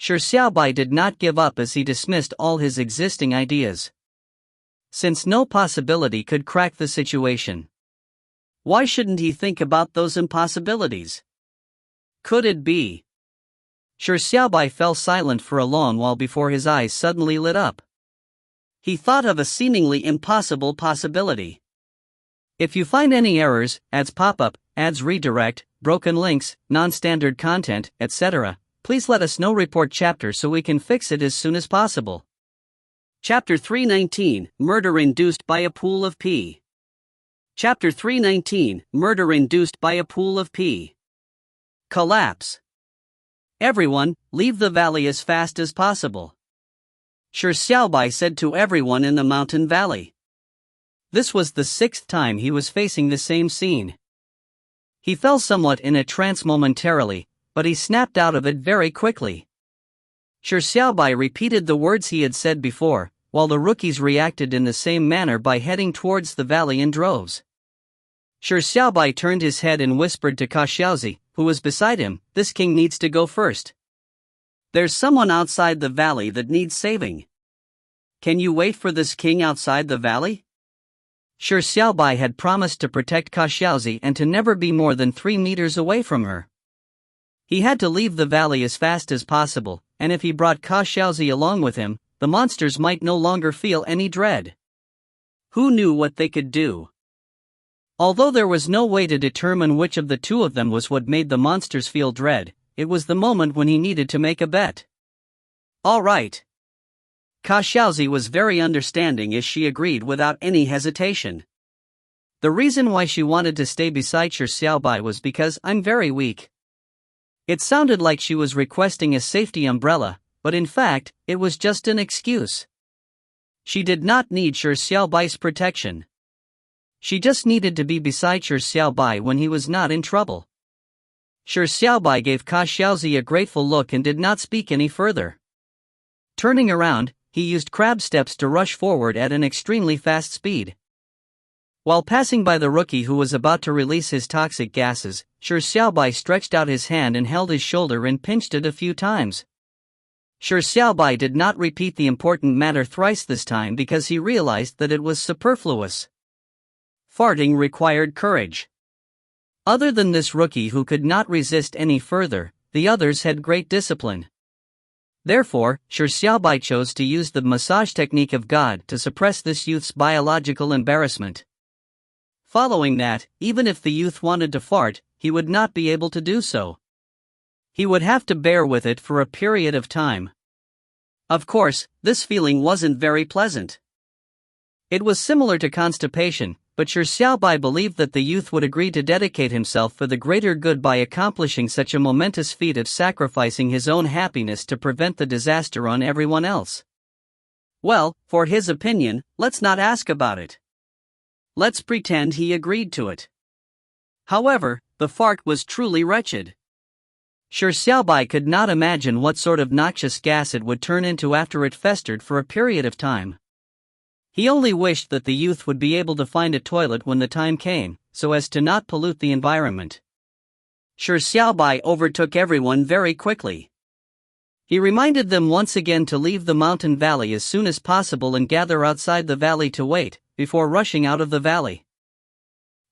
Shi Xiaobai did not give up as he dismissed all his existing ideas. Since no possibility could crack the situation, why shouldn't he think about those impossibilities? Could it be? Shi Xiaobai fell silent for a long while before his eyes suddenly lit up. He thought of a seemingly impossible possibility. If you find any errors, ads pop-up, ads redirect, broken links, non-standard content, etc., please let us know. Report chapter so we can fix it as soon as possible. Chapter 319, Murder Induced by a Pool of Pee. Chapter 319, Murder Induced by a Pool of Pee. Collapse. Everyone, leave the valley as fast as possible. Shi Xiaobai said to everyone in the mountain valley. This was the 6th time he was facing the same scene. He fell somewhat in a trance momentarily, but he snapped out of it very quickly. Shi Xiaobai repeated the words he had said before, while the rookies reacted in the same manner by heading towards the valley in droves. Shi Xiaobai turned his head and whispered to Xiao, who was beside him, "This king needs to go first. There's someone outside the valley that needs saving. Can you wait for this king outside the valley?" Shi Xiaobai had promised to protect Xiao and to never be more than 3 meters away from her. He had to leave the valley as fast as possible, and if he brought Xiao along with him, the monsters might no longer feel any dread. Who knew what they could do? Although there was no way to determine which of the two of them was what made the monsters feel dread, it was the moment when he needed to make a bet. All right. Xiao was very understanding as she agreed without any hesitation. The reason why she wanted to stay beside Shi Xiaobai was because "I'm very weak." It sounded like she was requesting a safety umbrella, but in fact, it was just an excuse. She did not need Shi Xiaobai's protection. She just needed to be beside Shi Xiaobai when he was not in trouble. Shi Xiaobai gave Xiao a grateful look and did not speak any further. Turning around, he used crab steps to rush forward at an extremely fast speed. While passing by the rookie who was about to release his toxic gases, Shi Xiaobai stretched out his hand and held his shoulder and pinched it a few times. Shi Xiaobai did not repeat the important matter thrice this time because he realized that it was superfluous. Farting required courage. Other than this rookie who could not resist any further, the others had great discipline. Therefore, Shi Xiaobai chose to use the massage technique of God to suppress this youth's biological embarrassment. Following that, even if the youth wanted to fart, he would not be able to do so. He would have to bear with it for a period of time. Of course, this feeling wasn't very pleasant. It was similar to constipation, but Shi Xiaobai believed that the youth would agree to dedicate himself for the greater good by accomplishing such a momentous feat of sacrificing his own happiness to prevent the disaster on everyone else. Well, for his opinion, let's not ask about it. Let's pretend he agreed to it. However, the fart was truly wretched. Shi Xiaobai could not imagine what sort of noxious gas it would turn into after it festered for a period of time. He only wished that the youth would be able to find a toilet when the time came, so as to not pollute the environment. Shi Xiaobai overtook everyone very quickly. He reminded them once again to leave the mountain valley as soon as possible and gather outside the valley to wait, before rushing out of the valley.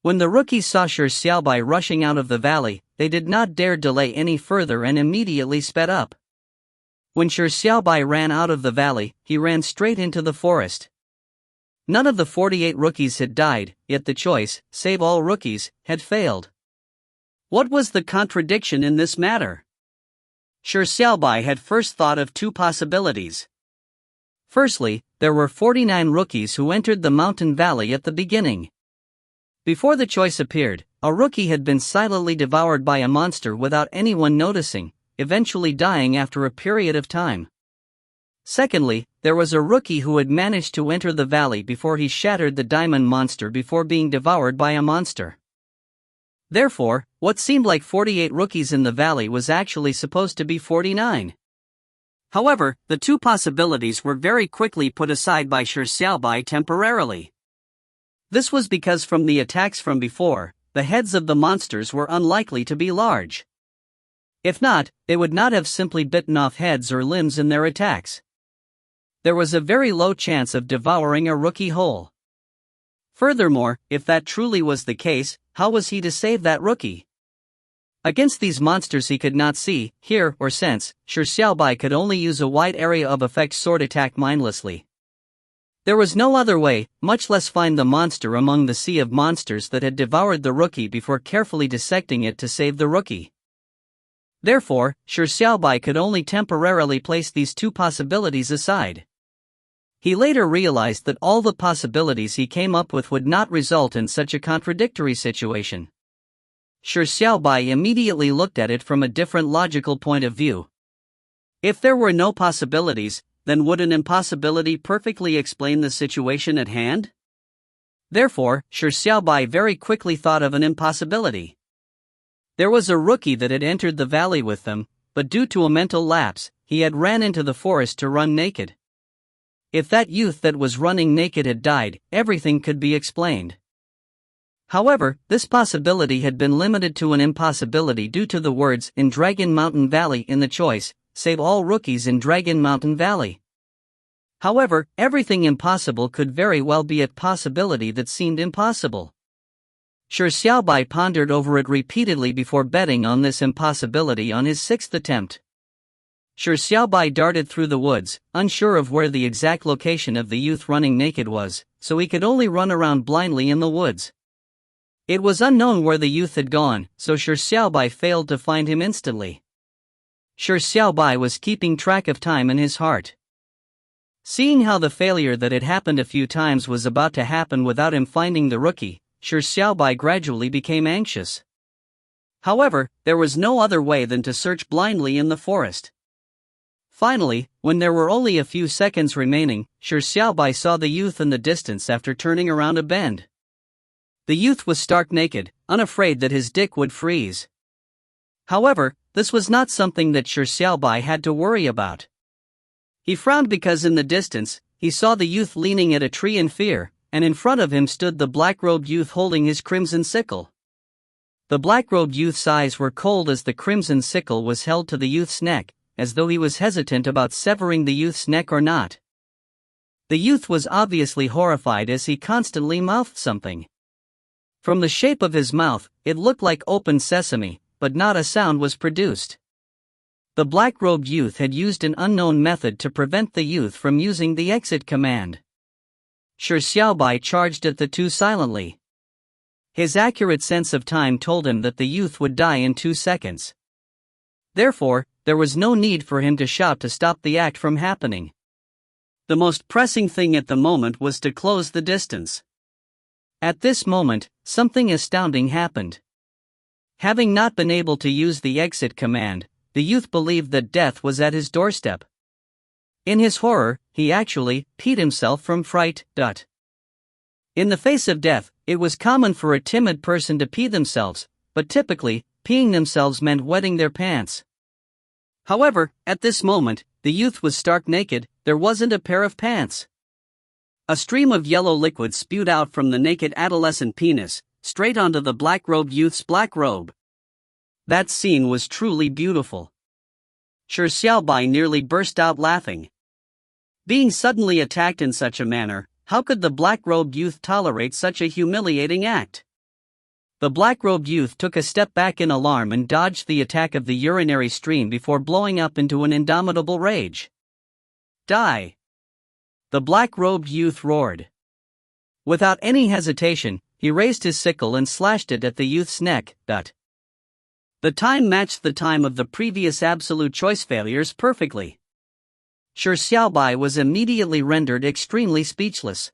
When the rookies saw Shi Xiaobai rushing out of the valley, they did not dare delay any further and immediately sped up. When Shi Xiaobai ran out of the valley, he ran straight into the forest. None of the 48 rookies had died, yet the choice, save all rookies, had failed. What was the contradiction in this matter? Shi Xiaobai had first thought of two possibilities. Firstly, there were 49 rookies who entered the mountain valley at the beginning. Before the choice appeared, a rookie had been silently devoured by a monster without anyone noticing, eventually dying after a period of time. Secondly, there was a rookie who had managed to enter the valley before he shattered the diamond monster before being devoured by a monster. Therefore, what seemed like 48 rookies in the valley was actually supposed to be 49. However, the two possibilities were very quickly put aside by Shi Xiaobai temporarily. This was because from the attacks from before, the heads of the monsters were unlikely to be large. If not, they would not have simply bitten off heads or limbs in their attacks. There was a very low chance of devouring a rookie whole. Furthermore, if that truly was the case, how was he to save that rookie? Against these monsters he could not see, hear, or sense, Shi Xiaobai could only use a wide area of effect sword attack mindlessly. There was no other way, much less find the monster among the sea of monsters that had devoured the rookie before carefully dissecting it to save the rookie. Therefore, Shi Xiaobai could only temporarily place these two possibilities aside. He later realized that all the possibilities he came up with would not result in such a contradictory situation. Shi Xiaobai immediately looked at it from a different logical point of view. If there were no possibilities, then would an impossibility perfectly explain the situation at hand? Therefore, Shi Xiaobai very quickly thought of an impossibility. There was a rookie that had entered the valley with them, but due to a mental lapse, he had ran into the forest to run naked. If that youth that was running naked had died, everything could be explained. However, this possibility had been limited to an impossibility due to the words "in Dragon Mountain Valley" in the choice, "save all rookies in Dragon Mountain Valley." However, everything impossible could very well be a possibility that seemed impossible. Shi Xiaobai pondered over it repeatedly before betting on this impossibility on his sixth attempt. Shi Xiaobai darted through the woods, unsure of where the exact location of the youth running naked was, so he could only run around blindly in the woods. It was unknown where the youth had gone, so Shi Xiaobai failed to find him instantly. Shi Xiaobai was keeping track of time in his heart. Seeing how the failure that had happened a few times was about to happen without him finding the rookie, Shi Xiaobai gradually became anxious. However, there was no other way than to search blindly in the forest. Finally, when there were only a few seconds remaining, Shi Xiaobai saw the youth in the distance after turning around a bend. The youth was stark naked, unafraid that his dick would freeze. However, this was not something that Shi Xiaobai had to worry about. He frowned because in the distance, he saw the youth leaning at a tree in fear, and in front of him stood the black-robed youth holding his crimson sickle. The black-robed youth's eyes were cold as the crimson sickle was held to the youth's neck, as though he was hesitant about severing the youth's neck or not. The youth was obviously horrified as he constantly mouthed something. From the shape of his mouth, it looked like open sesame, but not a sound was produced. The black-robed youth had used an unknown method to prevent the youth from using the exit command. Shi Xiaobai charged at the two silently. His accurate sense of time told him that the youth would die in 2 seconds. Therefore, there was no need for him to shout to stop the act from happening. The most pressing thing at the moment was to close the distance. At this moment, something astounding happened. Having not been able to use the exit command, the youth believed that death was at his doorstep. In his horror, he actually peed himself from fright. In the face of death, it was common for a timid person to pee themselves, but typically, peeing themselves meant wetting their pants. However, at this moment, the youth was stark naked, there wasn't a pair of pants. A stream of yellow liquid spewed out from the naked adolescent penis, straight onto the black-robed youth's black robe. That scene was truly beautiful. Shi Xiaobai nearly burst out laughing. Being suddenly attacked in such a manner, how could the black-robed youth tolerate such a humiliating act? The black-robed youth took a step back in alarm and dodged the attack of the urinary stream before blowing up into an indomitable rage. Die! The black-robed youth roared. Without any hesitation, he raised his sickle and slashed it at the youth's neck. The time matched the time of the previous absolute choice failures perfectly. Shi Xiaobai was immediately rendered extremely speechless.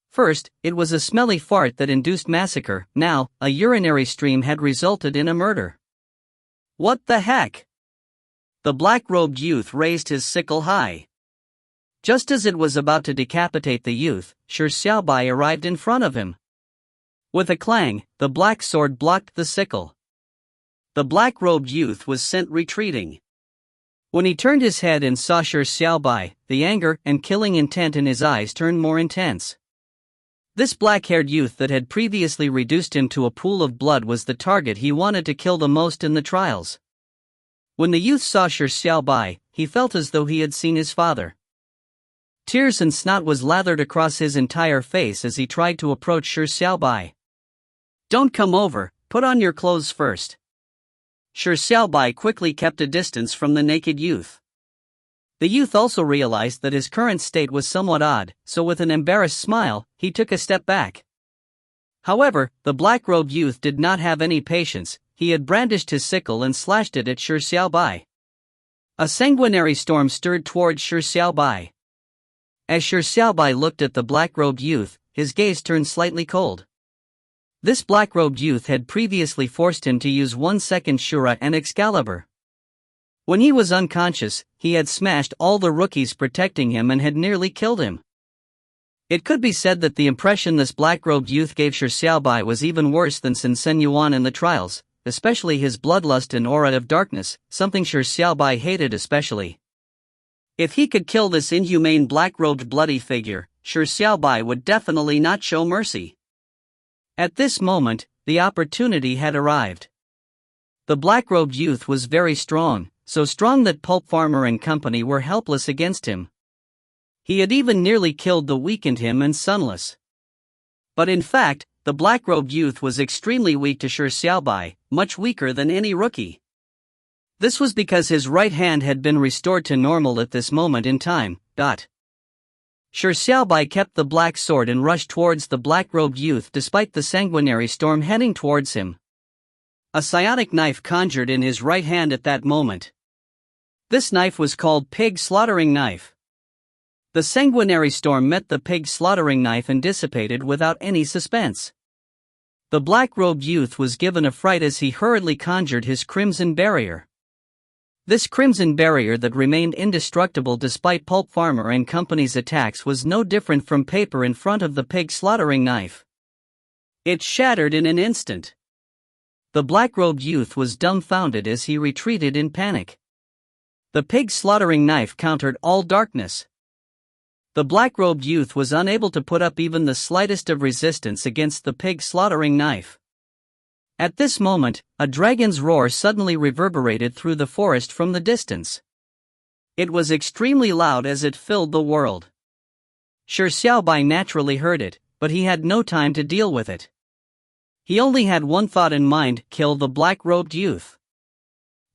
First, it was a smelly fart that induced massacre, now, a urinary stream had resulted in a murder. What the heck? The black-robed youth raised his sickle high. Just as it was about to decapitate the youth, Shi Xiaobai arrived in front of him. With a clang, the black sword blocked the sickle. The black-robed youth was sent retreating. When he turned his head and saw Shi Xiaobai, the anger and killing intent in his eyes turned more intense. This black-haired youth that had previously reduced him to a pool of blood was the target he wanted to kill the most in the trials. When the youth saw Shi Xiaobai, he felt as though he had seen his father. Tears and snot was lathered across his entire face as he tried to approach Shi Xiaobai. "Don't come over, put on your clothes first." Shi Xiaobai quickly kept a distance from the naked youth. The youth also realized that his current state was somewhat odd, so with an embarrassed smile, he took a step back. However, the black-robed youth did not have any patience. He had brandished his sickle and slashed it at Shi Xiaobai. A sanguinary storm stirred toward Shi Xiaobai. As Shi Xiaobai looked at the black-robed youth, his gaze turned slightly cold. This black-robed youth had previously forced him to use 1-second Shura and Excalibur. When he was unconscious, he had smashed all the rookies protecting him and had nearly killed him. It could be said that the impression this black-robed youth gave Shi Xiaobai was even worse than Sun Sen Yuan in the trials, especially his bloodlust and aura of darkness, something Shi Xiaobai hated especially. If he could kill this inhumane black-robed bloody figure, Shi Xiaobai would definitely not show mercy. At this moment, the opportunity had arrived. The black-robed youth was very strong, so strong that Pulp Farmer and company were helpless against him. He had even nearly killed the weakened him and Sunless. But in fact, the black-robed youth was extremely weak to Shi Xiaobai, much weaker than any rookie. This was because his right hand had been restored to normal at this moment in time. Shi Xiaobai kept the black sword and rushed towards the black-robed youth despite the sanguinary storm heading towards him. A psionic knife conjured in his right hand at that moment. This knife was called Pig Slaughtering Knife. The sanguinary storm met the pig slaughtering knife and dissipated without any suspense. The black-robed youth was given a fright as he hurriedly conjured his crimson barrier. This crimson barrier that remained indestructible despite Pulp Farmer and company's attacks was no different from paper in front of the pig slaughtering knife. It shattered in an instant. The black-robed youth was dumbfounded as he retreated in panic. The pig slaughtering knife countered all darkness. The black-robed youth was unable to put up even the slightest of resistance against the pig slaughtering knife. At this moment, a dragon's roar suddenly reverberated through the forest from the distance. It was extremely loud as it filled the world. Shi Xiaobai naturally heard it, but he had no time to deal with it. He only had one thought in mind: kill the black-robed youth.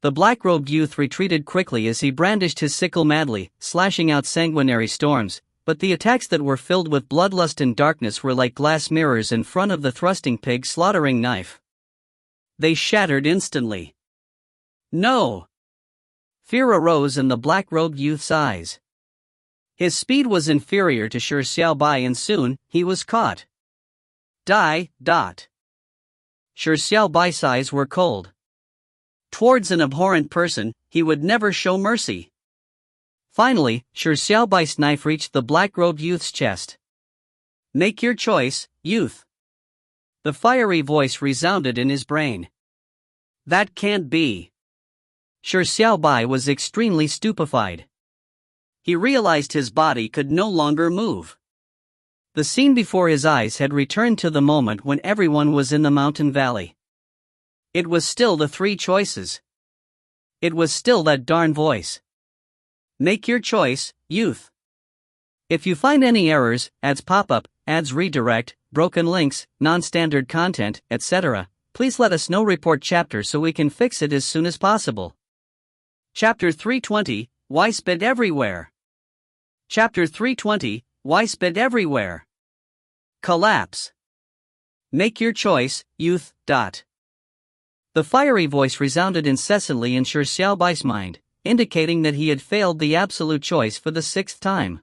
The black-robed youth retreated quickly as he brandished his sickle madly, slashing out sanguinary storms, but the attacks that were filled with bloodlust and darkness were like glass mirrors in front of the thrusting pig slaughtering knife. They shattered instantly. No! Fear arose in the black-robed youth's eyes. His speed was inferior to Shi Xiaobai and soon, he was caught. Shi Xiaobai's eyes were cold. Towards an abhorrent person, he would never show mercy. Finally, Shi Xiaobai's knife reached the black-robed youth's chest. "Make your choice, youth." The fiery voice resounded in his brain. That can't be. Shi Xiaobai was extremely stupefied. He realized his body could no longer move. The scene before his eyes had returned to the moment when everyone was in the mountain valley. It was still the three choices. It was still that darn voice. Make your choice, youth. If you find any errors, ads pop up, ads redirect, broken links, non-standard content, etc., please let us know. Report chapter so we can fix it as soon as possible. Chapter 320, Why Spit Everywhere? Chapter 320, Why Spit Everywhere? Collapse. Make your choice, youth. The fiery voice resounded incessantly in Shi Xiaobai's mind, indicating that he had failed the absolute choice for the 6th time.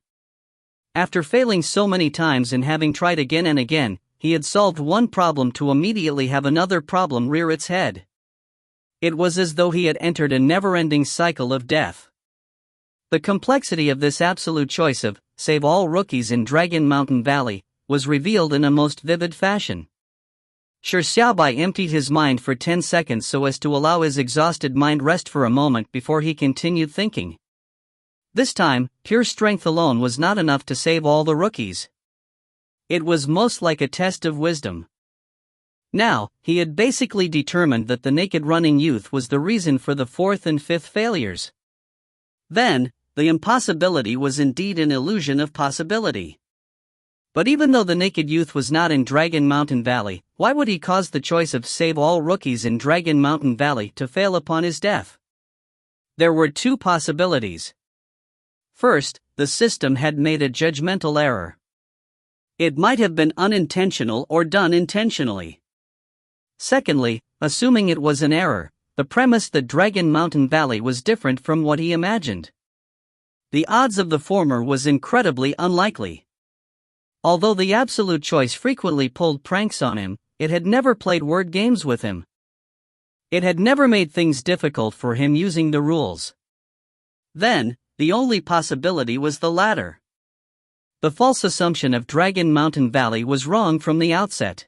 After failing so many times and having tried again and again, he had solved one problem to immediately have another problem rear its head. It was as though he had entered a never-ending cycle of death. The complexity of this absolute choice of, save all rookies in Dragon Mountain Valley, was revealed in a most vivid fashion. Shi Xiaobai emptied his mind for 10 seconds so as to allow his exhausted mind rest for a moment before he continued thinking. This time, pure strength alone was not enough to save all the rookies. It was most like a test of wisdom. Now, he had basically determined that the naked running youth was the reason for the fourth and fifth failures. Then, the impossibility was indeed an illusion of possibility. But even though the naked youth was not in Dragon Mountain Valley, why would he cause the choice of save all rookies in Dragon Mountain Valley to fail upon his death? There were two possibilities. First, the system had made a judgmental error. It might have been unintentional or done intentionally. Secondly, assuming it was an error, the premise that Dragon Mountain Valley was different from what he imagined. The odds of the former was incredibly unlikely. Although the absolute choice frequently pulled pranks on him, it had never played word games with him. It had never made things difficult for him using the rules. Then, the only possibility was the latter. The false assumption of Dragon Mountain Valley was wrong from the outset.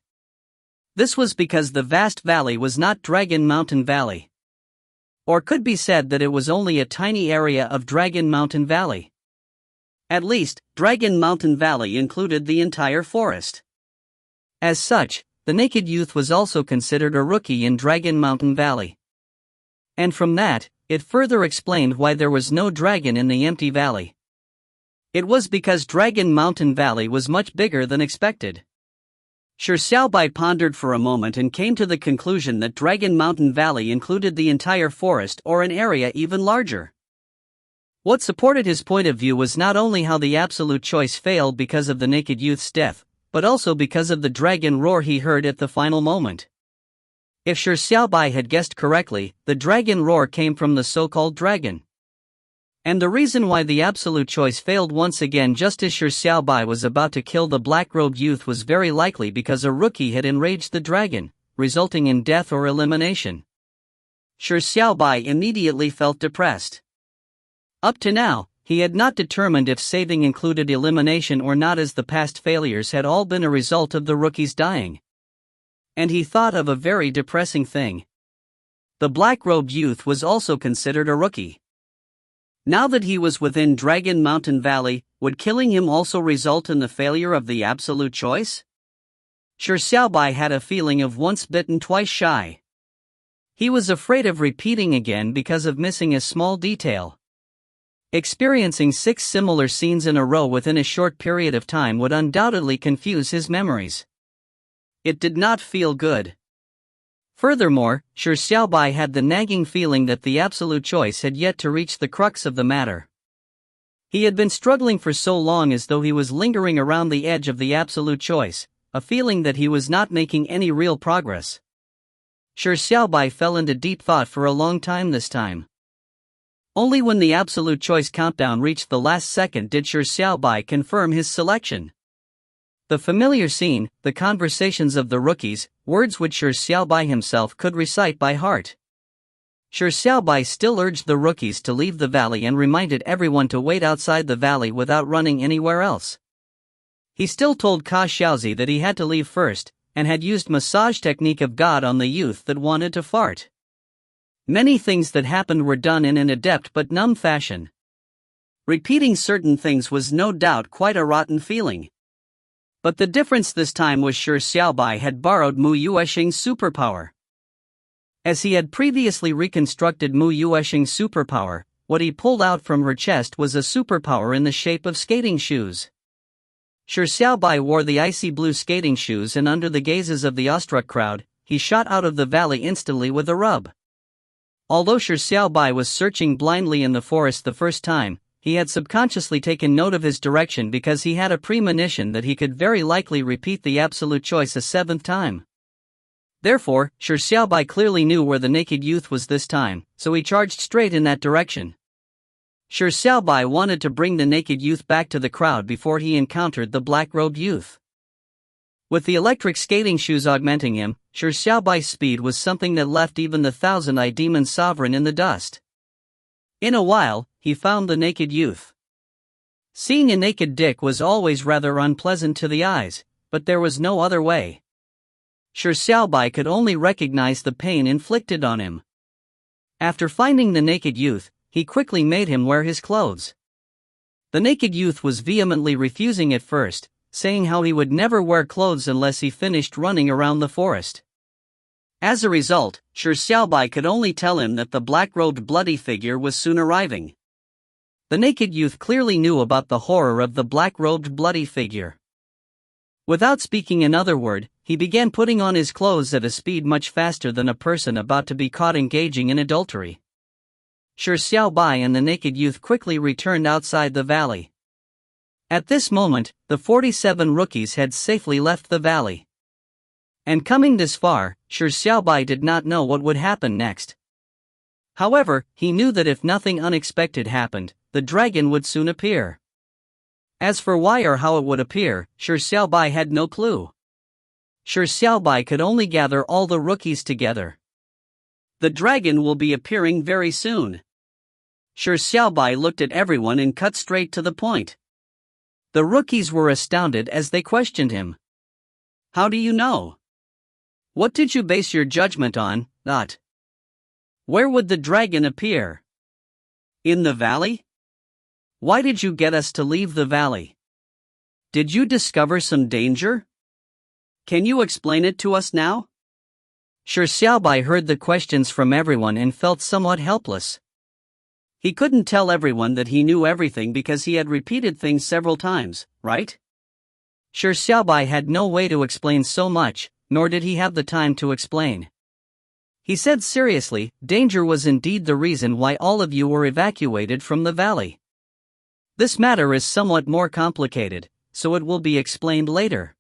This was because the vast valley was not Dragon Mountain Valley. Or could be said that it was only a tiny area of Dragon Mountain Valley. At least, Dragon Mountain Valley included the entire forest. As such, the naked youth was also considered a rookie in Dragon Mountain Valley. And from that, it further explained why there was no dragon in the empty valley. It was because Dragon Mountain Valley was much bigger than expected. Shi Xiaobai pondered for a moment and came to the conclusion that Dragon Mountain Valley included the entire forest or an area even larger. What supported his point of view was not only how the absolute choice failed because of the naked youth's death, but also because of the dragon roar he heard at the final moment. If Shi Xiaobai had guessed correctly, the dragon roar came from the so-called dragon. And the reason why the absolute choice failed once again just as Shi Xiaobai was about to kill the black-robed youth was very likely because a rookie had enraged the dragon, resulting in death or elimination. Shi Xiaobai immediately felt depressed. Up to now, he had not determined if saving included elimination or not, as the past failures had all been a result of the rookies dying. And he thought of a very depressing thing. The black-robed youth was also considered a rookie. Now that he was within Dragon Mountain Valley, would killing him also result in the failure of the absolute choice? Shi Xiaobai had a feeling of once bitten twice shy. He was afraid of repeating again because of missing a small detail. Experiencing 6 similar scenes in a row within a short period of time would undoubtedly confuse his memories. It did not feel good. Furthermore, Shi Xiaobai had the nagging feeling that the absolute choice had yet to reach the crux of the matter. He had been struggling for so long as though he was lingering around the edge of the absolute choice, a feeling that he was not making any real progress. Shi Xiaobai fell into deep thought for a long time this time. Only when the absolute choice countdown reached the last second did Shi Xiaobai confirm his selection. The familiar scene, the conversations of the rookies, words which Shi Xiaobai himself could recite by heart. Shi Xiaobai still urged the rookies to leave the valley and reminded everyone to wait outside the valley without running anywhere else. He still told Ka Xiaozi that he had to leave first, and had used massage technique of God on the youth that wanted to fart. Many things that happened were done in an adept but numb fashion. Repeating certain things was no doubt quite a rotten feeling. But the difference this time was Shi Xiaobai had borrowed Mu Yuexing's superpower. As he had previously reconstructed Mu Yuexing's superpower, what he pulled out from her chest was a superpower in the shape of skating shoes. Shi Xiaobai wore the icy blue skating shoes, and under the gazes of the awestruck crowd, he shot out of the valley instantly with a rub. Although Shi Xiaobai was searching blindly in the forest the first time, he had subconsciously taken note of his direction because he had a premonition that he could very likely repeat the absolute choice a 7th time. Therefore, Shi Xiaobai clearly knew where the naked youth was this time, so he charged straight in that direction. Shi Xiaobai wanted to bring the naked youth back to the crowd before he encountered the black-robed youth. With the electric skating shoes augmenting him, Shi Xiaobai's speed was something that left even the thousand-eyed demon sovereign in the dust. In a while, he found the naked youth. Seeing a naked dick was always rather unpleasant to the eyes, but there was no other way. Shi Xiaobai could only recognize the pain inflicted on him. After finding the naked youth, he quickly made him wear his clothes. The naked youth was vehemently refusing at first, saying how he would never wear clothes unless he finished running around the forest. As a result, Shi Xiaobai could only tell him that the black-robed bloody figure was soon arriving. The naked youth clearly knew about the horror of the black-robed bloody figure. Without speaking another word, he began putting on his clothes at a speed much faster than a person about to be caught engaging in adultery. Shi Xiaobai and the naked youth quickly returned outside the valley. At this moment, the 47 rookies had safely left the valley. And coming this far, Shi Xiaobai did not know what would happen next. However, he knew that if nothing unexpected happened, the dragon would soon appear. As for why or how it would appear, Shi Xiaobai had no clue. Shi Xiaobai could only gather all the rookies together. The dragon will be appearing very soon. Shi Xiaobai looked at everyone and cut straight to the point. The rookies were astounded as they questioned him. How do you know? What did you base your judgment on, Dot? Where would the dragon appear? In the valley? Why did you get us to leave the valley? Did you discover some danger? Can you explain it to us now? Shi Xiaobai heard the questions from everyone and felt somewhat helpless. He couldn't tell everyone that he knew everything because he had repeated things several times, right? Shi Xiaobai had no way to explain so much, nor did he have the time to explain. He said seriously, danger was indeed the reason why all of you were evacuated from the valley. This matter is somewhat more complicated, so it will be explained later.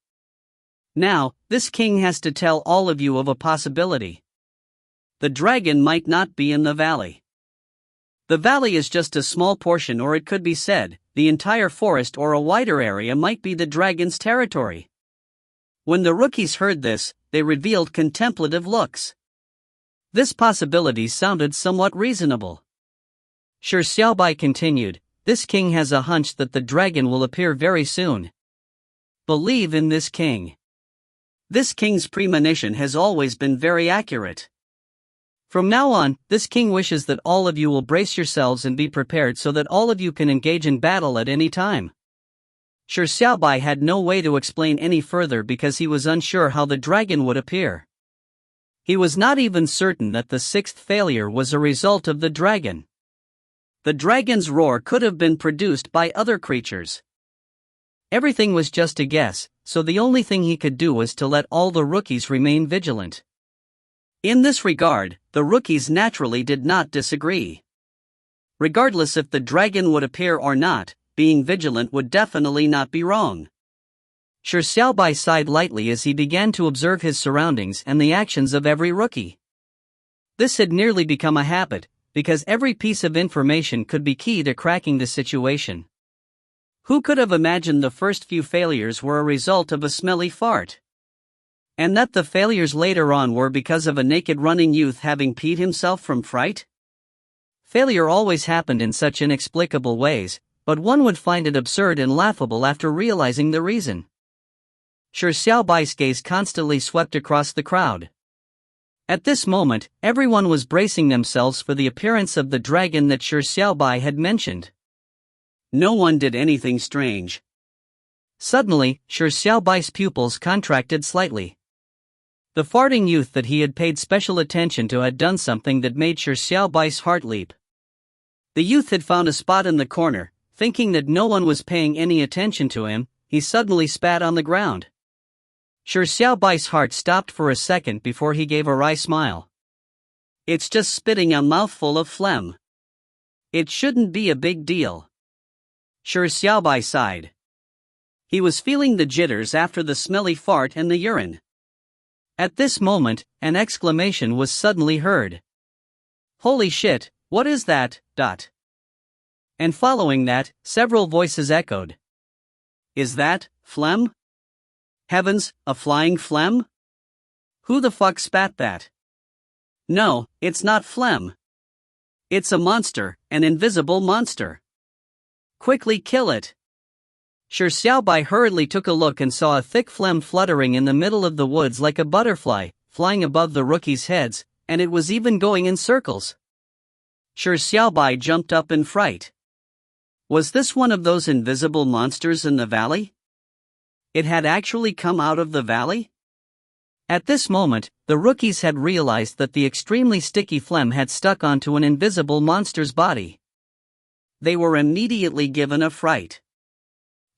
Now, this king has to tell all of you of a possibility. The dragon might not be in the valley. The valley is just a small portion, or it could be said, the entire forest or a wider area might be the dragon's territory. When the rookies heard this, they revealed contemplative looks. This possibility sounded somewhat reasonable. Shi Xiaobai continued, this king has a hunch that the dragon will appear very soon. Believe in this king. This king's premonition has always been very accurate. From now on, this king wishes that all of you will brace yourselves and be prepared so that all of you can engage in battle at any time. Shi Xiaobai had no way to explain any further because he was unsure how the dragon would appear. He was not even certain that the sixth failure was a result of the dragon. The dragon's roar could have been produced by other creatures. Everything was just a guess, so the only thing he could do was to let all the rookies remain vigilant. In this regard, the rookies naturally did not disagree. Regardless if the dragon would appear or not, being vigilant would definitely not be wrong. Shi Xiaobai sighed lightly as he began to observe his surroundings and the actions of every rookie. This had nearly become a habit, because every piece of information could be key to cracking the situation. Who could have imagined the first few failures were a result of a smelly fart? And that the failures later on were because of a naked running youth having peed himself from fright? Failure always happened in such inexplicable ways, but one would find it absurd and laughable after realizing the reason. Shi Xiaobai's gaze constantly swept across the crowd. At this moment, everyone was bracing themselves for the appearance of the dragon that Shi Xiaobai had mentioned. No one did anything strange. Suddenly, Shi Xiaobai's pupils contracted slightly. The farting youth that he had paid special attention to had done something that made Shi Xiaobai's heart leap. The youth had found a spot in the corner. Thinking that no one was paying any attention to him, he suddenly spat on the ground. Shi Xiaobai's heart stopped for a second before he gave a wry smile. It's just spitting a mouthful of phlegm. It shouldn't be a big deal. Shi Xiaobai sighed. He was feeling the jitters after the smelly fart and the urine. At this moment, an exclamation was suddenly heard. Holy shit, what is that? And following that, several voices echoed. Is that phlegm? Heavens, a flying phlegm? Who the fuck spat that? No, it's not phlegm. It's a monster, an invisible monster. Quickly kill it. Shi Xiaobai hurriedly took a look and saw a thick phlegm fluttering in the middle of the woods like a butterfly, flying above the rookies' heads, and it was even going in circles. Shi Xiaobai jumped up in fright. Was this one of those invisible monsters in the valley? It had actually come out of the valley? At this moment, the rookies had realized that the extremely sticky phlegm had stuck onto an invisible monster's body. They were immediately given a fright.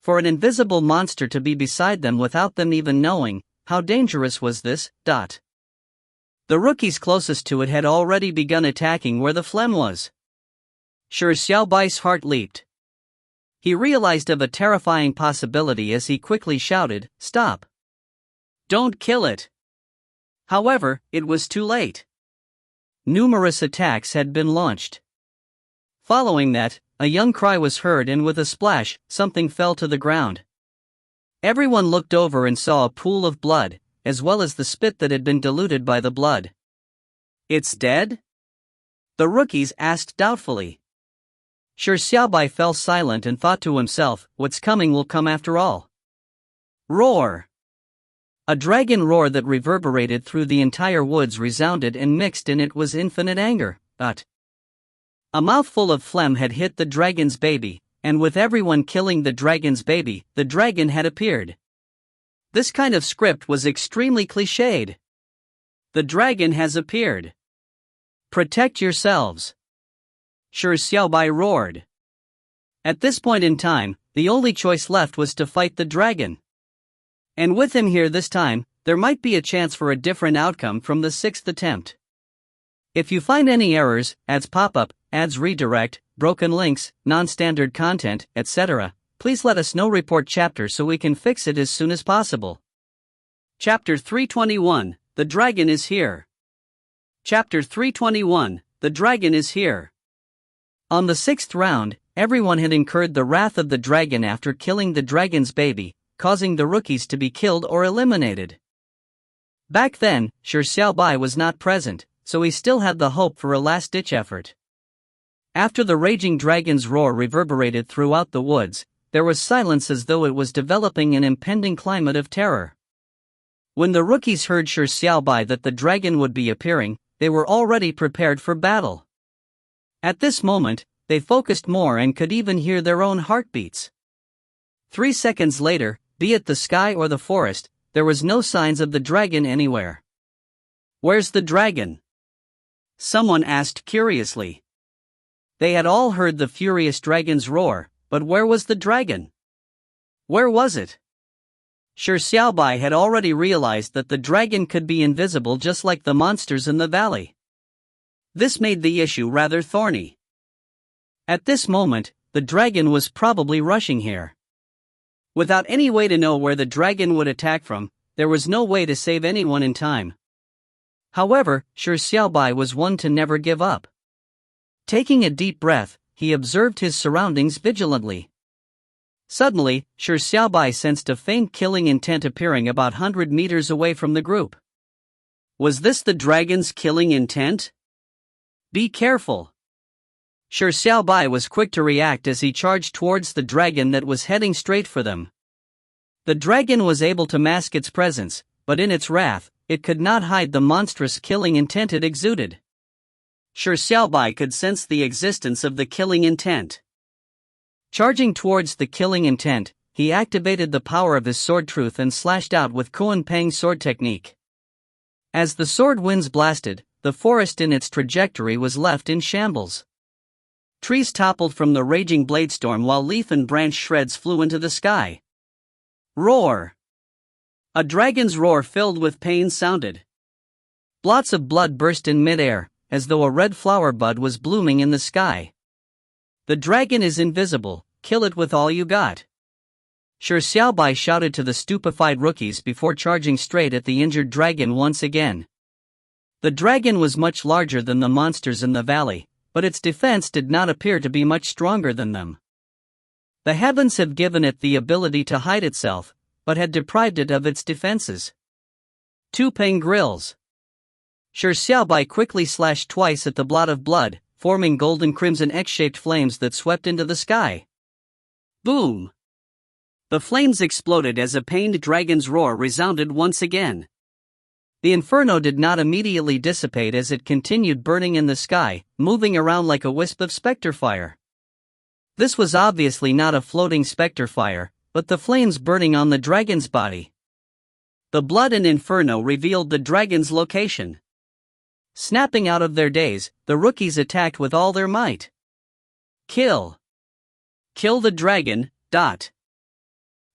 For an invisible monster to be beside them without them even knowing, how dangerous was this? The rookies closest to it had already begun attacking where the phlegm was. Shi Xiaobai's heart leaped. He realized of a terrifying possibility as he quickly shouted, "Stop! Don't kill it!" However, it was too late. Numerous attacks had been launched. Following that, a young cry was heard and with a splash, something fell to the ground. Everyone looked over and saw a pool of blood, as well as the spit that had been diluted by the blood. "It's dead?" the rookies asked doubtfully. Shi Xiaobai fell silent and thought to himself, what's coming will come after all. Roar! A dragon roar that reverberated through the entire woods resounded, and mixed in it was infinite anger. A mouthful of phlegm had hit the dragon's baby, and with everyone killing the dragon's baby, the dragon had appeared. This kind of script was extremely cliched. The dragon has appeared. Protect yourselves! Shi Xiaobai roared. At this point in time, the only choice left was to fight the dragon. And with him here this time, there might be a chance for a different outcome from the 6th attempt. If you find any errors, ads pop up, ads redirect, broken links, non-standard content, etc., please let us know. Report chapter so we can fix it as soon as possible. Chapter 321, The Dragon is Here. Chapter 321, The Dragon is Here. On the 6th round, everyone had incurred the wrath of the dragon after killing the dragon's baby, causing the rookies to be killed or eliminated. Back then, Shi Xiaobai was not present, so he still had the hope for a last-ditch effort. After the raging dragon's roar reverberated throughout the woods, there was silence as though it was developing an impending climate of terror. When the rookies heard Shi Xiaobai that the dragon would be appearing, they were already prepared for battle. At this moment, they focused more and could even hear their own heartbeats. 3 seconds later, be it the sky or the forest, there was no signs of the dragon anywhere. "Where's the dragon?" someone asked curiously. They had all heard the furious dragon's roar, but where was the dragon? Where was it? Shi Xiaobai had already realized that the dragon could be invisible just like the monsters in the valley. This made the issue rather thorny. At this moment, the dragon was probably rushing here. Without any way to know where the dragon would attack from, there was no way to save anyone in time. However, Shi Xiaobai was one to never give up. Taking a deep breath, he observed his surroundings vigilantly. Suddenly, Shi Xiaobai sensed a faint killing intent appearing about 100 meters away from the group. Was this the dragon's killing intent? Be careful! Shi Xiaobai was quick to react as he charged towards the dragon that was heading straight for them. The dragon was able to mask its presence, but in its wrath, it could not hide the monstrous killing intent it exuded. Shi Xiaobai could sense the existence of the killing intent. Charging towards the killing intent, he activated the power of his sword truth and slashed out with Kuan Pang sword technique. As the sword winds blasted, the forest in its trajectory was left in shambles. Trees toppled from the raging bladestorm while leaf and branch shreds flew into the sky. Roar! A dragon's roar filled with pain sounded. Blots of blood burst in midair, as though a red flower bud was blooming in the sky. The dragon is invisible, kill it with all you got. Shi Xiaobai shouted to the stupefied rookies before charging straight at the injured dragon once again. The dragon was much larger than the monsters in the valley, but its defense did not appear to be much stronger than them. The heavens have given it the ability to hide itself, but had deprived it of its defenses. 2 Pang grills. Shi Xiaobai quickly slashed twice at the blot of blood, forming golden crimson X-shaped flames that swept into the sky. Boom! The flames exploded as a pained dragon's roar resounded once again. The inferno did not immediately dissipate as it continued burning in the sky, moving around like a wisp of spectre fire. This was obviously not a floating spectre fire, but the flames burning on the dragon's body. The blood and inferno revealed the dragon's location. Snapping out of their daze, the rookies attacked with all their might. Kill. Kill the dragon.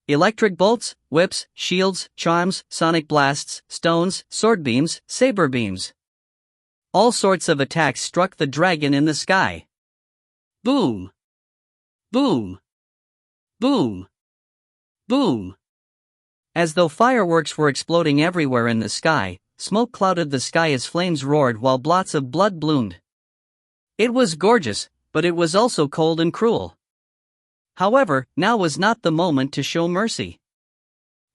Electric bolts, whips, shields, charms, sonic blasts, stones, sword beams, saber beams. All sorts of attacks struck the dragon in the sky. Boom. Boom. Boom. Boom. As though fireworks were exploding everywhere in the sky, smoke clouded the sky as flames roared while blots of blood bloomed. It was gorgeous, but it was also cold and cruel. However, now was not the moment to show mercy.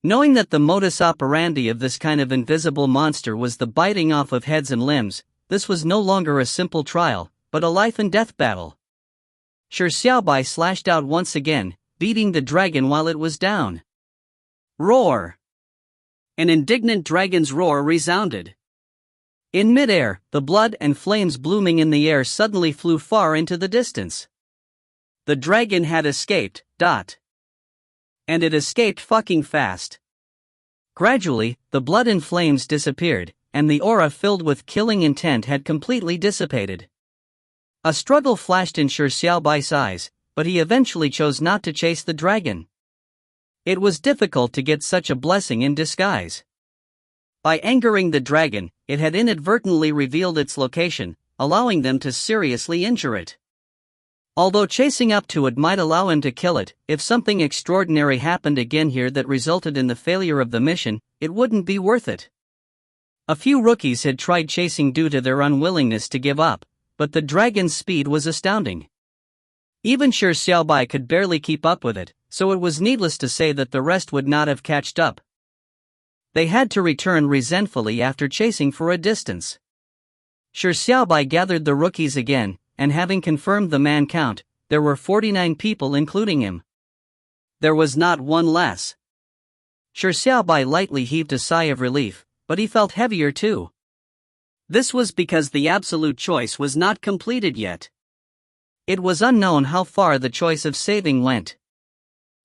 Knowing that the modus operandi of this kind of invisible monster was the biting off of heads and limbs, this was no longer a simple trial, but a life and death battle. Shi Xiaobai slashed out once again, beating the dragon while it was down. Roar! An indignant dragon's roar resounded. In midair, the blood and flames blooming in the air suddenly flew far into the distance. The dragon had escaped. And it escaped fucking fast. Gradually, the blood and flames disappeared, and the aura filled with killing intent had completely dissipated. A struggle flashed in Shi Xiaobai's eyes, but he eventually chose not to chase the dragon. It was difficult to get such a blessing in disguise. By angering the dragon, it had inadvertently revealed its location, allowing them to seriously injure it. Although chasing up to it might allow him to kill it, if something extraordinary happened again here that resulted in the failure of the mission, it wouldn't be worth it. A few rookies had tried chasing due to their unwillingness to give up, but the dragon's speed was astounding. Even Shi Xiaobai could barely keep up with it, so it was needless to say that the rest would not have catched up. They had to return resentfully after chasing for a distance. Shi Xiaobai gathered the rookies again, and having confirmed the man count, there were 49 people including him. There was not one less. Shi Xiaobai lightly heaved a sigh of relief, but he felt heavier too. This was because the absolute choice was not completed yet. It was unknown how far the choice of saving went.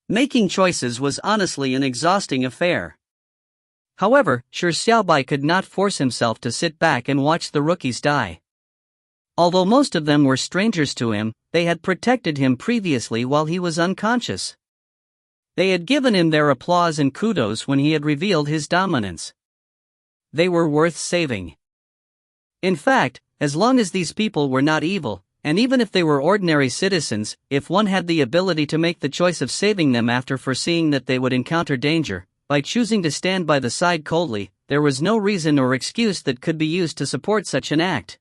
Making choices was honestly an exhausting affair. However, Shi Xiaobai could not force himself to sit back and watch the rookies die. Although most of them were strangers to him, they had protected him previously while he was unconscious. They had given him their applause and kudos when he had revealed his dominance. They were worth saving. In fact, as long as these people were not evil, and even if they were ordinary citizens, if one had the ability to make the choice of saving them after foreseeing that they would encounter danger, by choosing to stand by the side coldly, there was no reason or excuse that could be used to support such an act.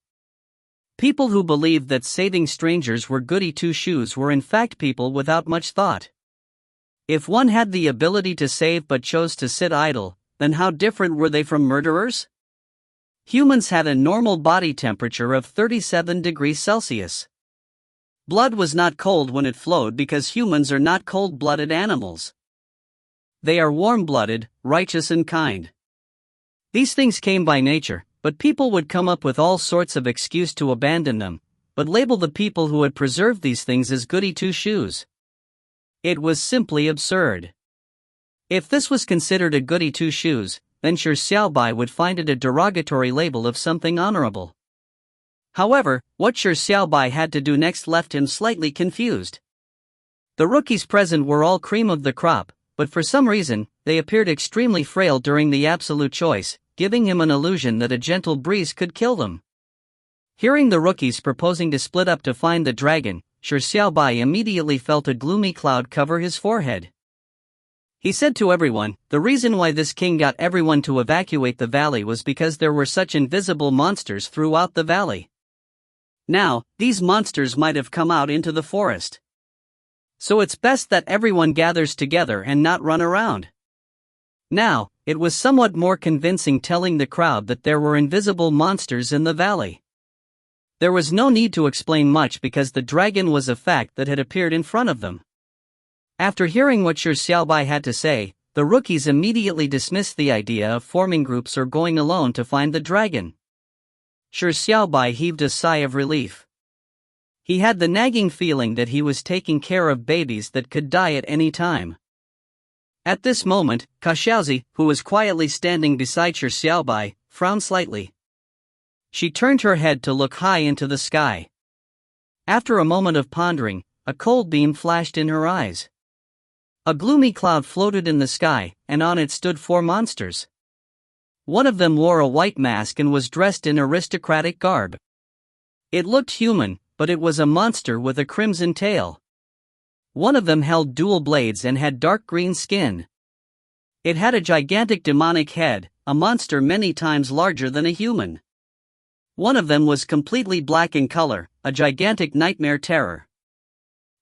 People who believed that saving strangers were goody two-shoes were in fact people without much thought. If one had the ability to save but chose to sit idle, then how different were they from murderers? Humans had a normal body temperature of 37 degrees Celsius. Blood was not cold when it flowed because humans are not cold-blooded animals. They are warm-blooded, righteous and kind. These things came by nature, but people would come up with all sorts of excuse to abandon them, but label the people who had preserved these things as goody two-shoes. It was simply absurd. If this was considered a goody two-shoes, then Shi Xiaobai would find it a derogatory label of something honorable. However, what Shi Xiaobai had to do next left him slightly confused. The rookies present were all cream of the crop, but for some reason, they appeared extremely frail during the absolute choice, giving him an illusion that a gentle breeze could kill them. Hearing the rookies proposing to split up to find the dragon, Shi Xiaobai immediately felt a gloomy cloud cover his forehead. He said to everyone, the reason why this king got everyone to evacuate the valley was because there were such invisible monsters throughout the valley. Now, these monsters might have come out into the forest. So it's best that everyone gathers together and not run around. Now, it was somewhat more convincing telling the crowd that there were invisible monsters in the valley. There was no need to explain much because the dragon was a fact that had appeared in front of them. After hearing what Shi Xiaobai had to say, the rookies immediately dismissed the idea of forming groups or going alone to find the dragon. Shi Xiaobai heaved a sigh of relief. He had the nagging feeling that he was taking care of babies that could die at any time. At this moment, Xiaoxiao, who was quietly standing beside Shi Xiaobai, frowned slightly. She turned her head to look high into the sky. After a moment of pondering, a cold beam flashed in her eyes. A gloomy cloud floated in the sky, and on it stood 4 monsters. One of them wore a white mask and was dressed in aristocratic garb. It looked human, but it was a monster with a crimson tail. One of them held dual blades and had dark green skin. It had a gigantic demonic head, a monster many times larger than a human. One of them was completely black in color, a gigantic nightmare terror.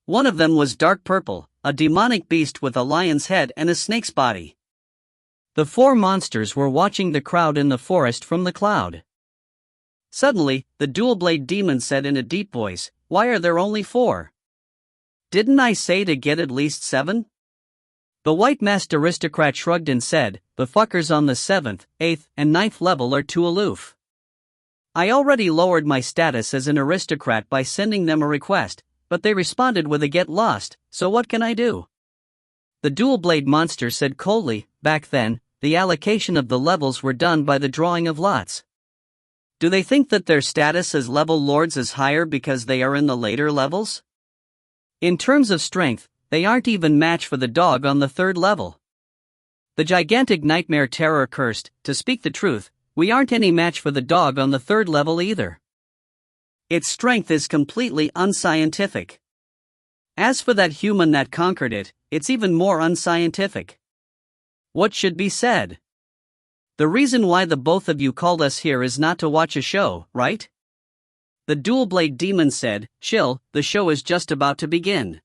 One of them was dark purple, a demonic beast with a lion's head and a snake's body. The 4 monsters were watching the crowd in the forest from the cloud. Suddenly, the dual-blade demon said in a deep voice, "Why are there only 4? Didn't I say to get at least 7? The white-masked aristocrat shrugged and said, "The fuckers on the 7th, 8th, and 9th level are too aloof. I already lowered my status as an aristocrat by sending them a request, but they responded with a get lost, so what can I do?" The dual-blade monster said coldly, "Back then, the allocation of the levels were done by the drawing of lots. Do they think that their status as level lords is higher because they are in the later levels? In terms of strength, they aren't even match for the dog on the 3rd level. The gigantic nightmare terror cursed, to speak the truth, we aren't any match for the dog on the 3rd level either. Its strength is completely unscientific. As for that human that conquered it, it's even more unscientific. What should be said? The reason why the both of you called us here is not to watch a show, right?" The dual-blade demon said, "Chill, the show is just about to begin.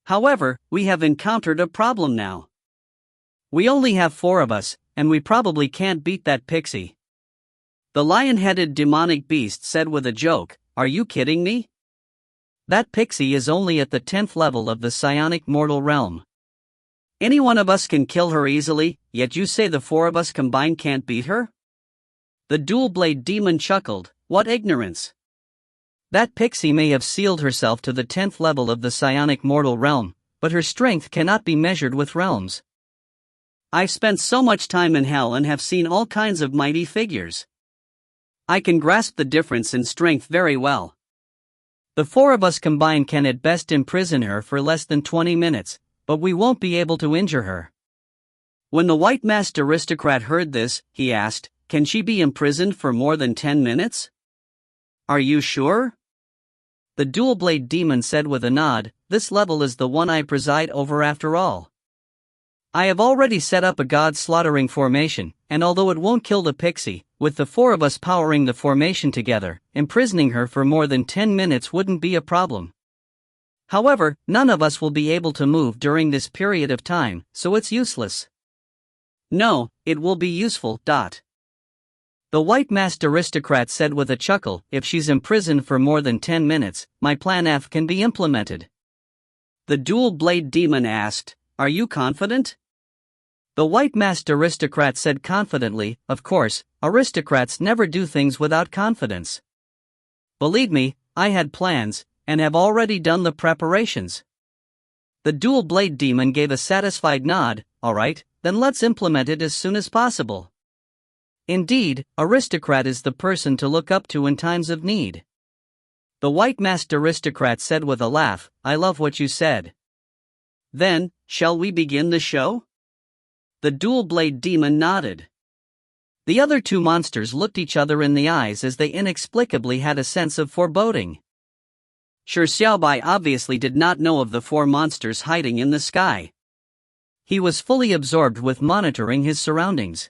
However, we have encountered a problem now. We only have 4 of us, and we probably can't beat that pixie." The lion-headed demonic beast said with a joke, "Are you kidding me? That pixie is only at the 10th level of the psionic mortal realm. Any one of us can kill her easily, yet you say the 4 of us combined can't beat her?" The dual-blade demon chuckled, "What ignorance! That pixie may have sealed herself to the 10th level of the psionic mortal realm, but her strength cannot be measured with realms. I've spent so much time in hell and have seen all kinds of mighty figures. I can grasp the difference in strength very well. The 4 of us combined can at best imprison her for less than 20 minutes, but we won't be able to injure her." When the white-masked aristocrat heard this, he asked, "Can she be imprisoned for more than 10 minutes? Are you sure?" The dual-blade demon said with a nod, "This level is the one I preside over after all. I have already set up a god-slaughtering formation, and although it won't kill the pixie, with the 4 of us powering the formation together, imprisoning her for more than 10 minutes wouldn't be a problem. However, none of us will be able to move during this period of time, so it's useless." "No, it will be useful. The white-masked aristocrat said with a chuckle, "If she's imprisoned for more than 10 minutes, my plan F can be implemented." The dual-blade demon asked, "Are you confident?" The white-masked aristocrat said confidently, "Of course, aristocrats never do things without confidence. Believe me, I had plans, and have already done the preparations." The dual-blade demon gave a satisfied nod, "All right, then let's implement it as soon as possible. Indeed, aristocrat is the person to look up to in times of need." The white-masked aristocrat said with a laugh, "I love what you said. Then, shall we begin the show?" The dual-blade demon nodded. The other 2 monsters looked each other in the eyes as they inexplicably had a sense of foreboding. Shi Xiaobai obviously did not know of the 4 monsters hiding in the sky. He was fully absorbed with monitoring his surroundings.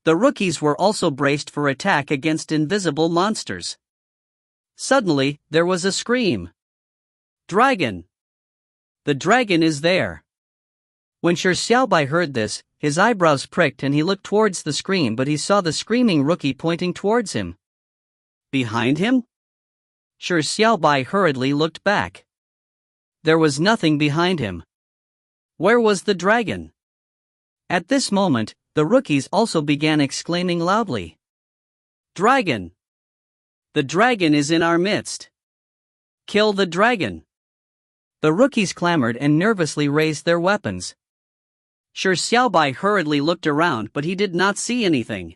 The rookies were also braced for attack against invisible monsters. Suddenly, there was a scream. "Dragon! The dragon is there!" When Shi Xiaobai heard this, his eyebrows pricked and he looked towards the scream, but he saw the screaming rookie pointing towards him. Behind him? Shi Xiaobai hurriedly looked back. There was nothing behind him. Where was the dragon? At this moment, the rookies also began exclaiming loudly. "Dragon! The dragon is in our midst! Kill the dragon!" The rookies clamored and nervously raised their weapons. Shi Xiaobai hurriedly looked around, but he did not see anything.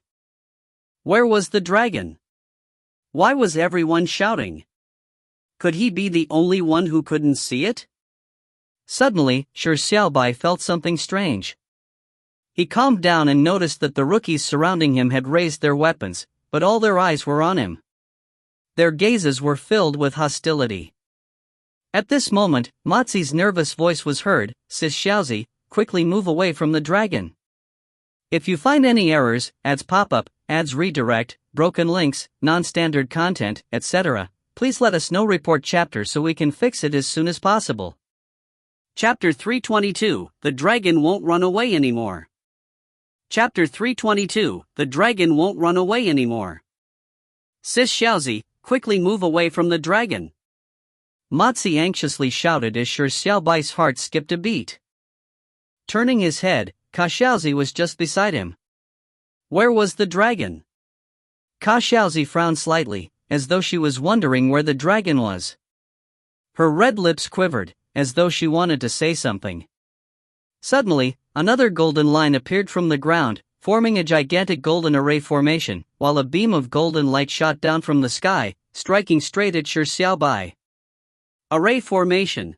Where was the dragon? Why was everyone shouting? Could he be the only one who couldn't see it? Suddenly, Shi Xiaobai felt something strange. He calmed down and noticed that the rookies surrounding him had raised their weapons, but all their eyes were on him. Their gazes were filled with hostility. At this moment, Mozi's nervous voice was heard. Shi Xiaobai, quickly move away from the dragon. If you find any errors, ads pop-up, ads redirect, broken links, non-standard content, etc., please let us know. Report chapter so we can fix it as soon as possible. Chapter 322, The Dragon Won't Run Away Anymore. Chapter 322, The Dragon Won't Run Away Anymore. Shi Xiaobai, quickly move away from the dragon. Mozi anxiously shouted as Shi Xiaobai's heart skipped a beat. Turning his head, Xiaobai was just beside him. Where was the dragon? Xiaobai frowned slightly, as though she was wondering where the dragon was. Her red lips quivered, as though she wanted to say something. Suddenly, another golden line appeared from the ground, forming a gigantic golden array formation, while a beam of golden light shot down from the sky, striking straight at Shi Xiaobai. Array formation.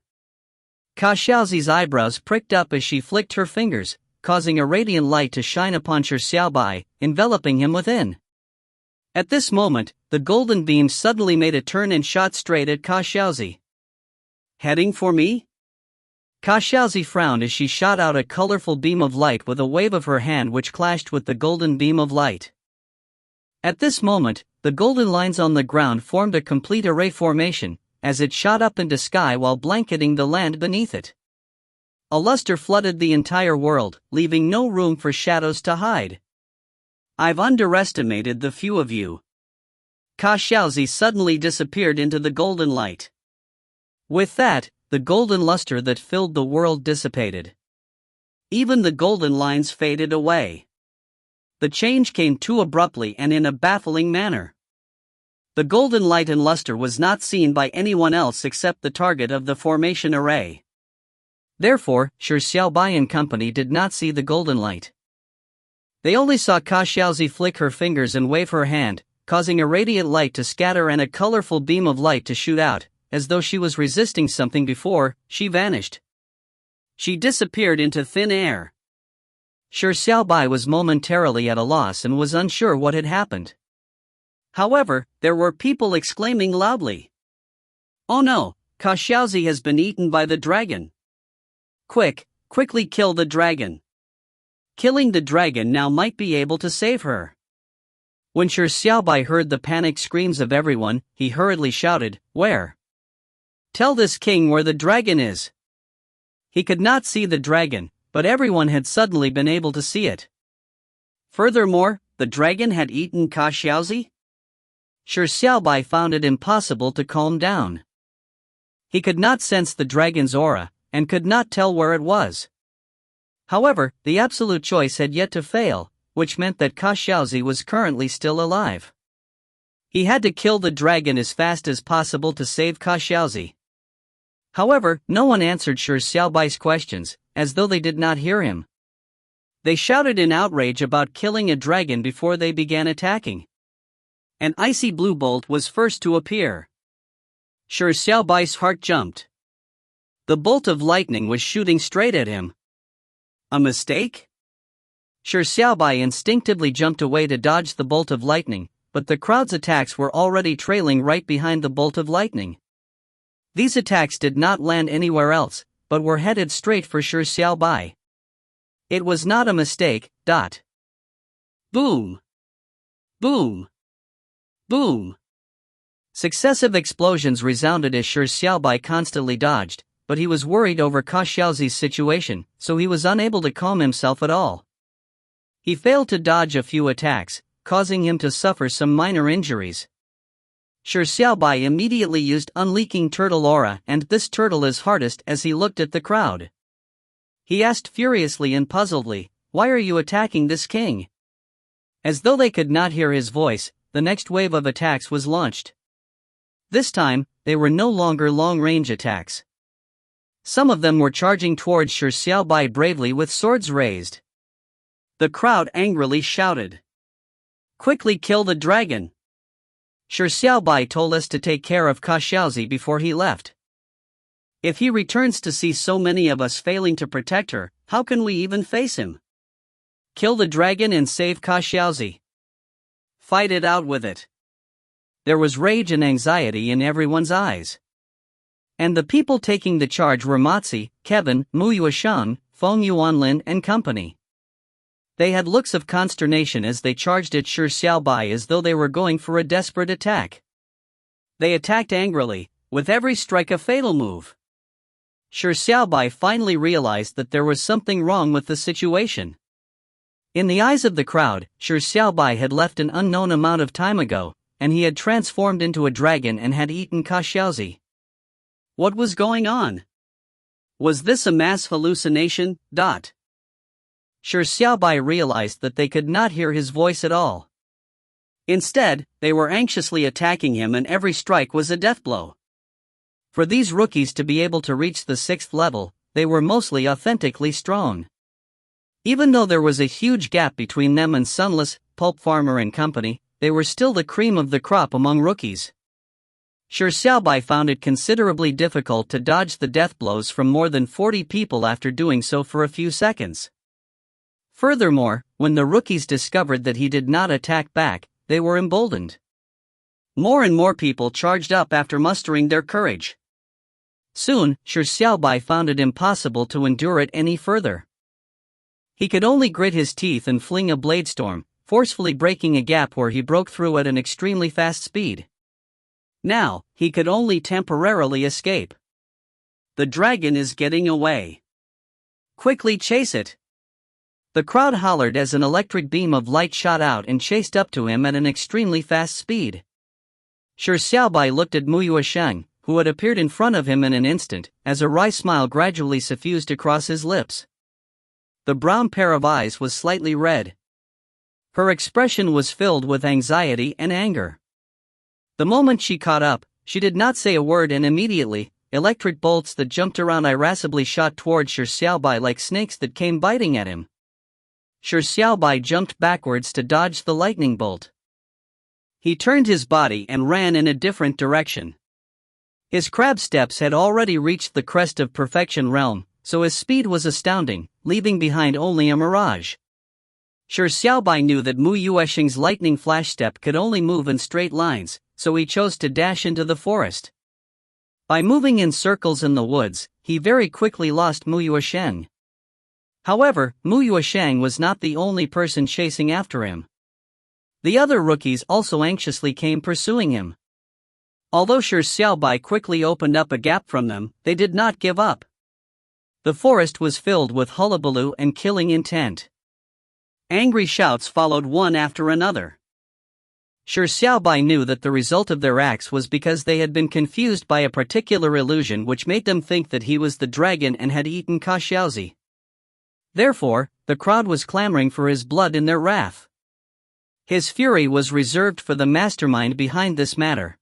Xiaobai's eyebrows pricked up as she flicked her fingers, causing a radiant light to shine upon Shi Xiaobai, enveloping him within. At this moment, the golden beam suddenly made a turn and shot straight at Xiaobai. Heading for me? Xiaobai frowned as she shot out a colorful beam of light with a wave of her hand which clashed with the golden beam of light. At this moment, the golden lines on the ground formed a complete array formation, as it shot up into sky while blanketing the land beneath it. A luster flooded the entire world, leaving no room for shadows to hide. I've underestimated the few of you. Xiaobai suddenly disappeared into the golden light. With that, the golden luster that filled the world dissipated. Even the golden lines faded away. The change came too abruptly and in a baffling manner. The golden light and luster was not seen by anyone else except the target of the formation array. Therefore, Shi Xiaobai and company did not see the golden light. They only saw Xiaobai flick her fingers and wave her hand, causing a radiant light to scatter and a colorful beam of light to shoot out. As though she was resisting something before, she vanished. She disappeared into thin air. Shi Xiaobai was momentarily at a loss and was unsure what had happened. However, there were people exclaiming loudly. Oh no, Xiaobai has been eaten by the dragon. Quickly kill the dragon. Killing the dragon now might be able to save her. When Shi Xiaobai heard the panicked screams of everyone, he hurriedly shouted, Where? Tell this king where the dragon is. He could not see the dragon, but everyone had suddenly been able to see it. Furthermore, the dragon had eaten Xiaobai? Shi Xiaobai found it impossible to calm down. He could not sense the dragon's aura, and could not tell where it was. However, the absolute choice had yet to fail, which meant that Xiaobai was currently still alive. He had to kill the dragon as fast as possible to save Xiaobai. However, no one answered Shi Xiaobai's questions, as though they did not hear him. They shouted in outrage about killing a dragon before they began attacking. An icy blue bolt was first to appear. Shi Xiaobai's heart jumped. The bolt of lightning was shooting straight at him. A mistake? Shi Xiaobai instinctively jumped away to dodge the bolt of lightning, but the crowd's attacks were already trailing right behind the bolt of lightning. These attacks did not land anywhere else, but were headed straight for Shi Xiaobai. It was not a mistake. Boom! Boom! Boom! Successive explosions resounded as Shi Xiaobai constantly dodged, but he was worried over Xiaobay's situation, so he was unable to calm himself at all. He failed to dodge a few attacks, causing him to suffer some minor injuries. Shi Xiaobai immediately used Unleaking Turtle Aura, and this turtle is hardest as he looked at the crowd. He asked furiously and puzzledly, Why are you attacking this king? As though they could not hear his voice, the next wave of attacks was launched. This time, they were no longer long-range attacks. Some of them were charging towards Shi Xiaobai bravely with swords raised. The crowd angrily shouted, "Quickly kill the dragon! Shi Xiaobai told us to take care of Xiaozi before he left. If he returns to see so many of us failing to protect her, how can we even face him? Kill the dragon and save Xiaozi. Fight it out with it." There was rage and anxiety in everyone's eyes. And the people taking the charge were Mozi, Kevin, Mu Yuesheng, Feng Yuanlin and company. They had looks of consternation as they charged at Shi Xiaobai as though they were going for a desperate attack. They attacked angrily, with every strike a fatal move. Shi Xiaobai finally realized that there was something wrong with the situation. In the eyes of the crowd, Shi Xiaobai had left an unknown amount of time ago, and he had transformed into a dragon and had eaten Xiaozi. What was going on? Was this a mass hallucination? Shi Xiaobai realized that they could not hear his voice at all. Instead, they were anxiously attacking him and every strike was a death blow. For these rookies to be able to reach the 6th level, they were mostly authentically strong. Even though there was a huge gap between them and Sunless, Pulp Farmer and company, they were still the cream of the crop among rookies. Shi Xiaobai found it considerably difficult to dodge the death blows from more than 40 people after doing so for a few seconds. Furthermore, when the rookies discovered that he did not attack back, they were emboldened. More and more people charged up after mustering their courage. Soon, Shi Xiaobai found it impossible to endure it any further. He could only grit his teeth and fling a blade storm, forcefully breaking a gap where he broke through at an extremely fast speed. Now, he could only temporarily escape. The dragon is getting away. Quickly chase it! The crowd hollered as an electric beam of light shot out and chased up to him at an extremely fast speed. Shi Xiaobai looked at Mu Yuesheng, who had appeared in front of him in an instant, as a wry smile gradually suffused across his lips. The brown pair of eyes was slightly red. Her expression was filled with anxiety and anger. The moment she caught up, she did not say a word and immediately, electric bolts that jumped around irascibly shot towards Shi Xiaobai like snakes that came biting at him. Shi Xiaobai jumped backwards to dodge the lightning bolt. He turned his body and ran in a different direction. His crab steps had already reached the crest of Perfection Realm, so his speed was astounding, leaving behind only a mirage. Shi Xiaobai knew that Mu Yuesheng's lightning flash step could only move in straight lines, so he chose to dash into the forest. By moving in circles in the woods, he very quickly lost Mu Yuesheng. However, Mu Yuesheng was not the only person chasing after him. The other rookies also anxiously came pursuing him. Although Shi Xiaobai quickly opened up a gap from them, they did not give up. The forest was filled with hullabaloo and killing intent. Angry shouts followed one after another. Shi Xiaobai knew that the result of their acts was because they had been confused by a particular illusion which made them think that he was the dragon and had eaten Xiaozi. Therefore, the crowd was clamoring for his blood in their wrath. His fury was reserved for the mastermind behind this matter.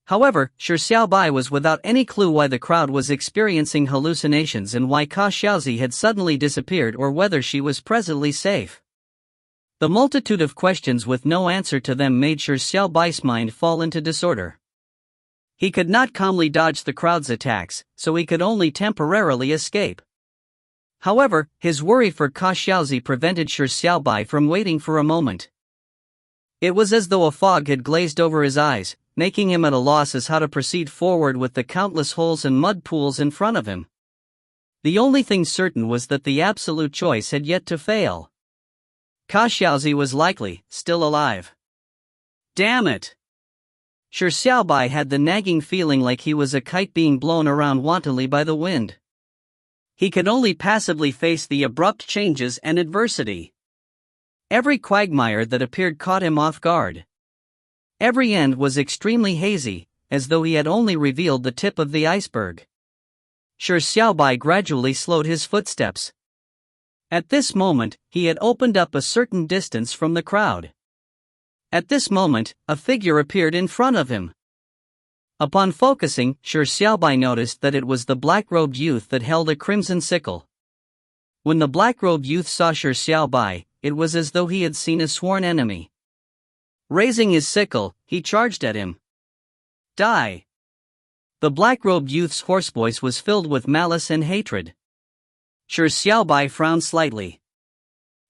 However, Shi Xiaobai was without any clue why the crowd was experiencing hallucinations and why Xiaozi had suddenly disappeared or whether she was presently safe. The multitude of questions with no answer to them made Shi Xiaobai's mind fall into disorder. He could not calmly dodge the crowd's attacks, so he could only temporarily escape. However, his worry for Xiaozi prevented Shi Xiaobai from waiting for a moment. It was as though a fog had glazed over his eyes, making him at a loss as how to proceed forward with the countless holes and mud pools in front of him. The only thing certain was that the absolute choice had yet to fail. Xiaozi was likely still alive. Damn it! Shi Xiaobai had the nagging feeling like he was a kite being blown around wantonly by the wind. He could only passively face the abrupt changes and adversity. Every quagmire that appeared caught him off guard. Every end was extremely hazy, as though he had only revealed the tip of the iceberg. Shi Xiaobai gradually slowed his footsteps. At this moment, he had opened up a certain distance from the crowd. At this moment, a figure appeared in front of him. Upon focusing, Shi Xiaobai noticed that it was the black-robed youth that held a crimson sickle. When the black-robed youth saw Shi Xiaobai, it was as though he had seen a sworn enemy. Raising his sickle, he charged at him. Die! The black-robed youth's hoarse voice was filled with malice and hatred. Shi Xiaobai frowned slightly.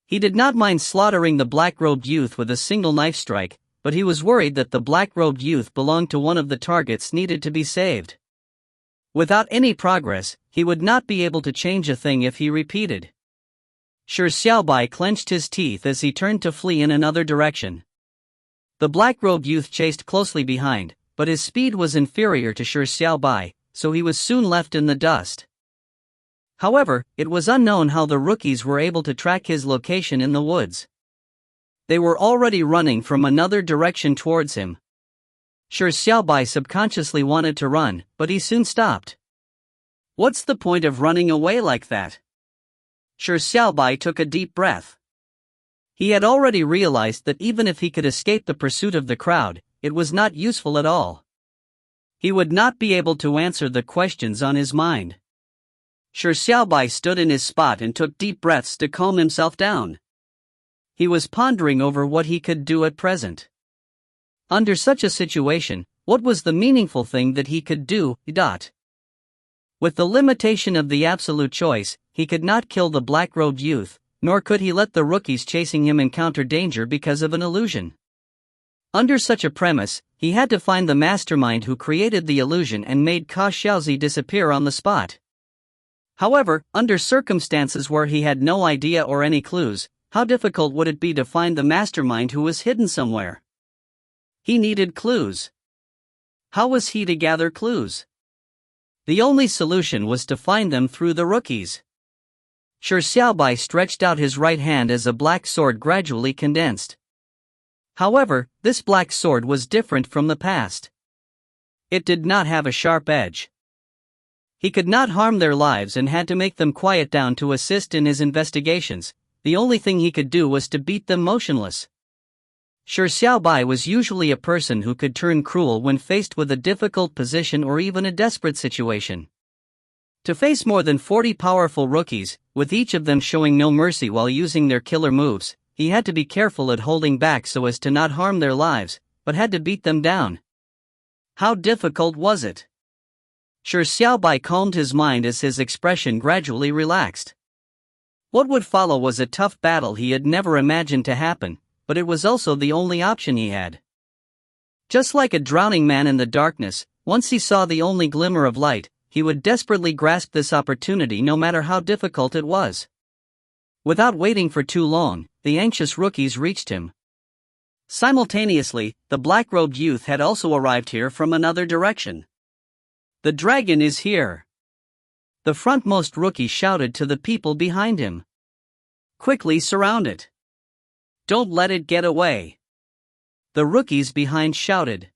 He did not mind slaughtering the black-robed youth with a single knife strike, but he was worried that the black-robed youth belonged to one of the targets needed to be saved. Without any progress, he would not be able to change a thing if he repeated. Shi Xiaobai clenched his teeth as he turned to flee in another direction. The black-robed youth chased closely behind, but his speed was inferior to Shi Xiaobai, so he was soon left in the dust. However, it was unknown how the rookies were able to track his location in the woods. They were already running from another direction towards him. Shi Xiaobai subconsciously wanted to run, but he soon stopped. What's the point of running away like that? Shi Xiaobai took a deep breath. He had already realized that even if he could escape the pursuit of the crowd, it was not useful at all. He would not be able to answer the questions on his mind. Shi Xiaobai stood in his spot and took deep breaths to calm himself down. He was pondering over what he could do at present. Under such a situation, what was the meaningful thing that he could do? With the limitation of the absolute choice, he could not kill the black-robed youth, nor could he let the rookies chasing him encounter danger because of an illusion. Under such a premise, he had to find the mastermind who created the illusion and made Xiao Xiao disappear on the spot. However, under circumstances where he had no idea or any clues, how difficult would it be to find the mastermind who was hidden somewhere? He needed clues. How was he to gather clues? The only solution was to find them through the rookies. Shi Xiaobai stretched out his right hand as a black sword gradually condensed. However, this black sword was different from the past. It did not have a sharp edge. He could not harm their lives and had to make them quiet down to assist in his investigations. The only thing he could do was to beat them motionless. Shi Xiaobai was usually a person who could turn cruel when faced with a difficult position or even a desperate situation. To face more than 40 powerful rookies, with each of them showing no mercy while using their killer moves, he had to be careful at holding back so as to not harm their lives, but had to beat them down. How difficult was it? Shi Xiaobai calmed his mind as his expression gradually relaxed. What would follow was a tough battle he had never imagined to happen, but it was also the only option he had. Just like a drowning man in the darkness, once he saw the only glimmer of light, he would desperately grasp this opportunity no matter how difficult it was. Without waiting for too long, the anxious rookies reached him. Simultaneously, the black-robed youth had also arrived here from another direction. The dragon is here! The frontmost rookie shouted to the people behind him. Quickly surround it! Don't let it get away! The rookies behind shouted.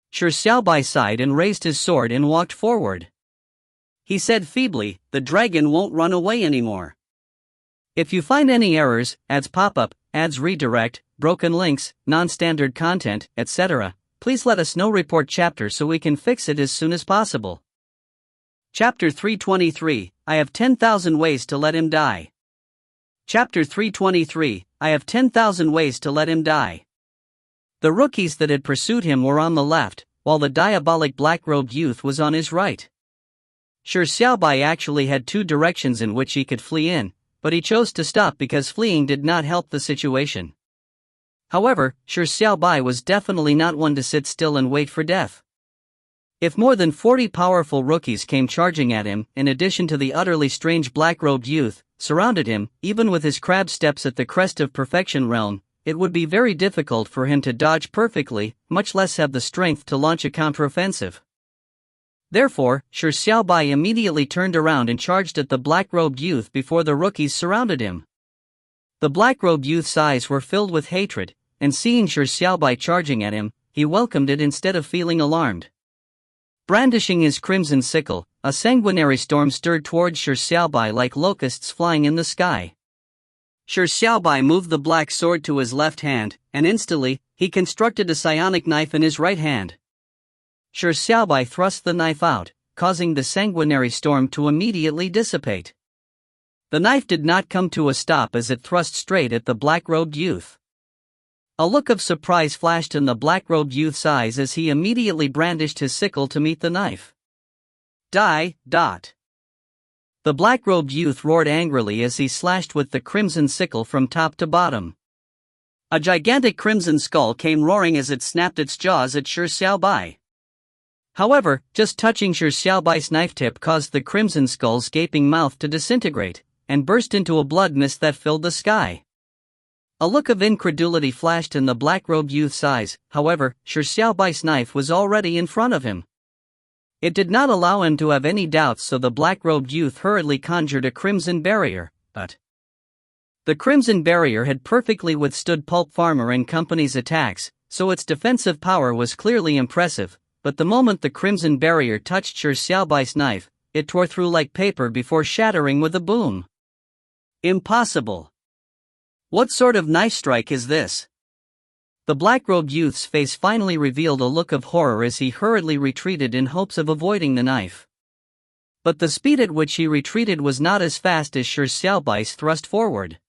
Shi Xiaobai sighed and raised his sword and walked forward. He said feebly, "The dragon won't run away anymore. If you find any errors, ads pop-up, ads redirect, broken links, non-standard content, etc., please let us know. Report chapter so we can fix it as soon as possible." Chapter 323, I have 10,000 ways to let him die. Chapter 323, I have 10,000 ways to let him die. The rookies that had pursued him were on the left, while the diabolic black-robed youth was on his right. Shi Xiaobai actually had two directions in which he could flee in, but he chose to stop because fleeing did not help the situation. However, Shi Xiaobai was definitely not one to sit still and wait for death. If more than 40 powerful rookies came charging at him, in addition to the utterly strange black-robed youth, surrounded him, even with his crab steps at the crest of perfection realm, it would be very difficult for him to dodge perfectly, much less have the strength to launch a counteroffensive. Therefore, Shi Xiaobai immediately turned around and charged at the black-robed youth before the rookies surrounded him. The black-robed youth's eyes were filled with hatred, and seeing Shi Xiaobai charging at him, he welcomed it instead of feeling alarmed. Brandishing his crimson sickle, a sanguinary storm stirred towards Shi Xiaobai like locusts flying in the sky. Shi Xiaobai moved the black sword to his left hand, and instantly, he constructed a psionic knife in his right hand. Shi Xiaobai thrust the knife out, causing the sanguinary storm to immediately dissipate. The knife did not come to a stop as it thrust straight at the black-robed youth. A look of surprise flashed in the black-robed youth's eyes as he immediately brandished his sickle to meet the knife. Die! The black-robed youth roared angrily as he slashed with the crimson sickle from top to bottom. A gigantic crimson skull came roaring as it snapped its jaws at Shi Xiaobai. However, just touching Shi Xiaobai's knife tip caused the crimson skull's gaping mouth to disintegrate, and burst into a blood mist that filled the sky. A look of incredulity flashed in the black-robed youth's eyes. However, Shi Xiaobai's knife was already in front of him. It did not allow him to have any doubts, so the black-robed youth hurriedly conjured a crimson barrier, but the crimson barrier had perfectly withstood Pulp Farmer and Company's attacks, so its defensive power was clearly impressive, but the moment the crimson barrier touched Shi Xiaobai's knife, it tore through like paper before shattering with a boom. Impossible! What sort of knife strike is this? The black-robed youth's face finally revealed a look of horror as he hurriedly retreated in hopes of avoiding the knife. But the speed at which he retreated was not as fast as Shi Xiaobai's thrust forward.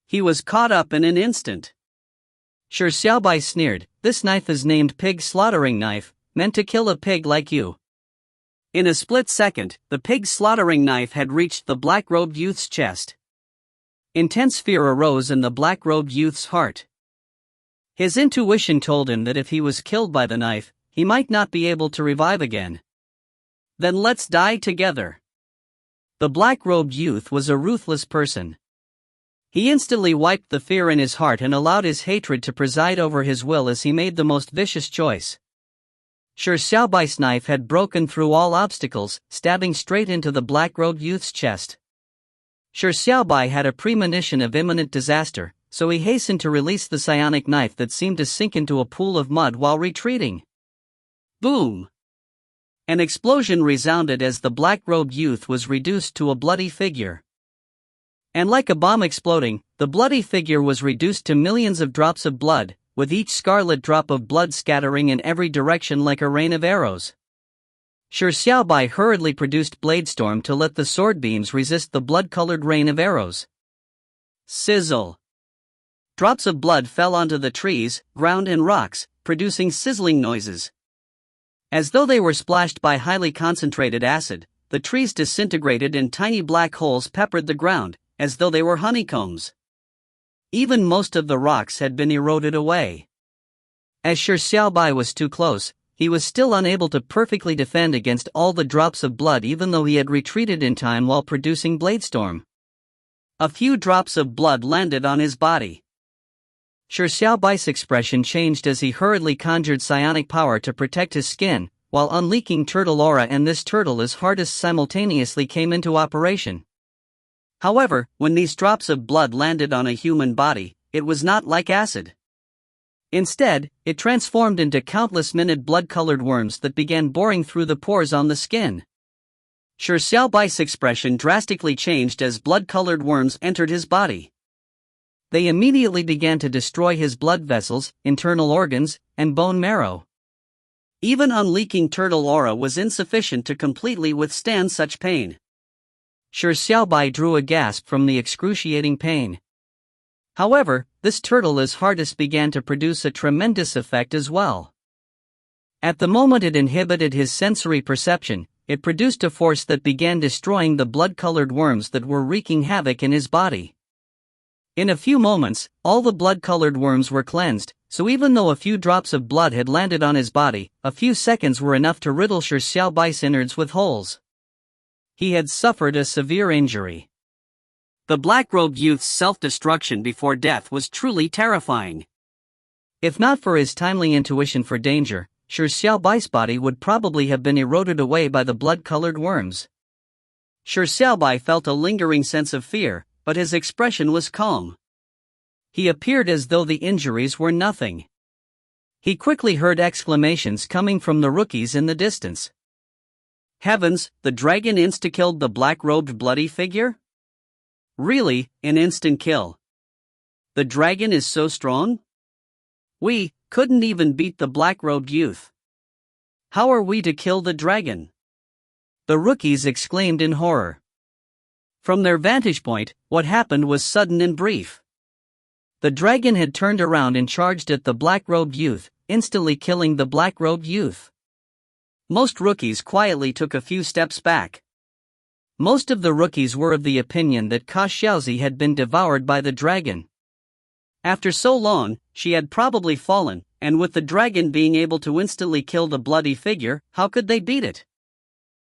He was caught up in an instant. Shi Xiaobai sneered, "This knife is named Pig Slaughtering Knife, meant to kill a pig like you." In a split second, the pig slaughtering knife had reached the black-robed youth's chest. Intense fear arose in the black-robed youth's heart. His intuition told him that if he was killed by the knife, he might not be able to revive again. Then let's die together. The black-robed youth was a ruthless person. He instantly wiped the fear in his heart and allowed his hatred to preside over his will as he made the most vicious choice. Shi Xiaobai's knife had broken through all obstacles, stabbing straight into the black-robed youth's chest. Shi Xiaobai had a premonition of imminent disaster, so he hastened to release the psionic knife that seemed to sink into a pool of mud while retreating. Boom! An explosion resounded as the black-robed youth was reduced to a bloody figure. And like a bomb exploding, the bloody figure was reduced to millions of drops of blood, with each scarlet drop of blood scattering in every direction like a rain of arrows. Shi Xiaobai hurriedly produced Bladestorm to let the sword beams resist the blood-colored rain of arrows. Sizzle! Drops of blood fell onto the trees, ground and rocks, producing sizzling noises. As though they were splashed by highly concentrated acid, the trees disintegrated and tiny black holes peppered the ground, as though they were honeycombs. Even most of the rocks had been eroded away. As Shi Xiaobai was too close, he was still unable to perfectly defend against all the drops of blood even though he had retreated in time while producing Bladestorm. A few drops of blood landed on his body. Shi Xiaobai's expression changed as he hurriedly conjured psionic power to protect his skin, while unleashing Turtle Aura and this turtle as hardest simultaneously came into operation. However, when these drops of blood landed on a human body, it was not like acid. Instead, it transformed into countless minute blood-colored worms that began boring through the pores on the skin. Shi Xiaobai's expression drastically changed as blood-colored worms entered his body. They immediately began to destroy his blood vessels, internal organs, and bone marrow. Even unleashing Turtle Aura was insufficient to completely withstand such pain. Shi Xiaobai drew a gasp from the excruciating pain. However, this turtle as hardest began to produce a tremendous effect as well. At the moment it inhibited his sensory perception, it produced a force that began destroying the blood-colored worms that were wreaking havoc in his body. In a few moments, all the blood-colored worms were cleansed, so even though a few drops of blood had landed on his body, a few seconds were enough to riddle Shi Xiaobai's innards with holes. He had suffered a severe injury. The black-robed youth's self-destruction before death was truly terrifying. If not for his timely intuition for danger, Shi Xiaobai's body would probably have been eroded away by the blood-colored worms. Shi Xiaobai felt a lingering sense of fear, but his expression was calm. He appeared as though the injuries were nothing. He quickly heard exclamations coming from the rookies in the distance. Heavens, the dragon insta-killed the black-robed bloody figure? Really, an instant kill. The dragon is so strong? We couldn't even beat the black-robed youth. How are we to kill the dragon? The rookies exclaimed in horror. From their vantage point, what happened was sudden and brief. The dragon had turned around and charged at the black-robed youth, instantly killing the black-robed youth. Most rookies quietly took a few steps back. Most of the rookies were of the opinion that Xiaoxiao had been devoured by the dragon. After so long, she had probably fallen, and with the dragon being able to instantly kill the bloody figure, how could they beat it?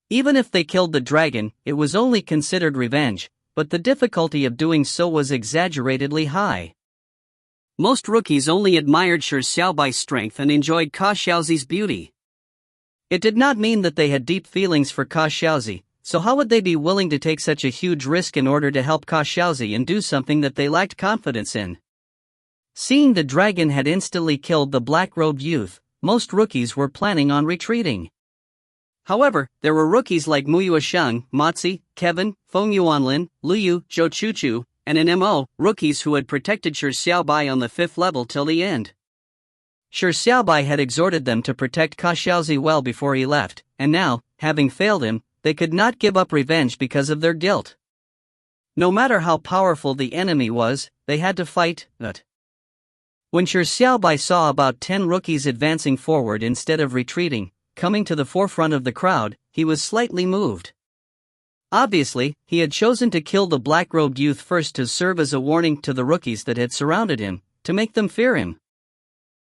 Even if they killed the dragon, it was only considered revenge, but the difficulty of doing so was exaggeratedly high. Most rookies only admired Shi Xiaobai's strength and enjoyed Xiaoxiao's beauty. It did not mean that they had deep feelings for Xiaoxiao, so how would they be willing to take such a huge risk in order to help Xiaoxiao and do something that they lacked confidence in? Seeing the dragon had instantly killed the black-robed youth, most rookies were planning on retreating. However, there were rookies like Muyue Sheng, Motzi, Kevin, Feng Yuanlin, Liu, Zhou Chuchu, and an MO, rookies who had protected Shi Xiaobai on the 5th level till the end. Shi Xiaobai had exhorted them to protect Xiaoxiao well before he left, and now, having failed him, they could not give up revenge because of their guilt. No matter how powerful the enemy was, they had to fight. When Shi Xiaobai saw about 10 rookies advancing forward instead of retreating, coming to the forefront of the crowd, he was slightly moved. Obviously, he had chosen to kill the black-robed youth first to serve as a warning to the rookies that had surrounded him, to make them fear him.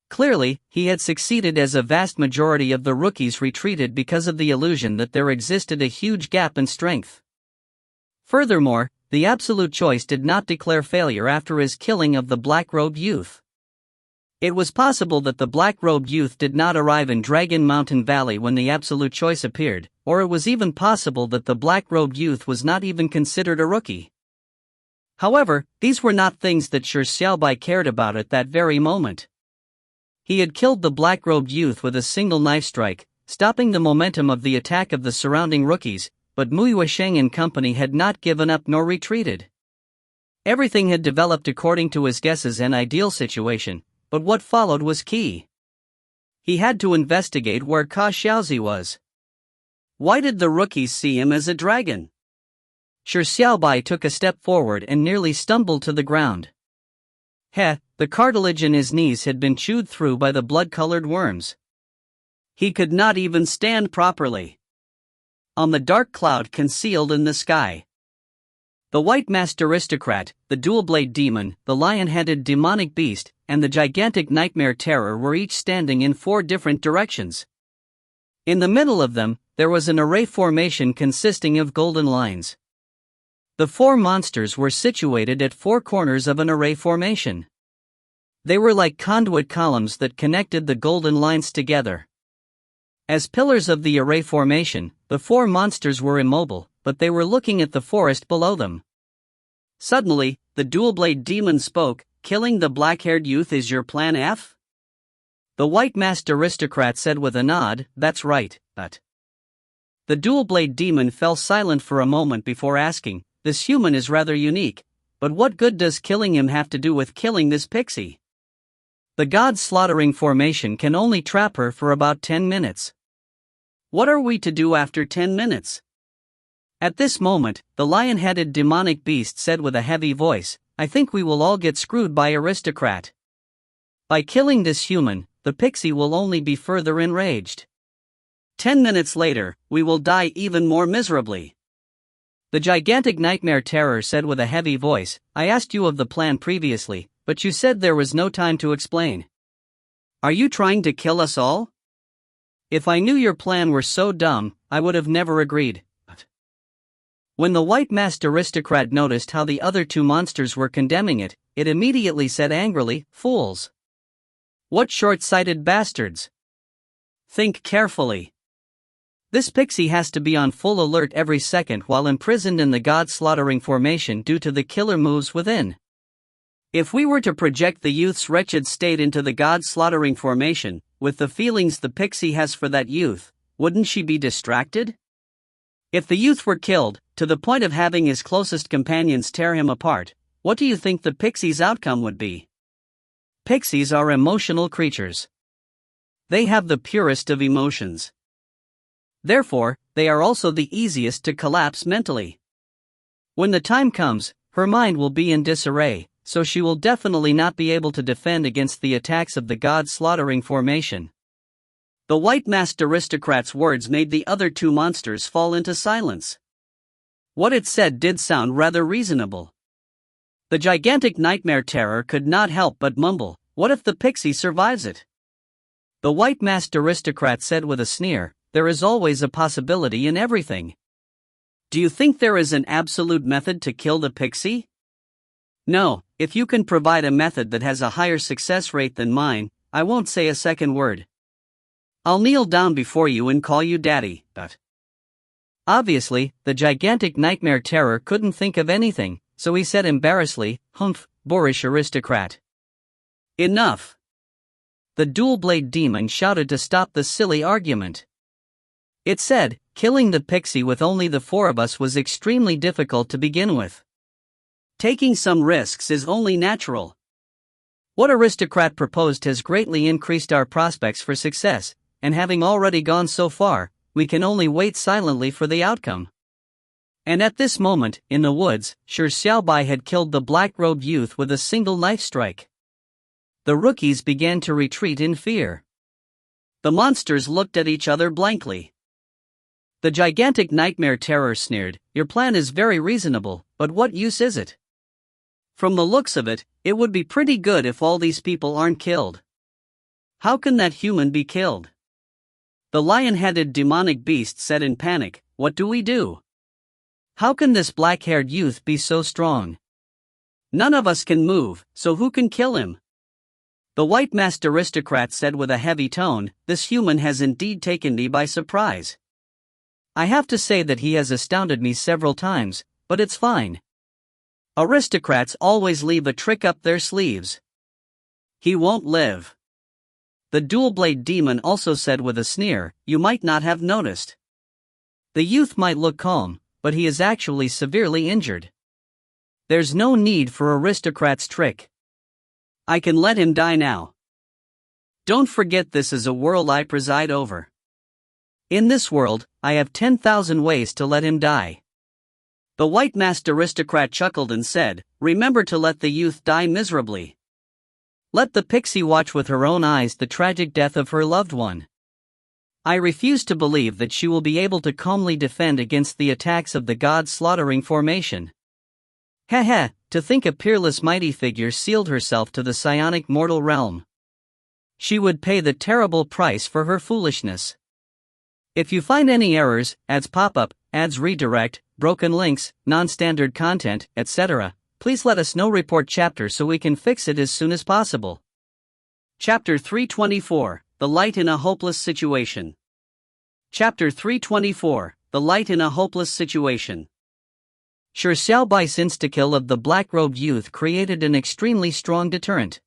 Clearly, he had succeeded as a vast majority of the rookies retreated because of the illusion that there existed a huge gap in strength. Furthermore, the absolute choice did not declare failure after his killing of the black-robed youth. It was possible that the black-robed youth did not arrive in Dragon Mountain Valley when the absolute choice appeared, or it was even possible that the black-robed youth was not even considered a rookie. However, these were not things that Shi Xiaobai cared about at that very moment. He had killed the black-robed youth with a single knife strike, stopping the momentum of the attack of the surrounding rookies, but Muyue Sheng and company had not given up nor retreated. Everything had developed according to his guesses and ideal situation, but what followed was key. He had to investigate where Xiaoxiao was. Why did the rookies see him as a dragon? Shi Xiaobai took a step forward and nearly stumbled to the ground. The cartilage in his knees had been chewed through by the blood-colored worms. He could not even stand properly. On the dark cloud concealed in the sky, the white-masked aristocrat, the dual-blade demon, the lion-headed demonic beast, and the gigantic nightmare terror were each standing in 4 different directions. In the middle of them, there was an array formation consisting of golden lines. The 4 monsters were situated at 4 corners of an array formation. They were like conduit columns that connected the golden lines together. As pillars of the array formation, the 4 monsters were immobile, but they were looking at the forest below them. Suddenly, the dual-blade demon spoke. Killing the black-haired youth is your plan F? The white-masked aristocrat said with a nod, that's right, but... The dual-blade demon fell silent for a moment before asking, this human is rather unique, but what good does killing him have to do with killing this pixie? The god slaughtering formation can only trap her for about 10 minutes. What are we to do after 10 minutes? At this moment, the lion-headed demonic beast said with a heavy voice, I think we will all get screwed by aristocrat. By killing this human, the pixie will only be further enraged. 10 minutes later, we will die even more miserably. The gigantic nightmare terror said with a heavy voice, I asked you of the plan previously, but you said there was no time to explain. Are you trying to kill us all? If I knew your plan were so dumb, I would have never agreed. When the white-masked aristocrat noticed how the other 2 monsters were condemning it, it immediately said angrily, fools. What short-sighted bastards. Think carefully. This pixie has to be on full alert every second while imprisoned in the god-slaughtering formation due to the killer moves within. If we were to project the youth's wretched state into the god-slaughtering formation, with the feelings the pixie has for that youth, wouldn't she be distracted? If the youth were killed, to the point of having his closest companions tear him apart, what do you think the pixie's outcome would be? Pixies are emotional creatures. They have the purest of emotions. Therefore, they are also the easiest to collapse mentally. When the time comes, her mind will be in disarray, so she will definitely not be able to defend against the attacks of the god-slaughtering formation. The white-masked aristocrat's words made the other two monsters fall into silence. What it said did sound rather reasonable. The gigantic nightmare terror could not help but mumble, "What if the pixie survives it?" The white-masked aristocrat said with a sneer, "There is always a possibility in everything." "Do you think there is an absolute method to kill the pixie?" "No, if you can provide a method that has a higher success rate than mine, I won't say a second word. I'll kneel down before you and call you daddy." But obviously, the gigantic nightmare terror couldn't think of anything, so he said embarrassedly, "Humph, boorish aristocrat. Enough." The dual-blade demon shouted to stop the silly argument. It said, "Killing the pixie with only the four of us was extremely difficult to begin with. Taking some risks is only natural. What aristocrat proposed has greatly increased our prospects for success, and having already gone so far, we can only wait silently for the outcome." And at this moment, in the woods, Shi Xiaobai had killed the black-robed youth with a single knife strike. The rookies began to retreat in fear. The monsters looked at each other blankly. The gigantic nightmare terror sneered, "Your plan is very reasonable, but what use is it? From the looks of it, it would be pretty good if all these people aren't killed. How can that human be killed?" The lion-headed demonic beast said in panic, "What do we do? How can this black-haired youth be so strong? None of us can move, so who can kill him?" The white-masked aristocrat said with a heavy tone, "This human has indeed taken me by surprise. I have to say that he has astounded me several times, but it's fine. Aristocrats always leave a trick up their sleeves. He won't live." The dual-blade demon also said with a sneer, "You might not have noticed. The youth might look calm, but he is actually severely injured. There's no need for aristocrat's trick. I can let him die now. Don't forget this is a world I preside over. In this world, I have 10,000 ways to let him die." The white-masked aristocrat chuckled and said, "Remember to let the youth die miserably. Let the pixie watch with her own eyes the tragic death of her loved one. I refuse to believe that she will be able to calmly defend against the attacks of the god-slaughtering formation. Heh, to think a peerless mighty figure sealed herself to the psionic mortal realm. She would pay the terrible price for her foolishness. If you find any errors, ads pop up, ads redirect, broken links, non-standard content, etc., please let us know. Report chapter so we can fix it as soon as possible." Chapter 324, The Light in a Hopeless Situation. Chapter 324, The Light in a Hopeless Situation. Shi Xiaobai's insta-kill of the black-robed youth created an extremely strong deterrent.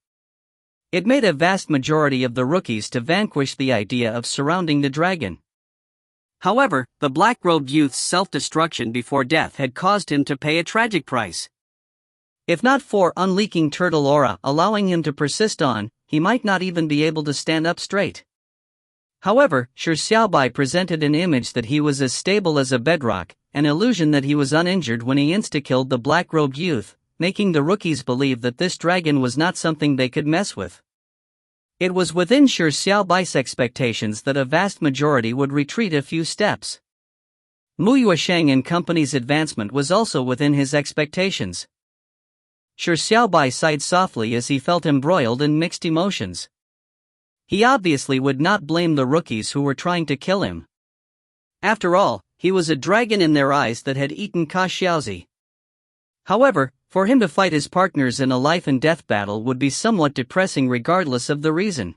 It made a vast majority of the rookies to vanquish the idea of surrounding the dragon. However, the black-robed youth's self-destruction before death had caused him to pay a tragic price. If not for unleaking turtle aura allowing him to persist on, he might not even be able to stand up straight. However, Shi Xiaobai presented an image that he was as stable as a bedrock, an illusion that he was uninjured when he insta-killed the black-robed youth, making the rookies believe that this dragon was not something they could mess with. It was within Shi Xiaobai's expectations that a vast majority would retreat a few steps. Mu Yuesheng and company's advancement was also within his expectations. Shi Xiaobai sighed softly as he felt embroiled in mixed emotions. He obviously would not blame the rookies who were trying to kill him. After all, he was a dragon in their eyes that had eaten Xiaozi. However, for him to fight his partners in a life-and-death battle would be somewhat depressing regardless of the reason.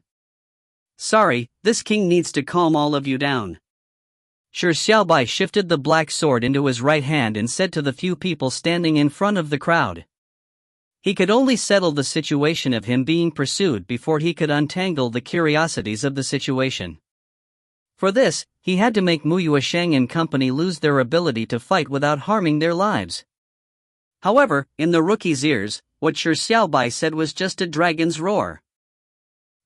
"Sorry, this king needs to calm all of you down." Shi Xiaobai shifted the black sword into his right hand and said to the few people standing in front of the crowd. He could only settle the situation of him being pursued before he could untangle the curiosities of the situation. For this, he had to make Mu Yuesheng and company lose their ability to fight without harming their lives. However, in the rookie's ears, what Shi Xiaobai said was just a dragon's roar.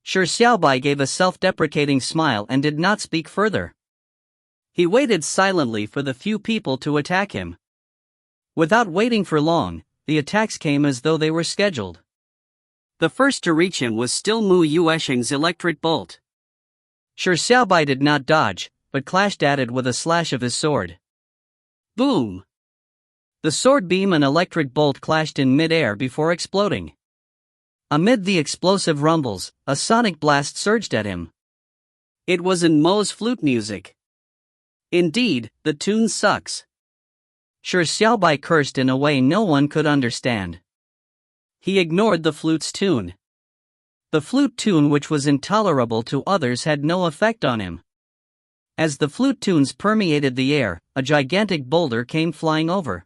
Shi Xiaobai gave a self-deprecating smile and did not speak further. He waited silently for the few people to attack him. Without waiting for long, the attacks came as though they were scheduled. The first to reach him was still Mu Yuesheng's electric bolt. Shi Xiaobai did not dodge, but clashed at it with a slash of his sword. Boom! The sword beam and electric bolt clashed in mid-air before exploding. Amid the explosive rumbles, a sonic blast surged at him. It was in Mo's flute music. Indeed, the tune sucks. Shi Xiaobai cursed in a way no one could understand. He ignored the flute's tune. The flute tune, which was intolerable to others, had no effect on him. As the flute tunes permeated the air, a gigantic boulder came flying over.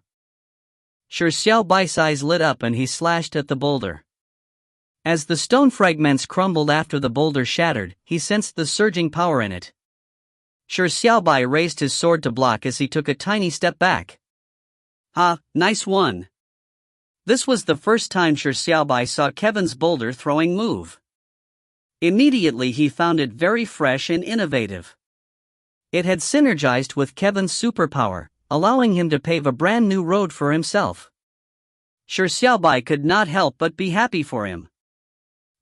Shi Xiaobai's eyes lit up and he slashed at the boulder. As the stone fragments crumbled after the boulder shattered, he sensed the surging power in it. Shi Xiaobai raised his sword to block as he took a tiny step back. "Ha, nice one." This was the first time Shi Xiaobai saw Kevin's boulder throwing move. Immediately he found it very fresh and innovative. It had synergized with Kevin's superpower, allowing him to pave a brand new road for himself. Shi Xiaobai could not help but be happy for him.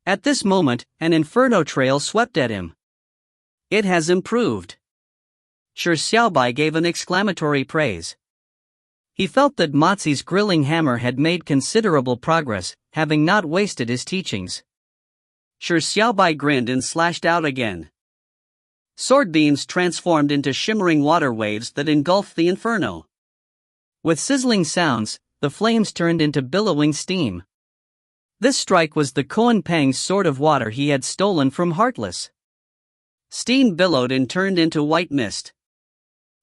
At this moment, an inferno trail swept at him. "It has improved." Shi Xiaobai gave an exclamatory praise. He felt that Mozi's grilling hammer had made considerable progress, having not wasted his teachings. Shi Xiaobai grinned and slashed out again. Sword beams transformed into shimmering water waves that engulfed the inferno. With sizzling sounds, the flames turned into billowing steam. This strike was the Koan Peng's sword of water he had stolen from Heartless. Steam billowed and turned into white mist.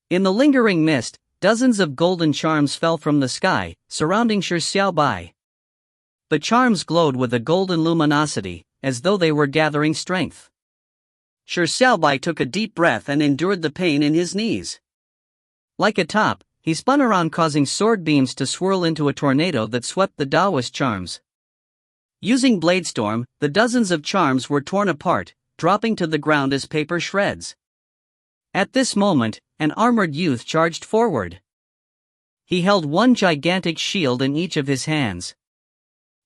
In the lingering mist, dozens of golden charms fell from the sky, surrounding Shi Xiaobai. The charms glowed with a golden luminosity, as though they were gathering strength. Shi Xiaobai took a deep breath and endured the pain in his knees. Like a top, he spun around, causing sword beams to swirl into a tornado that swept the Taoist charms. Using Bladestorm, the dozens of charms were torn apart, dropping to the ground as paper shreds. At this moment, an armored youth charged forward. He held one gigantic shield in each of his hands.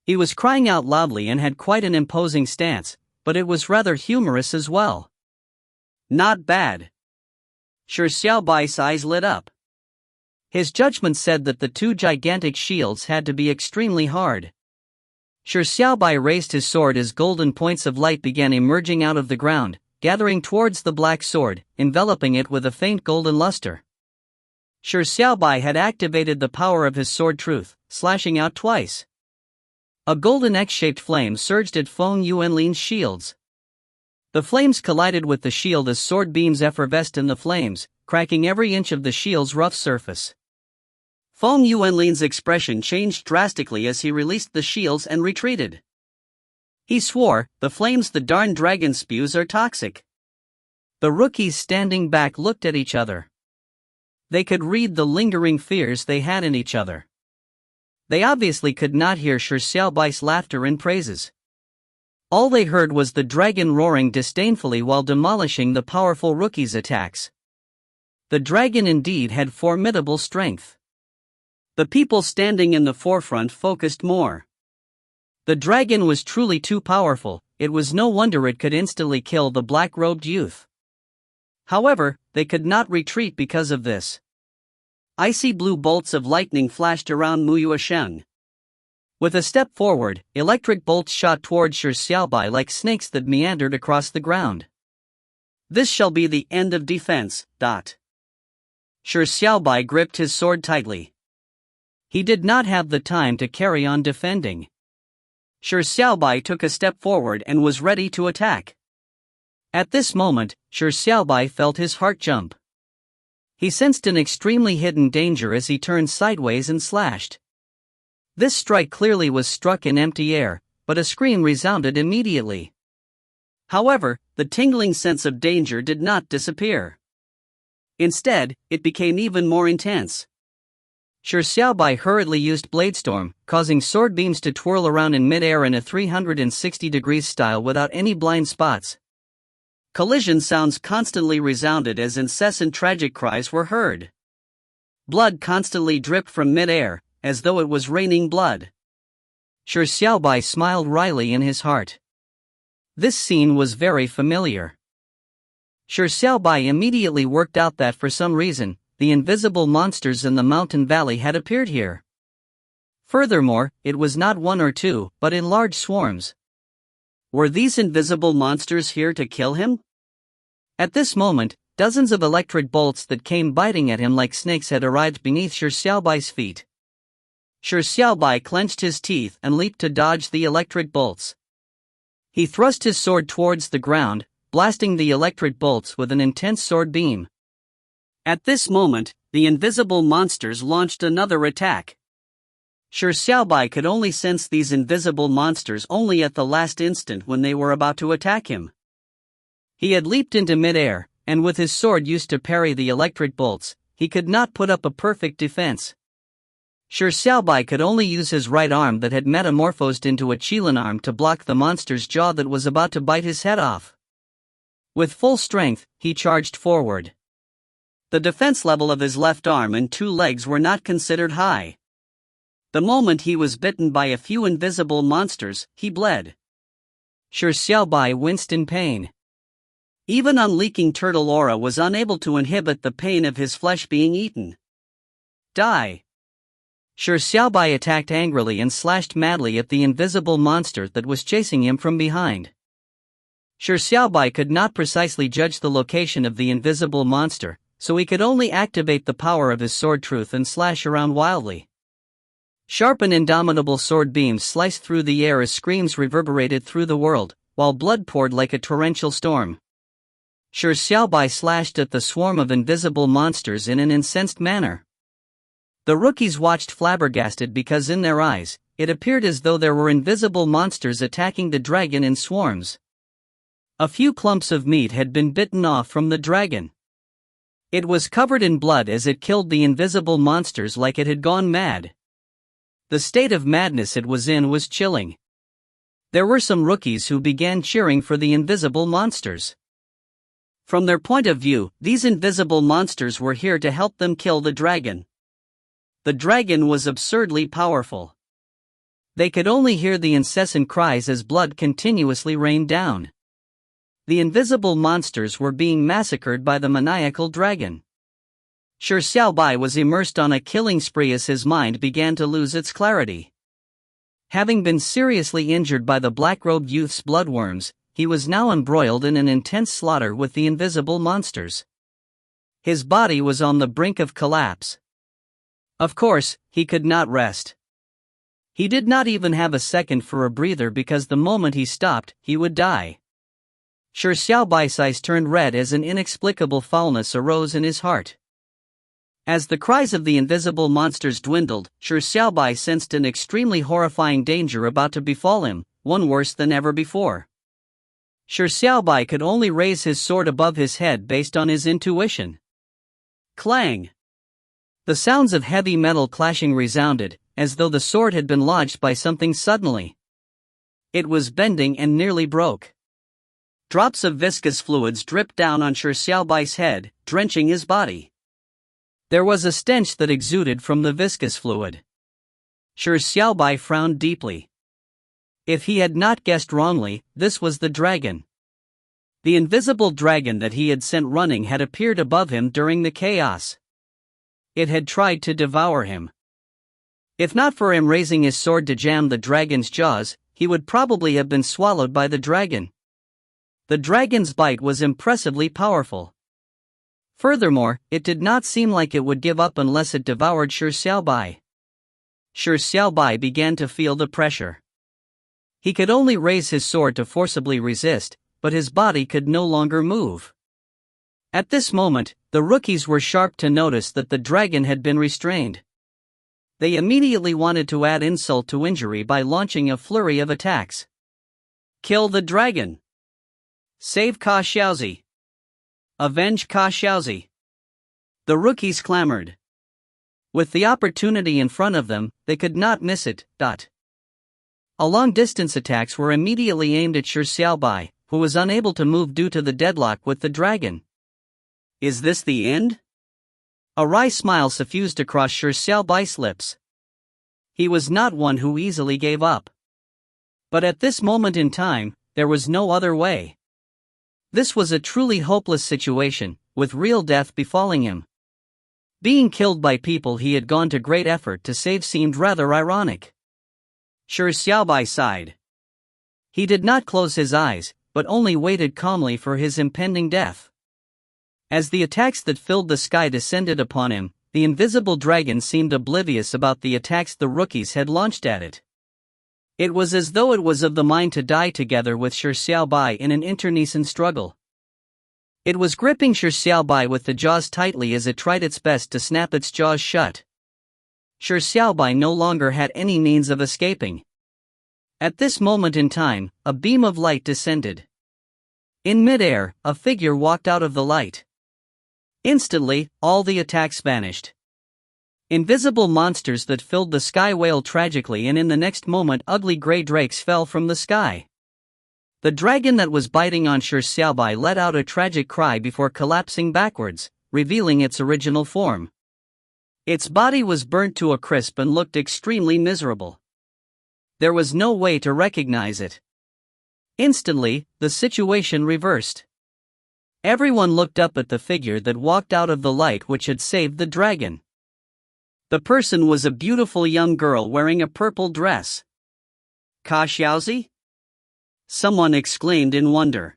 He was crying out loudly and had quite an imposing stance, but it was rather humorous as well. Not bad. Shi Xiaobai's eyes lit up. His judgment said that the two gigantic shields had to be extremely hard. Shi Xiaobai raised his sword as golden points of light began emerging out of the ground, gathering towards the black sword, enveloping it with a faint golden luster. Shi Xiaobai had activated the power of his sword truth, slashing out twice. A golden X-shaped flame surged at Feng Yuanlin's shields. The flames collided with the shield as sword beams effervesced in the flames, cracking every inch of the shield's rough surface. Feng Yuanlin's expression changed drastically as he released the shields and retreated. He swore, "The flames the darn dragon spews are toxic." The rookies standing back looked at each other. They could read the lingering fears they had in each other. They obviously could not hear Shi Xiaobai's laughter and praises. All they heard was the dragon roaring disdainfully while demolishing the powerful rookie's attacks. The dragon indeed had formidable strength. The people standing in the forefront focused more. The dragon was truly too powerful. It was no wonder it could instantly kill the black-robed youth. However, they could not retreat because of this. Icy blue bolts of lightning flashed around Mu Yuesheng. With a step forward, electric bolts shot toward Shi Xiaobai like snakes that meandered across the ground. "This shall be the end of defense." Shi Xiaobai gripped his sword tightly. He did not have the time to carry on defending. Shi Xiaobai took a step forward and was ready to attack. At this moment, Shi Xiaobai felt his heart jump. He sensed an extremely hidden danger as he turned sideways and slashed. This strike clearly was struck in empty air, but a scream resounded immediately. However, the tingling sense of danger did not disappear. Instead, it became even more intense. Shi Xiaobai hurriedly used Bladestorm, causing sword beams to twirl around in mid-air in a 360 degrees style without any blind spots. Collision sounds constantly resounded as incessant tragic cries were heard. Blood constantly dripped from mid-air, as though it was raining blood. Shi Xiaobai smiled wryly in his heart. This scene was very familiar. Shi Xiaobai immediately worked out that for some reason, the invisible monsters in the mountain valley had appeared here. Furthermore, it was not one or two, but in large swarms. Were these invisible monsters here to kill him? At this moment, dozens of electric bolts that came biting at him like snakes had arrived beneath Shi Xiaobai's feet. Shi Xiaobai clenched his teeth and leaped to dodge the electric bolts. He thrust his sword towards the ground, blasting the electric bolts with an intense sword beam. At this moment, the invisible monsters launched another attack. Shi Xiaobai could only sense these invisible monsters only at the last instant when they were about to attack him. He had leaped into mid-air, and with his sword used to parry the electric bolts, he could not put up a perfect defense. Shi Xiaobai could only use his right arm that had metamorphosed into a qilin arm to block the monster's jaw that was about to bite his head off. With full strength, he charged forward. The defense level of his left arm and two legs were not considered high. The moment he was bitten by a few invisible monsters, he bled. Shi Xiaobai winced in pain. Even unleaking turtle aura was unable to inhibit the pain of his flesh being eaten. Die! Shi Xiaobai attacked angrily and slashed madly at the invisible monster that was chasing him from behind. Shi Xiaobai could not precisely judge the location of the invisible monster, so he could only activate the power of his sword truth and slash around wildly. Sharp and indomitable sword beams sliced through the air as screams reverberated through the world, while blood poured like a torrential storm. Shi Xiaobai slashed at the swarm of invisible monsters in an incensed manner. The rookies watched flabbergasted because in their eyes, it appeared as though there were invisible monsters attacking the dragon in swarms. A few clumps of meat had been bitten off from the dragon. It was covered in blood as it killed the invisible monsters like it had gone mad. The state of madness it was in was chilling. There were some rookies who began cheering for the invisible monsters. From their point of view, these invisible monsters were here to help them kill the dragon. The dragon was absurdly powerful. They could only hear the incessant cries as blood continuously rained down. The invisible monsters were being massacred by the maniacal dragon. Shi Xiaobai was immersed on a killing spree as his mind began to lose its clarity. Having been seriously injured by the black-robed youth's bloodworms, he was now embroiled in an intense slaughter with the invisible monsters. His body was on the brink of collapse. Of course, he could not rest. He did not even have a second for a breather because the moment he stopped, he would die. Shi Xiaobai's eyes turned red as an inexplicable foulness arose in his heart. As the cries of the invisible monsters dwindled, Shi Xiaobai sensed an extremely horrifying danger about to befall him, one worse than ever before. Shi Xiaobai could only raise his sword above his head based on his intuition. Clang! The sounds of heavy metal clashing resounded, as though the sword had been lodged by something suddenly. It was bending and nearly broke. Drops of viscous fluids dripped down on Shi Xiaobai's head, drenching his body. There was a stench that exuded from the viscous fluid. Shi Xiaobai frowned deeply. If he had not guessed wrongly, this was the dragon. The invisible dragon that he had sent running had appeared above him during the chaos. It had tried to devour him. If not for him raising his sword to jam the dragon's jaws, he would probably have been swallowed by the dragon. The dragon's bite was impressively powerful. Furthermore, it did not seem like it would give up unless it devoured Shi Xiaobai. Shi Xiaobai began to feel the pressure. He could only raise his sword to forcibly resist, but his body could no longer move. At this moment, the rookies were sharp to notice that the dragon had been restrained. They immediately wanted to add insult to injury by launching a flurry of attacks. Kill the dragon! Save Ka Xiaozi! Avenge Ka Xiaozi! The rookies clamored. With the opportunity in front of them, they could not miss it. Long-distance attacks were immediately aimed at Shi Xiaobai, who was unable to move due to the deadlock with the dragon. Is this the end? A wry smile suffused across Shi Xiaobai's lips. He was not one who easily gave up. But at this moment in time, there was no other way. This was a truly hopeless situation, with real death befalling him. Being killed by people he had gone to great effort to save seemed rather ironic. Shi Xiaobai sighed. He did not close his eyes, but only waited calmly for his impending death. As the attacks that filled the sky descended upon him, the invisible dragon seemed oblivious about the attacks the rookies had launched at it. It was as though it was of the mind to die together with Shi Xiaobai in an internecine struggle. It was gripping Shi Xiaobai with the jaws tightly as it tried its best to snap its jaws shut. Shi Xiaobai no longer had any means of escaping. At this moment in time, a beam of light descended. In midair, a figure walked out of the light. Instantly, all the attacks vanished. Invisible monsters that filled the sky wailed tragically, and in the next moment ugly grey drakes fell from the sky. The dragon that was biting on Shi Xiaobai let out a tragic cry before collapsing backwards, revealing its original form. Its body was burnt to a crisp and looked extremely miserable. There was no way to recognize it. Instantly, the situation reversed. Everyone looked up at the figure that walked out of the light which had saved the dragon. The person was a beautiful young girl wearing a purple dress. Xiaozi? Someone exclaimed in wonder.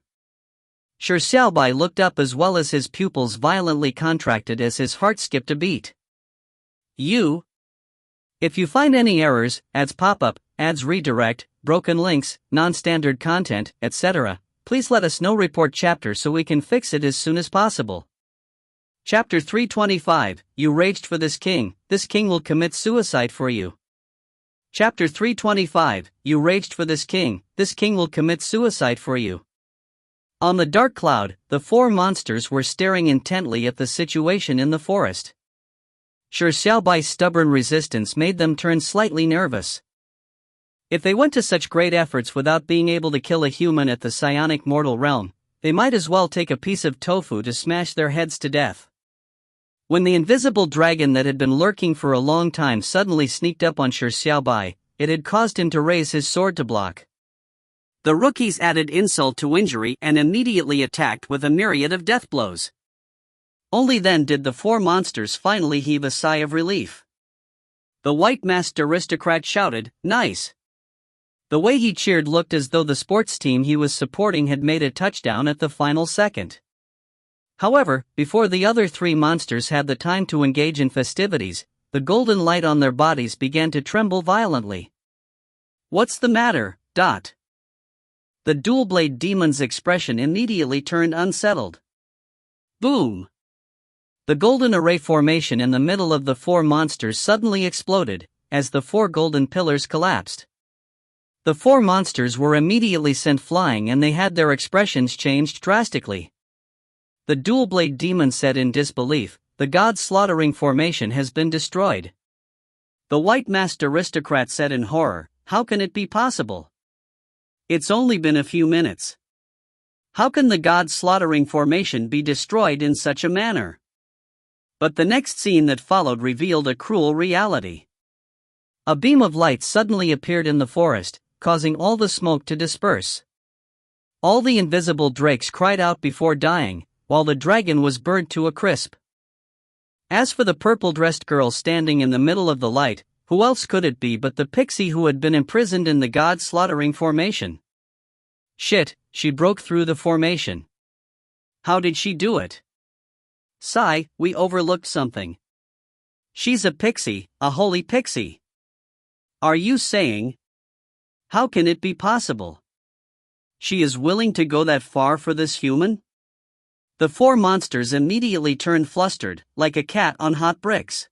Shi Xiaobai looked up as well as his pupils violently contracted as his heart skipped a beat. You? If you find any errors, ads pop-up, ads redirect, broken links, non-standard content, etc., please let us know. Report chapter so we can fix it as soon as possible. Chapter 325, You raged for this king will commit suicide for you. Chapter 325, You raged for this king will commit suicide for you. On the dark cloud, the four monsters were staring intently at the situation in the forest. Shi Xiaobai's stubborn resistance made them turn slightly nervous. If they went to such great efforts without being able to kill a human at the psionic mortal realm, they might as well take a piece of tofu to smash their heads to death. When the invisible dragon that had been lurking for a long time suddenly sneaked up on Shi Xiaobai, it had caused him to raise his sword to block. The rookies added insult to injury and immediately attacked with a myriad of death blows. Only then did the four monsters finally heave a sigh of relief. The white-masked aristocrat shouted, "Nice!" The way he cheered looked as though the sports team he was supporting had made a touchdown at the final second. However, before the other three monsters had the time to engage in festivities, the golden light on their bodies began to tremble violently. "What's the matter, Dot?" The dual-blade demon's expression immediately turned unsettled. Boom! The golden array formation in the middle of the four monsters suddenly exploded, as the four golden pillars collapsed. The four monsters were immediately sent flying and they had their expressions changed drastically. The dual-blade demon said in disbelief, "The god-slaughtering formation has been destroyed." The white-masked aristocrat said in horror, "How can it be possible? It's only been a few minutes. How can the god-slaughtering formation be destroyed in such a manner?" But the next scene that followed revealed a cruel reality. A beam of light suddenly appeared in the forest, causing all the smoke to disperse. All the invisible drakes cried out before dying, while the dragon was burnt to a crisp. As for the purple-dressed girl standing in the middle of the light, who else could it be but the pixie who had been imprisoned in the god-slaughtering formation? Shit, she broke through the formation. How did she do it? Sigh, we overlooked something. She's a pixie, a holy pixie. Are you saying? How can it be possible? She is willing to go that far for this human? The four monsters immediately turned flustered, like a cat on hot bricks.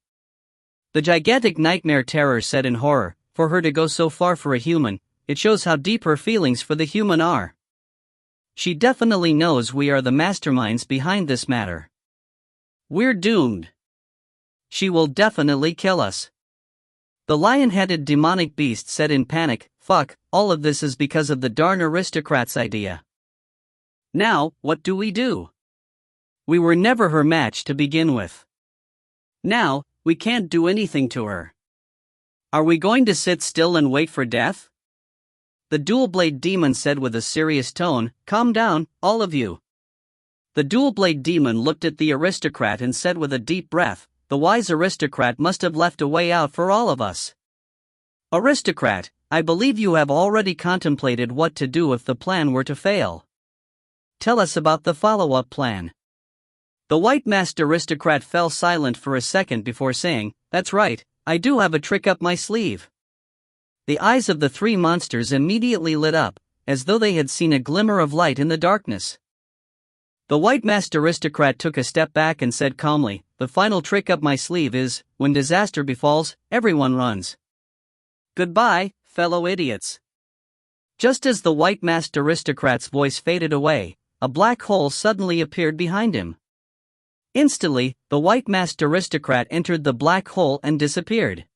The gigantic nightmare terror said in horror, "For her to go so far for a human, it shows how deep her feelings for the human are. She definitely knows we are the masterminds behind this matter. We're doomed. She will definitely kill us." The lion-headed demonic beast said in panic, "Fuck, all of this is because of the darn aristocrat's idea. Now, what do? We were never her match to begin with. Now, we can't do anything to her. Are we going to sit still and wait for death? The dual-blade demon said with a serious tone, "Calm down, all of you." The dual-blade demon looked at the aristocrat and said with a deep breath, "The wise aristocrat must have left a way out for all of us." Aristocrat, I believe you have already contemplated what to do if the plan were to fail. Tell us about the follow-up plan. The white-masked aristocrat fell silent for a second before saying, "That's right, I do have a trick up my sleeve." The eyes of the three monsters immediately lit up, as though they had seen a glimmer of light in the darkness. The white-masked aristocrat took a step back and said calmly, "The final trick up my sleeve is, when disaster befalls, everyone runs. Goodbye, fellow idiots." Just as the white-masked aristocrat's voice faded away, a black hole suddenly appeared behind him. Instantly, the white-masked aristocrat entered the black hole and disappeared.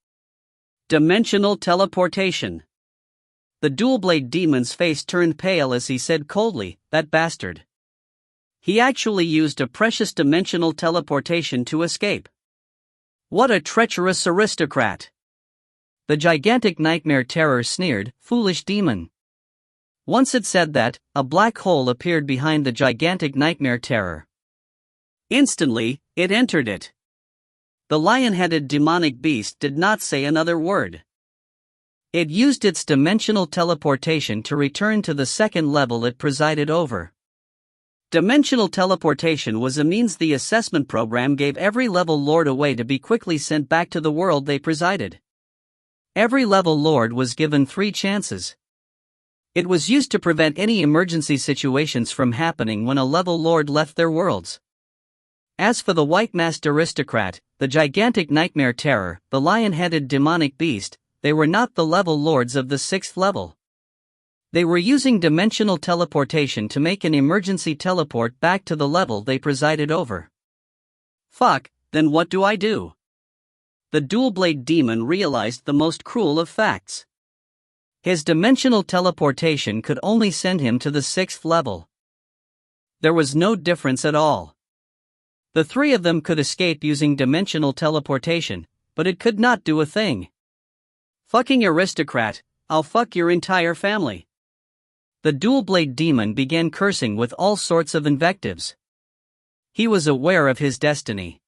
Dimensional teleportation. The dual-blade demon's face turned pale as he said coldly, "That bastard. He actually used a precious dimensional teleportation to escape. What a treacherous aristocrat." The gigantic nightmare terror sneered, "Foolish demon." Once it said that, a black hole appeared behind the gigantic nightmare terror. Instantly, it entered it. The lion-headed demonic beast did not say another word. It used its dimensional teleportation to return to the second level it presided over. Dimensional teleportation was a means the assessment program gave every level lord a way to be quickly sent back to the world they presided. Every level lord was given 3 chances. It was used to prevent any emergency situations from happening when a level lord left their worlds. As for the white-masked aristocrat, the gigantic nightmare terror, the lion-headed demonic beast, they were not the level lords of the 6th level. They were using dimensional teleportation to make an emergency teleport back to the level they presided over. Fuck, then what do I do? The dual-blade demon realized the most cruel of facts. His dimensional teleportation could only send him to the 6th level. There was no difference at all. The 3 of them could escape using dimensional teleportation, but it could not do a thing. Fucking aristocrat, I'll fuck your entire family. The dual-blade demon began cursing with all sorts of invectives. He was aware of his destiny.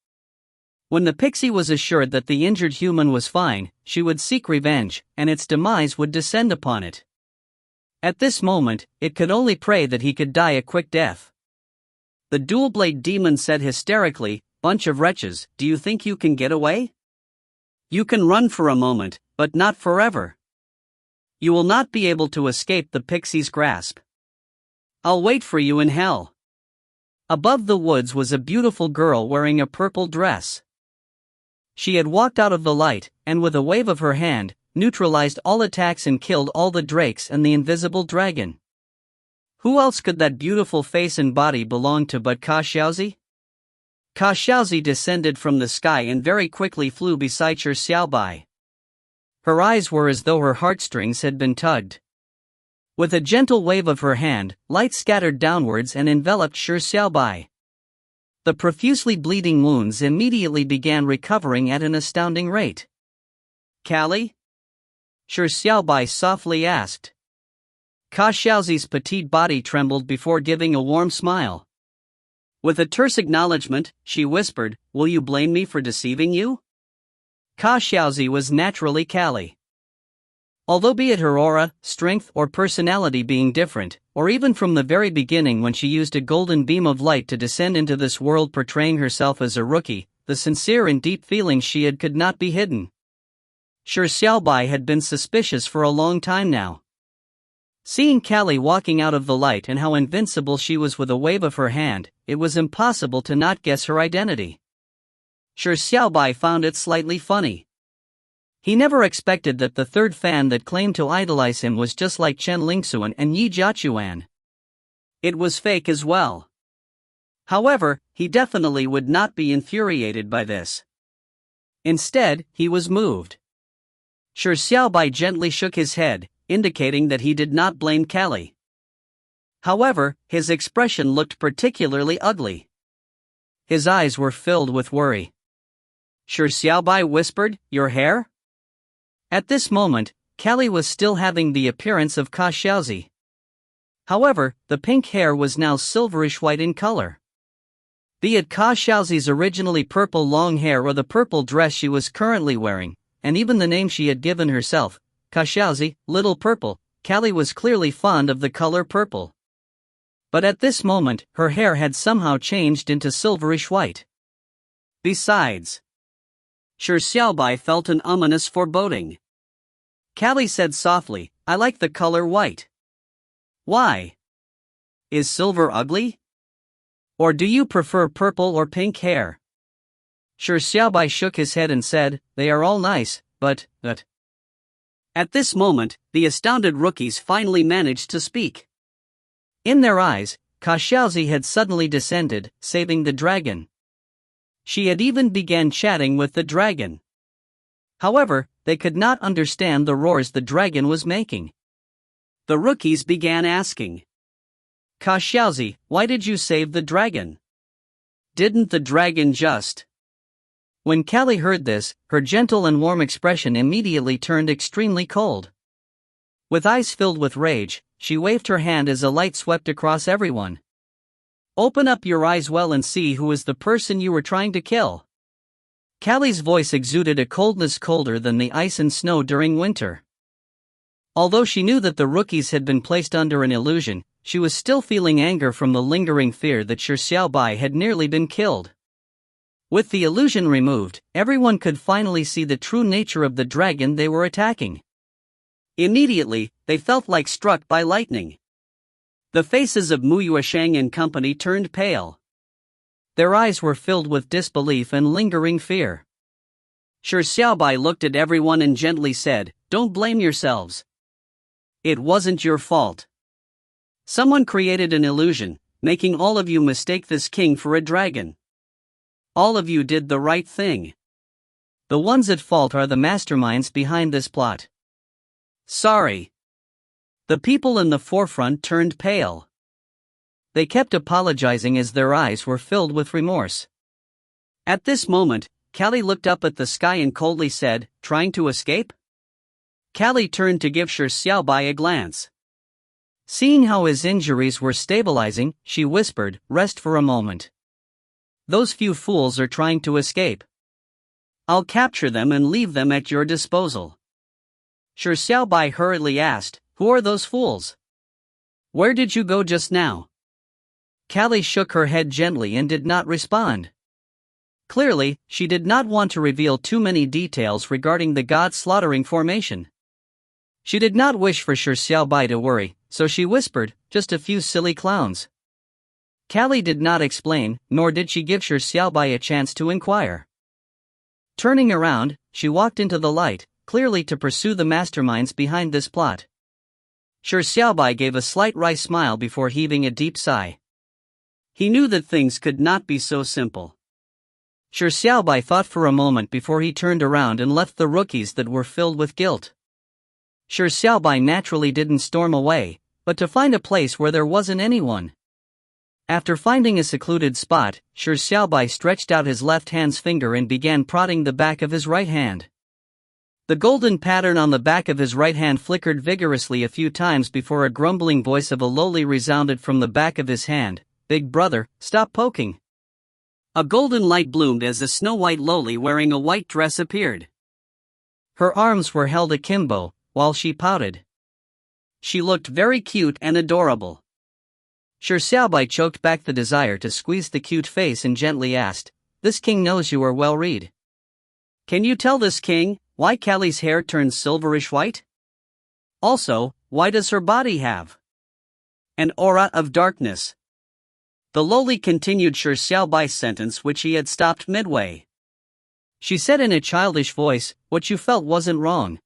When the pixie was assured that the injured human was fine, she would seek revenge, and its demise would descend upon it. At this moment, it could only pray that he could die a quick death. The dual-blade demon said hysterically, "Bunch of wretches, do you think you can get away? You can run for a moment, but not forever. You will not be able to escape the pixie's grasp. I'll wait for you in hell." Above the woods was a beautiful girl wearing a purple dress. She had walked out of the light, and with a wave of her hand, neutralized all attacks and killed all the drakes and the invisible dragon. Who else could that beautiful face and body belong to but Shi Xiaobai? Shi Xiaobai descended from the sky and very quickly flew beside Shi Xiaobai. Her eyes were as though her heartstrings had been tugged. With a gentle wave of her hand, light scattered downwards and enveloped Shi Xiaobai. The profusely bleeding wounds immediately began recovering at an astounding rate. "Callie?" Shi Xiaobai softly asked. Shi Xiao's petite body trembled before giving a warm smile. With a terse acknowledgement, she whispered, "Will you blame me for deceiving you?" Shi Xiao was naturally Callie. Although be it her aura, strength or personality being different, or even from the very beginning when she used a golden beam of light to descend into this world portraying herself as a rookie, the sincere and deep feelings she had could not be hidden. Shi Xiaobai had been suspicious for a long time now. Seeing Callie walking out of the light and how invincible she was with a wave of her hand, it was impossible to not guess her identity. Shi Xiaobai found it slightly funny. He never expected that the third fan that claimed to idolize him was just like Chen Lingxuan and Yi Jiachuan. It was fake as well. However, he definitely would not be infuriated by this. Instead, he was moved. Shi Xiaobai gently shook his head, indicating that he did not blame Callie. However, his expression looked particularly ugly. His eyes were filled with worry. Shi Xiaobai whispered, "Your hair?" At this moment, Callie was still having the appearance of Ka Xiaozi. However, the pink hair was now silverish white in color. Be it Ka Xiaozi's originally purple long hair or the purple dress she was currently wearing, and even the name she had given herself, Ka Xiaozi, Little Purple, Callie was clearly fond of the color purple. But at this moment, her hair had somehow changed into silverish white. Besides, Shi Xiaobai felt an ominous foreboding. Callie said softly, "I like the color white." "Why? Is silver ugly? Or do you prefer purple or pink hair?" Shi Xiaobai shook his head and said, "They are all nice, but. At this moment, the astounded rookies finally managed to speak. In their eyes, Ka Xiaozi had suddenly descended, saving the dragon. She had even began chatting with the dragon. However, they could not understand the roars the dragon was making. The rookies began asking, "Ka Xiaozi, why did you save the dragon? Didn't the dragon just..." When Callie heard this, her gentle and warm expression immediately turned extremely cold. With eyes filled with rage, she waved her hand as a light swept across everyone. "Open up your eyes well and see who is the person you were trying to kill." Callie's voice exuded a coldness colder than the ice and snow during winter. Although she knew that the rookies had been placed under an illusion, she was still feeling anger from the lingering fear that Shi Xiaobai had nearly been killed. With the illusion removed, everyone could finally see the true nature of the dragon they were attacking. Immediately, they felt like struck by lightning. The faces of Mu Yuesheng and company turned pale. Their eyes were filled with disbelief and lingering fear. Shi Xiaobai looked at everyone and gently said, "Don't blame yourselves. It wasn't your fault. Someone created an illusion, making all of you mistake this king for a dragon. All of you did the right thing. The ones at fault are the masterminds behind this plot. Sorry." The people in the forefront turned pale. They kept apologizing as their eyes were filled with remorse. At this moment, Callie looked up at the sky and coldly said, "Trying to escape?" Callie turned to give Shi Xiaobai a glance. Seeing how his injuries were stabilizing, she whispered, "Rest for a moment. Those few fools are trying to escape. I'll capture them and leave them at your disposal." Shi Xiaobai hurriedly asked, "Who are those fools? Where did you go just now?" Callie shook her head gently and did not respond. Clearly, she did not want to reveal too many details regarding the god-slaughtering formation. She did not wish for Shi Xiaobai to worry, so she whispered, "Just a few silly clowns." Callie did not explain, nor did she give Shi Xiaobai a chance to inquire. Turning around, she walked into the light, clearly to pursue the masterminds behind this plot. Shi Xiaobai gave a slight wry smile before heaving a deep sigh. He knew that things could not be so simple. Shi Xiaobai thought for a moment before he turned around and left the rookies that were filled with guilt. Shi Xiaobai naturally didn't storm away, but to find a place where there wasn't anyone. After finding a secluded spot, Shi Xiaobai stretched out his left hand's finger and began prodding the back of his right hand. The golden pattern on the back of his right hand flickered vigorously a few times before a grumbling voice of a loli resounded from the back of his hand, "Big brother, stop poking." A golden light bloomed as a snow-white loli wearing a white dress appeared. Her arms were held akimbo, while she pouted. She looked very cute and adorable. Shi Xiaobai choked back the desire to squeeze the cute face and gently asked, "This king knows you are well read. Can you tell this king why Callie's hair turns silverish white? Also, why does her body have an aura of darkness?" The loli continued Shi Xiaobai's sentence which he had stopped midway. She said in a childish voice, "What you felt wasn't wrong.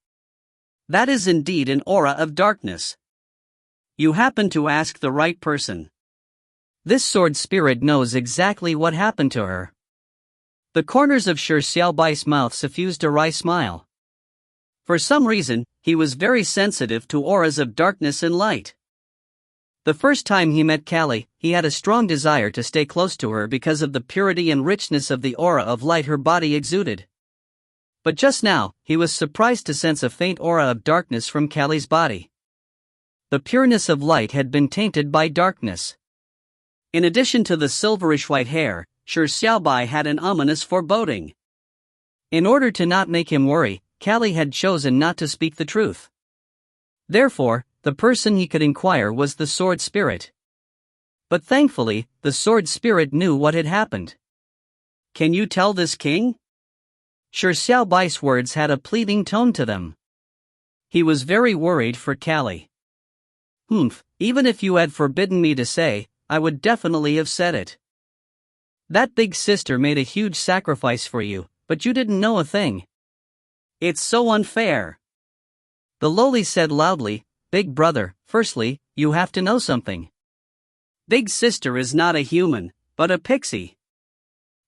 That is indeed an aura of darkness. You happen to ask the right person. This sword spirit knows exactly what happened to her." The corners of Shi Xiaobai's mouth suffused a wry smile. For some reason, he was very sensitive to auras of darkness and light. The first time he met Callie, he had a strong desire to stay close to her because of the purity and richness of the aura of light her body exuded. But just now, he was surprised to sense a faint aura of darkness from Callie's body. The pureness of light had been tainted by darkness. In addition to the silverish white hair, Shi Xiaobai had an ominous foreboding. In order to not make him worry, Callie had chosen not to speak the truth. Therefore, the person he could inquire was the sword spirit. But thankfully, the sword spirit knew what had happened. "Can you tell this king?" Shi Xiaobai's words had a pleading tone to them. He was very worried for Callie. Even if you had forbidden me to say, I would definitely have said it. That big sister made a huge sacrifice for you, but you didn't know a thing. It's so unfair. The loli said loudly, "Big brother, firstly, you have to know something. Big sister is not a human, but a pixie.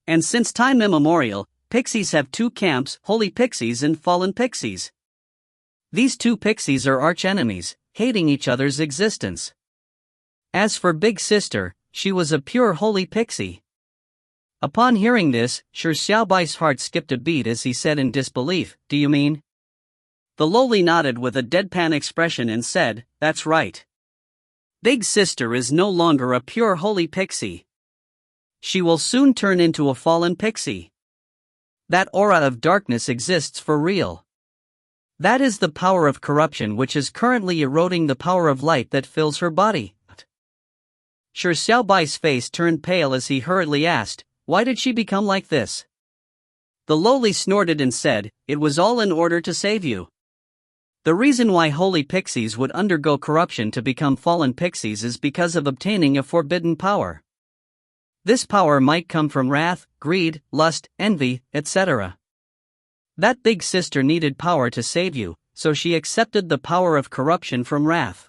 And since time immemorial, pixies have two camps, holy pixies and fallen pixies. These two pixies are arch-enemies, hating each other's existence. As for Big Sister, she was a pure holy pixie." Upon hearing this, Shi Xiaobai's heart skipped a beat as he said in disbelief, "Do you mean?" The loli nodded with a deadpan expression and said, "That's right. Big Sister is no longer a pure holy pixie. She will soon turn into a fallen pixie. That aura of darkness exists for real. That is the power of corruption which is currently eroding the power of light that fills her body." Shi Xiaobai's face turned pale as he hurriedly asked, "Why did she become like this?" The loli snorted and said, "It was all in order to save you. The reason why holy pixies would undergo corruption to become fallen pixies is because of obtaining a forbidden power. This power might come from wrath, greed, lust, envy, etc. That big sister needed power to save you, so she accepted the power of corruption from wrath.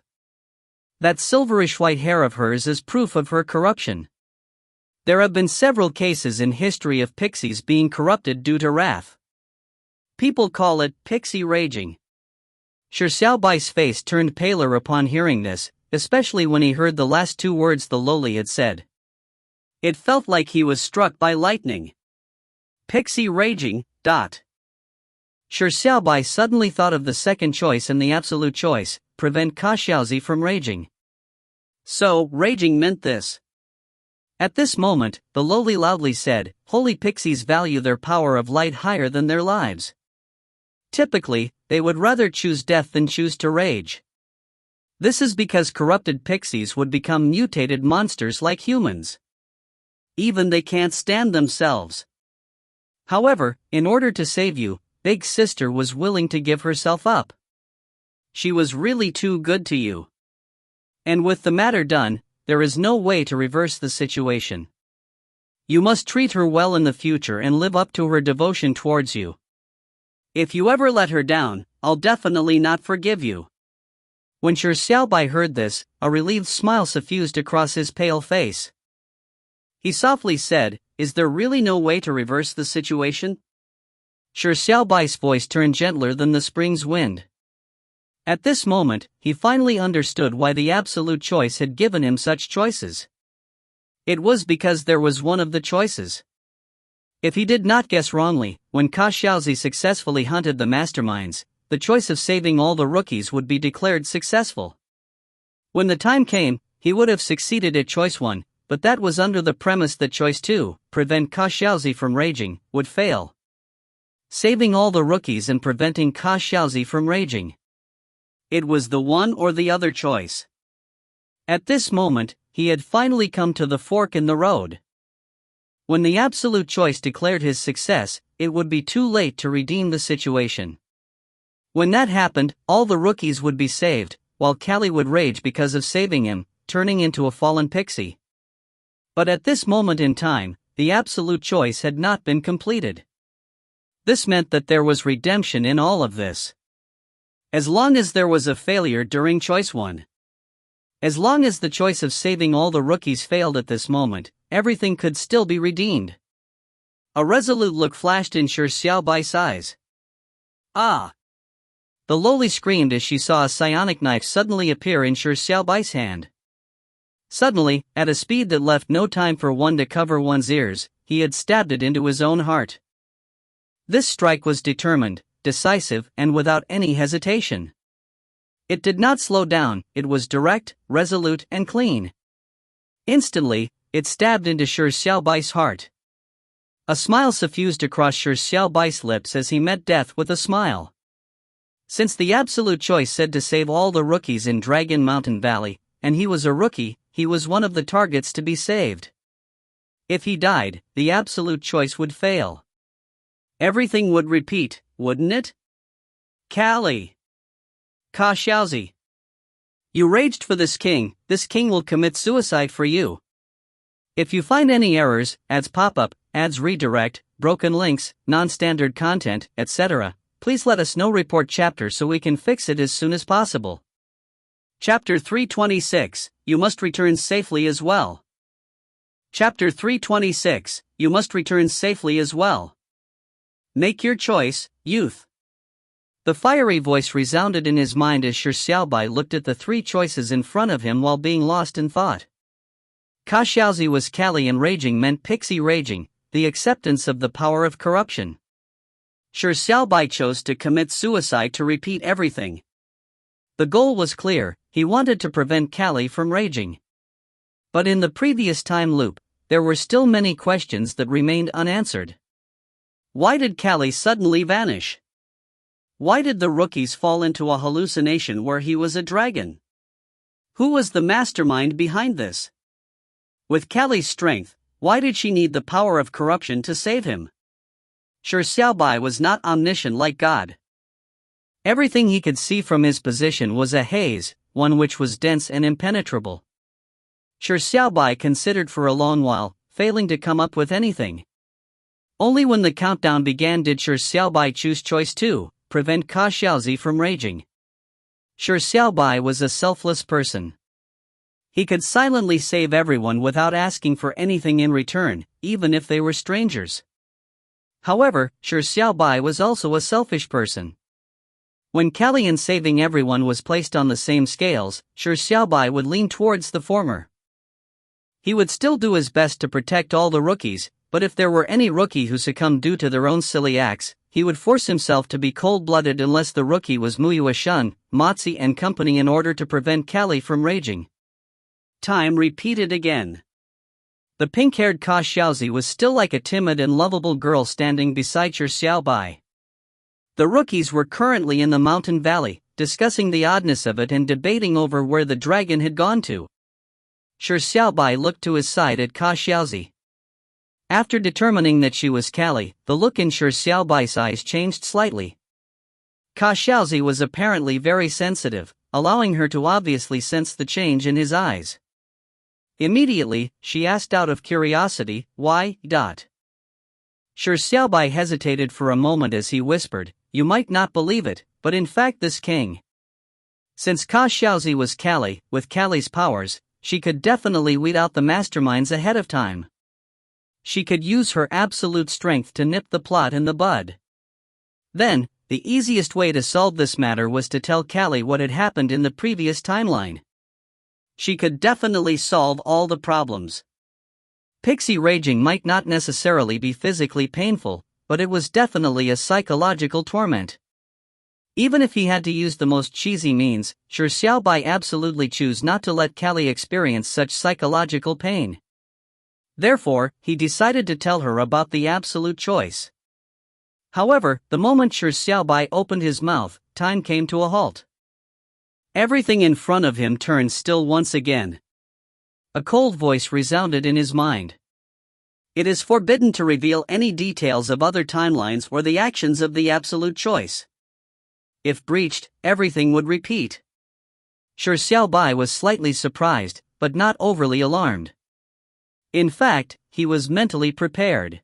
That silverish white hair of hers is proof of her corruption. There have been several cases in history of pixies being corrupted due to wrath. People call it pixie raging." Shi Xiaobai's face turned paler upon hearing this, especially when he heard the last two words the loli had said. It felt like he was struck by lightning. Pixie raging, Shi Xiaobai suddenly thought of the second choice and the absolute choice, prevent Xiaozi from raging. So, raging meant this. At this moment, the loli loudly said, "Holy pixies value their power of light higher than their lives. Typically, they would rather choose death than choose to rage. This is because corrupted pixies would become mutated monsters like humans. Even they can't stand themselves. However, in order to save you, Big Sister was willing to give herself up. She was really too good to you. And with the matter done, there is no way to reverse the situation. You must treat her well in the future and live up to her devotion towards you. If you ever let her down, I'll definitely not forgive you." When Shi Xiaobai heard this, a relieved smile suffused across his pale face. He softly said, "Is there really no way to reverse the situation?" Shi Xiaobai's voice turned gentler than the spring's wind. At this moment, he finally understood why the absolute choice had given him such choices. It was because there was one of the choices. If he did not guess wrongly, when Xiaozi successfully hunted the masterminds, the choice of saving all the rookies would be declared successful. When the time came, he would have succeeded at choice 1, but that was under the premise that choice 2, prevent Xiaozi from raging, would fail. Saving all the rookies and preventing Xiaozi from raging. It was the one or the other choice. At this moment, he had finally come to the fork in the road. When the absolute choice declared his success, it would be too late to redeem the situation. When that happened, all the rookies would be saved, while Callie would rage because of saving him, turning into a fallen pixie. But at this moment in time, the absolute choice had not been completed. This meant that there was redemption in all of this. As long as there was a failure during choice 1. As long as the choice of saving all the rookies failed at this moment, everything could still be redeemed. A resolute look flashed in Shi Xiaobai's eyes. "Ah!" The loli screamed as she saw a psionic knife suddenly appear in Shi Xiaobai's hand. Suddenly, at a speed that left no time for one to cover one's ears, he had stabbed it into his own heart. This strike was determined, decisive, and without any hesitation. It did not slow down, it was direct, resolute, and clean. Instantly, it stabbed into Shi Xiaobai's heart. A smile suffused across Shi Xiaobai's lips as he met death with a smile. Since the absolute choice said to save all the rookies in Dragon Mountain Valley, and he was a rookie, he was one of the targets to be saved. If he died, the absolute choice would fail. Everything would repeat, wouldn't it? Callie. Ka Xiaozi. You raged for this king will commit suicide for you. If you find any errors, ads pop up, ads redirect, broken links, non-standard content, etc., please let us know. Report chapter so we can fix it as soon as possible. Chapter 326, You must return safely as well. Chapter 326, You must return safely as well. Make your choice, youth. The fiery voice resounded in his mind as Shi Xiaobai looked at the three choices in front of him while being lost in thought. Ka Xiaozi was Callie and raging meant pixie raging, the acceptance of the power of corruption. Shi Xiaobai chose to commit suicide to repeat everything. The goal was clear, he wanted to prevent Callie from raging. But in the previous time loop, there were still many questions that remained unanswered. Why did Callie suddenly vanish? Why did the rookies fall into a hallucination where he was a dragon? Who was the mastermind behind this? With Callie's strength, why did she need the power of corruption to save him? Shi Xiaobai was not omniscient like God. Everything he could see from his position was a haze, one which was dense and impenetrable. Shi Xiaobai considered for a long while, failing to come up with anything. Only when the countdown began did Shi Xiaobai choose choice 2, prevent Ka Xiaozi from raging. Shi Xiaobai was a selfless person. He could silently save everyone without asking for anything in return, even if they were strangers. However, Shi Xiaobai was also a selfish person. When Callie and saving everyone was placed on the same scales, Shi Xiaobai would lean towards the former. He would still do his best to protect all the rookies, but if there were any rookie who succumbed due to their own silly acts, he would force himself to be cold-blooded unless the rookie was Muyue Shun, Motzi and company in order to prevent Callie from raging. Time repeated again. The pink-haired Ka Xiaozi was still like a timid and lovable girl standing beside Shi Xiaobai. The rookies were currently in the mountain valley, discussing the oddness of it and debating over where the dragon had gone to. Shi Xiaobai looked to his side at Ka Xiaozi. After determining that she was Callie, the look in Shi Xiaobai's eyes changed slightly. Ka Xiaozi was apparently very sensitive, allowing her to obviously sense the change in his eyes. Immediately, she asked out of curiosity, why? Shi Xiaobai hesitated for a moment as he whispered, you might not believe it, but in fact this king. Since Ka Xiaozi was Callie, with Callie's powers, she could definitely weed out the masterminds ahead of time. She could use her absolute strength to nip the plot in the bud. Then, the easiest way to solve this matter was to tell Callie what had happened in the previous timeline. She could definitely solve all the problems. Pixie raging might not necessarily be physically painful, but it was definitely a psychological torment. Even if he had to use the most cheesy means, Shi Xiaobai absolutely chose not to let Callie experience such psychological pain. Therefore, he decided to tell her about the absolute choice. However, the moment Shi Xiaobai opened his mouth, time came to a halt. Everything in front of him turned still once again. A cold voice resounded in his mind. It is forbidden to reveal any details of other timelines or the actions of the absolute choice. If breached, everything would repeat. Shi Xiaobai was slightly surprised, but not overly alarmed. In fact, he was mentally prepared.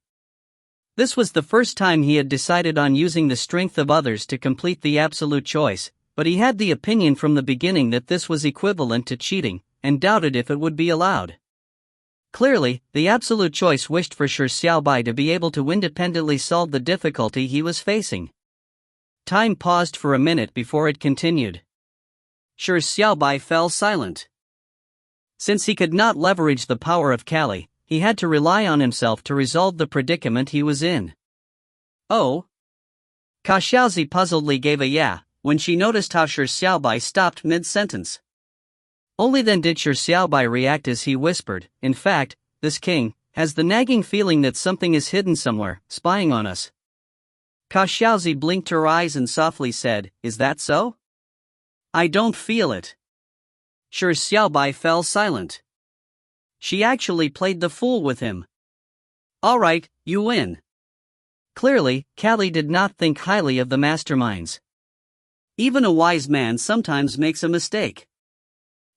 This was the first time he had decided on using the strength of others to complete the absolute choice, but he had the opinion from the beginning that this was equivalent to cheating, and doubted if it would be allowed. Clearly, the absolute choice wished for Shi Xiaobai to be able to independently solve the difficulty he was facing. Time paused for a minute before it continued. Shi Xiaobai fell silent. Since he could not leverage the power of Kali, he had to rely on himself to resolve the predicament he was in. Oh? Ka Xiaozi puzzledly gave a yeah when she noticed how Shi Xiaobai stopped mid-sentence. Only then did Shi Xiaobai react as he whispered, "In fact, this king has the nagging feeling that something is hidden somewhere, spying on us." Ka Xiaozi blinked her eyes and softly said, "Is that so?" "I don't feel it." Shi Xiaobai fell silent. She actually played the fool with him. "Alright, you win." Clearly, Kali did not think highly of the masterminds. Even a wise man sometimes makes a mistake.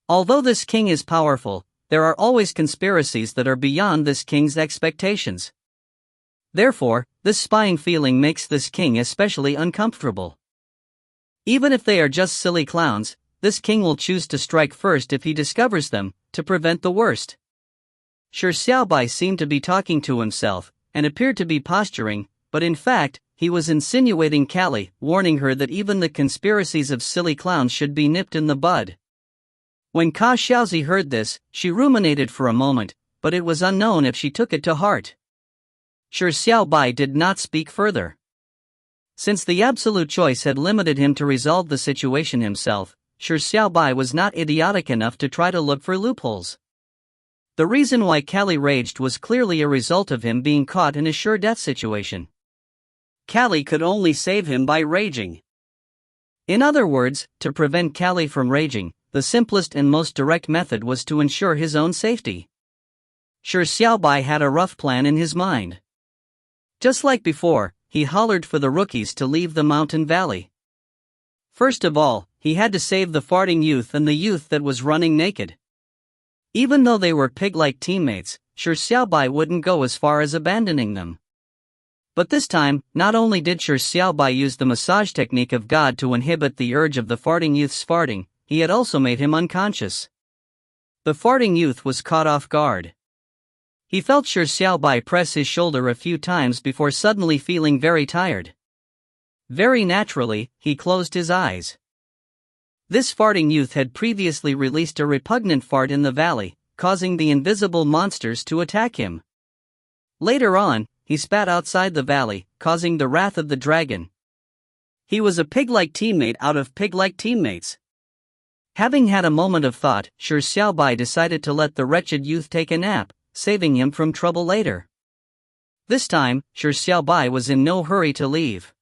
Although this king is powerful, there are always conspiracies that are beyond this king's expectations. Therefore, this spying feeling makes this king especially uncomfortable. Even if they are just silly clowns, this king will choose to strike first if he discovers them, to prevent the worst. Shi Xiaobai seemed to be talking to himself, and appeared to be posturing, but in fact, he was insinuating Kali, warning her that even the conspiracies of silly clowns should be nipped in the bud. When Ka Xiaozi heard this, she ruminated for a moment, but it was unknown if she took it to heart. Shi Xiaobai did not speak further. Since the absolute choice had limited him to resolve the situation himself, Shi Xiaobai was not idiotic enough to try to look for loopholes. The reason why Kali raged was clearly a result of him being caught in a sure death situation. Kali could only save him by raging. In other words, to prevent Kali from raging, the simplest and most direct method was to ensure his own safety. Shi Xiaobai had a rough plan in his mind. Just like before, he hollered for the rookies to leave the mountain valley. First of all, he had to save the farting youth and the youth that was running naked. Even though they were pig-like teammates, Shi Xiaobai wouldn't go as far as abandoning them. But this time, not only did Shi Xiaobai use the massage technique of God to inhibit the urge of the farting youth's farting, he had also made him unconscious. The farting youth was caught off guard. He felt Shi Xiaobai press his shoulder a few times before suddenly feeling very tired. Very naturally, he closed his eyes. This farting youth had previously released a repugnant fart in the valley, causing the invisible monsters to attack him. Later on, he spat outside the valley, causing the wrath of the dragon. He was a pig-like teammate out of pig-like teammates. Having had a moment of thought, Shi Xiaobai decided to let the wretched youth take a nap, saving him from trouble later. This time, Shi Xiaobai was in no hurry to leave.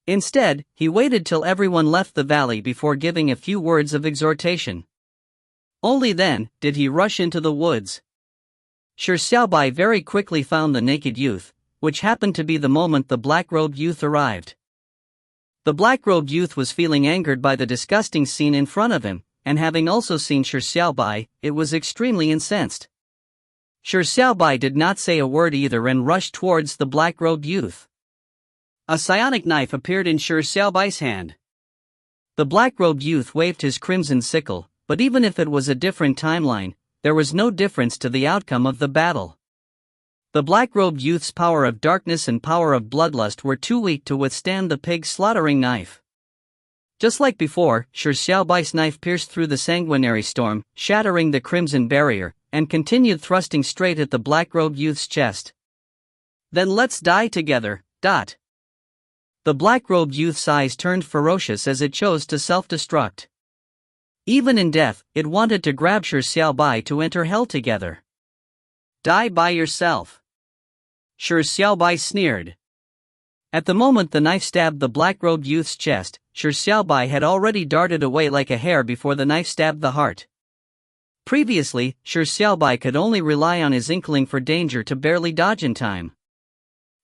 Instead, he waited till everyone left the valley before giving a few words of exhortation. Only then did he rush into the woods. Shi Xiaobai very quickly found the naked youth, which happened to be the moment the black-robed youth arrived. The black-robed youth was feeling angered by the disgusting scene in front of him, and having also seen Shi Xiaobai, it was extremely incensed. Shi Xiaobai did not say a word either and rushed towards the black-robed youth. A psionic knife appeared in Shi Xiaobai's hand. The black-robed youth waved his crimson sickle, but even if it was a different timeline, there was no difference to the outcome of the battle. The black-robed youth's power of darkness and power of bloodlust were too weak to withstand the pig-slaughtering knife. Just like before, Shi Xiaobai's knife pierced through the sanguinary storm, shattering the crimson barrier, and continued thrusting straight at the black-robed youth's chest. "Then let's die together, dot." The black-robed youth's eyes turned ferocious as it chose to self-destruct. Even in death, it wanted to grab Shi Xiaobai to enter hell together. "Die by yourself." Shi Xiaobai sneered. At the moment the knife stabbed the black-robed youth's chest, Shi Xiaobai had already darted away like a hare before the knife stabbed the heart. Previously, Shi Xiaobai could only rely on his inkling for danger to barely dodge in time.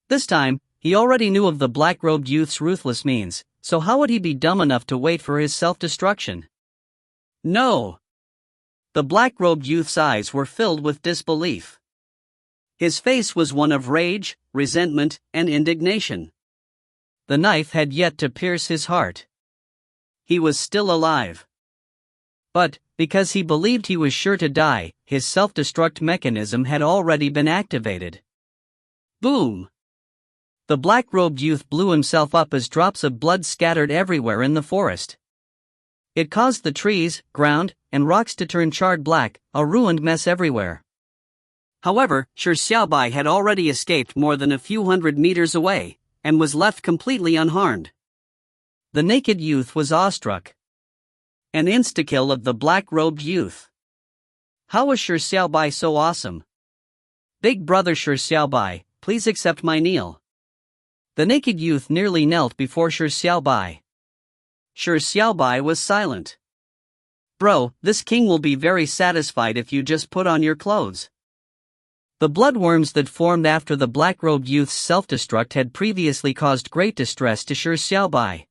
This time, he already knew of the black-robed youth's ruthless means, so how would he be dumb enough to wait for his self-destruction? No! The black-robed youth's eyes were filled with disbelief. His face was one of rage, resentment, and indignation. The knife had yet to pierce his heart. He was still alive. But, because he believed he was sure to die, his self-destruct mechanism had already been activated. Boom! The black-robed youth blew himself up as drops of blood scattered everywhere in the forest. It caused the trees, ground, and rocks to turn charred black, a ruined mess everywhere. However, Shi Xiaobai had already escaped more than a few hundred meters away, and was left completely unharmed. The naked youth was awestruck. An insta-kill of the black-robed youth. How was Shi Xiaobai so awesome? Big brother Shi Xiaobai, please accept my kneel. The naked youth nearly knelt before Shi Xiaobai. Shi Xiaobai was silent. Bro, this king will be very satisfied if you just put on your clothes. The bloodworms that formed after the black-robed youth's self-destruct had previously caused great distress to Shi Xiaobai.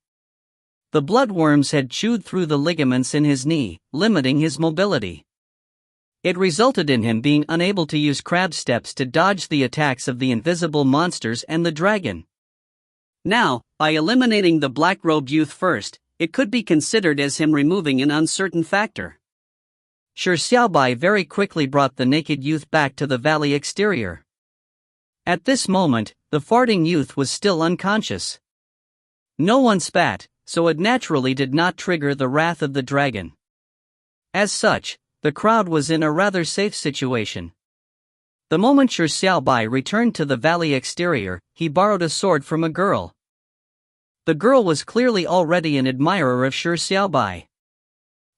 The bloodworms had chewed through the ligaments in his knee, limiting his mobility. It resulted in him being unable to use crab steps to dodge the attacks of the invisible monsters and the dragon. Now, by eliminating the black-robed youth first, it could be considered as him removing an uncertain factor. Shi Xiaobai very quickly brought the naked youth back to the valley exterior. At this moment, the farting youth was still unconscious. No one spat, so it naturally did not trigger the wrath of the dragon. As such, the crowd was in a rather safe situation. The moment Shi Xiaobai returned to the valley exterior, he borrowed a sword from a girl. The girl was clearly already an admirer of Shi Xiaobai.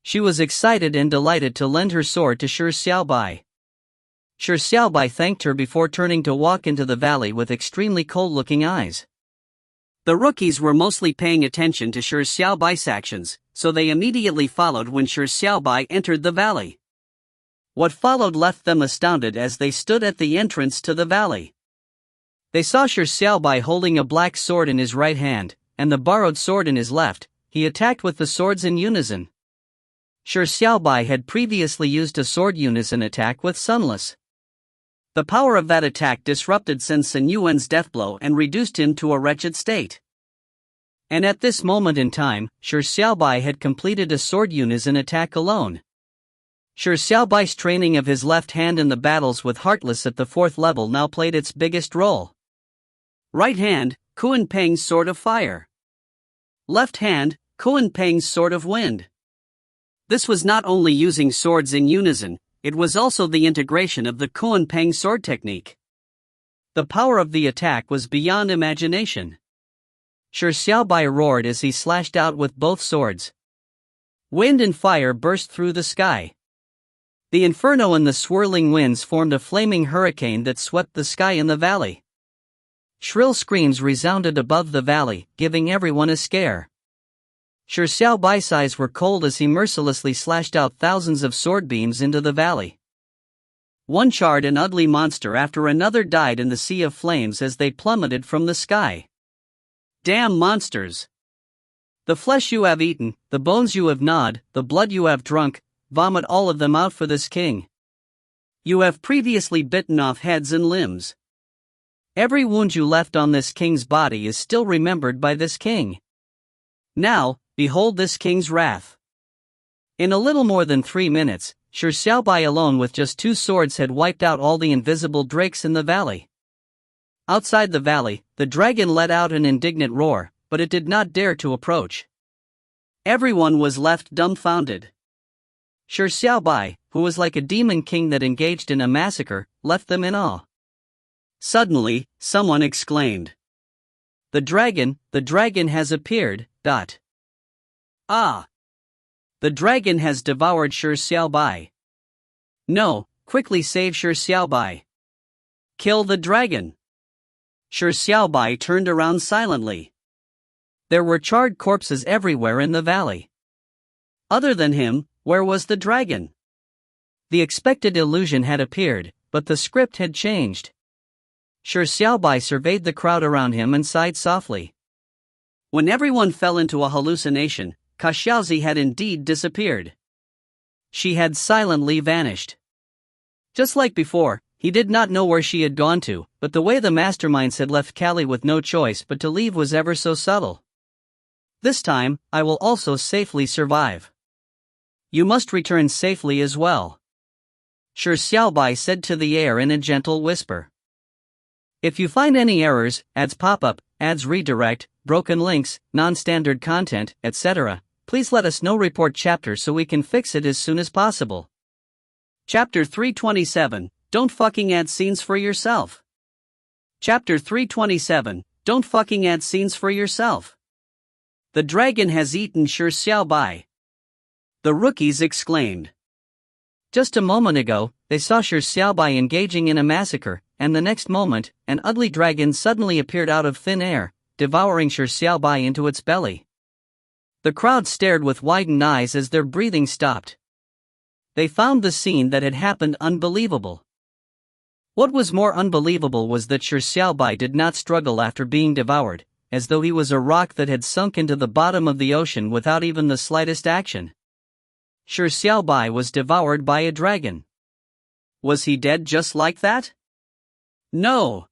She was excited and delighted to lend her sword to Shi Xiaobai. Shi Xiaobai thanked her before turning to walk into the valley with extremely cold-looking eyes. The rookies were mostly paying attention to Shi Xiaobai's actions, so they immediately followed when Shi Xiaobai entered the valley. What followed left them astounded as they stood at the entrance to the valley. They saw Shi Xiaobai holding a black sword in his right hand, and the borrowed sword in his left. He attacked with the swords in unison. Shi Xiaobai had previously used a sword unison attack with Sunless. The power of that attack disrupted Sen Yuan's deathblow and reduced him to a wretched state. And at this moment in time, Shi Xiaobai had completed a sword unison attack alone. Shi Xiaobai's training of his left hand in the battles with Heartless at the 4th level now played its biggest role. Right hand, Kuan Peng's Sword of Fire. Left hand, Kuan Peng's Sword of Wind. This was not only using swords in unison, it was also the integration of the Kuan Peng sword technique. The power of the attack was beyond imagination. Shi Xiaobai roared as he slashed out with both swords. Wind and fire burst through the sky. The inferno and the swirling winds formed a flaming hurricane that swept the sky in the valley. Shrill screams resounded above the valley, giving everyone a scare. Shi Xiaobai's eyes were cold as he mercilessly slashed out thousands of sword beams into the valley. One charred and ugly monster after another died in the sea of flames as they plummeted from the sky. Damn monsters! The flesh you have eaten, the bones you have gnawed, the blood you have drunk, vomit all of them out for this king. You have previously bitten off heads and limbs. Every wound you left on this king's body is still remembered by this king. Now, behold this king's wrath. In a little more than 3 minutes, Shi Xiaobai alone with just 2 swords had wiped out all the invisible drakes in the valley. Outside the valley, the dragon let out an indignant roar, but it did not dare to approach. Everyone was left dumbfounded. Shi Xiaobai, who was like a demon king that engaged in a massacre, left them in awe. Suddenly, someone exclaimed. The dragon has appeared, ... Ah! The dragon has devoured Shi Xiaobai. No, quickly save Shi Xiaobai. Kill the dragon. Shi Xiaobai turned around silently. There were charred corpses everywhere in the valley. Other than him, where was the dragon? The expected illusion had appeared, but the script had changed. Shi Xiaobai surveyed the crowd around him and sighed softly. When everyone fell into a hallucination, Xiaozi had indeed disappeared. She had silently vanished. Just like before, he did not know where she had gone to, but the way the masterminds had left Kali with no choice but to leave was ever so subtle. This time, I will also safely survive. You must return safely as well. Shi Xiaobai said to the air in a gentle whisper. If you find any errors, ads pop up, ads redirect, broken links, non-standard content, etc., please let us know report chapter so we can fix it as soon as possible. Chapter 327, Don't fucking add scenes for yourself. Chapter 327, Don't fucking add scenes for yourself. The dragon has eaten Shi Xiaobai. The rookies exclaimed. Just a moment ago, they saw Shi Xiaobai engaging in a massacre, and the next moment, an ugly dragon suddenly appeared out of thin air, devouring Shi Xiaobai into its belly. The crowd stared with widened eyes as their breathing stopped. They found the scene that had happened unbelievable. What was more unbelievable was that Shi Xiaobai did not struggle after being devoured, as though he was a rock that had sunk into the bottom of the ocean without even the slightest action. Shi Xiaobai was devoured by a dragon. Was he dead just like that? No.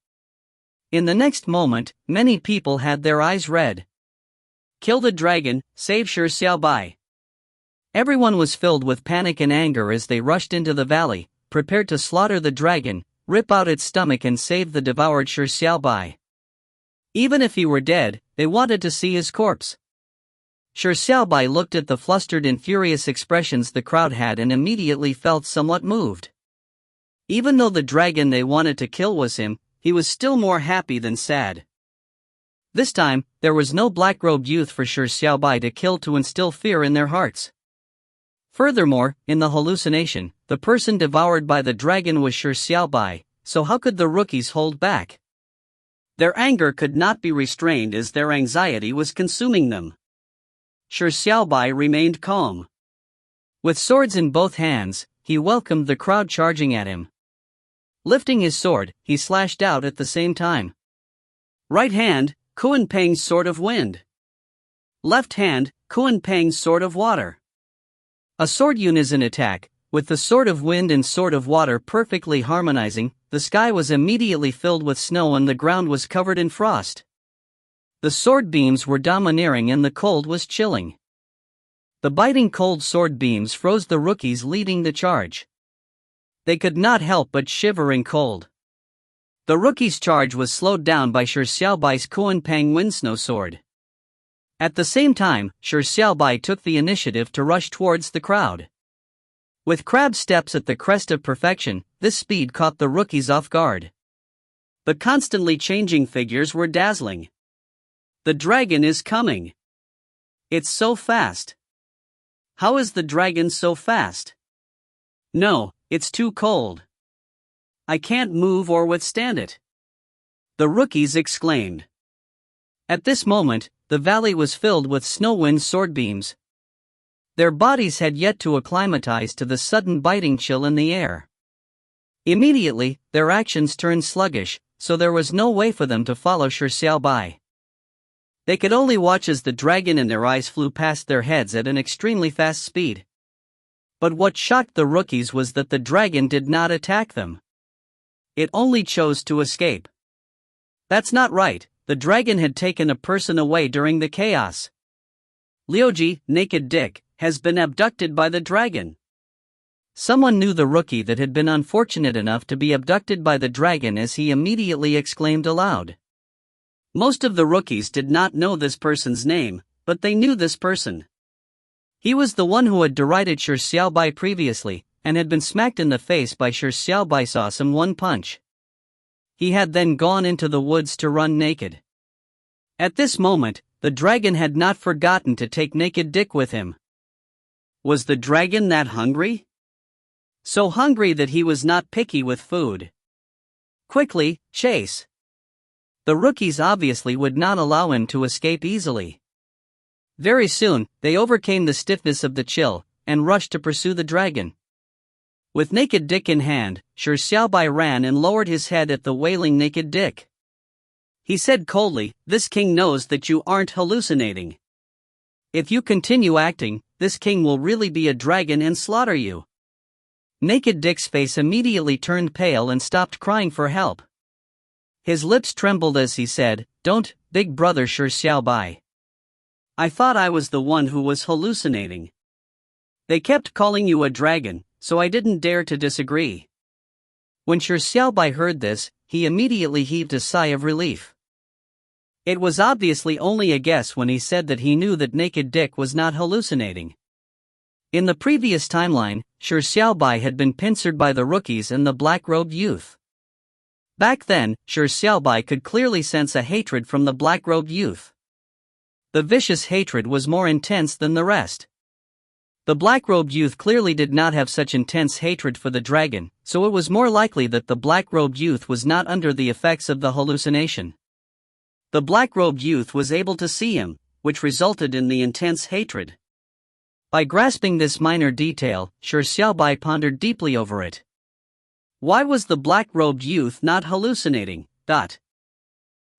In the next moment, many people had their eyes red. Kill the dragon, save Shi Xiaobai. Everyone was filled with panic and anger as they rushed into the valley, prepared to slaughter the dragon, rip out its stomach and save the devoured Shi Xiaobai. Even if he were dead, they wanted to see his corpse. Shi Xiaobai looked at the flustered and furious expressions the crowd had and immediately felt somewhat moved. Even though the dragon they wanted to kill was him, he was still more happy than sad. This time, there was no black-robed youth for Shi Xiaobai to kill to instill fear in their hearts. Furthermore, in the hallucination, the person devoured by the dragon was Shi Xiaobai, so how could the rookies hold back? Their anger could not be restrained as their anxiety was consuming them. Shi Xiaobai remained calm. With swords in both hands, he welcomed the crowd charging at him. Lifting his sword, he slashed out at the same time. Right hand, Kuan Peng's Sword of Wind. Left hand, Kuan Peng's Sword of Water. A sword unison attack, with the Sword of Wind and Sword of Water perfectly harmonizing. The sky was immediately filled with snow and the ground was covered in frost. The sword beams were domineering and the cold was chilling. The biting cold sword beams froze the rookies leading the charge. They could not help but shiver in cold. The rookies' charge was slowed down by Shi Xiaobai's Kuan Peng Windsnow Sword. At the same time, Shi Xiaobai took the initiative to rush towards the crowd. With crab steps at the crest of perfection, this speed caught the rookies off guard. The constantly changing figures were dazzling. The dragon is coming. It's so fast. How is the dragon so fast? No, it's too cold. I can't move or withstand it. The rookies exclaimed. At this moment, the valley was filled with snow-wind sword beams. Their bodies had yet to acclimatize to the sudden biting chill in the air. Immediately, their actions turned sluggish, so there was no way for them to follow Shi Xiaobai. They could only watch as the dragon and their eyes flew past their heads at an extremely fast speed. But what shocked the rookies was that the dragon did not attack them. It only chose to escape. That's not right, the dragon had taken a person away during the chaos. Liuji, Naked Dick, has been abducted by the dragon. Someone knew the rookie that had been unfortunate enough to be abducted by the dragon as he immediately exclaimed aloud. Most of the rookies did not know this person's name, but they knew this person. He was the one who had derided Shi Xiaobai previously, and had been smacked in the face by Shi Xiaobai's awesome one punch. He had then gone into the woods to run naked. At this moment, the dragon had not forgotten to take Naked Dick with him. Was the dragon that hungry? So hungry that he was not picky with food. Quickly, chase. The rookies obviously would not allow him to escape easily. Very soon, they overcame the stiffness of the chill, and rushed to pursue the dragon. With Naked Dick in hand, Shi Xiaobai ran and lowered his head at the wailing Naked Dick. He said coldly, "This king knows that you aren't hallucinating. If you continue acting, this king will really be a dragon and slaughter you." Naked Dick's face immediately turned pale and stopped crying for help. His lips trembled as he said, "Don't, big brother Shi Xiaobai. I thought I was the one who was hallucinating. They kept calling you a dragon, so I didn't dare to disagree." When Shi Xiaobai heard this, he immediately heaved a sigh of relief. It was obviously only a guess when he said that he knew that Naked Dick was not hallucinating. In the previous timeline, Shi Xiaobai had been pincered by the rookies and the black-robed youth. Back then, Shi Xiaobai could clearly sense a hatred from the black-robed youth. The vicious hatred was more intense than the rest. The black-robed youth clearly did not have such intense hatred for the dragon, so it was more likely that the black-robed youth was not under the effects of the hallucination. The black-robed youth was able to see him, which resulted in the intense hatred. By grasping this minor detail, Shi Xiaobai pondered deeply over it. Why was the black-robed youth not hallucinating?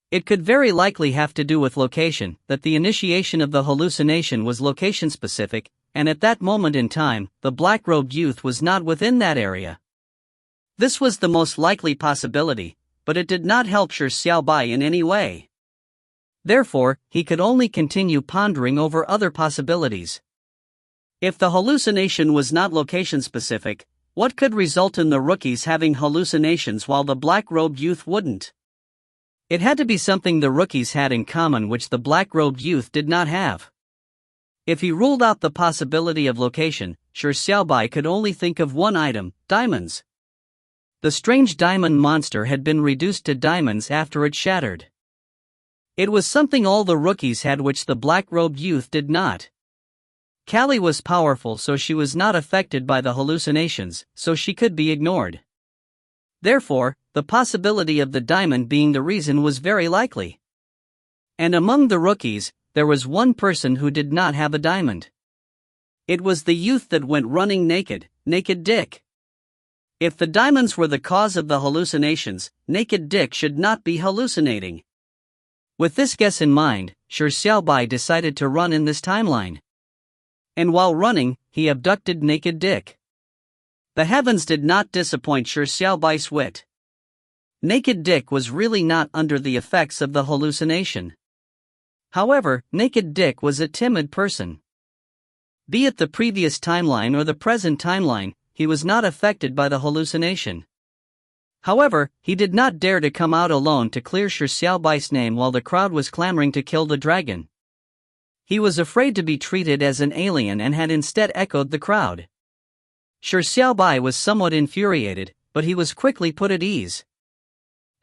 It could very likely have to do with location, that the initiation of the hallucination was location-specific, and at that moment in time, the black-robed youth was not within that area. This was the most likely possibility, but it did not help Shi Xiaobai in any way. Therefore, he could only continue pondering over other possibilities. If the hallucination was not location-specific, what could result in the rookies having hallucinations while the black-robed youth wouldn't? It had to be something the rookies had in common which the black-robed youth did not have. If he ruled out the possibility of location, Shi Xiaobai could only think of one item: diamonds. The strange diamond monster had been reduced to diamonds after it shattered. It was something all the rookies had which the black-robed youth did not. Callie was powerful, so she was not affected by the hallucinations, so she could be ignored. Therefore, the possibility of the diamond being the reason was very likely. And among the rookies, there was one person who did not have a diamond. It was the youth that went running naked, Naked Dick. If the diamonds were the cause of the hallucinations, Naked Dick should not be hallucinating. With this guess in mind, Shi Xiaobai decided to run in this timeline. And while running, he abducted Naked Dick. The heavens did not disappoint Shi Xiaobai's wit. Naked Dick was really not under the effects of the hallucination. However, Naked Dick was a timid person. Be it the previous timeline or the present timeline, he was not affected by the hallucination. However, he did not dare to come out alone to clear Shi Xiaobai's name while the crowd was clamoring to kill the dragon. He was afraid to be treated as an alien and had instead echoed the crowd. Shi Xiaobai was somewhat infuriated, but he was quickly put at ease.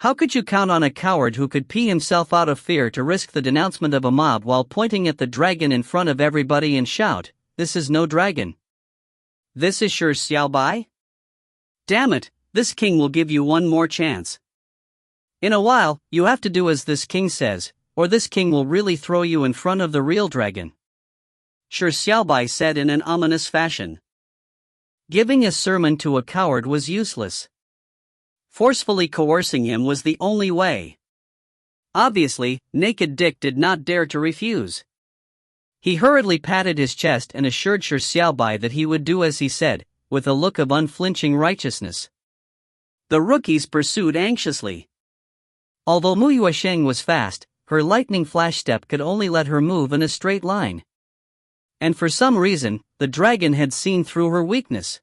How could you count on a coward who could pee himself out of fear to risk the denouncement of a mob while pointing at the dragon in front of everybody and shout, "This is no dragon. This is Shi Xiaobai? Damn it, this king will give you one more chance. In a while, you have to do as this king says, or this king will really throw you in front of the real dragon," Shi Xiaobai said in an ominous fashion. Giving a sermon to a coward was useless. Forcefully coercing him was the only way. Obviously, Naked Dick did not dare to refuse. He hurriedly patted his chest and assured Shi Xiaobai that he would do as he said, with a look of unflinching righteousness. The rookies pursued anxiously. Although Mu Yuesheng was fast, her lightning flash step could only let her move in a straight line. And for some reason, the dragon had seen through her weakness.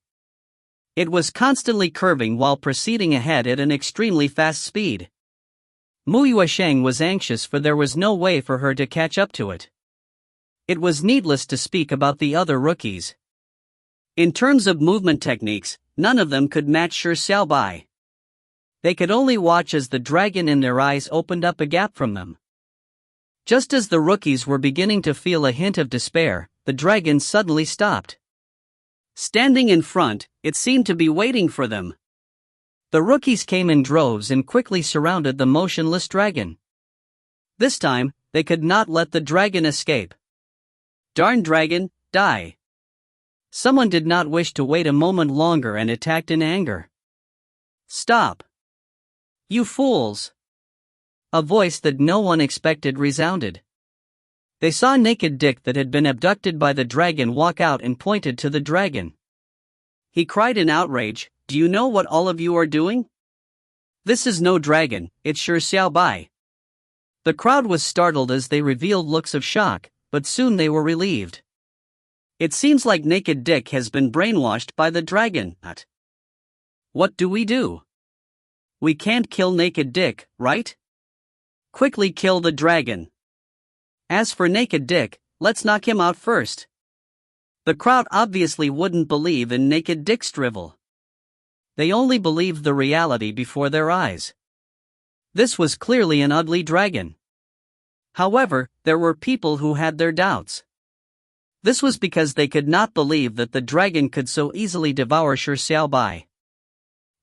It was constantly curving while proceeding ahead at an extremely fast speed. Mu Yuesheng was anxious, for there was no way for her to catch up to it. It was needless to speak about the other rookies. In terms of movement techniques, none of them could match Shi Xiaobai. They could only watch as the dragon in their eyes opened up a gap from them. Just as the rookies were beginning to feel a hint of despair, the dragon suddenly stopped. Standing in front, it seemed to be waiting for them. The rookies came in droves and quickly surrounded the motionless dragon. This time, they could not let the dragon escape. Darn dragon, die! Someone did not wish to wait a moment longer and attacked in anger. Stop! You fools! A voice that no one expected resounded. They saw Naked Dick that had been abducted by the dragon walk out and pointed to the dragon. He cried in outrage, "Do you know what all of you are doing? This is no dragon, it's Shi Xiaobai." The crowd was startled as they revealed looks of shock, but soon they were relieved. It seems like Naked Dick has been brainwashed by the dragon. What do? We can't kill Naked Dick, right? Quickly kill the dragon. As for Naked Dick, let's knock him out first. The crowd obviously wouldn't believe in Naked Dick's drivel. They only believed the reality before their eyes. This was clearly an ugly dragon. However, there were people who had their doubts. This was because they could not believe that the dragon could so easily devour Shi Xiaobai.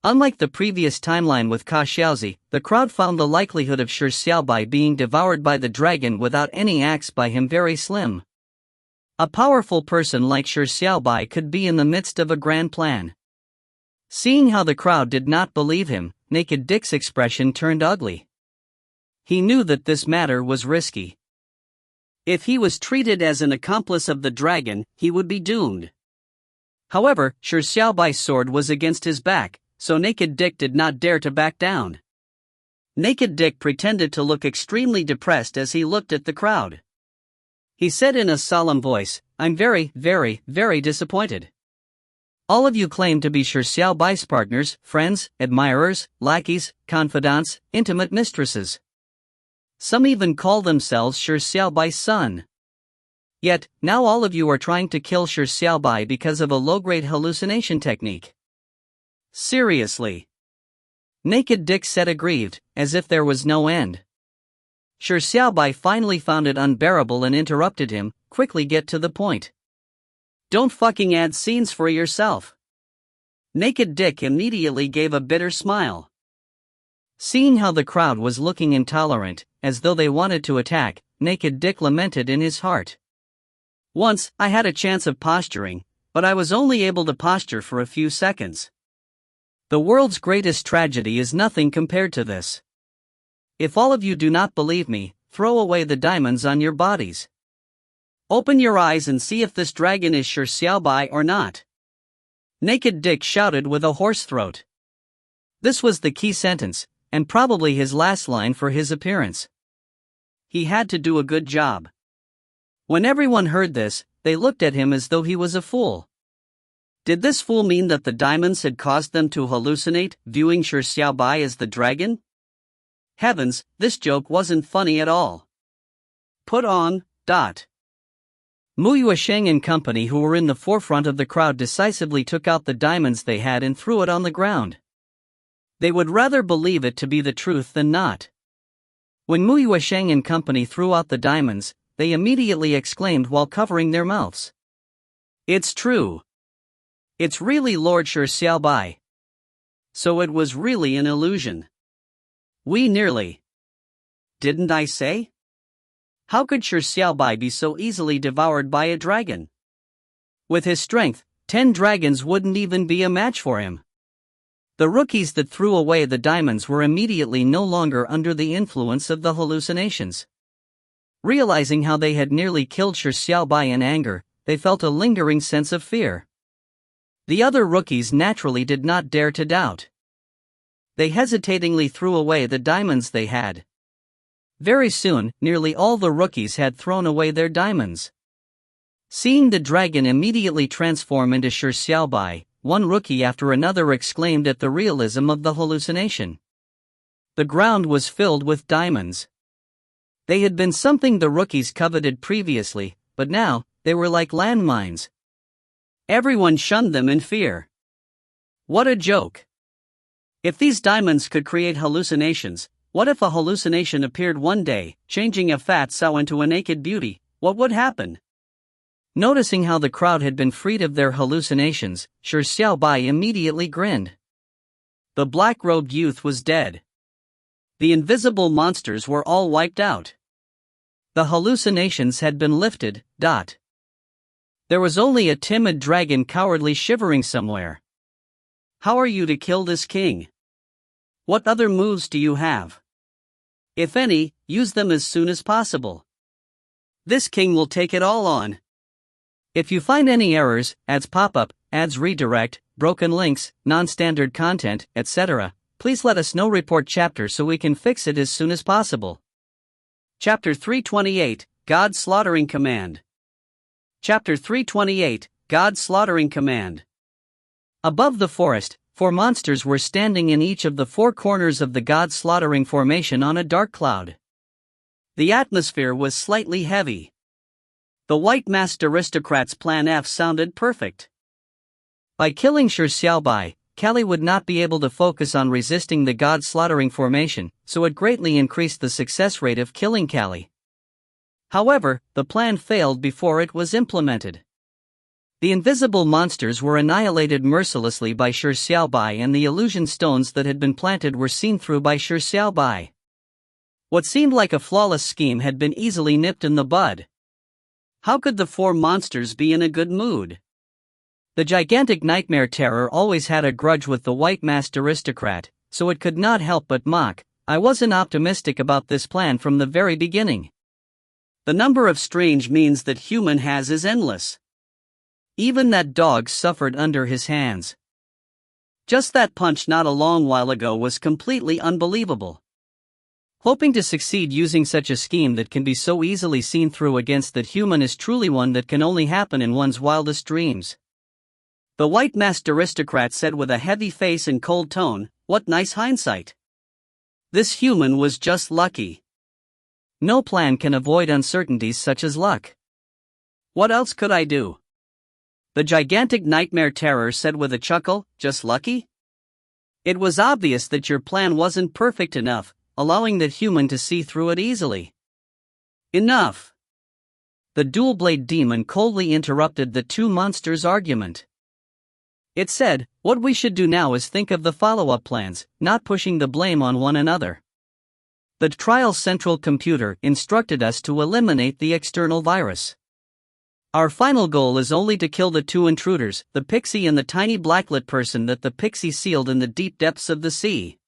Unlike the previous timeline with Xiao, the crowd found the likelihood of Shi Xiaobai being devoured by the dragon without any acts by him very slim. A powerful person like Shi Xiaobai could be in the midst of a grand plan. Seeing how the crowd did not believe him, Naked Dick's expression turned ugly. He knew that this matter was risky. If he was treated as an accomplice of the dragon, he would be doomed. However, Shi Xiaobai's sword was against his back, so Naked Dick did not dare to back down. Naked Dick pretended to look extremely depressed as he looked at the crowd. He said in a solemn voice, "I'm very, very, very disappointed. All of you claim to be Shi Xiaobai's partners, friends, admirers, lackeys, confidants, intimate mistresses. Some even call themselves Shi Xiaobai's son. Yet, now all of you are trying to kill Shi Xiaobai because of a low-grade hallucination technique. Seriously?" Naked Dick said aggrieved, as if there was no end. Shi Xiaobai finally found it unbearable and interrupted him, "Quickly get to the point. Don't fucking add scenes for yourself." Naked Dick immediately gave a bitter smile. Seeing how the crowd was looking intolerant, as though they wanted to attack, Naked Dick lamented in his heart. "Once, I had a chance of posturing, but I was only able to posture for a few seconds. The world's greatest tragedy is nothing compared to this. If all of you do not believe me, throw away the diamonds on your bodies. Open your eyes and see if this dragon is Shi Xiaobai or not." Naked Dick shouted with a hoarse throat. This was the key sentence, and probably his last line for his appearance. He had to do a good job. When everyone heard this, they looked at him as though he was a fool. Did this fool mean that the diamonds had caused them to hallucinate, viewing Shi Xiaobai as the dragon? Heavens, this joke wasn't funny at all. Put on. Mu Yuesheng and company, who were in the forefront of the crowd, decisively took out the diamonds they had and threw it on the ground. They would rather believe it to be the truth than not. When Mu Yuesheng and company threw out the diamonds, they immediately exclaimed while covering their mouths. "It's true. It's really Lord Shi Xiaobai. So it was really an illusion. We nearly. Didn't I say? How could Shi Xiaobai be so easily devoured by a dragon? With his strength, 10 dragons wouldn't even be a match for him." The rookies that threw away the diamonds were immediately no longer under the influence of the hallucinations. Realizing how they had nearly killed Shi Xiaobai in anger, they felt a lingering sense of fear. The other rookies naturally did not dare to doubt. They hesitatingly threw away the diamonds they had. Very soon, nearly all the rookies had thrown away their diamonds. Seeing the dragon immediately transform into Shi Xiaobai, one rookie after another exclaimed at the realism of the hallucination. The ground was filled with diamonds. They had been something the rookies coveted previously, but now, they were like landmines. Everyone shunned them in fear. What a joke. If these diamonds could create hallucinations, what if a hallucination appeared one day, changing a fat sow into a naked beauty? What would happen? Noticing how the crowd had been freed of their hallucinations, Shi Xiaobai immediately grinned. The black-robed youth was dead. The invisible monsters were all wiped out. The hallucinations had been lifted. There was only a timid dragon cowardly shivering somewhere. How are you to kill this king? What other moves do you have? If any, use them as soon as possible. This king will take it all on. If you find any errors, ads pop up, ads redirect, broken links, non-standard content, etc., please let us know. Report chapter so we can fix it as soon as possible. Chapter 328, God Slaughtering Command. Chapter 328, God Slaughtering Command. Above the forest, 4 monsters were standing in each of the 4 corners of the God Slaughtering formation on a dark cloud. The atmosphere was slightly heavy. The white-masked aristocrat's plan F sounded perfect. By killing Shi Xiaobai, Callie would not be able to focus on resisting the god-slaughtering formation, so it greatly increased the success rate of killing Callie. However, the plan failed before it was implemented. The invisible monsters were annihilated mercilessly by Shi Xiaobai, and the illusion stones that had been planted were seen through by Shi Xiaobai. What seemed like a flawless scheme had been easily nipped in the bud. How could the four monsters be in a good mood? The gigantic nightmare terror always had a grudge with the white-masked aristocrat, so it could not help but mock. I wasn't optimistic about this plan from the very beginning. The number of strange means that human has is endless. Even that dog suffered under his hands. Just that punch not a long while ago was completely unbelievable. Hoping to succeed using such a scheme that can be so easily seen through against that human is truly one that can only happen in one's wildest dreams. The white-masked aristocrat said with a heavy face and cold tone, "What nice hindsight. This human was just lucky. No plan can avoid uncertainties such as luck. What else could I do?" The gigantic nightmare terror said with a chuckle, "Just lucky? It was obvious that your plan wasn't perfect enough, allowing that human to see through it easily." Enough! The dual-blade demon coldly interrupted the two monsters' argument. It said, "What we should do now is think of the follow-up plans, not pushing the blame on one another. The trial central computer instructed us to eliminate the external virus. Our final goal is only to kill the two intruders, the pixie and the tiny blacklit person that the pixie sealed in the deep depths of the sea.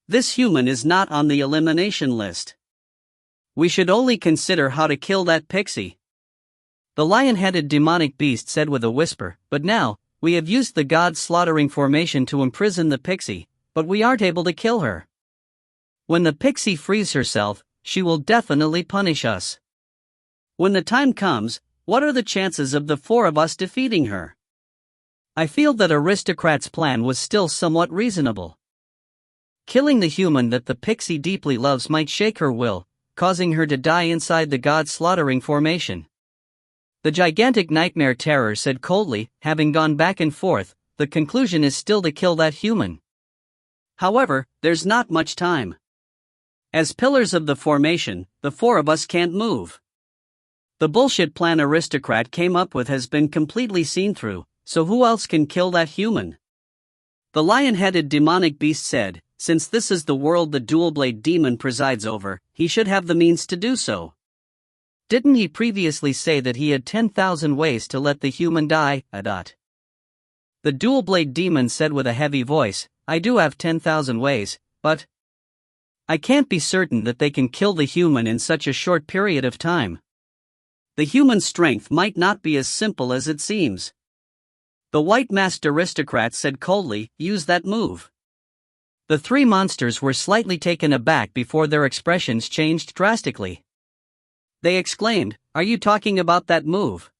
This human is not on the elimination list. We should only consider how to kill that pixie." The lion-headed demonic beast said with a whisper, "But now, we have used the god-slaughtering formation to imprison the pixie, but we aren't able to kill her. When the pixie frees herself, she will definitely punish us. When the time comes, what are the chances of the four of us defeating her?" I feel that aristocrat's plan was still somewhat reasonable. Killing the human that the pixie deeply loves might shake her will, causing her to die inside the god-slaughtering formation. The gigantic nightmare terror said coldly, "Having gone back and forth, the conclusion is still to kill that human. However, there's not much time. As pillars of the formation, the four of us can't move. The bullshit plan aristocrat came up with has been completely seen through, so who else can kill that human?" The lion-headed demonic beast said, "Since this is the world the dual-blade demon presides over, he should have the means to do so. Didn't he previously say that he had 10,000 ways to let the human die?" The dual-blade demon said with a heavy voice, "I do have 10,000 ways, but I can't be certain that they can kill the human in such a short period of time. The human strength might not be as simple as it seems." The white-masked aristocrat said coldly, "Use that move." The three monsters were slightly taken aback before their expressions changed drastically. They exclaimed, "Are you talking about that move?"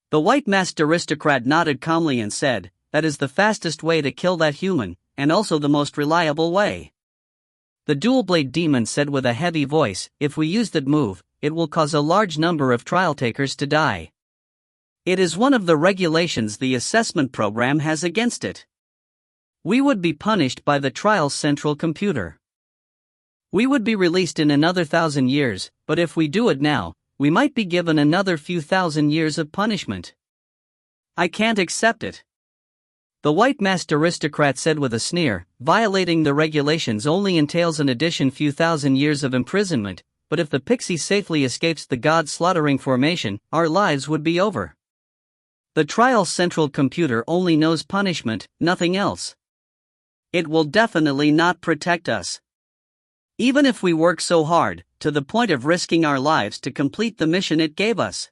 The white-masked aristocrat nodded calmly and said, "That is the fastest way to kill that human, and also the most reliable way." The dual-blade demon said with a heavy voice, "If we use that move, it will cause a large number of trial takers to die. It is one of the regulations the assessment program has against it. We would be punished by the trial's central computer. We would be released in another 1,000 years, but if we do it now, we might be given another few thousand years of punishment. I can't accept it." The white-masked aristocrat said with a sneer, "Violating the regulations only entails an addition few thousand years of imprisonment, but if the pixie safely escapes the god-slaughtering formation, our lives would be over. The trial's central computer only knows punishment, nothing else. It will definitely not protect us. Even if we work so hard, to the point of risking our lives to complete the mission it gave us."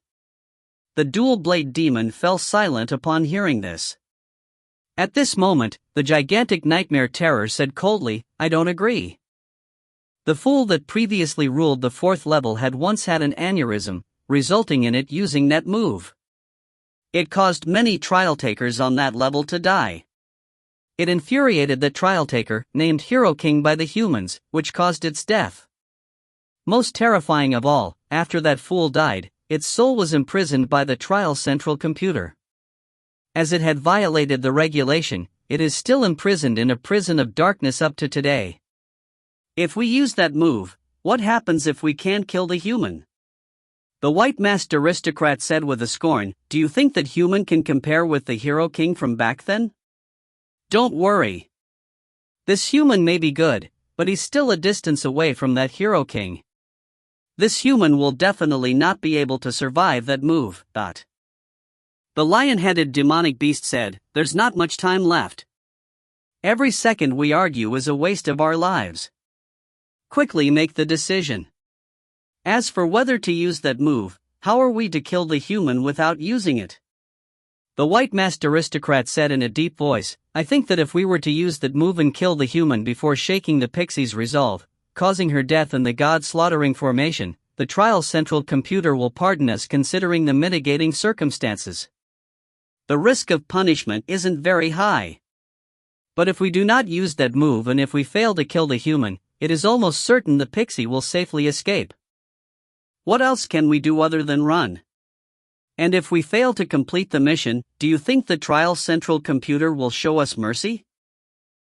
The dual-blade demon fell silent upon hearing this. At this moment, the gigantic nightmare terror said coldly, "I don't agree. The fool that previously ruled the fourth level had once had an aneurysm, resulting in it using that move. It caused many trial takers on that level to die. It infuriated the trial taker, named Hero King by the humans, which caused its death. Most terrifying of all, after that fool died, its soul was imprisoned by the trial central computer. As it had violated the regulation, it is still imprisoned in a prison of darkness up to today. If we use that move, what happens if we can't kill the human? The white masked aristocrat said with a scorn, "Do you think that human can compare with the hero king from back then? Don't worry. This human may be good, but he's still a distance away from that hero king. This human will definitely not be able to survive that move." The lion-headed demonic beast said, "There's not much time left. Every second we argue is a waste of our lives. Quickly make the decision. As for whether to use that move, how are we to kill the human without using it?" The white-masked aristocrat said in a deep voice, "I think that if we were to use that move and kill the human before shaking the pixie's resolve, causing her death in the god-slaughtering formation, the trial central computer will pardon us considering the mitigating circumstances. The risk of punishment isn't very high. But if we do not use that move and if we fail to kill the human, it is almost certain the pixie will safely escape. What else can we do other than run? And if we fail to complete the mission, do you think the trial central computer will show us mercy?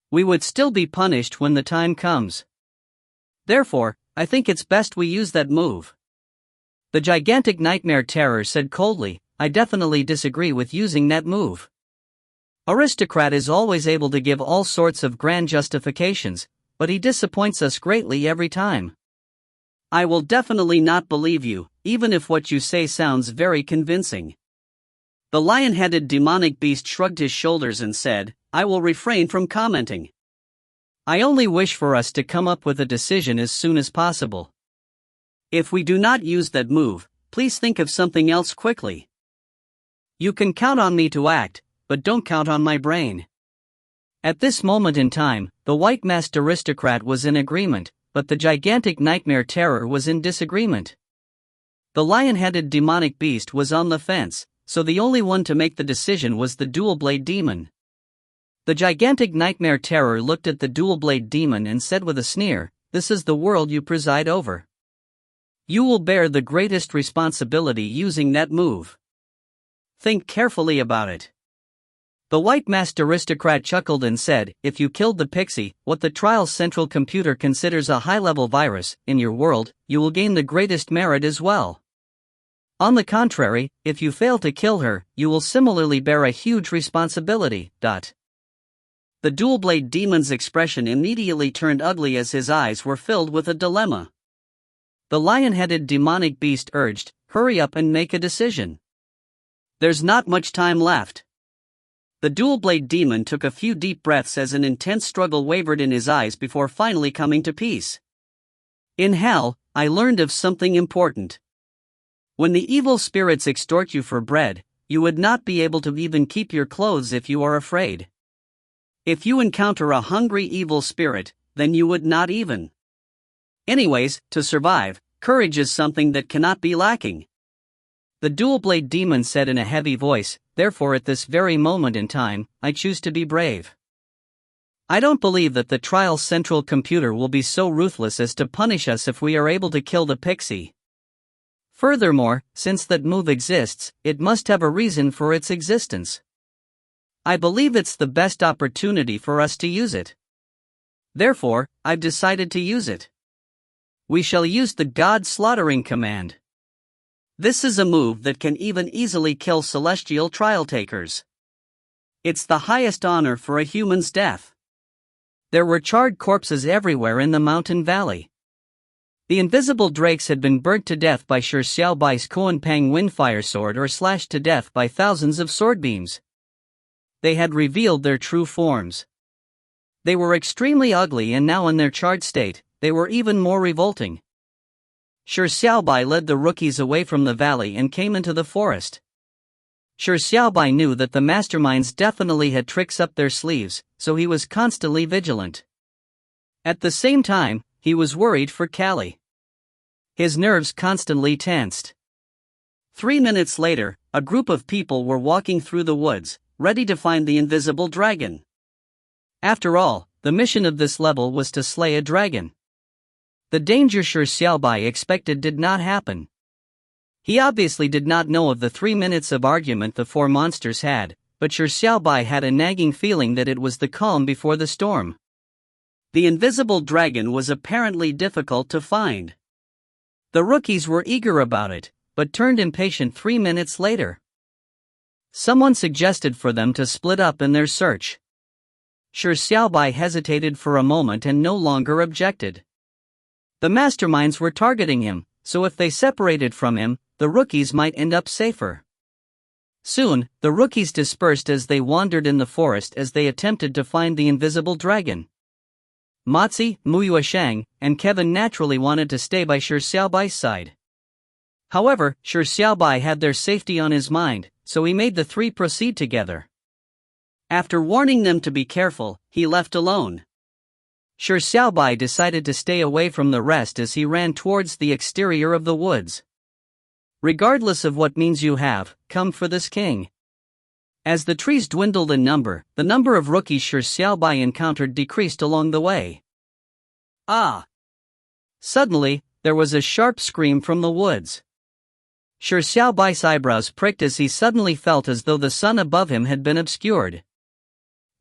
We would still be punished when the time comes. Therefore, I think it's best we use that move." The gigantic nightmare terror said coldly, "I definitely disagree with using that move. Aristocrat is always able to give all sorts of grand justifications, but he disappoints us greatly every time. I will definitely not believe you, even if what you say sounds very convincing." The lion-headed demonic beast shrugged his shoulders and said, "I will refrain from commenting. I only wish for us to come up with a decision as soon as possible. If we do not use that move, please think of something else quickly. You can count on me to act, but don't count on my brain." At this moment in time, the white-masked aristocrat was in agreement, but the gigantic nightmare terror was in disagreement. The lion-headed demonic beast was on the fence, so the only one to make the decision was the dual-blade demon. The gigantic nightmare terror looked at the dual-blade demon and said with a sneer, "This is the world you preside over. You will bear the greatest responsibility using that move. Think carefully about it." The white-masked aristocrat chuckled and said, "If you killed the pixie, what the trial central computer considers a high-level virus, in your world, you will gain the greatest merit as well. On the contrary, if you fail to kill her, you will similarly bear a huge responsibility." The dual-blade demon's expression immediately turned ugly as his eyes were filled with a dilemma. The lion-headed demonic beast urged, "Hurry up and make a decision. There's not much time left." The dual-blade demon took a few deep breaths as an intense struggle wavered in his eyes before finally coming to peace. "In hell, I learned of something important. When the evil spirits extort you for bread, you would not be able to even keep your clothes if you are afraid. If you encounter a hungry evil spirit, then you would not even. Anyways, to survive, courage is something that cannot be lacking." The dual-blade demon said in a heavy voice, "Therefore at this very moment in time, I choose to be brave. I don't believe that the trial central computer will be so ruthless as to punish us if we are able to kill the pixie. Furthermore, since that move exists, it must have a reason for its existence. I believe it's the best opportunity for us to use it. Therefore, I've decided to use it. We shall use the god-slaughtering command. This is a move that can even easily kill celestial trial takers. It's the highest honor for a human's death." There were charred corpses everywhere in the mountain valley. The invisible drakes had been burnt to death by Shi Xiaobai's Kuan-Pang windfire sword or slashed to death by thousands of sword beams. They had revealed their true forms. They were extremely ugly, and now in their charred state, they were even more revolting. Shi Xiaobai led the rookies away from the valley and came into the forest. Shi Xiaobai knew that the masterminds definitely had tricks up their sleeves, so he was constantly vigilant. At the same time, he was worried for Callie. His nerves constantly tensed. 3 minutes later, a group of people were walking through the woods, ready to find the invisible dragon. After all, the mission of this level was to slay a dragon. The danger Shi Xiaobai expected did not happen. He obviously did not know of the 3 minutes of argument the four monsters had, but Shi Xiaobai had a nagging feeling that it was the calm before the storm. The invisible dragon was apparently difficult to find. The rookies were eager about it, but turned impatient 3 minutes later. Someone suggested for them to split up in their search. Shi Xiaobai hesitated for a moment and no longer objected. The masterminds were targeting him, so if they separated from him, the rookies might end up safer. Soon, the rookies dispersed as they wandered in the forest as they attempted to find the invisible dragon. Motzi, Muyuashang, and Kevin naturally wanted to stay by Shi Xiaobai's side. However, Shi Xiaobai had their safety on his mind, so he made the three proceed together. After warning them to be careful, he left alone. Shi Xiaobai decided to stay away from the rest as he ran towards the exterior of the woods. Regardless of what means you have, come for this king. As the trees dwindled in number, the number of rookies Shi Xiaobai encountered decreased along the way. Ah! Suddenly, there was a sharp scream from the woods. Shi Xiaobai's eyebrows pricked as he suddenly felt as though the sun above him had been obscured.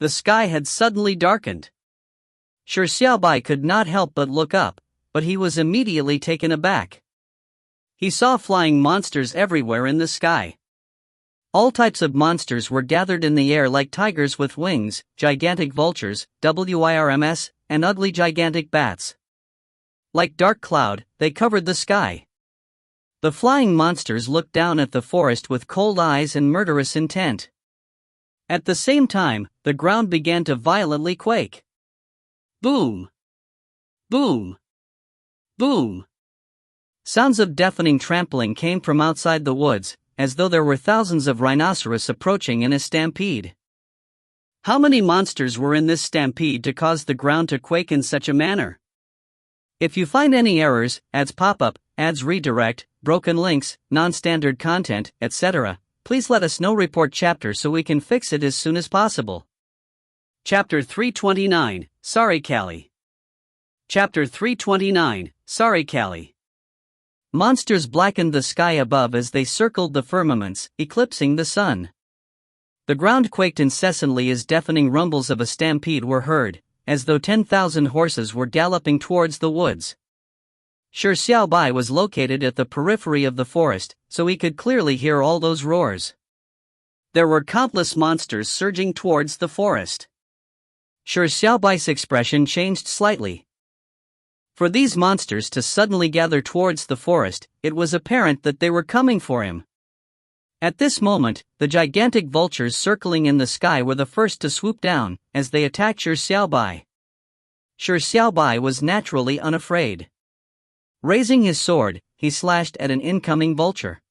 The sky had suddenly darkened. Shi Xiaobai could not help but look up, but he was immediately taken aback. He saw flying monsters everywhere in the sky. All types of monsters were gathered in the air like tigers with wings, gigantic vultures, WIRMS, and ugly gigantic bats. Like dark cloud, they covered the sky. The flying monsters looked down at the forest with cold eyes and murderous intent. At the same time, the ground began to violently quake. Boom! Boom! Boom! Sounds of deafening trampling came from outside the woods, as though there were thousands of rhinoceros approaching in a stampede. How many monsters were in this stampede to cause the ground to quake in such a manner? If you find any errors, ads pop up, ads redirect, broken links, non-standard content, etc., please let us know. Report chapter so we can fix it as soon as possible. Chapter 329, Sorry Callie. Chapter 329, Sorry Callie. Monsters blackened the sky above as they circled the firmaments, eclipsing the sun. The ground quaked incessantly as deafening rumbles of a stampede were heard, as though 10,000 horses were galloping towards the woods. Shi Xiaobai was located at the periphery of the forest, so he could clearly hear all those roars. There were countless monsters surging towards the forest. Shi Xiaobai's expression changed slightly. For these monsters to suddenly gather towards the forest, it was apparent that they were coming for him. At this moment, the gigantic vultures circling in the sky were the first to swoop down, as they attacked Shi Xiaobai. Shi Xiaobai was naturally unafraid. Raising his sword, he slashed at an incoming vulture.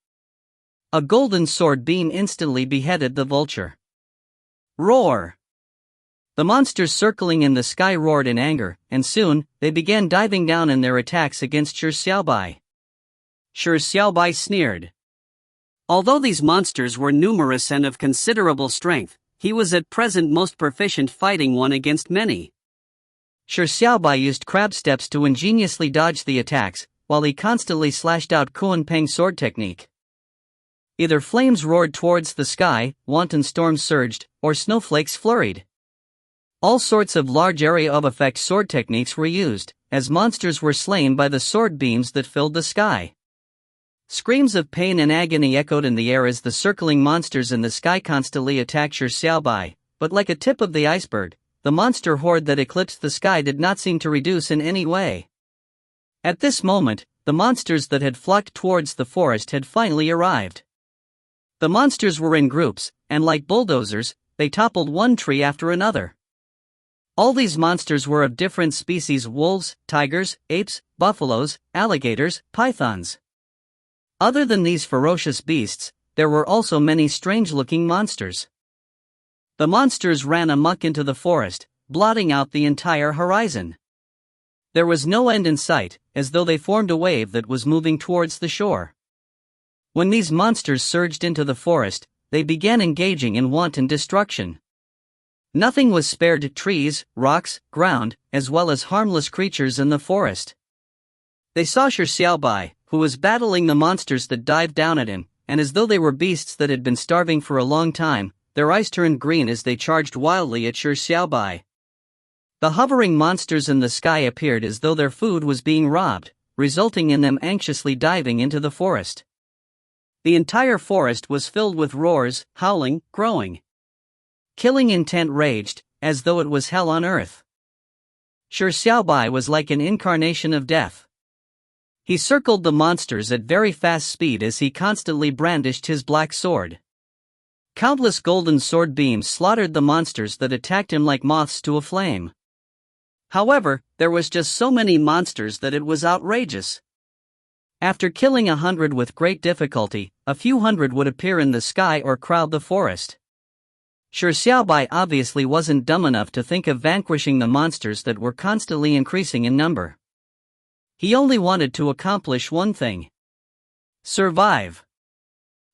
A golden sword beam instantly beheaded the vulture. Roar! The monsters circling in the sky roared in anger, and soon, they began diving down in their attacks against Shi Xiaobai. Shi Xiaobai sneered. Although these monsters were numerous and of considerable strength, he was at present most proficient fighting one against many. Shi Xiaobai used crab steps to ingeniously dodge the attacks, while he constantly slashed out Kuan Peng sword technique. Either flames roared towards the sky, wanton storms surged, or snowflakes flurried. All sorts of large area of effect sword techniques were used, as monsters were slain by the sword beams that filled the sky. Screams of pain and agony echoed in the air as the circling monsters in the sky constantly attacked Shi Xiaobai, but like a tip of the iceberg, the monster horde that eclipsed the sky did not seem to reduce in any way. At this moment, the monsters that had flocked towards the forest had finally arrived. The monsters were in groups, and like bulldozers, they toppled one tree after another. All these monsters were of different species: wolves, tigers, apes, buffaloes, alligators, pythons. Other than these ferocious beasts, there were also many strange-looking monsters. The monsters ran amok into the forest, blotting out the entire horizon. There was no end in sight, as though they formed a wave that was moving towards the shore. When these monsters surged into the forest, they began engaging in wanton destruction. Nothing was spared: trees, rocks, ground, as well as harmless creatures in the forest. They saw Shi Xiaobai, who was battling the monsters that dived down at him, and as though they were beasts that had been starving for a long time, their eyes turned green as they charged wildly at Shi Xiaobai. The hovering monsters in the sky appeared as though their food was being robbed, resulting in them anxiously diving into the forest. The entire forest was filled with roars, howling, growing. Killing intent raged, as though it was hell on earth. Shi Xiaobai was like an incarnation of death. He circled the monsters at very fast speed as he constantly brandished his black sword. Countless golden sword beams slaughtered the monsters that attacked him like moths to a flame. However, there was just so many monsters that it was outrageous. After killing 100 with great difficulty, a few hundred would appear in the sky or crowd the forest. Shi Xiaobai obviously wasn't dumb enough to think of vanquishing the monsters that were constantly increasing in number. He only wanted to accomplish one thing: survive.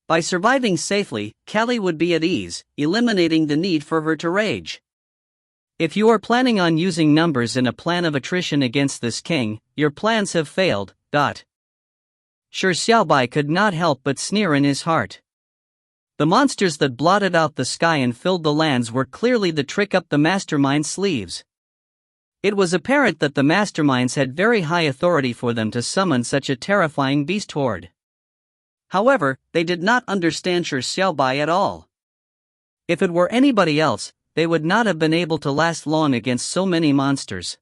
By surviving safely, Callie would be at ease, eliminating the need for her to rage. If you are planning on using numbers in a plan of attrition against this king, your plans have failed. Shi Xiaobai could not help but sneer in his heart. The monsters that blotted out the sky and filled the lands were clearly the trick up the mastermind's sleeves. It was apparent that the masterminds had very high authority for them to summon such a terrifying beast horde. However, they did not understand Shi Xiaobai at all. If it were anybody else, they would not have been able to last long against so many monsters.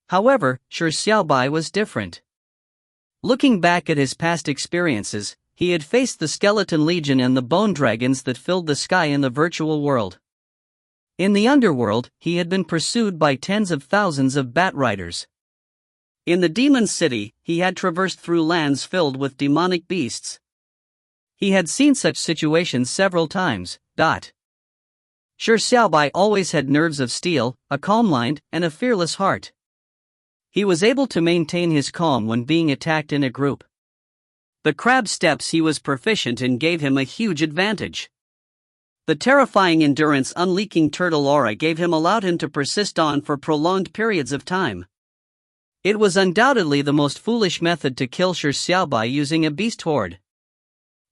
However, Shi Xiaobai was different. Looking back at his past experiences, he had faced the Skeleton Legion and the Bone Dragons that filled the sky in the virtual world. In the underworld, he had been pursued by tens of thousands of bat riders. In the Demon City, he had traversed through lands filled with demonic beasts. He had seen such situations several times. Shi Xiaobai always had nerves of steel, a calm mind, and a fearless heart. He was able to maintain his calm when being attacked in a group. The crab steps he was proficient in gave him a huge advantage. The terrifying endurance unleaking turtle aura allowed him to persist on for prolonged periods of time. It was undoubtedly the most foolish method to kill Shi Xiaobai using a beast horde.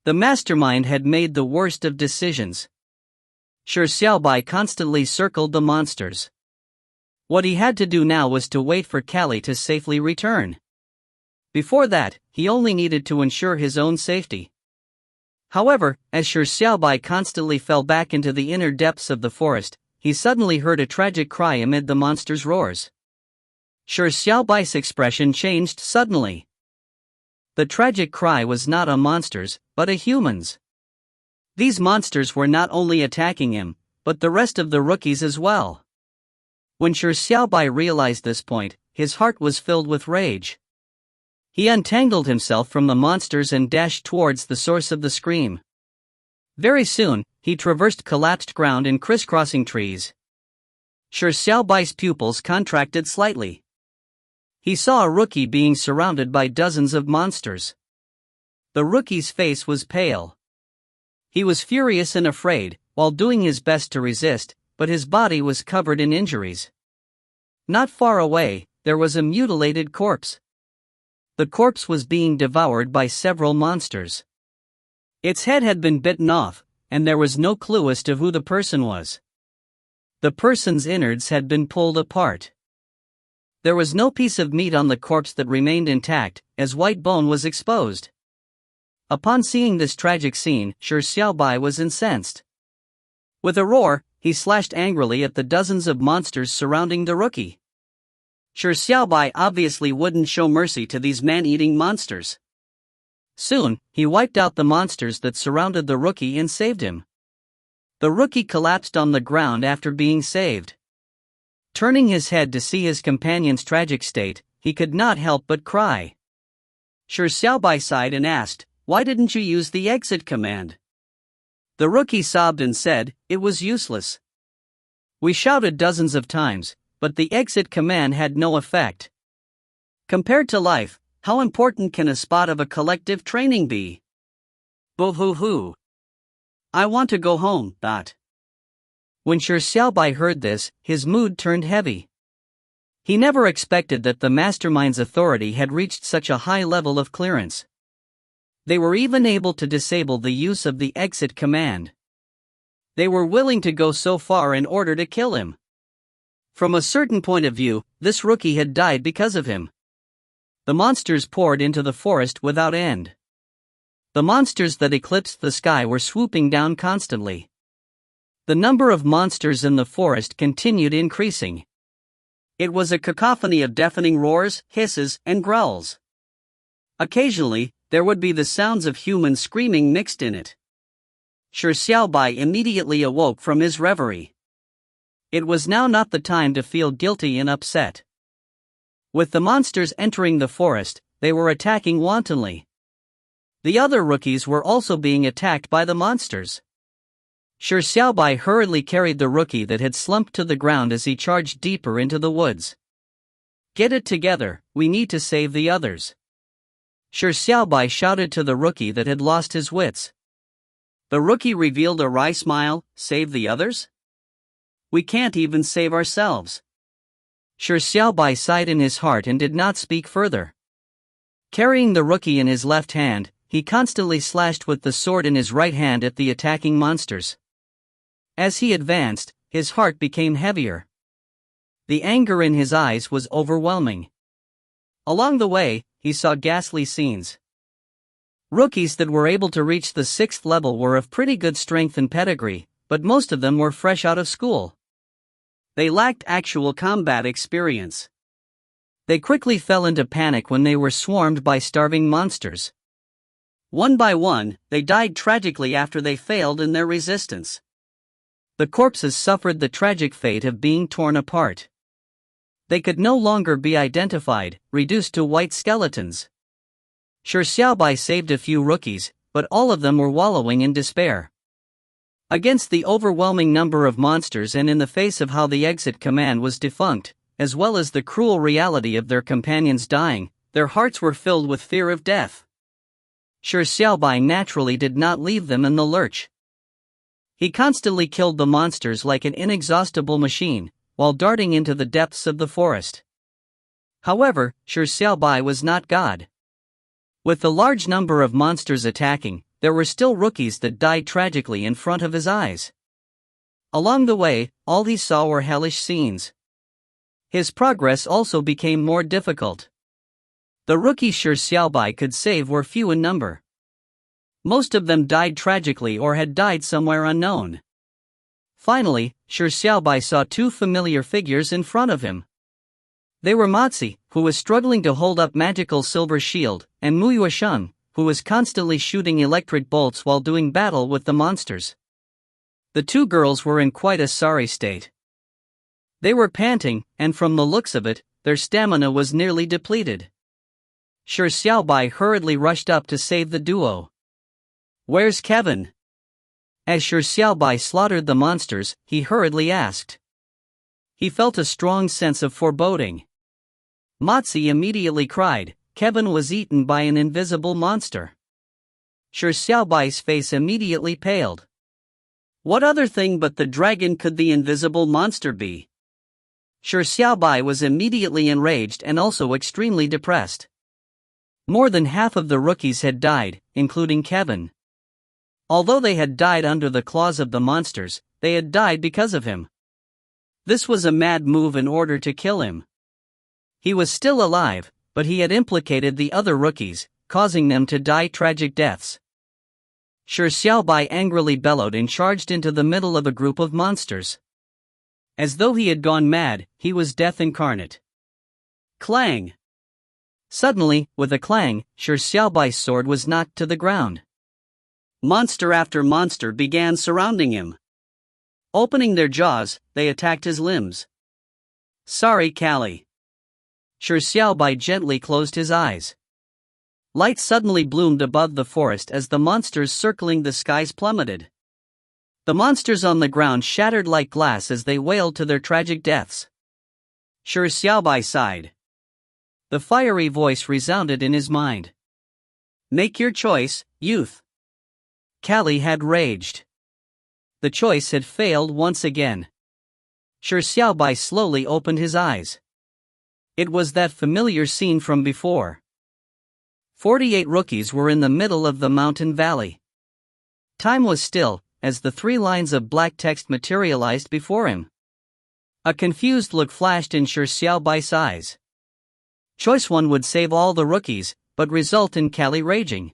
The mastermind had made the worst of decisions. Shi Xiaobai constantly circled the monsters. What he had to do now was to wait for Callie to safely return. Before that, he only needed to ensure his own safety. However, as Shi Xiaobai constantly fell back into the inner depths of the forest, he suddenly heard a tragic cry amid the monster's roars. Shi Xiaobai's expression changed suddenly. The tragic cry was not a monster's, but a human's. These monsters were not only attacking him, but the rest of the rookies as well. When Shi Xiaobai realized this point, his heart was filled with rage. He untangled himself from the monsters and dashed towards the source of the scream. Very soon, he traversed collapsed ground and crisscrossing trees. Shi Xiaobai's pupils contracted slightly. He saw a rookie being surrounded by dozens of monsters. The rookie's face was pale. He was furious and afraid, while doing his best to resist, but his body was covered in injuries. Not far away, there was a mutilated corpse. The corpse was being devoured by several monsters. Its head had been bitten off, and there was no clue as to who the person was. The person's innards had been pulled apart. There was no piece of meat on the corpse that remained intact, as white bone was exposed. Upon seeing this tragic scene, Shi Xiaobai was incensed. With a roar, he slashed angrily at the dozens of monsters surrounding the rookie. Shi Xiaobai obviously wouldn't show mercy to these man-eating monsters. Soon, he wiped out the monsters that surrounded the rookie and saved him. The rookie collapsed on the ground after being saved. Turning his head to see his companion's tragic state, he could not help but cry. Shi Xiaobai sighed and asked, "Why didn't you use the exit command?" The rookie sobbed and said, "It was useless. We shouted dozens of times, but the exit command had no effect. Compared to life, how important can a spot of a collective training be? Boo-hoo-hoo. I want to go home. When Shi Xiaobai heard this, his mood turned heavy. He never expected that the mastermind's authority had reached such a high level of clearance. They were even able to disable the use of the exit command. They were willing to go so far in order to kill him. From a certain point of view, this rookie had died because of him. The monsters poured into the forest without end. The monsters that eclipsed the sky were swooping down constantly. The number of monsters in the forest continued increasing. It was a cacophony of deafening roars, hisses, and growls. Occasionally, there would be the sounds of humans screaming mixed in it. Shi Xiaobai immediately awoke from his reverie. It was now not the time to feel guilty and upset. With the monsters entering the forest, they were attacking wantonly. The other rookies were also being attacked by the monsters. Shi Xiaobai hurriedly carried the rookie that had slumped to the ground as he charged deeper into the woods. "Get it together, we need to save the others." Shi Xiaobai shouted to the rookie that had lost his wits. The rookie revealed a wry smile. "Save the others? We can't even save ourselves." Shi Xiaobai sighed in his heart and did not speak further. Carrying the rookie in his left hand, he constantly slashed with the sword in his right hand at the attacking monsters. As he advanced, his heart became heavier. The anger in his eyes was overwhelming. Along the way, he saw ghastly scenes. Rookies that were able to reach the 6th level were of pretty good strength and pedigree, but most of them were fresh out of school. They lacked actual combat experience. They quickly fell into panic when they were swarmed by starving monsters. One by one, they died tragically after they failed in their resistance. The corpses suffered the tragic fate of being torn apart. They could no longer be identified, reduced to white skeletons. Shi Xiaobai saved a few rookies, but all of them were wallowing in despair. Against the overwhelming number of monsters and in the face of how the exit command was defunct, as well as the cruel reality of their companions dying, their hearts were filled with fear of death. Shi Xiaobai naturally did not leave them in the lurch. He constantly killed the monsters like an inexhaustible machine, while darting into the depths of the forest. However, Shi Xiaobai was not God. With the large number of monsters attacking, there were still rookies that died tragically in front of his eyes. Along the way, all he saw were hellish scenes. His progress also became more difficult. The rookies Shi Xiaobai could save were few in number. Most of them died tragically or had died somewhere unknown. Finally, Shi Xiaobai saw two familiar figures in front of him. They were Matzi, who was struggling to hold up magical silver shield, and Mu Yuesheng, who was constantly shooting electric bolts while doing battle with the monsters. The two girls were in quite a sorry state. They were panting, and from the looks of it, their stamina was nearly depleted. Shi Xiaobai hurriedly rushed up to save the duo. "Where's Kevin?" As Shi Xiaobai slaughtered the monsters, he hurriedly asked. He felt a strong sense of foreboding. Matzi immediately cried, "Kevin was eaten by an invisible monster." Shi Xiaobai's face immediately paled. What other thing but the dragon could the invisible monster be? Shi Xiaobai was immediately enraged and also extremely depressed. More than half of the rookies had died, including Kevin. Although they had died under the claws of the monsters, they had died because of him. This was a mad move in order to kill him. He was still alive, but he had implicated the other rookies, causing them to die tragic deaths. Shi Xiaobai angrily bellowed and charged into the middle of a group of monsters. As though he had gone mad, he was death incarnate. Clang! Suddenly, with a clang, Shi Xiaobai's sword was knocked to the ground. Monster after monster began surrounding him. Opening their jaws, they attacked his limbs. "Sorry, Callie." Shi Xiaobai gently closed his eyes. Light suddenly bloomed above the forest as the monsters circling the skies plummeted. The monsters on the ground shattered like glass as they wailed to their tragic deaths. Shi Xiaobai sighed. The fiery voice resounded in his mind. "Make your choice, youth." Callie had raged. The choice had failed once again. Shi Xiaobai slowly opened his eyes. It was that familiar scene from before. 48 rookies were in the middle of the mountain valley. Time was still, as the 3 lines of black text materialized before him. A confused look flashed in Shi Xiaobai's eyes. Choice 1 would save all the rookies, but result in Callie raging.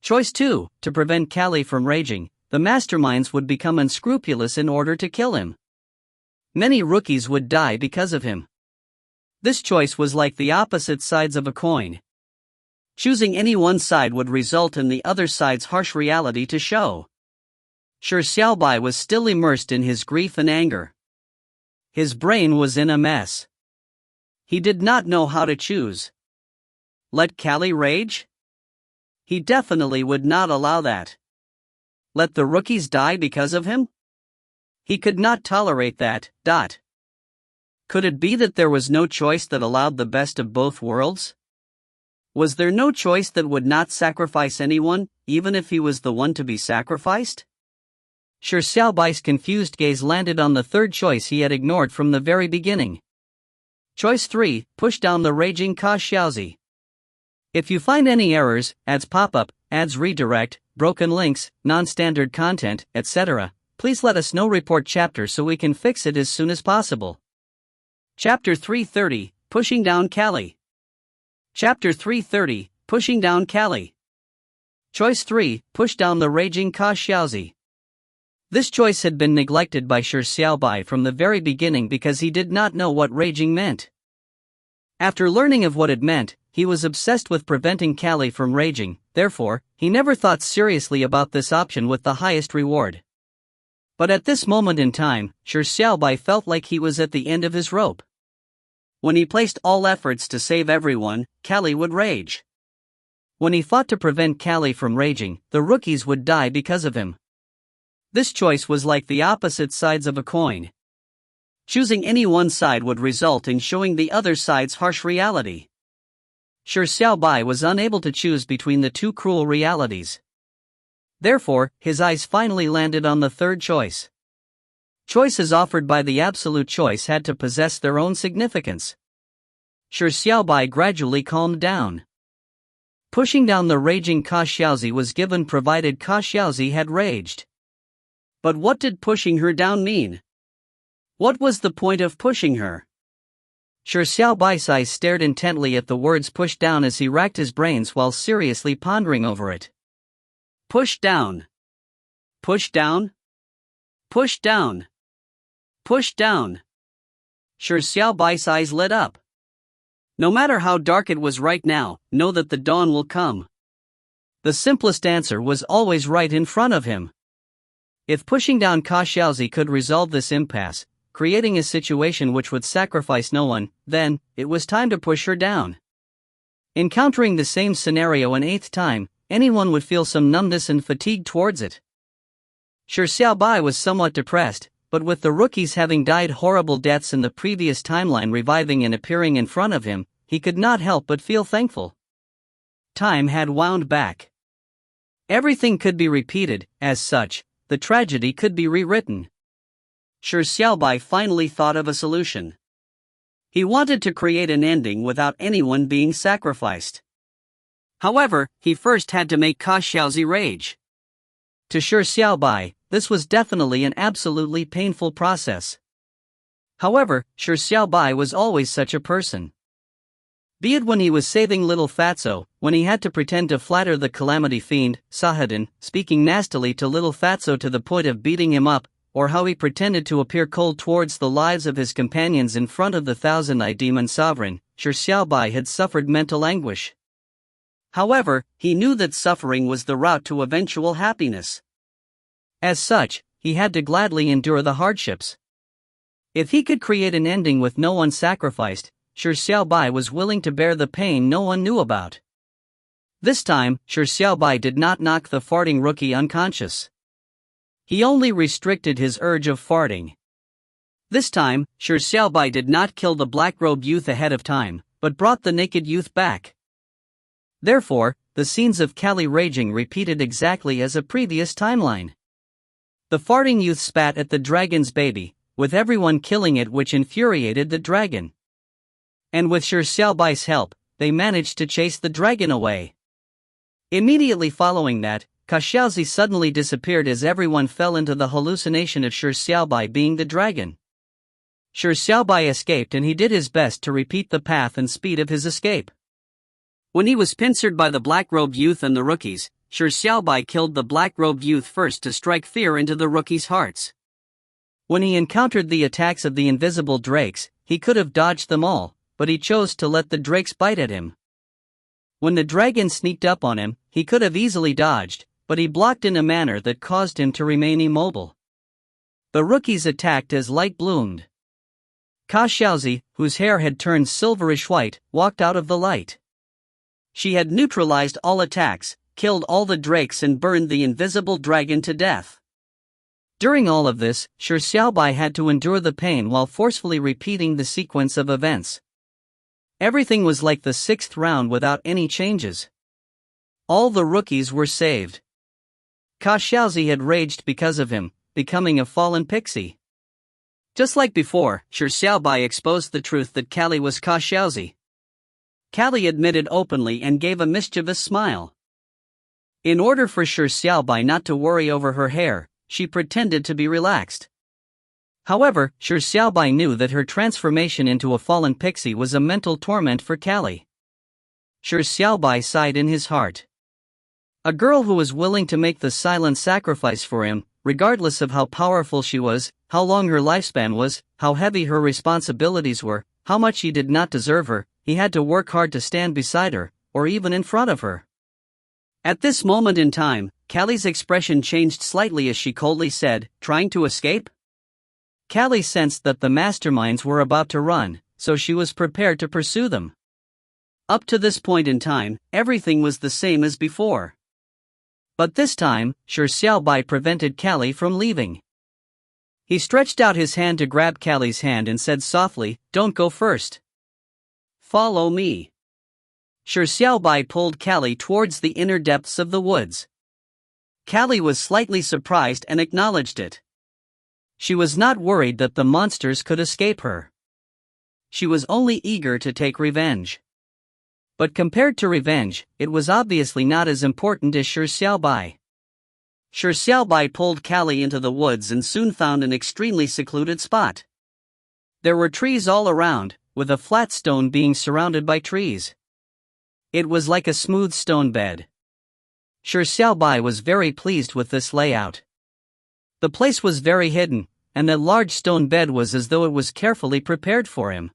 Choice 2, to prevent Callie from raging, the masterminds would become unscrupulous in order to kill him. Many rookies would die because of him. This choice was like the opposite sides of a coin. Choosing any one side would result in the other side's harsh reality to show. Shi Xiaobai was still immersed in his grief and anger. His brain was in a mess. He did not know how to choose. Let Callie rage? He definitely would not allow that. Let the rookies die because of him? He could not tolerate that. Could it be that there was no choice that allowed the best of both worlds? Was there no choice that would not sacrifice anyone, even if he was the one to be sacrificed? Shi Xiaobai's confused gaze landed on the third choice he had ignored from the very beginning. Choice 3, push down the raging Xiao Xiao. If you find any errors, ads pop up, ads redirect, broken links, non-standard content, etc., please let us know. Report chapter so we can fix it as soon as possible. Chapter 330, Pushing Down Callie. Chapter 330, Pushing Down Callie. Choice 3, push down the raging Xiao Xiao. This choice had been neglected by Shi Xiaobai from the very beginning because he did not know what raging meant. After learning of what it meant, he was obsessed with preventing Callie from raging, therefore, he never thought seriously about this option with the highest reward. But at this moment in time, Shi Xiaobai felt like he was at the end of his rope. When he placed all efforts to save everyone, Callie would rage. When he fought to prevent Callie from raging, the rookies would die because of him. This choice was like the opposite sides of a coin. Choosing any one side would result in showing the other side's harsh reality. Shi Xiaobai was unable to choose between the two cruel realities. Therefore, his eyes finally landed on the third choice. Choices offered by the absolute choice had to possess their own significance. Shi Xiaobai gradually calmed down. Pushing down the raging Xiao Xiao was given provided Xiao Xiao had raged. But what did pushing her down mean? What was the point of pushing her? Shi Xiaobai's eyes stared intently at the words push down as he racked his brains while seriously pondering over it. Push down. Push down. Push down. Push down. Shi Xiaobai's eyes lit up. No matter how dark it was right now, know that the dawn will come. The simplest answer was always right in front of him. If pushing down Xiao Xiao could resolve this impasse, creating a situation which would sacrifice no one, then, it was time to push her down. Encountering the same scenario an 8th time, anyone would feel some numbness and fatigue towards it. Shi Xiaobai was somewhat depressed, but with the rookies having died horrible deaths in the previous timeline reviving and appearing in front of him, he could not help but feel thankful. Time had wound back. Everything could be repeated, as such, the tragedy could be rewritten. Shi Xiaobai finally thought of a solution. He wanted to create an ending without anyone being sacrificed. However, he first had to make Xiao Xiao rage. To Shi Xiaobai, this was definitely an absolutely painful process. However, Shi Xiaobai was always such a person. Be it when he was saving little Fatso, when he had to pretend to flatter the calamity fiend, Sahadin, speaking nastily to little Fatso to the point of beating him up, or how he pretended to appear cold towards the lives of his companions in front of the thousand-eyed demon sovereign, Shi Xiaobai had suffered mental anguish. However, he knew that suffering was the route to eventual happiness. As such, he had to gladly endure the hardships. If he could create an ending with no one sacrificed, Shi Xiaobai was willing to bear the pain no one knew about. This time, Shi Xiaobai did not knock the farting rookie unconscious. He only restricted his urge of farting. This time, Shi Xiaobai did not kill the black-robed youth ahead of time, but brought the naked youth back. Therefore, the scenes of Callie raging repeated exactly as a previous timeline. The farting youth spat at the dragon's baby, with everyone killing it, which infuriated the dragon. And with Shi Xiaobai's help, they managed to chase the dragon away. Immediately following that, Xiaozi suddenly disappeared as everyone fell into the hallucination of Shi Xiaobai being the dragon. Shi Xiaobai escaped, and he did his best to repeat the path and speed of his escape. When he was pincered by the black-robed youth and the rookies, Shi Xiaobai killed the black-robed youth first to strike fear into the rookies' hearts. When he encountered the attacks of the invisible drakes, he could have dodged them all, but he chose to let the drakes bite at him. When the dragon sneaked up on him, he could have easily dodged, but he blocked in a manner that caused him to remain immobile. The rookies attacked as light bloomed. Xiaozi, whose hair had turned silverish white, walked out of the light. She had neutralized all attacks, killed all the drakes, and burned the invisible dragon to death. During all of this, Shi Xiaobai had to endure the pain while forcefully repeating the sequence of events. Everything was like the 6th round without any changes. All the rookies were saved. Xiaozi had raged because of him, becoming a fallen pixie. Just like before, Shi Xiaobai exposed the truth that Callie was Xiaozi. Callie admitted openly and gave a mischievous smile. In order for Shi Xiaobai not to worry over her hair, she pretended to be relaxed. However, Shi Xiaobai knew that her transformation into a fallen pixie was a mental torment for Callie. Shi Xiaobai sighed in his heart. A girl who was willing to make the silent sacrifice for him, regardless of how powerful she was, how long her lifespan was, how heavy her responsibilities were, how much he did not deserve her, he had to work hard to stand beside her, or even in front of her. At this moment in time, Callie's expression changed slightly as she coldly said, "Trying to escape?" Callie sensed that the masterminds were about to run, so she was prepared to pursue them. Up to this point in time, everything was the same as before. But this time, Shi Xiaobai prevented Callie from leaving. He stretched out his hand to grab Callie's hand and said softly, "Don't go first. Follow me." Shi Xiaobai pulled Callie towards the inner depths of the woods. Callie was slightly surprised and acknowledged it. She was not worried that the monsters could escape her. She was only eager to take revenge. But compared to revenge, it was obviously not as important as Shi Xiaobai. Shi Xiaobai pulled Callie into the woods and soon found an extremely secluded spot. There were trees all around, with a flat stone being surrounded by trees. It was like a smooth stone bed. Shi Xiaobai was very pleased with this layout. The place was very hidden, and the large stone bed was as though it was carefully prepared for him.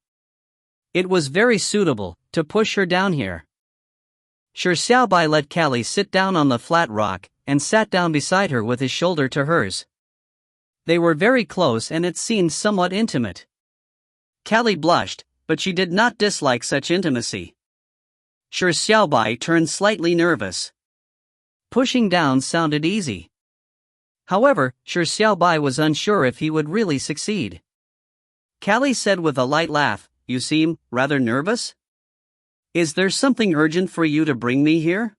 It was very suitable to push her down here. Shi Xiaobai let Callie sit down on the flat rock, and sat down beside her with his shoulder to hers. They were very close and it seemed somewhat intimate. Callie blushed, but she did not dislike such intimacy. Shi Xiaobai turned slightly nervous. Pushing down sounded easy. However, Shi Xiaobai was unsure if he would really succeed. Callie said with a light laugh, "You seem rather nervous? Is there something urgent for you to bring me here?"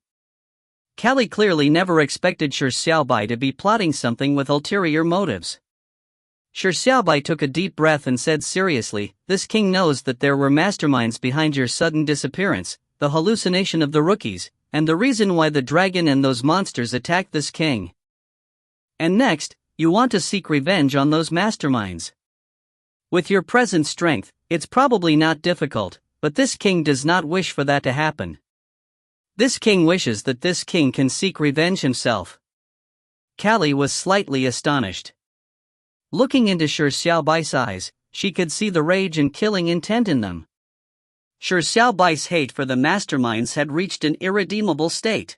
Callie clearly never expected Shi Xiaobai to be plotting something with ulterior motives. Shi Xiaobai took a deep breath and said seriously, "This king knows that there were masterminds behind your sudden disappearance, the hallucination of the rookies, and the reason why the dragon and those monsters attacked this king. And next, you want to seek revenge on those masterminds. With your present strength, it's probably not difficult, but this king does not wish for that to happen. This king wishes that this king can seek revenge himself." Callie was slightly astonished. Looking into Shi Xiaobai's eyes, she could see the rage and killing intent in them. Shi Xiaobai's hate for the masterminds had reached an irredeemable state.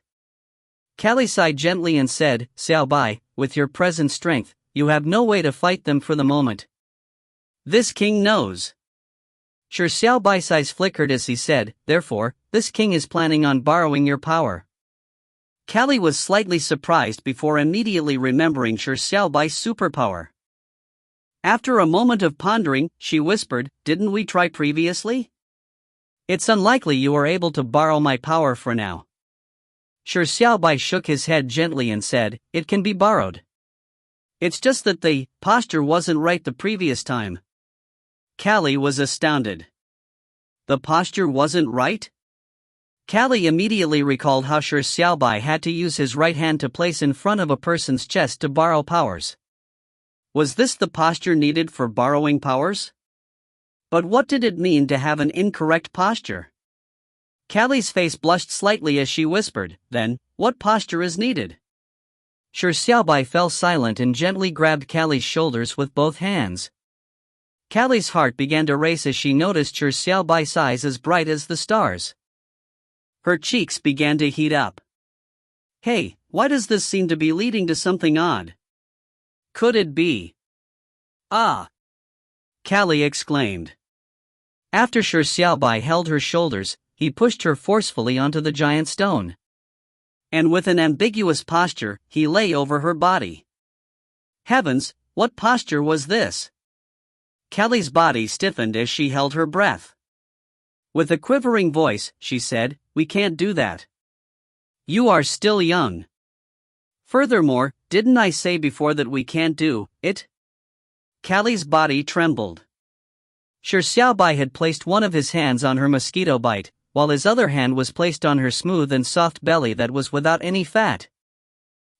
Callie sighed gently and said, "Xiaobai, with your present strength, you have no way to fight them for the moment. This king knows." Shi Xiaobai's eyes flickered as he said, "Therefore, this king is planning on borrowing your power." Callie was slightly surprised before immediately remembering Shi Xiaobai's superpower. After a moment of pondering, she whispered, "Didn't we try previously? It's unlikely you are able to borrow my power for now." Shi Xiaobai shook his head gently and said, "It can be borrowed. It's just that the posture wasn't right the previous time." Callie was astounded. The posture wasn't right? Callie immediately recalled how Shi Xiaobai had to use his right hand to place in front of a person's chest to borrow powers. Was this the posture needed for borrowing powers? But what did it mean to have an incorrect posture? Callie's face blushed slightly as she whispered, "Then, what posture is needed?" Shi Xiaobai fell silent and gently grabbed Callie's shoulders with both hands. Callie's heart began to race as she noticed Shi Xiaobai's eyes as bright as the stars. Her cheeks began to heat up. Hey, why does this seem to be leading to something odd? Could it be? Ah! Callie exclaimed. After Shi Xiaobai held her shoulders, he pushed her forcefully onto the giant stone. And with an ambiguous posture, he lay over her body. Heavens, what posture was this? Callie's body stiffened as she held her breath. With a quivering voice, she said, "We can't do that. You are still young. Furthermore, didn't I say before that we can't do it?" Callie's body trembled. Shi Xiaobai had placed one of his hands on her mosquito bite, while his other hand was placed on her smooth and soft belly that was without any fat.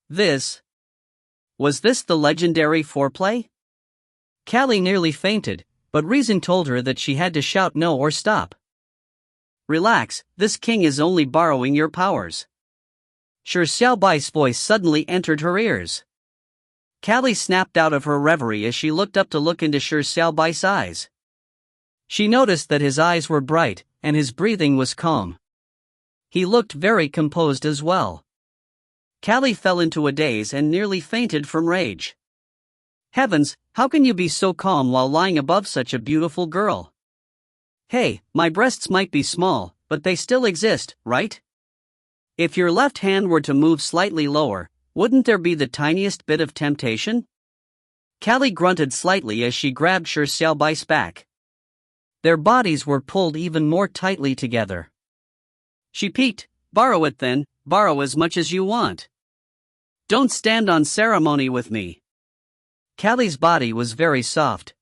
Was this the legendary foreplay? Callie nearly fainted, but reason told her that she had to shout no or stop. Relax, this king is only borrowing your powers. Shi Xiaobai's voice suddenly entered her ears. Callie snapped out of her reverie as she looked up to look into Shi Xiaobai's eyes. She noticed that his eyes were bright, and his breathing was calm. He looked very composed as well. Callie fell into a daze and nearly fainted from rage. Heavens, how can you be so calm while lying above such a beautiful girl? Hey, my breasts might be small, but they still exist, right? If your left hand were to move slightly lower, wouldn't there be the tiniest bit of temptation? Callie grunted slightly as she grabbed Shi Xiaobai's back. Their bodies were pulled even more tightly together. She peeked. Borrow it then, borrow as much as you want. Don't stand on ceremony with me. Callie's body was very soft.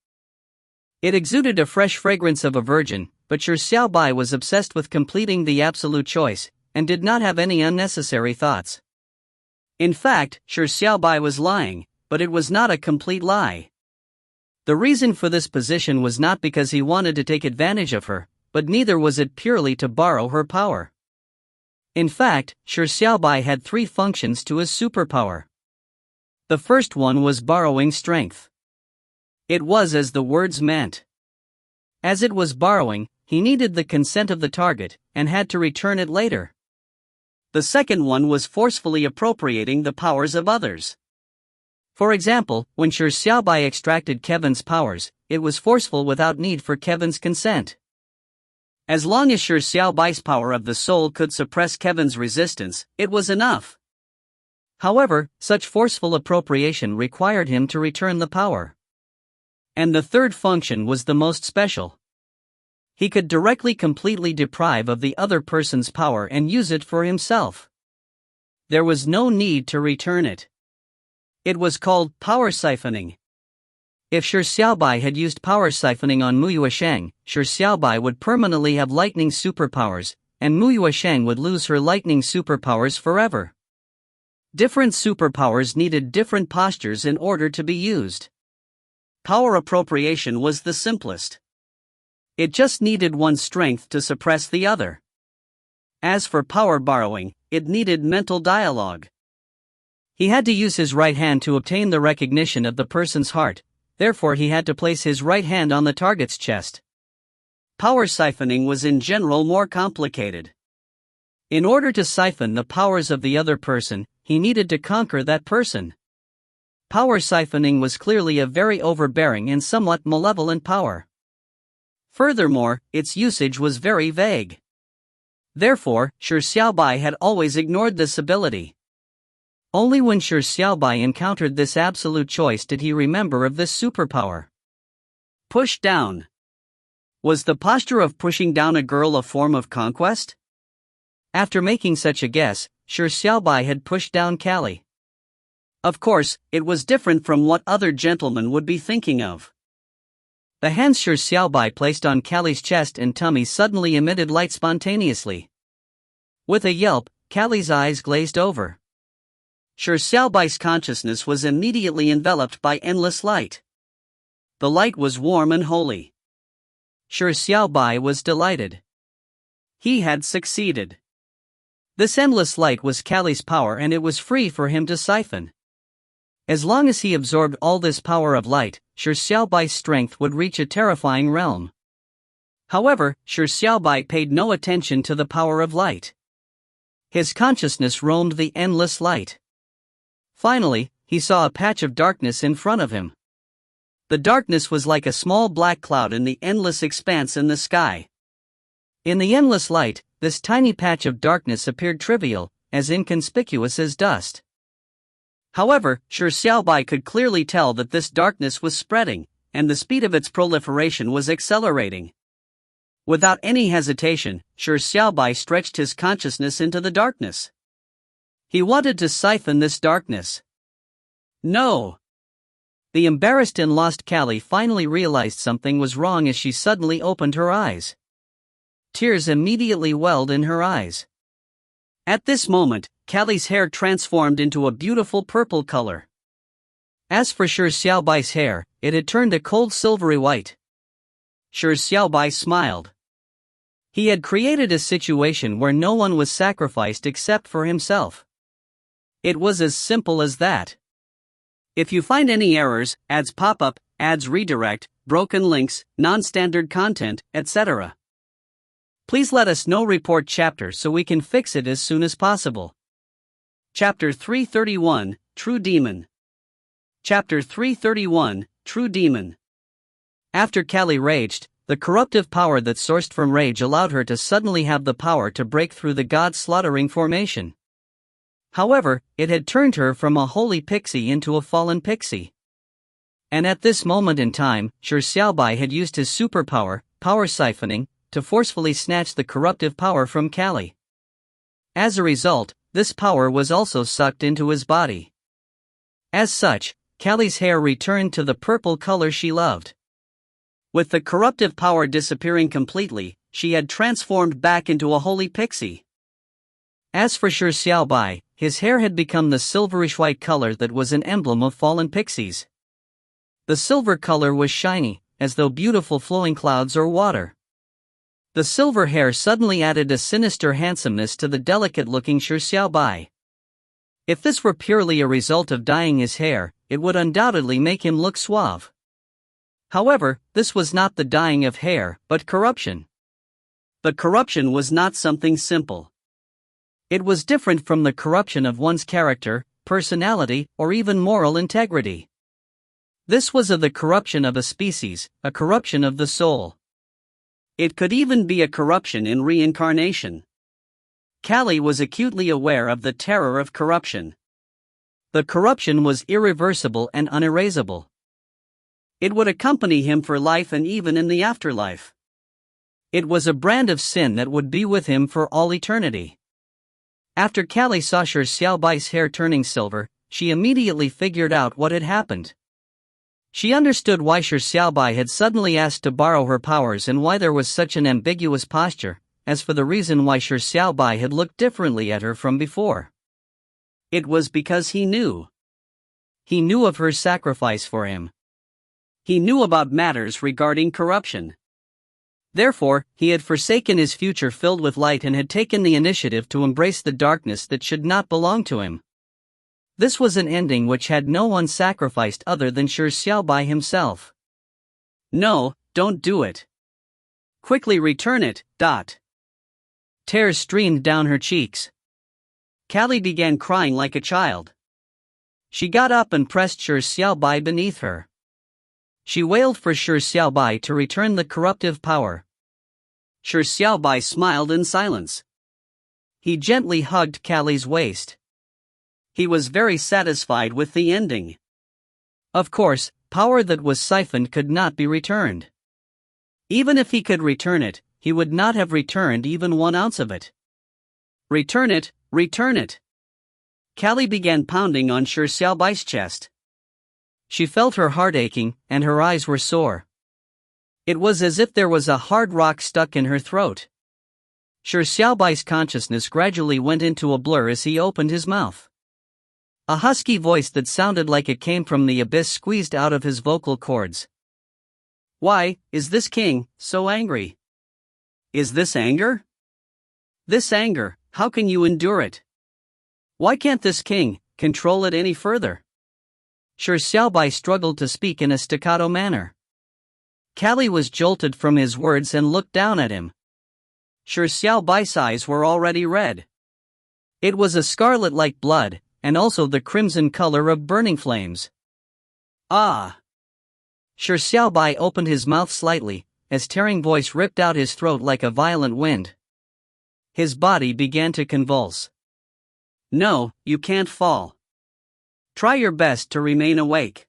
It exuded a fresh fragrance of a virgin, but Shi Xiaobai was obsessed with completing the absolute choice, and did not have any unnecessary thoughts. In fact, Shi Xiaobai was lying, but it was not a complete lie. The reason for this position was not because he wanted to take advantage of her, but neither was it purely to borrow her power. In fact, Shi Xiaobai had 3 functions to his superpower. The first one was borrowing strength. It was as the words meant. As it was borrowing, he needed the consent of the target, and had to return it later. The second one was forcefully appropriating the powers of others. For example, when Shi Xiaobai extracted Kevin's powers, it was forceful without need for Kevin's consent. As long as Shi Xiaobai's power of the soul could suppress Kevin's resistance, it was enough. However, such forceful appropriation required him to return the power. And the third function was the most special. He could directly completely deprive of the other person's power and use it for himself. There was no need to return it. It was called power siphoning. If Shi Xiaobai had used power siphoning on Mu Yuesheng, Shi Xiaobai would permanently have lightning superpowers, and Mu Yuesheng would lose her lightning superpowers forever. Different superpowers needed different postures in order to be used. Power appropriation was the simplest. It just needed one's strength to suppress the other. As for power borrowing, it needed mental dialogue. He had to use his right hand to obtain the recognition of the person's heart, therefore he had to place his right hand on the target's chest. Power siphoning was in general more complicated. In order to siphon the powers of the other person, he needed to conquer that person. Power siphoning was clearly a very overbearing and somewhat malevolent power. Furthermore, its usage was very vague. Therefore, Shi Xiaobai had always ignored this ability. Only when Shi Xiaobai encountered this absolute choice did he remember of this superpower. Push down. Was the posture of pushing down a girl a form of conquest? After making such a guess, Shi Xiaobai had pushed down Callie. Of course, it was different from what other gentlemen would be thinking of. The hands Shi Xiaobai placed on Callie's chest and tummy suddenly emitted light spontaneously. With a yelp, Callie's eyes glazed over. Shi Xiaobai's consciousness was immediately enveloped by endless light. The light was warm and holy. Shi Xiaobai was delighted. He had succeeded. This endless light was Callie's power and it was free for him to siphon. As long as he absorbed all this power of light, Shi Xiaobai's strength would reach a terrifying realm. However, Shi Xiaobai paid no attention to the power of light. His consciousness roamed the endless light. Finally, he saw a patch of darkness in front of him. The darkness was like a small black cloud in the endless expanse in the sky. In the endless light, this tiny patch of darkness appeared trivial, as inconspicuous as dust. However, Shi Xiaobai could clearly tell that this darkness was spreading, and the speed of its proliferation was accelerating. Without any hesitation, Shi Xiaobai stretched his consciousness into the darkness. He wanted to siphon this darkness. No! The embarrassed and lost Callie finally realized something was wrong as she suddenly opened her eyes. Tears immediately welled in her eyes. At this moment, Callie's hair transformed into a beautiful purple color. As for Shi Xiaobai's hair, it had turned a cold silvery white. Shi Xiaobai smiled. He had created a situation where no one was sacrificed except for himself. It was as simple as that. If you find any errors, ads pop up, ads redirect, broken links, non-standard content, etc., please let us know. Report chapter so we can fix it as soon as possible. Chapter 331, True Demon. Chapter 331, True Demon. After Callie raged, the corruptive power that sourced from rage allowed her to suddenly have the power to break through the god-slaughtering formation. However, it had turned her from a holy pixie into a fallen pixie. And at this moment in time, Shi Xiaobai had used his superpower, power siphoning, to forcefully snatch the corruptive power from Callie. As a result, this power was also sucked into his body. As such, Callie's hair returned to the purple color she loved. With the corruptive power disappearing completely, she had transformed back into a holy pixie. As for Shi Xiaobai, his hair had become the silverish white color that was an emblem of fallen pixies. The silver color was shiny, as though beautiful flowing clouds or water. The silver hair suddenly added a sinister handsomeness to the delicate-looking Shi Xiaobai. If this were purely a result of dyeing his hair, it would undoubtedly make him look suave. However, this was not the dyeing of hair, but corruption. The corruption was not something simple. It was different from the corruption of one's character, personality, or even moral integrity. This was of the corruption of a species, a corruption of the soul. It could even be a corruption in reincarnation. Callie was acutely aware of the terror of corruption. The corruption was irreversible and unerasable. It would accompany him for life and even in the afterlife. It was a brand of sin that would be with him for all eternity. After Callie saw Shi Xiaobai's hair turning silver, she immediately figured out what had happened. She understood why Shi Xiaobai had suddenly asked to borrow her powers and why there was such an ambiguous posture. As for the reason why Shi Xiaobai had looked differently at her from before, it was because he knew. He knew of her sacrifice for him. He knew about matters regarding corruption. Therefore, he had forsaken his future filled with light and had taken the initiative to embrace the darkness that should not belong to him. This was an ending which had no one sacrificed other than Shi Xiaobai himself. No, don't do it. Quickly return it. Tears streamed down her cheeks. Callie began crying like a child. She got up and pressed Shi Xiaobai beneath her. She wailed for Shi Xiaobai to return the corruptive power. Shi Xiaobai smiled in silence. He gently hugged Callie's waist. He was very satisfied with the ending. Of course, power that was siphoned could not be returned. Even if he could return it, he would not have returned even 1 ounce of it. Return it, return it. Callie began pounding on Shi Xiaobai's chest. She felt her heart aching, and her eyes were sore. It was as if there was a hard rock stuck in her throat. Shi Xiaobai's consciousness gradually went into a blur as he opened his mouth. A husky voice that sounded like it came from the abyss squeezed out of his vocal cords. Why is this king so angry? Is this anger? This anger, how can you endure it? Why can't this king control it any further? Shi Xiaobai struggled to speak in a staccato manner. Callie was jolted from his words and looked down at him. Shi Xiaobai's eyes were already red. It was a scarlet like blood, and also the crimson color of burning flames. Ah! Shi Xiaobai opened his mouth slightly, as tearing voice ripped out his throat like a violent wind. His body began to convulse. No, you can't fall. Try your best to remain awake.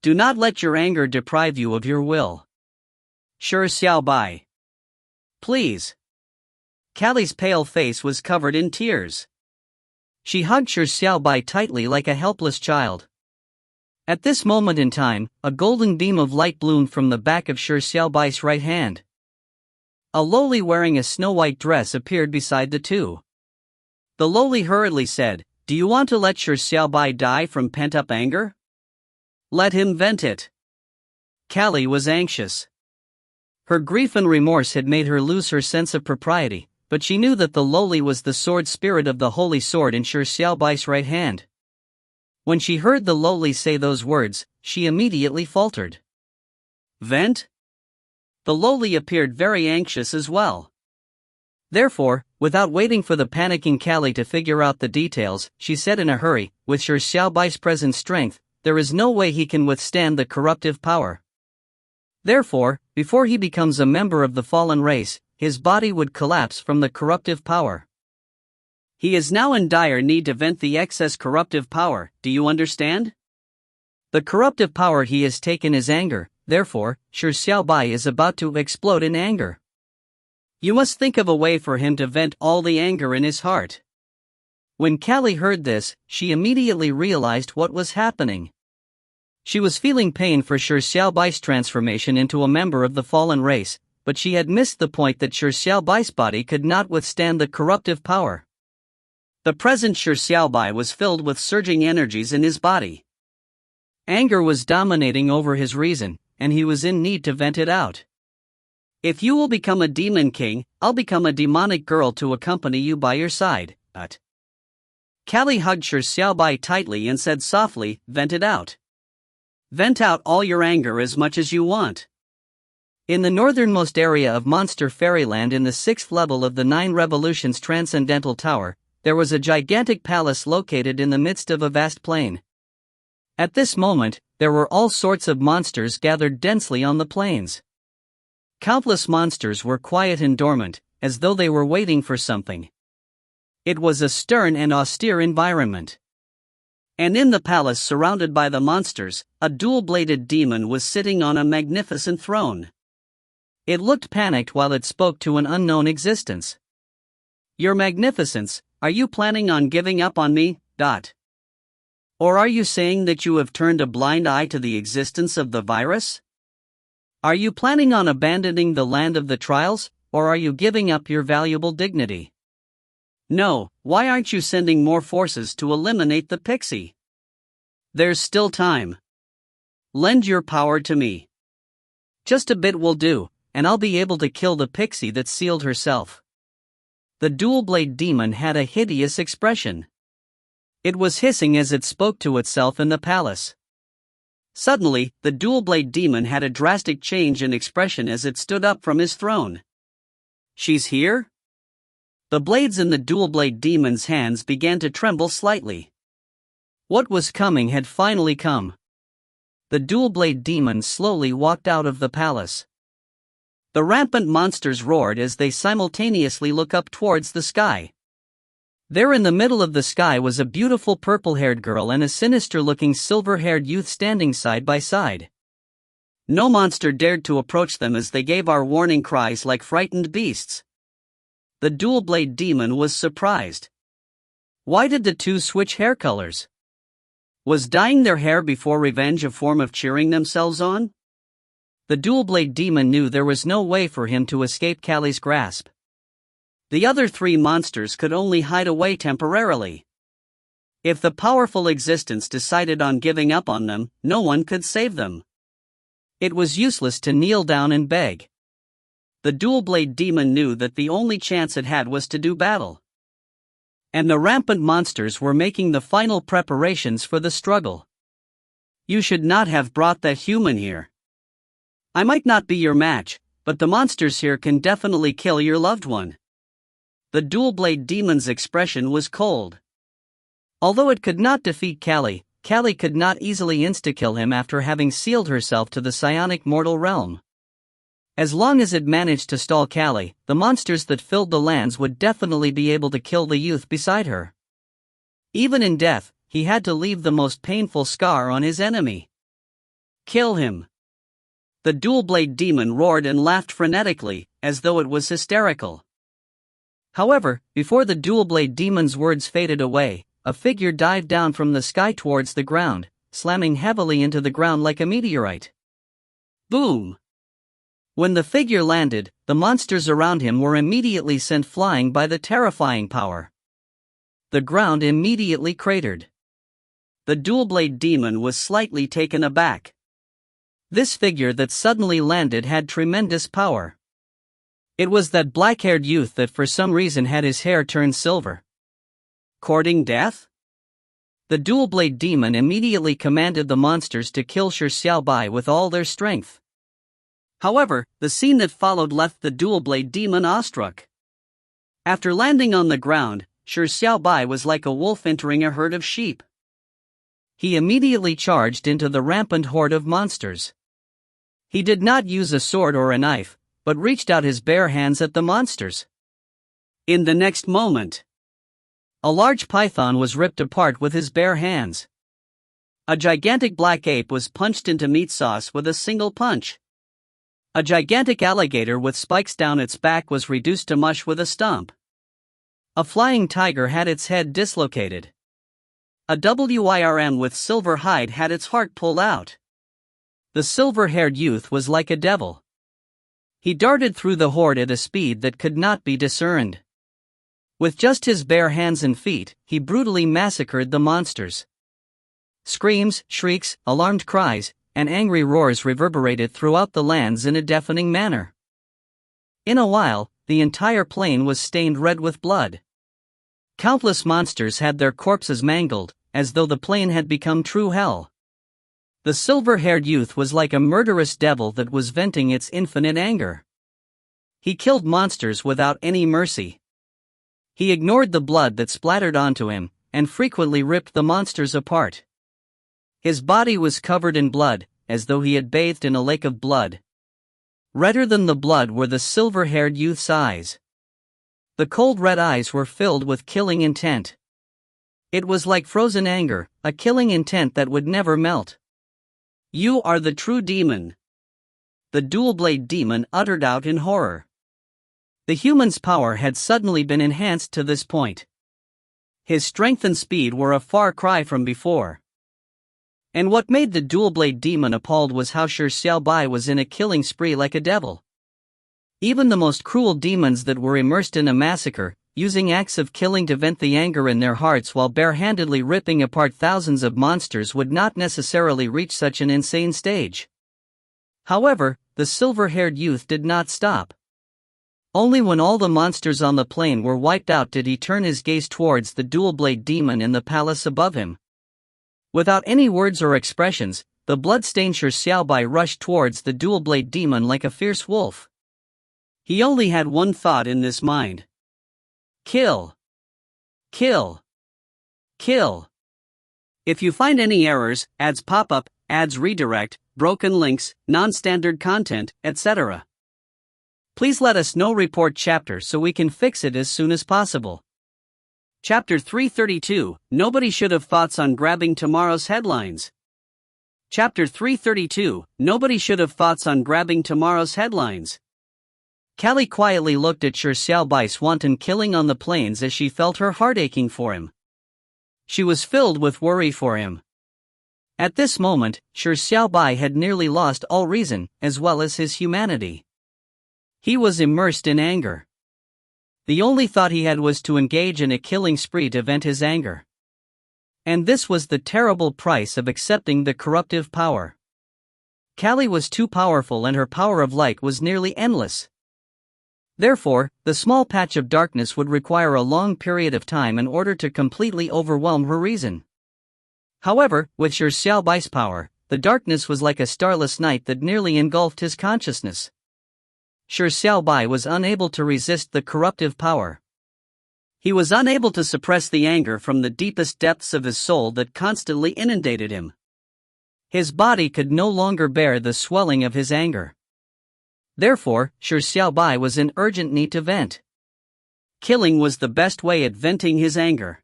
Do not let your anger deprive you of your will. Shi Xiaobai. Please. Callie's pale face was covered in tears. She hugged Shi Xiaobai tightly like a helpless child. At this moment in time, a golden beam of light bloomed from the back of Shi Xiaobai's right hand. A lowly wearing a snow-white dress appeared beside the two. The lowly hurriedly said, "Do you want to let Shi Xiaobai die from pent-up anger? Let him vent it." Callie was anxious. Her grief and remorse had made her lose her sense of propriety, but she knew that the lowly was the sword spirit of the holy sword in Shi Xiaobai's right hand. When she heard the lowly say those words, she immediately faltered. Vent? The lowly appeared very anxious as well. Therefore, without waiting for the panicking Callie to figure out the details, she said in a hurry, "With Shi Xiaobai's present strength, there is no way he can withstand the corruptive power. Therefore, before he becomes a member of the fallen race, his body would collapse from the corruptive power. He is now in dire need to vent the excess corruptive power, do you understand? The corruptive power he has taken is anger, therefore, Shi Xiaobai is about to explode in anger. You must think of a way for him to vent all the anger in his heart." When Callie heard this, she immediately realized what was happening. She was feeling pain for Shi Xiaobai's transformation into a member of the fallen race, but she had missed the point that Shi Xiaobai's body could not withstand the corruptive power. The present Shi Xiaobai was filled with surging energies in his body. Anger was dominating over his reason, and he was in need to vent it out. "If you will become a demon king, I'll become a demonic girl to accompany you by your side." Callie hugged Shi Xiaobai tightly and said softly, "Vent it out. Vent out all your anger as much as you want." In the northernmost area of Monster Fairyland in the 6th level of the 9 Revolutions Transcendental Tower, there was a gigantic palace located in the midst of a vast plain. At this moment, there were all sorts of monsters gathered densely on the plains. Countless monsters were quiet and dormant, as though they were waiting for something. It was a stern and austere environment. And in the palace surrounded by the monsters, a dual-bladed demon was sitting on a magnificent throne. It looked panicked while it spoke to an unknown existence. "Your Magnificence, are you planning on giving up on me? Or are you saying that you have turned a blind eye to the existence of the virus? Are you planning on abandoning the land of the trials, or are you giving up your valuable dignity? No, why aren't you sending more forces to eliminate the pixie? There's still time. Lend your power to me. Just a bit will do, and I'll be able to kill the pixie that sealed herself." The dual-blade demon had a hideous expression. It was hissing as it spoke to itself in the palace. Suddenly, the dual-blade demon had a drastic change in expression as it stood up from his throne. "She's here?" The blades in the dual-blade demon's hands began to tremble slightly. What was coming had finally come. The dual-blade demon slowly walked out of the palace. The rampant monsters roared as they simultaneously looked up towards the sky. There in the middle of the sky was a beautiful purple-haired girl and a sinister-looking silver-haired youth standing side by side. No monster dared to approach them as they gave our warning cries like frightened beasts. The dual-blade demon was surprised. Why did the two switch hair colors? Was dyeing their hair before revenge a form of cheering themselves on? The dual-blade demon knew there was no way for him to escape Callie's grasp. The other three monsters could only hide away temporarily. If the powerful existence decided on giving up on them, no one could save them. It was useless to kneel down and beg. The dual-blade demon knew that the only chance it had was to do battle. And the rampant monsters were making the final preparations for the struggle. You should not have brought that human here. I might not be your match, but the monsters here can definitely kill your loved one. The dual-blade demon's expression was cold. Although it could not defeat Callie, Callie could not easily insta-kill him after having sealed herself to the psionic mortal realm. As long as it managed to stall Callie, the monsters that filled the lands would definitely be able to kill the youth beside her. Even in death, he had to leave the most painful scar on his enemy. Kill him. The dual-blade demon roared and laughed frenetically, as though it was hysterical. However, before the dual-blade demon's words faded away, a figure dived down from the sky towards the ground, slamming heavily into the ground like a meteorite. Boom! When the figure landed, the monsters around him were immediately sent flying by the terrifying power. The ground immediately cratered. The dual-blade demon was slightly taken aback. This figure that suddenly landed had tremendous power. It was that black-haired youth that for some reason had his hair turned silver. Courting death? The dual-blade demon immediately commanded the monsters to kill Shi Xiaobai with all their strength. However, the scene that followed left the dual-blade demon awestruck. After landing on the ground, Shi Xiaobai was like a wolf entering a herd of sheep. He immediately charged into the rampant horde of monsters. He did not use a sword or a knife, but reached out his bare hands at the monsters. In the next moment, a large python was ripped apart with his bare hands. A gigantic black ape was punched into meat sauce with a single punch. A gigantic alligator with spikes down its back was reduced to mush with a stomp. A flying tiger had its head dislocated. A WIRN with silver hide had its heart pulled out. The silver-haired youth was like a devil. He darted through the horde at a speed that could not be discerned. With just his bare hands and feet, he brutally massacred the monsters. Screams, shrieks, alarmed cries, and angry roars reverberated throughout the lands in a deafening manner. In a while, the entire plain was stained red with blood. Countless monsters had their corpses mangled, as though the plain had become true hell. The silver-haired youth was like a murderous devil that was venting its infinite anger. He killed monsters without any mercy. He ignored the blood that splattered onto him, and frequently ripped the monsters apart. His body was covered in blood, as though he had bathed in a lake of blood. Redder than the blood were the silver-haired youth's eyes. The cold red eyes were filled with killing intent. It was like frozen anger, a killing intent that would never melt. You are the true demon. The dual-blade demon uttered out in horror. The human's power had suddenly been enhanced to this point. His strength and speed were a far cry from before. And what made the dual-blade demon appalled was how Shi Xiaobai was in a killing spree like a devil. Even the most cruel demons that were immersed in a massacre, using acts of killing to vent the anger in their hearts while barehandedly ripping apart thousands of monsters, would not necessarily reach such an insane stage. However, the silver-haired youth did not stop. Only when all the monsters on the plain were wiped out did he turn his gaze towards the dual-blade demon in the palace above him. Without any words or expressions, the blood-stained Shi Xiaobai rushed towards the dual-blade demon like a fierce wolf. He only had one thought in this mind. Kill. Kill. Kill. If you find any errors, ads pop up, ads redirect, broken links, non-standard content, etc., please let us know. Report chapter so we can fix it as soon as possible. Chapter 332, Nobody Should Have Thoughts on Grabbing Tomorrow's Headlines. Chapter 332, Nobody Should Have Thoughts on Grabbing Tomorrow's Headlines. Callie quietly looked at Shi Xiaobai's wanton killing on the plains as she felt her heart aching for him. She was filled with worry for him. At this moment, Shi Xiaobai had nearly lost all reason, as well as his humanity. He was immersed in anger. The only thought he had was to engage in a killing spree to vent his anger. And this was the terrible price of accepting the corruptive power. Kali was too powerful and her power of light was nearly endless. Therefore, the small patch of darkness would require a long period of time in order to completely overwhelm her reason. However, with Shi Xiaobai's power, the darkness was like a starless night that nearly engulfed his consciousness. Shi Xiaobai was unable to resist the corruptive power. He was unable to suppress the anger from the deepest depths of his soul that constantly inundated him. His body could no longer bear the swelling of his anger. Therefore, Shi Xiaobai was in urgent need to vent. Killing was the best way at venting his anger.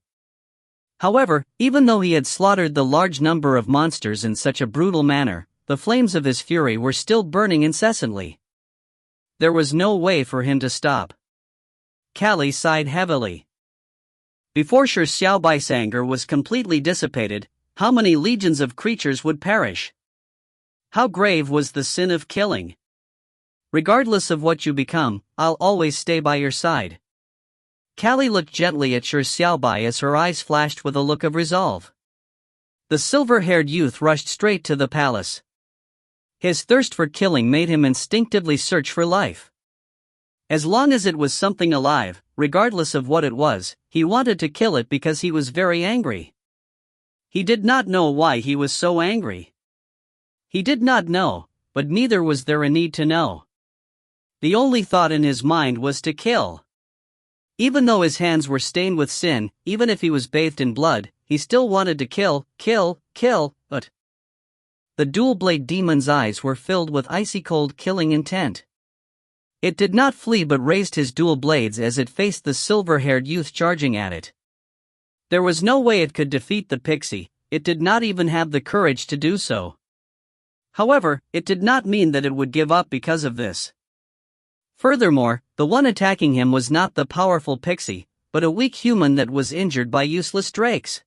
However, even though he had slaughtered the large number of monsters in such a brutal manner, the flames of his fury were still burning incessantly. There was no way for him to stop. Kali sighed heavily. Before Shi Xiaobai's anger was completely dissipated, how many legions of creatures would perish? How grave was the sin of killing? Regardless of what you become, I'll always stay by your side. Kali looked gently at Shi Xiaobai as her eyes flashed with a look of resolve. The silver-haired youth rushed straight to the palace. His thirst for killing made him instinctively search for life. As long as it was something alive, regardless of what it was, he wanted to kill it because he was very angry. He did not know why he was so angry. He did not know, but neither was there a need to know. The only thought in his mind was to kill. Even though his hands were stained with sin, even if he was bathed in blood, he still wanted to kill, but the dual-blade demon's eyes were filled with icy-cold killing intent. It did not flee but raised his dual blades as it faced the silver-haired youth charging at it. There was no way it could defeat the pixie, it did not even have the courage to do so. However, it did not mean that it would give up because of this. Furthermore, the one attacking him was not the powerful pixie, but a weak human that was injured by useless drakes.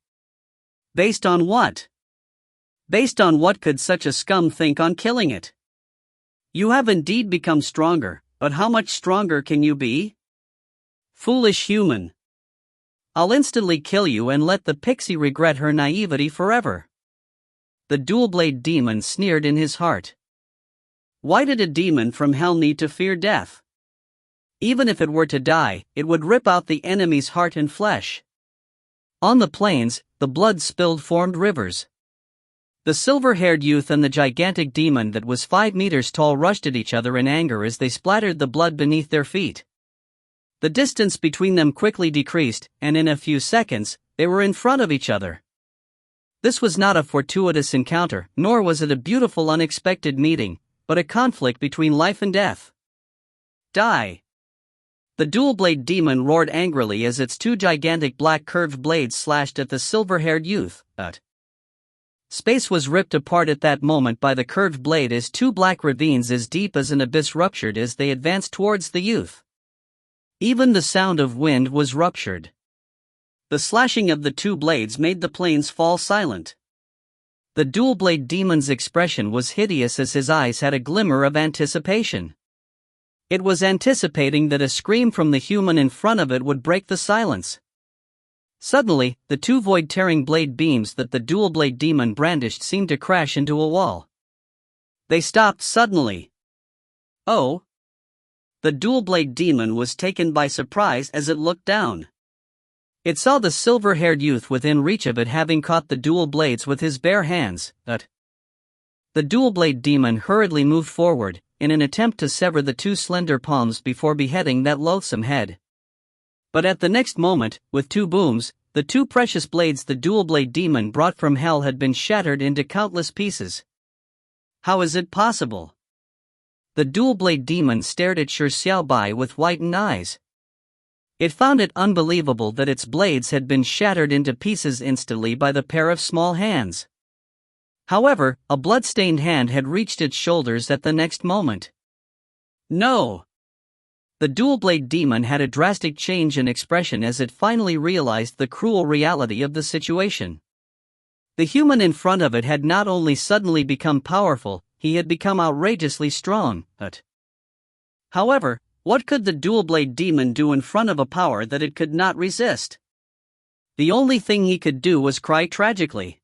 Based on what? Based on what could such a scum think on killing it? You have indeed become stronger, but how much stronger can you be? Foolish human. I'll instantly kill you and let the pixie regret her naivety forever. The dual-blade demon sneered in his heart. Why did a demon from hell need to fear death? Even if it were to die, it would rip out the enemy's heart and flesh. On the plains, the blood spilled formed rivers. The silver-haired youth and the gigantic demon that was 5 meters tall rushed at each other in anger as they splattered the blood beneath their feet. The distance between them quickly decreased, and in a few seconds, they were in front of each other. This was not a fortuitous encounter, nor was it a beautiful unexpected meeting, but a conflict between life and death. Die! The dual-blade demon roared angrily as its 2 gigantic black curved blades slashed at the silver-haired youth. Space was ripped apart at that moment by the curved blade as 2 black ravines as deep as an abyss ruptured as they advanced towards the youth. Even the sound of wind was ruptured. The slashing of the 2 blades made the plains fall silent. The dual-blade demon's expression was hideous as his eyes had a glimmer of anticipation. It was anticipating that a scream from the human in front of it would break the silence. Suddenly, the 2 void-tearing blade beams that the dual-blade demon brandished seemed to crash into a wall. They stopped suddenly. Oh! The dual-blade demon was taken by surprise as it looked down. It saw the silver-haired youth within reach of it having caught the dual blades with his bare hands. The dual-blade demon hurriedly moved forward, in an attempt to sever the 2 slender palms before beheading that loathsome head. But at the next moment, with 2 booms, the 2 precious blades the dual-blade demon brought from hell had been shattered into countless pieces. How is it possible? The dual-blade demon stared at Shi Xiaobai with whitened eyes. It found it unbelievable that its blades had been shattered into pieces instantly by the pair of small hands. However, a blood-stained hand had reached its shoulders at the next moment. No! The dual-blade demon had a drastic change in expression as it finally realized the cruel reality of the situation. The human in front of it had not only suddenly become powerful, he had become outrageously strong. However, what could the dual-blade demon do in front of a power that it could not resist? The only thing he could do was cry tragically.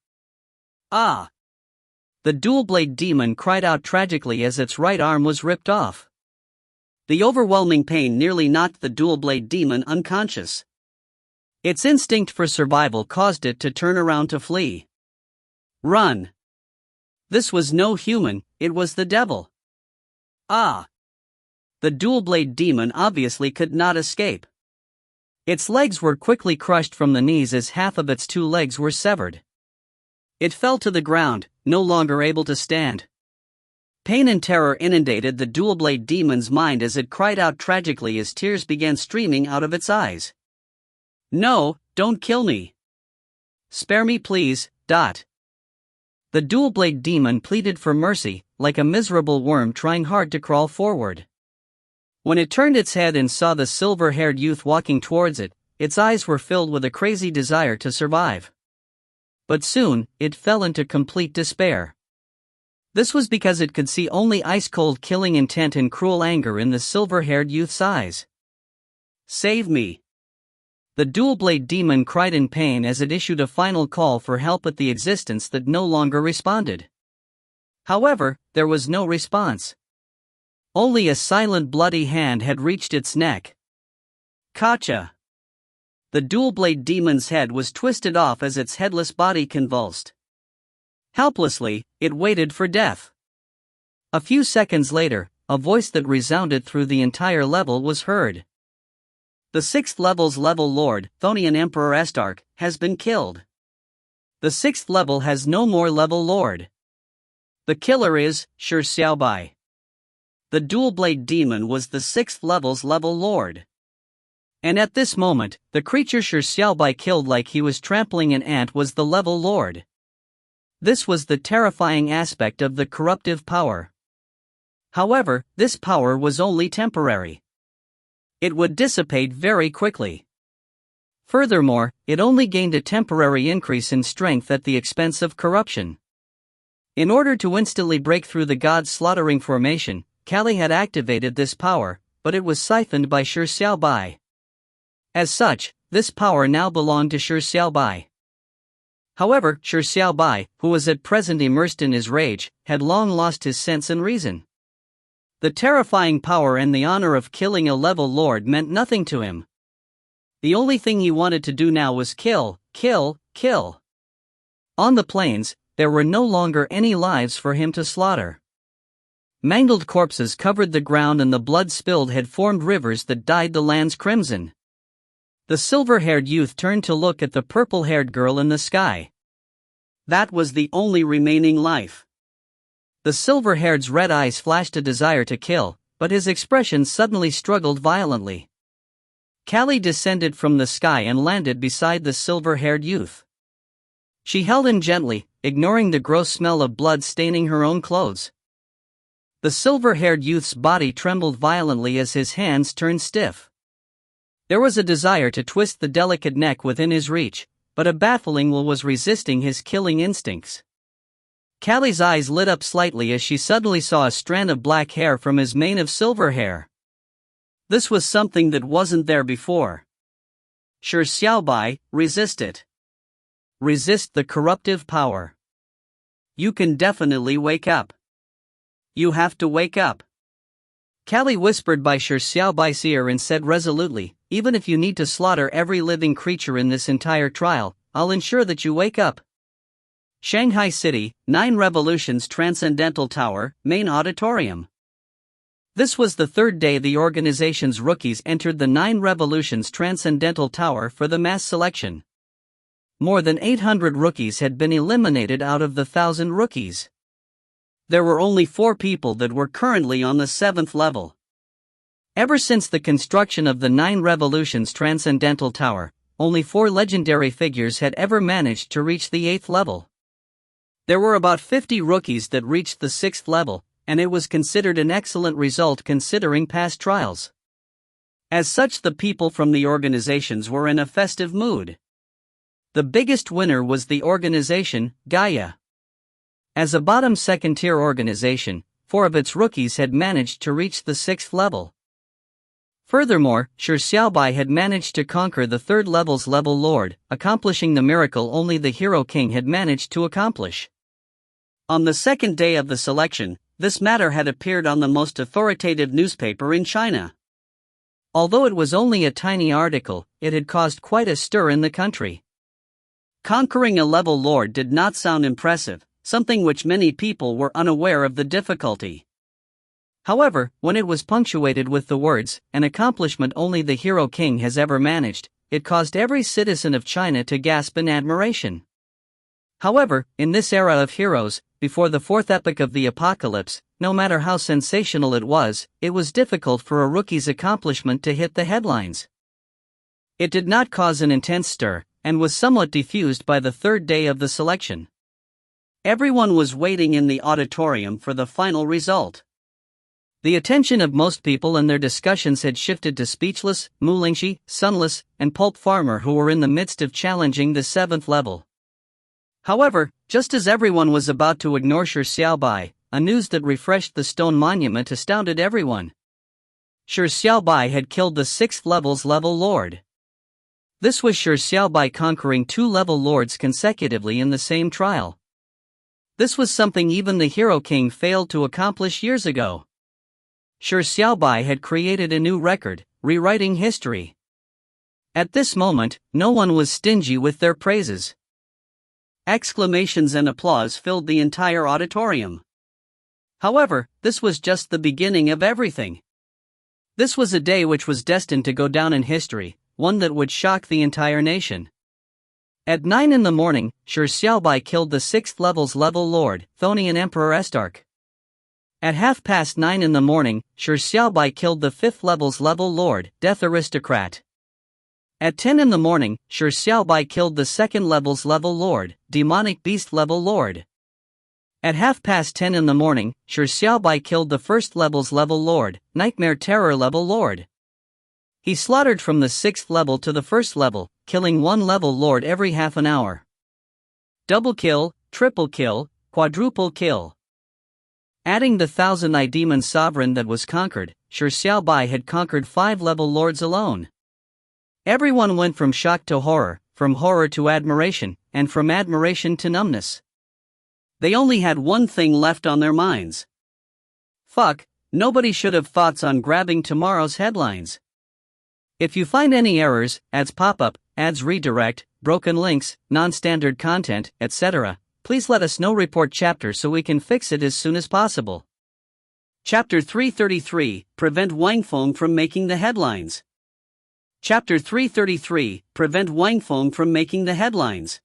Ah! The dual-blade demon cried out tragically as its right arm was ripped off. The overwhelming pain nearly knocked the dual-blade demon unconscious. Its instinct for survival caused it to turn around to flee. Run! This was no human, it was the devil. Ah! The dual-blade demon obviously could not escape. Its legs were quickly crushed from the knees as half of its 2 legs were severed. It fell to the ground, no longer able to stand. Pain and terror inundated the dual-blade demon's mind as it cried out tragically as tears began streaming out of its eyes. No, don't kill me. Spare me please. The dual-blade demon pleaded for mercy, like a miserable worm trying hard to crawl forward. When it turned its head and saw the silver-haired youth walking towards it, its eyes were filled with a crazy desire to survive. But soon, it fell into complete despair. This was because it could see only ice-cold killing intent and cruel anger in the silver-haired youth's eyes. Save me! The dual-blade demon cried in pain as it issued a final call for help at the existence that no longer responded. However, there was no response. Only a silent bloody hand had reached its neck. Gotcha! The dual-blade demon's head was twisted off as its headless body convulsed. Helplessly, it waited for death. A few seconds later, a voice that resounded through the entire level was heard. The 6th level's level lord, Thonian Emperor Estark, has been killed. The 6th level has no more level lord. The killer is Shi Xiaobai. The dual-blade demon was the 6th level's level lord. And at this moment, the creature Shi Xiaobai killed like he was trampling an ant was the level lord. This was the terrifying aspect of the corruptive power. However, this power was only temporary. It would dissipate very quickly. Furthermore, it only gained a temporary increase in strength at the expense of corruption. In order to instantly break through the god's slaughtering formation, Kali had activated this power, but it was siphoned by Shi Xiaobai. As such, this power now belonged to Shi Xiaobai. However, Shi Xiaobai, who was at present immersed in his rage, had long lost his sense and reason. The terrifying power and the honor of killing a level lord meant nothing to him. The only thing he wanted to do now was kill. On the plains, there were no longer any lives for him to slaughter. Mangled corpses covered the ground and the blood spilled had formed rivers that dyed the land's crimson. The silver-haired youth turned to look at the purple-haired girl in the sky. That was the only remaining life. The silver-haired's red eyes flashed a desire to kill, but his expression suddenly struggled violently. Kali descended from the sky and landed beside the silver-haired youth. She held him gently, ignoring the gross smell of blood staining her own clothes. The silver-haired youth's body trembled violently as his hands turned stiff. There was a desire to twist the delicate neck within his reach, but a baffling will was resisting his killing instincts. Kali's eyes lit up slightly as she suddenly saw a strand of black hair from his mane of silver hair. This was something that wasn't there before. Shi Xiaobai, resist it. Resist the corruptive power. You can definitely wake up. You have to wake up. Kali whispered by Shi Xiaobai's ear and said resolutely, even if you need to slaughter every living creature in this entire trial, I'll ensure that you wake up. Shanghai City, 9 Revolutions Transcendental Tower, Main Auditorium. This was the 3rd day the organization's rookies entered the 9 Revolutions Transcendental Tower for the mass selection. More than 800 rookies had been eliminated out of the 1,000 rookies. There were only 4 people that were currently on the 7th level. Ever since the construction of the 9 Revolutions Transcendental Tower, only 4 legendary figures had ever managed to reach the 8th level. There were about 50 rookies that reached the 6th level, and it was considered an excellent result considering past trials. As such, the people from the organizations were in a festive mood. The biggest winner was the organization, Gaia. As a bottom second-tier organization, 4 of its rookies had managed to reach the 6th level. Furthermore, Shi Xiaobai had managed to conquer the 3rd level's level lord, accomplishing the miracle only the Hero King had managed to accomplish. On the 2nd day of the selection, this matter had appeared on the most authoritative newspaper in China. Although it was only a tiny article, it had caused quite a stir in the country. Conquering a level lord did not sound impressive, something which many people were unaware of the difficulty. However, when it was punctuated with the words, "an accomplishment only the Hero King has ever managed," it caused every citizen of China to gasp in admiration. However, in this era of heroes, before the 4th epoch of the apocalypse, no matter how sensational it was difficult for a rookie's accomplishment to hit the headlines. It did not cause an intense stir, and was somewhat diffused by the 3rd day of the selection. Everyone was waiting in the auditorium for the final result. The attention of most people and their discussions had shifted to Speechless, Mulingshi, Sunless, and Pulp Farmer, who were in the midst of challenging the 7th level. However, just as everyone was about to ignore Shi Xiaobai, a news that refreshed the stone monument astounded everyone. Shi Xiaobai had killed the 6th level's level lord. This was Shi Xiaobai conquering 2 level lords consecutively in the same trial. This was something even the Hero King failed to accomplish years ago. Shi Xiaobai had created a new record, rewriting history. At this moment, no one was stingy with their praises. Exclamations and applause filled the entire auditorium. However, this was just the beginning of everything. This was a day which was destined to go down in history, one that would shock the entire nation. At 9 in the morning, Shi Xiaobai killed the 6th level's level lord, Thonian Emperor Estark. At 9:30 in the morning, Shi Xiaobai killed the 5th level's level lord, Death Aristocrat. At 10 in the morning, Shi Xiaobai killed the 2nd level's level lord, Demonic Beast level lord. At 10:30 in the morning, Shi Xiaobai killed the 1st level's level lord, Nightmare Terror level lord. He slaughtered from the 6th level to the 1st level, killing 1 level lord every half an hour. Double kill, triple kill, quadruple kill. Adding the 1000 Demon Sovereign that was conquered, Shi Xiaobai had conquered 5 level lords alone. Everyone went from shock to horror, from horror to admiration, and from admiration to numbness. They only had one thing left on their minds. Fuck, nobody should have thoughts on grabbing tomorrow's headlines. If you find any errors, ads pop up, ads redirect, broken links, non-standard content, etc., please let us know. Report chapter so we can fix it as soon as possible. Chapter 333, Prevent Wangfeng from making the headlines. Chapter 333, Prevent Wangfeng from making the headlines.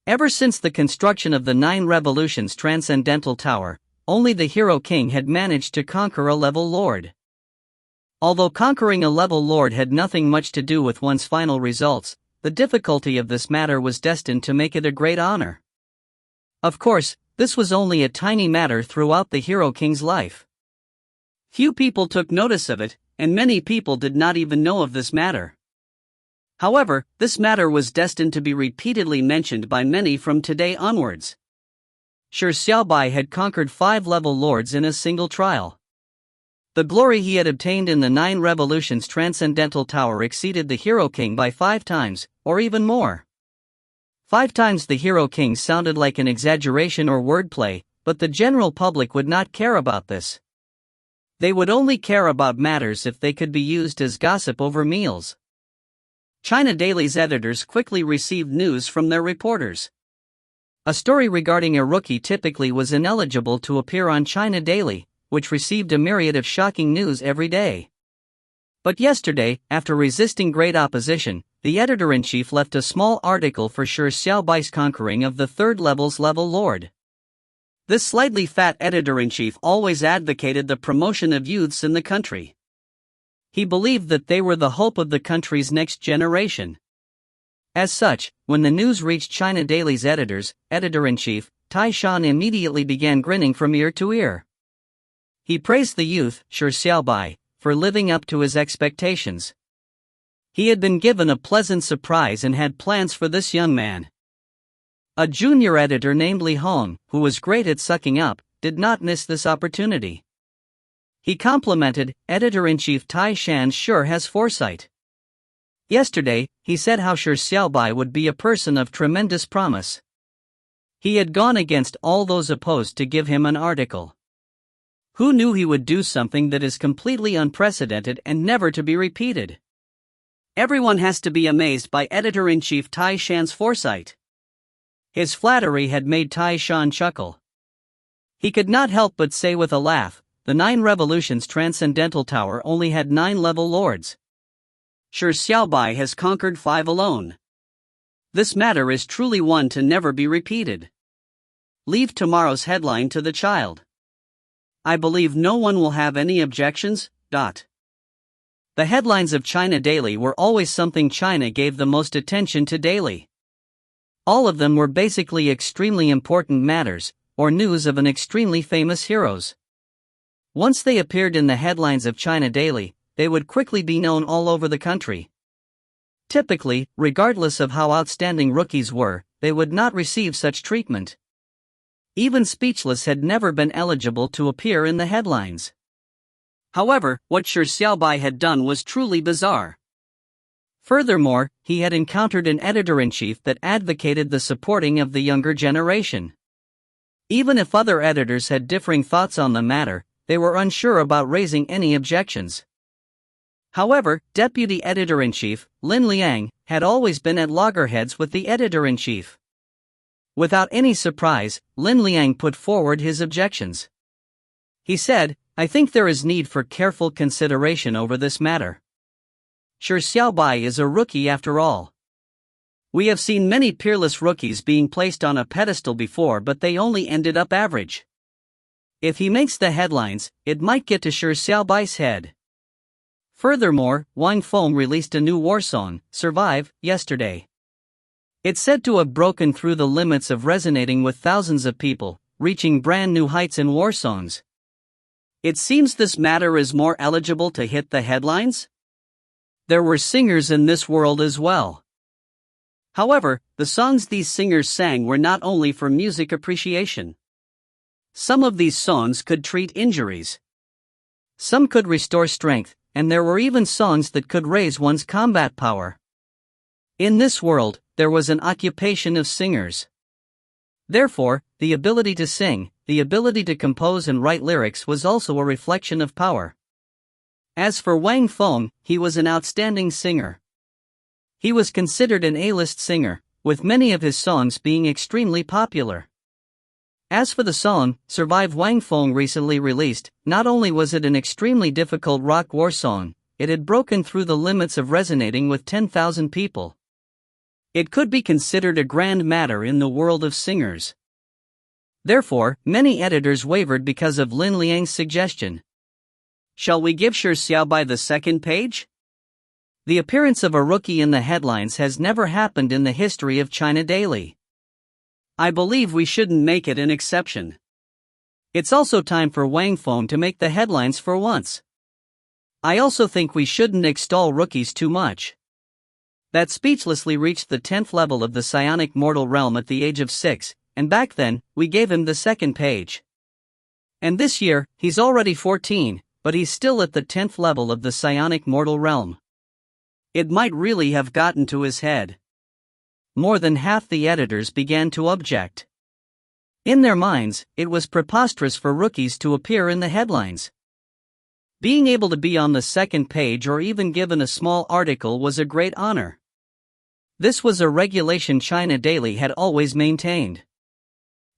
Ever since the construction of the 9 Revolutions Transcendental Tower, only the Hero King had managed to conquer a level lord. Although conquering a level lord had nothing much to do with one's final results, the difficulty of this matter was destined to make it a great honor. Of course, this was only a tiny matter throughout the Hero King's life. Few people took notice of it, and many people did not even know of this matter. However, this matter was destined to be repeatedly mentioned by many from today onwards. Shi Xiaobai had conquered 5 level lords in a single trial. The glory he had obtained in the 9 Revolutions Transcendental Tower exceeded the Hero King by 5 times, or even more. 5 times the Hero King sounded like an exaggeration or wordplay, but the general public would not care about this. They would only care about matters if they could be used as gossip over meals. China Daily's editors quickly received news from their reporters. A story regarding a rookie typically was ineligible to appear on China Daily, which received a myriad of shocking news every day. But yesterday, after resisting great opposition, the editor-in-chief left a small article for Shi Xiaobai's conquering of the 3rd level's level lord. This slightly fat editor-in-chief always advocated the promotion of youths in the country. He believed that they were the hope of the country's next generation. As such, when the news reached China Daily's editor-in-chief, Tai Shan immediately began grinning from ear to ear. He praised the youth, Shi Xiaobai, for living up to his expectations. He had been given a pleasant surprise and had plans for this young man. A junior editor named Li Hong, who was great at sucking up, did not miss this opportunity. He complimented, "Editor-in-Chief Tai Shan sure has foresight." Yesterday, he said how Shi Xiaobai would be a person of tremendous promise. He had gone against all those opposed to give him an article. Who knew he would do something that is completely unprecedented and never to be repeated? Everyone has to be amazed by Editor-in-Chief Tai Shan's foresight. His flattery had made Tai Shan chuckle. He could not help but say with a laugh, "The 9 Revolutions Transcendental Tower only had 9 level lords. Shi Xiaobai has conquered 5 alone. This matter is truly one to never be repeated. Leave tomorrow's headline to the child. I believe no one will have any objections." The headlines of China Daily were always something China gave the most attention to daily. All of them were basically extremely important matters, or news of an extremely famous heroes. Once they appeared in the headlines of China Daily, they would quickly be known all over the country. Typically, regardless of how outstanding rookies were, they would not receive such treatment. Even Speechless had never been eligible to appear in the headlines. However, what Shi Xiaobai had done was truly bizarre. Furthermore, he had encountered an editor-in-chief that advocated the supporting of the younger generation. Even if other editors had differing thoughts on the matter, they were unsure about raising any objections. However, Deputy Editor-in-Chief, Lin Liang, had always been at loggerheads with the Editor-in-Chief. Without any surprise, Lin Liang put forward his objections. He said, "I think there is need for careful consideration over this matter. Shi Xiaobai is a rookie after all. We have seen many peerless rookies being placed on a pedestal before, but they only ended up average. If he makes the headlines, it might get to Shi Xiaobai's head." Furthermore, Wang Feng released a new war song, "Survive," yesterday. It's said to have broken through the limits of resonating with thousands of people, reaching brand new heights in war songs. It seems this matter is more eligible to hit the headlines? There were singers in this world as well. However, the songs these singers sang were not only for music appreciation. Some of these songs could treat injuries. Some could restore strength, and there were even songs that could raise one's combat power. In this world, there was an occupation of singers. Therefore, the ability to sing, the ability to compose and write lyrics was also a reflection of power. As for Wang Feng, he was an outstanding singer. He was considered an A-list singer, with many of his songs being extremely popular. As for the song, "Survive" Wang Feng recently released, not only was it an extremely difficult rock war song, it had broken through the limits of resonating with 10,000 people. It could be considered a grand matter in the world of singers. Therefore, many editors wavered because of Lin Liang's suggestion. Shall we give Shi Xiaobai the second page? The appearance of a rookie in the headlines has never happened in the history of China Daily. I believe we shouldn't make it an exception. It's also time for Wang Feng to make the headlines for once. I also think we shouldn't extol rookies too much. That Speechlessly reached the 10th level of the psionic mortal realm at the age of 6, and back then, we gave him the second page. And this year, he's already 14, but he's still at the 10th level of the psionic mortal realm. It might really have gotten to his head. More than half the editors began to object. In their minds, it was preposterous for rookies to appear in the headlines. Being able to be on the second page or even given a small article was a great honor. This was a regulation China Daily had always maintained.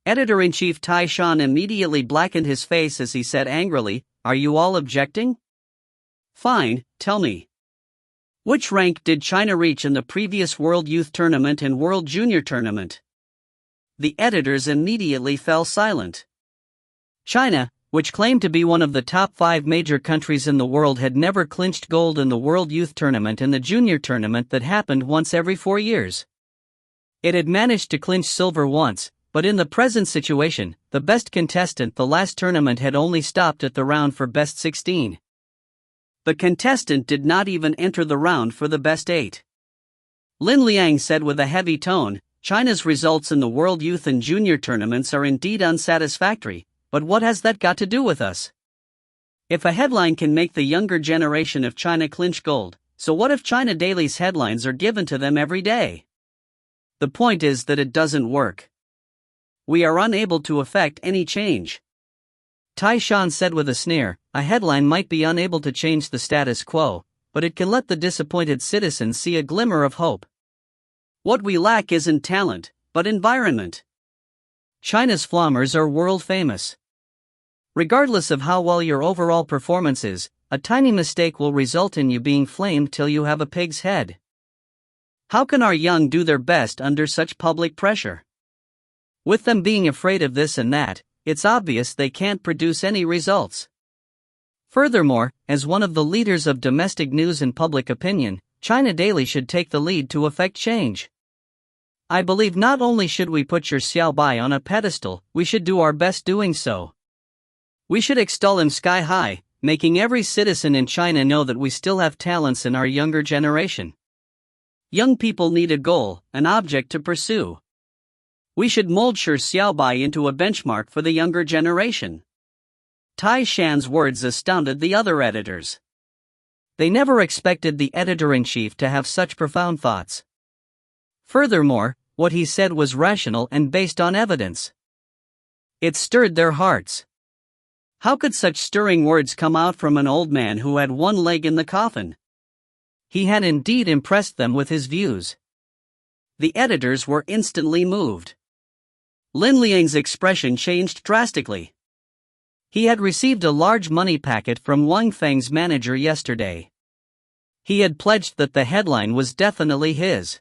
Editor-in-Chief Tai Shan immediately blackened his face as he said angrily, "Are you all objecting? Fine, tell me. Which rank did China reach in the previous World Youth Tournament and World Junior Tournament?" The editors immediately fell silent. China, which claimed to be one of the top 5 major countries in the world, had never clinched gold in the World Youth Tournament and the Junior Tournament that happened once every 4 years. It had managed to clinch silver once, but in the present situation, the best contestant the last tournament had only stopped at the round for best 16. The contestant did not even enter the round for the best 8. Lin Liang said with a heavy tone, China's results in the World Youth and Junior tournaments are indeed unsatisfactory, but what has that got to do with us? If a headline can make the younger generation of China clinch gold, so what if China Daily's headlines are given to them every day? The point is that it doesn't work. We are unable to effect any change. Tai Shan said with a sneer, a headline might be unable to change the status quo, but it can let the disappointed citizens see a glimmer of hope. What we lack isn't talent, but environment. China's flommers are world famous. Regardless of how well your overall performance is, a tiny mistake will result in you being flamed till you have a pig's head. How can our young do their best under such public pressure? With them being afraid of this and that, it's obvious they can't produce any results. Furthermore, as one of the leaders of domestic news and public opinion, China Daily should take the lead to effect change. I believe not only should we put Shi Xiaobai on a pedestal, we should do our best doing so. We should extol him sky high, making every citizen in China know that we still have talents in our younger generation. Young people need a goal, an object to pursue. We should mold Shi Xiaobai into a benchmark for the younger generation. Tai Shan's words astounded the other editors. They never expected the editor-in-chief to have such profound thoughts. Furthermore, what he said was rational and based on evidence. It stirred their hearts. How could such stirring words come out from an old man who had one leg in the coffin? He had indeed impressed them with his views. The editors were instantly moved. Lin Liang's expression changed drastically. He had received a large money packet from Wang Feng's manager yesterday. He had pledged that the headline was definitely his.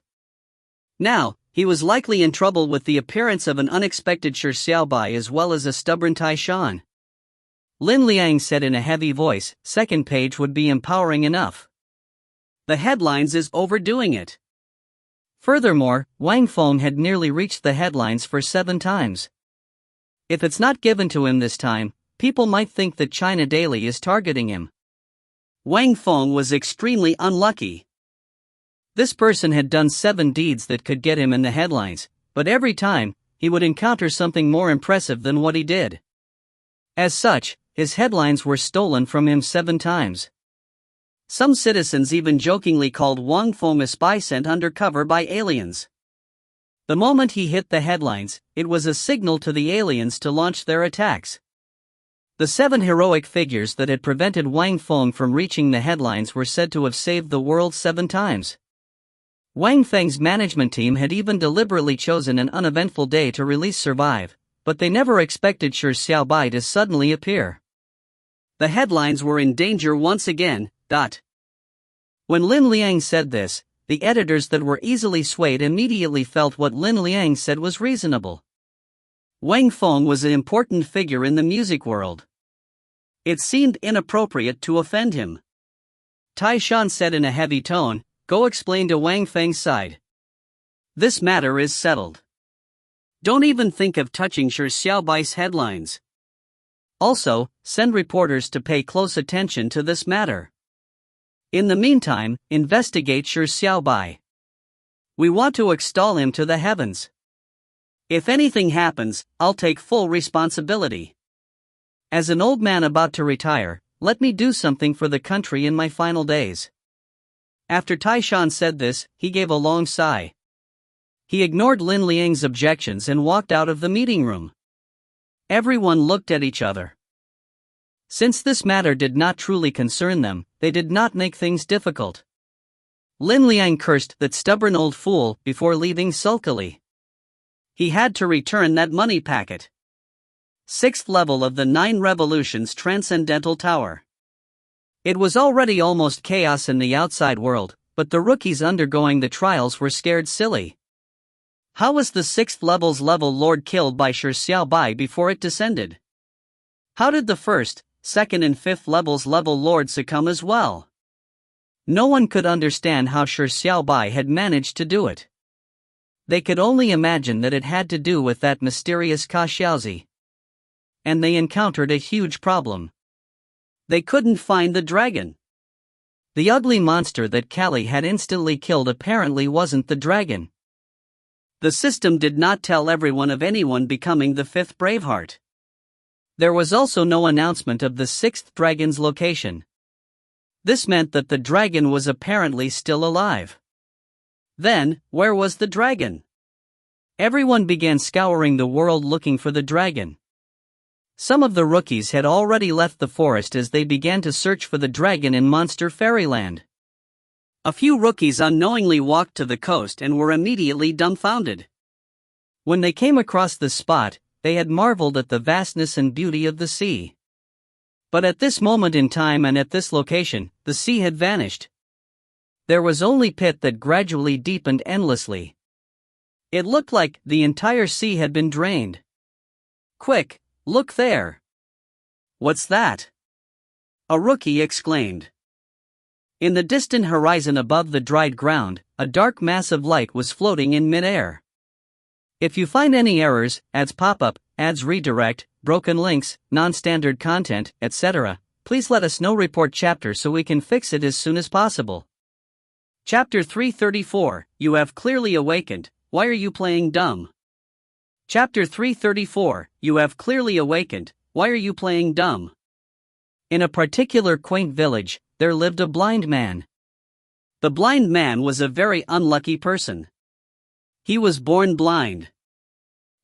Now, he was likely in trouble with the appearance of an unexpected Shi Xiaobai as well as a stubborn Tai Shan. Lin Liang said in a heavy voice, second page would be empowering enough. The headlines is overdoing it. Furthermore, Wang Feng had nearly reached the headlines for 7 times. If it's not given to him this time, people might think that China Daily is targeting him. Wang Feng was extremely unlucky. This person had done 7 deeds that could get him in the headlines, but every time, he would encounter something more impressive than what he did. As such, his headlines were stolen from him 7 times. Some citizens even jokingly called Wang Feng a spy sent undercover by aliens. The moment he hit the headlines, it was a signal to the aliens to launch their attacks. The 7 heroic figures that had prevented Wang Feng from reaching the headlines were said to have saved the world 7 times. Wang Feng's management team had even deliberately chosen an uneventful day to release Survive, but they never expected Shi Xiaobai to suddenly appear. The headlines were in danger once again. When Lin Liang said this, the editors that were easily swayed immediately felt what Lin Liang said was reasonable. Wang Feng was an important figure in the music world. It seemed inappropriate to offend him. Tai Shan said in a heavy tone, go explain to Wang Feng's side. This matter is settled. Don't even think of touching Shi Xiaobai's headlines. Also, send reporters to pay close attention to this matter. In the meantime, investigate Shi Xiaobai. We want to extol him to the heavens. If anything happens, I'll take full responsibility. As an old man about to retire, let me do something for the country in my final days. After Tai Shan said this, he gave a long sigh. He ignored Lin Liang's objections and walked out of the meeting room. Everyone looked at each other. Since this matter did not truly concern them, they did not make things difficult. Lin Liang cursed that stubborn old fool before leaving sulkily. He had to return that money packet. 6th level of the 9 Revolutions Transcendental Tower. It was already almost chaos in the outside world, but the rookies undergoing the trials were scared silly. How was the 6th level's level lord killed by Shi Xiaobai before it descended? How did the 1st, 2nd and 5th levels level lord succumb as well? No one could understand how Shi Xiaobai had managed to do it. They could only imagine that it had to do with that mysterious Ka Xiaozi. And they encountered a huge problem. They couldn't find the dragon. The ugly monster that Callie had instantly killed apparently wasn't the dragon. The system did not tell everyone of anyone becoming the fifth Braveheart. There was also no announcement of the sixth dragon's location. This meant that the dragon was apparently still alive. Then, where was the dragon? Everyone began scouring the world looking for the dragon. Some of the rookies had already left the forest as they began to search for the dragon in Monster Fairyland. A few rookies unknowingly walked to the coast and were immediately dumbfounded. When they came across the spot, they had marveled at the vastness and beauty of the sea. But at this moment in time and at this location, the sea had vanished. There was only pit that gradually deepened endlessly. It looked like the entire sea had been drained. "Quick, look there!" "What's that?" a rookie exclaimed. In the distant horizon above the dried ground, a dark mass of light was floating in mid-air. If you find any errors, ads pop up, ads redirect, broken links, non-standard content, etc., please let us know. Report chapter so we can fix it as soon as possible. Chapter 334, You Have Clearly Awakened, Why Are You Playing Dumb? Chapter 334, You Have Clearly Awakened, Why Are You Playing Dumb? In a particular quaint village, there lived a blind man. The blind man was a very unlucky person. He was born blind.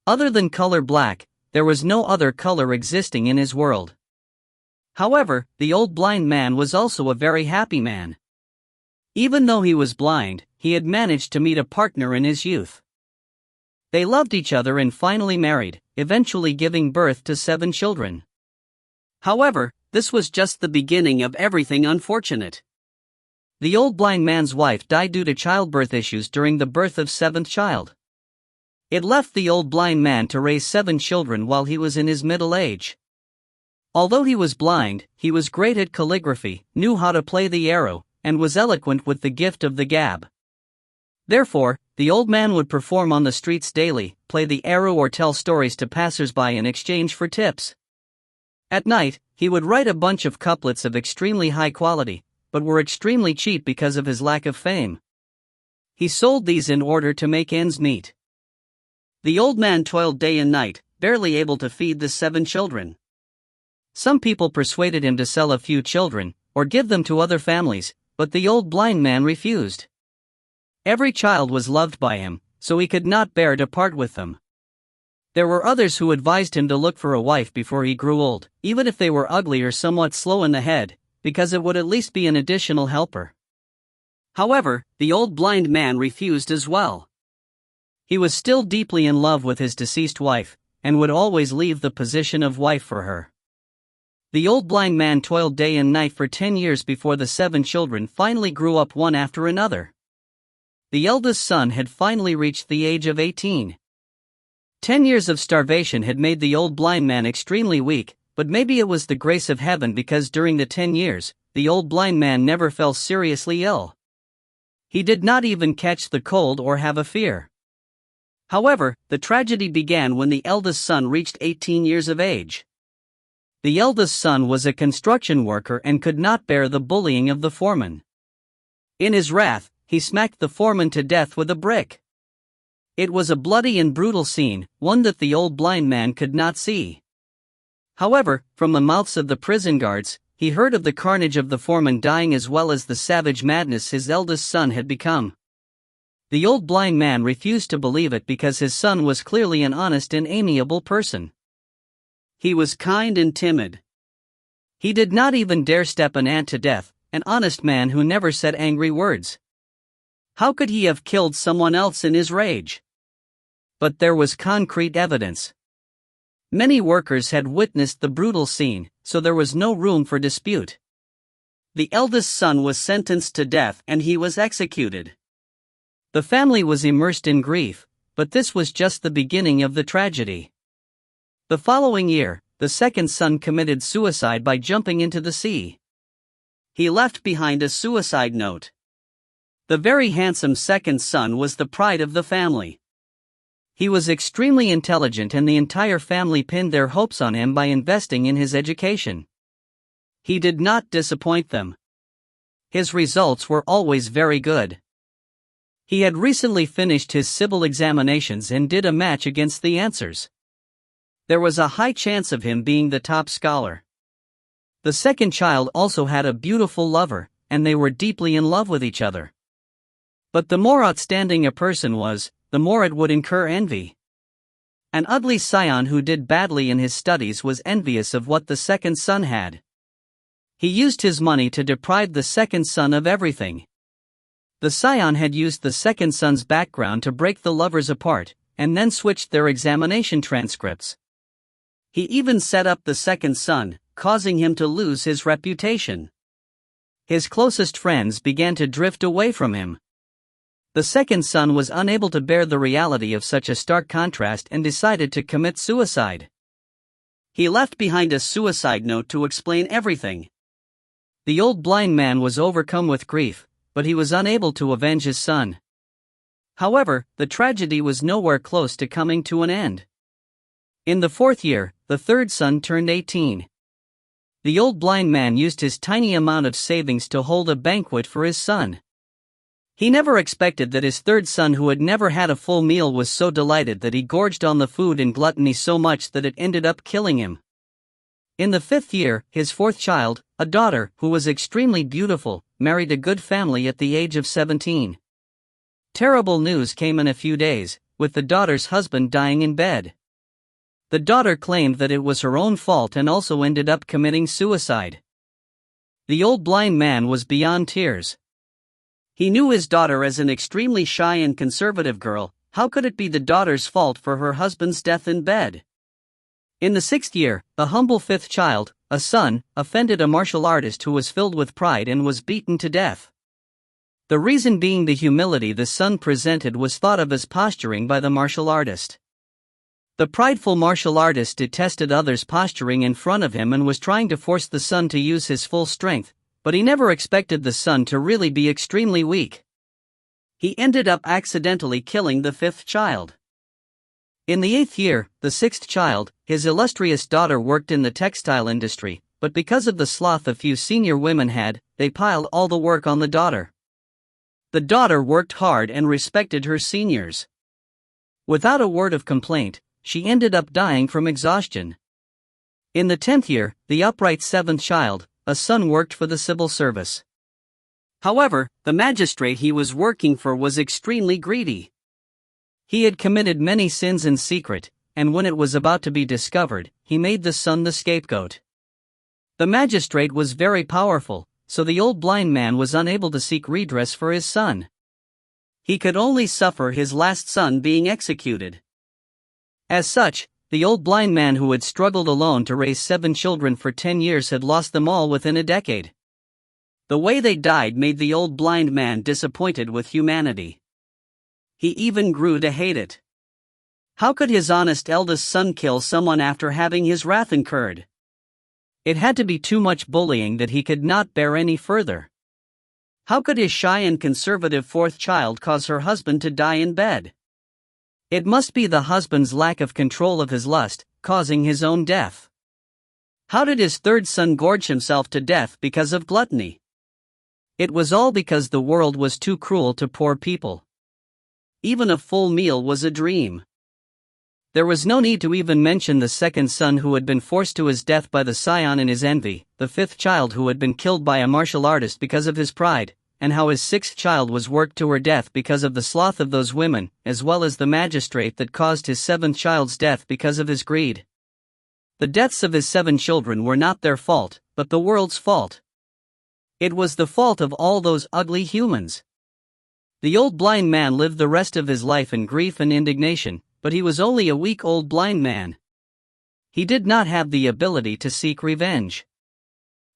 Other than color black, there was no other color existing in his world. However, the old blind man was also a very happy man. Even though he was blind, he had managed to meet a partner in his youth. They loved each other and finally married, eventually giving birth to 7 children. However, this was just the beginning of everything unfortunate. The old blind man's wife died due to childbirth issues during the birth of 7th child. It left the old blind man to raise 7 children while he was in his middle age. Although he was blind, he was great at calligraphy, knew how to play the arrow, and was eloquent with the gift of the gab. Therefore, the old man would perform on the streets daily, play the arrow or tell stories to passers-by in exchange for tips. At night, he would write a bunch of couplets of extremely high quality, but were extremely cheap because of his lack of fame. He sold these in order to make ends meet. The old man toiled day and night, barely able to feed the 7 children. Some people persuaded him to sell a few children, or give them to other families, but the old blind man refused. Every child was loved by him, so he could not bear to part with them. There were others who advised him to look for a wife before he grew old, even if they were ugly or somewhat slow in the head, because it would at least be an additional helper. However, the old blind man refused as well. He was still deeply in love with his deceased wife, and would always leave the position of wife for her. The old blind man toiled day and night for 10 years before the 7 children finally grew up one after another. The eldest son had finally reached the age of 18. 10 years of starvation had made the old blind man extremely weak, but maybe it was the grace of heaven because during the 10 years, the old blind man never fell seriously ill. He did not even catch the cold or have a fear. However, the tragedy began when the eldest son reached 18 years of age. The eldest son was a construction worker and could not bear the bullying of the foreman. In his wrath, he smacked the foreman to death with a brick. It was a bloody and brutal scene, one that the old blind man could not see. However, from the mouths of the prison guards, he heard of the carnage of the foreman dying as well as the savage madness his eldest son had become. The old blind man refused to believe it because his son was clearly an honest and amiable person. He was kind and timid. He did not even dare step an ant to death, an honest man who never said angry words. How could he have killed someone else in his rage? But there was concrete evidence. Many workers had witnessed the brutal scene, so there was no room for dispute. The eldest son was sentenced to death and he was executed. The family was immersed in grief, but this was just the beginning of the tragedy. The following year, the second son committed suicide by jumping into the sea. He left behind a suicide note. The very handsome second son was the pride of the family. He was extremely intelligent and the entire family pinned their hopes on him by investing in his education. He did not disappoint them. His results were always very good. He had recently finished his civil examinations and did a match against the answers. There was a high chance of him being the top scholar. The second child also had a beautiful lover, and they were deeply in love with each other. But the more outstanding a person was, the more it would incur envy. An ugly scion who did badly in his studies was envious of what the second son had. He used his money to deprive the second son of everything. The scion had used the second son's background to break the lovers apart, and then switched their examination transcripts. He even set up the second son, causing him to lose his reputation. His closest friends began to drift away from him. The second son was unable to bear the reality of such a stark contrast and decided to commit suicide. He left behind a suicide note to explain everything. The old blind man was overcome with grief, but he was unable to avenge his son. However, the tragedy was nowhere close to coming to an end. In the 4th year, the third son turned 18. The old blind man used his tiny amount of savings to hold a banquet for his son. He never expected that his third son, who had never had a full meal, was so delighted that he gorged on the food in gluttony so much that it ended up killing him. In the 5th year, his fourth child, a daughter, who was extremely beautiful, married a good family at the age of 17. Terrible news came in a few days, with the daughter's husband dying in bed. The daughter claimed that it was her own fault and also ended up committing suicide. The old blind man was beyond tears. He knew his daughter as an extremely shy and conservative girl. How could it be the daughter's fault for her husband's death in bed? In the 6th year, the humble 5th child, a son, offended a martial artist who was filled with pride and was beaten to death. The reason being the humility the son presented was thought of as posturing by the martial artist. The prideful martial artist detested others posturing in front of him and was trying to force the son to use his full strength, but he never expected the son to really be extremely weak. He ended up accidentally killing the 5th child. In the 8th year, the 6th child, his illustrious daughter, worked in the textile industry, but because of the sloth a few senior women had, they piled all the work on the daughter. The daughter worked hard and respected her seniors. Without a word of complaint, she ended up dying from exhaustion. In the 10th year, the upright 7th child, a son, worked for the civil service. However, the magistrate he was working for was extremely greedy. He had committed many sins in secret, and when it was about to be discovered, he made the son the scapegoat. The magistrate was very powerful, so the old blind man was unable to seek redress for his son. He could only suffer his last son being executed. As such, the old blind man, who had struggled alone to raise 7 children for 10 years, had lost them all within a decade. The way they died made the old blind man disappointed with humanity. He even grew to hate it. How could his honest eldest son kill someone after having his wrath incurred? It had to be too much bullying that he could not bear any further. How could his shy and conservative 4th child cause her husband to die in bed? It must be the husband's lack of control of his lust, causing his own death. How did his 3rd son gorge himself to death because of gluttony? It was all because the world was too cruel to poor people. Even a full meal was a dream. There was no need to even mention the 2nd son, who had been forced to his death by the scion in his envy, the 5th child, who had been killed by a martial artist because of his pride, and how his 6th child was worked to her death because of the sloth of those women, as well as the magistrate that caused his 7th child's death because of his greed. The deaths of his 7 children were not their fault, but the world's fault. It was the fault of all those ugly humans. The old blind man lived the rest of his life in grief and indignation, but he was only a weak old blind man. He did not have the ability to seek revenge.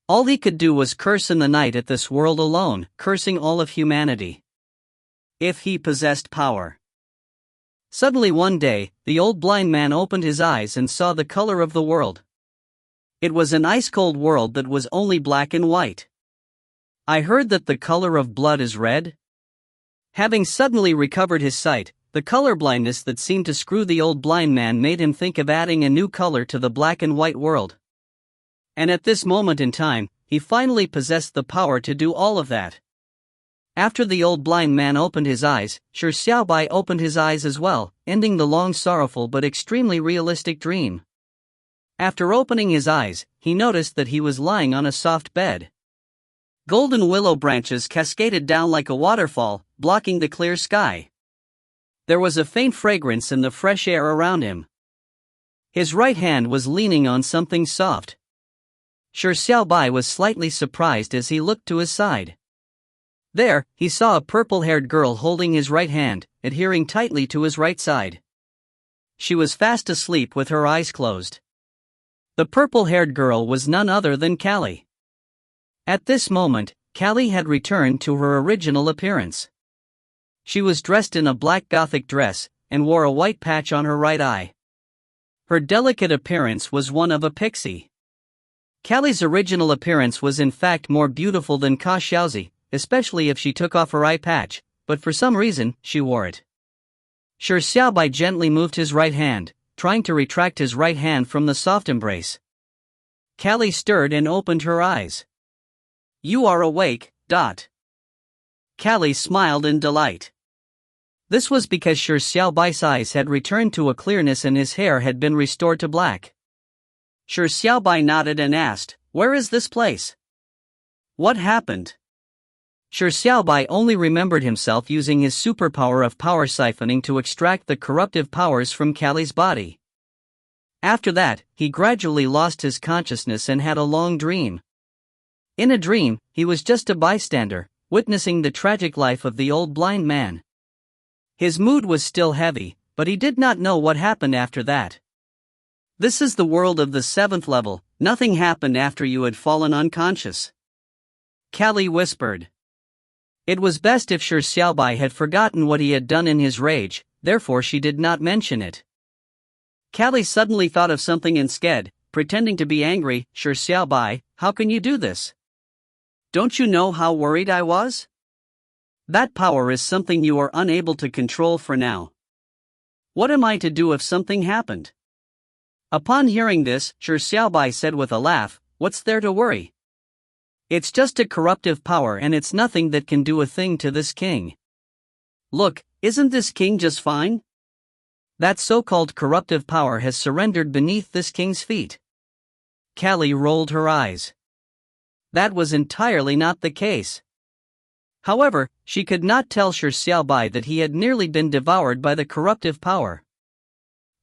All he could do was curse in the night at this world alone, cursing all of humanity. If he possessed power. Suddenly one day, the old blind man opened his eyes and saw the color of the world. It was an ice-cold world that was only black and white. I heard that the color of blood is red. Having suddenly recovered his sight, the colorblindness that seemed to screw the old blind man made him think of adding a new color to the black and white world. And at this moment in time, he finally possessed the power to do all of that. After the old blind man opened his eyes, Shi Xiaobai opened his eyes as well, ending the long sorrowful but extremely realistic dream. After opening his eyes, he noticed that he was lying on a soft bed. Golden willow branches cascaded down like a waterfall, blocking the clear sky. There was a faint fragrance in the fresh air around him. His right hand was leaning on something soft. Shi Xiaobai was slightly surprised as he looked to his side. There, he saw a purple-haired girl holding his right hand, adhering tightly to his right side. She was fast asleep with her eyes closed. The purple-haired girl was none other than Callie. At this moment, Callie had returned to her original appearance. She was dressed in a black gothic dress, and wore a white patch on her right eye. Her delicate appearance was one of a pixie. Callie's original appearance was in fact more beautiful than Xiao Xiao's, especially if she took off her eye patch, but for some reason, she wore it. Shi Xiaobai gently moved his right hand, trying to retract his right hand from the soft embrace. Callie stirred and opened her eyes. "You are awake, Dot." Callie smiled in delight. This was because Shi Xiaobai's eyes had returned to a clearness and his hair had been restored to black. Shi Xiaobai nodded and asked, "Where is this place? What happened?" Shi Xiaobai only remembered himself using his superpower of power siphoning to extract the corruptive powers from Callie's body. After that, he gradually lost his consciousness and had a long dream. In a dream, he was just a bystander, witnessing the tragic life of the old blind man. His mood was still heavy, but he did not know what happened after that. "This is the world of the 7th level, nothing happened after you had fallen unconscious," Callie whispered. It was best if Shi Xiaobai had forgotten what he had done in his rage, therefore she did not mention it. Callie suddenly thought of something instead, pretending to be angry. "Shi Xiaobai, how can you do this? Don't you know how worried I was? That power is something you are unable to control for now. What am I to do if something happened?" Upon hearing this, Shi Xiaobai said with a laugh, "What's there to worry? It's just a corruptive power and it's nothing that can do a thing to this king. Look, isn't this king just fine? That so-called corruptive power has surrendered beneath this king's feet." Callie rolled her eyes. That was entirely not the case. However, she could not tell Shi Xiaobai that he had nearly been devoured by the corruptive power.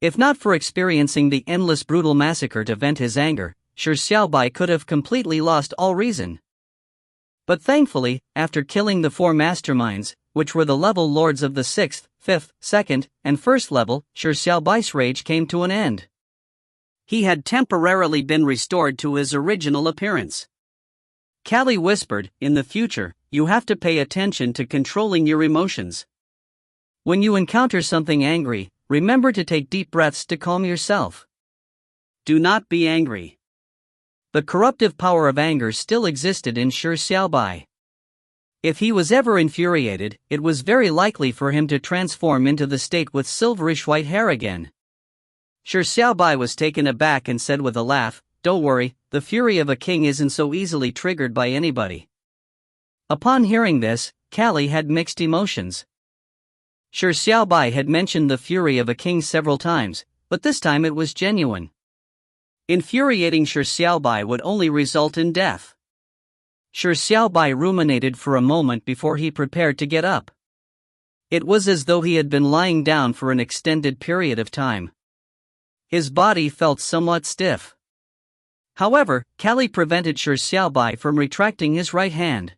If not for experiencing the endless brutal massacre to vent his anger, Shi Xiaobai could have completely lost all reason. But thankfully, after killing the 4 masterminds, which were the level lords of the 6th, 5th, 2nd, and 1st level, Shi Xiaobai's rage came to an end. He had temporarily been restored to his original appearance. Callie whispered, "In the future, you have to pay attention to controlling your emotions. When you encounter something angry, remember to take deep breaths to calm yourself. Do not be angry." The corruptive power of anger still existed in Shi Xiaobai. If he was ever infuriated, it was very likely for him to transform into the state with silverish white hair again. Shi Xiaobai was taken aback and said with a laugh, "Don't worry, the fury of a king isn't so easily triggered by anybody." Upon hearing this, Callie had mixed emotions. Shi Xiaobai had mentioned the fury of a king several times, but this time it was genuine. Infuriating Shi Xiaobai would only result in death. Shi Xiaobai ruminated for a moment before he prepared to get up. It was as though he had been lying down for an extended period of time. His body felt somewhat stiff. However, Callie prevented Shi Xiaobai from retracting his right hand.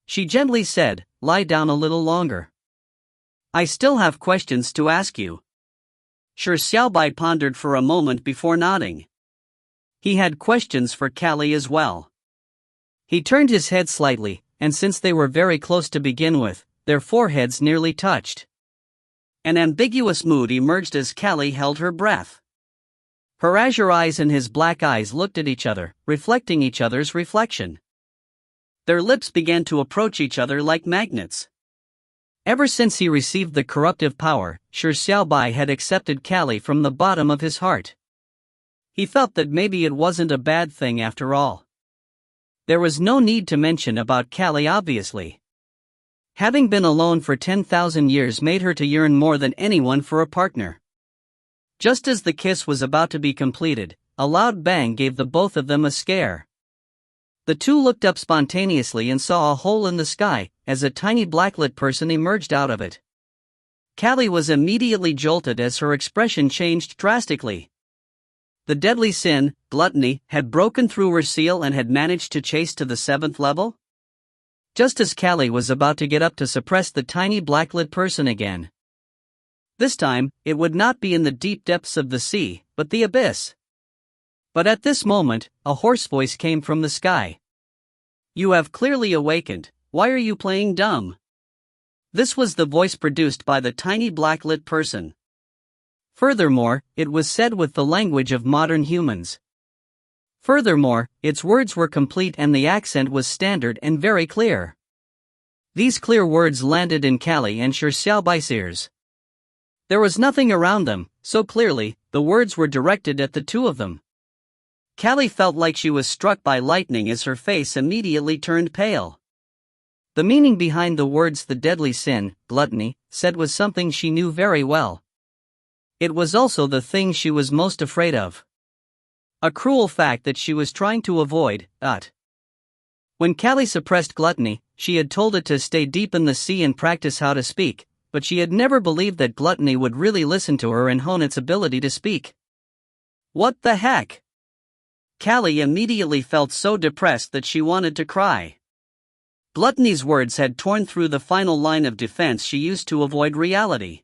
She gently said, "Lie down a little longer. I still have questions to ask you." Shi Xiaobai pondered for a moment before nodding. He had questions for Callie as well. He turned his head slightly, and since they were very close to begin with, their foreheads nearly touched. An ambiguous mood emerged as Callie held her breath. Her azure eyes and his black eyes looked at each other, reflecting each other's reflection. Their lips began to approach each other like magnets. Ever since he received the corruptive power, Shi Xiaobai had accepted Callie from the bottom of his heart. He felt that maybe it wasn't a bad thing after all. There was no need to mention about Callie obviously. Having been alone for 10,000 years made her to yearn more than anyone for a partner. Just as the kiss was about to be completed, a loud bang gave the both of them a scare. The two looked up spontaneously and saw a hole in the sky, as a tiny blacklit person emerged out of it. Callie was immediately jolted as her expression changed drastically. The deadly sin, gluttony, had broken through her seal and had managed to chase to the 7th level? Just as Callie was about to get up to suppress the tiny blacklit person again. This time, it would not be in the deep depths of the sea, but the abyss. But at this moment, a hoarse voice came from the sky. "You have clearly awakened, why are you playing dumb?" This was the voice produced by the tiny blacklit person. Furthermore, it was said with the language of modern humans. Furthermore, its words were complete and the accent was standard and very clear. These clear words landed in Callie and Shi Xiaobai's ears. There was nothing around them, so clearly, the words were directed at the two of them. Callie felt like she was struck by lightning as her face immediately turned pale. The meaning behind the words "the deadly sin, gluttony," said was something she knew very well. It was also the thing she was most afraid of. A cruel fact that she was trying to avoid. When Callie suppressed gluttony, she had told it to stay deep in the sea and practice how to speak, but she had never believed that gluttony would really listen to her and hone its ability to speak. What the heck? Callie immediately felt so depressed that she wanted to cry. Gluttony's words had torn through the final line of defense she used to avoid reality.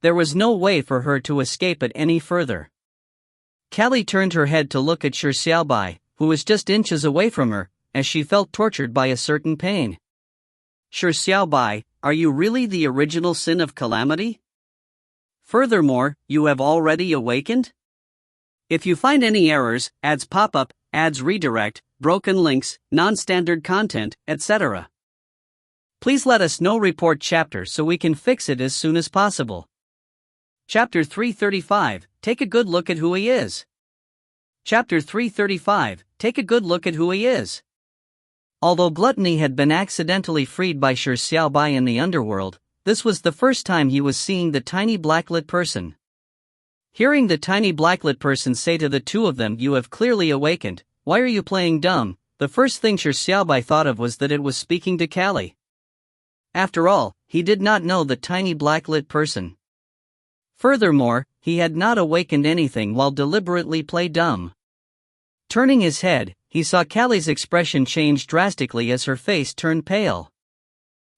There was no way for her to escape it any further. Callie turned her head to look at Shi Xiaobai, who was just inches away from her, as she felt tortured by a certain pain. "Shi Xiaobai, are you really the original sin of calamity? Furthermore, you have already awakened? If you find any errors, ads pop up, ads redirect, broken links, non-standard content, etc. Please let us know. Report chapter so we can fix it as soon as possible." Chapter 335, Take a good look at who he is. Chapter 335, Take a good look at who he is. Although gluttony had been accidentally freed by Shi Xiaobai in the underworld, this was the first time he was seeing the tiny blacklit person. Hearing the tiny blacklit person say to the two of them, "You have clearly awakened, why are you playing dumb?" the first thing Shi Xiaobai thought of was that it was speaking to Callie. After all, he did not know the tiny blacklit person. Furthermore, he had not awakened anything while deliberately play dumb. Turning his head, he saw Callie's expression change drastically as her face turned pale.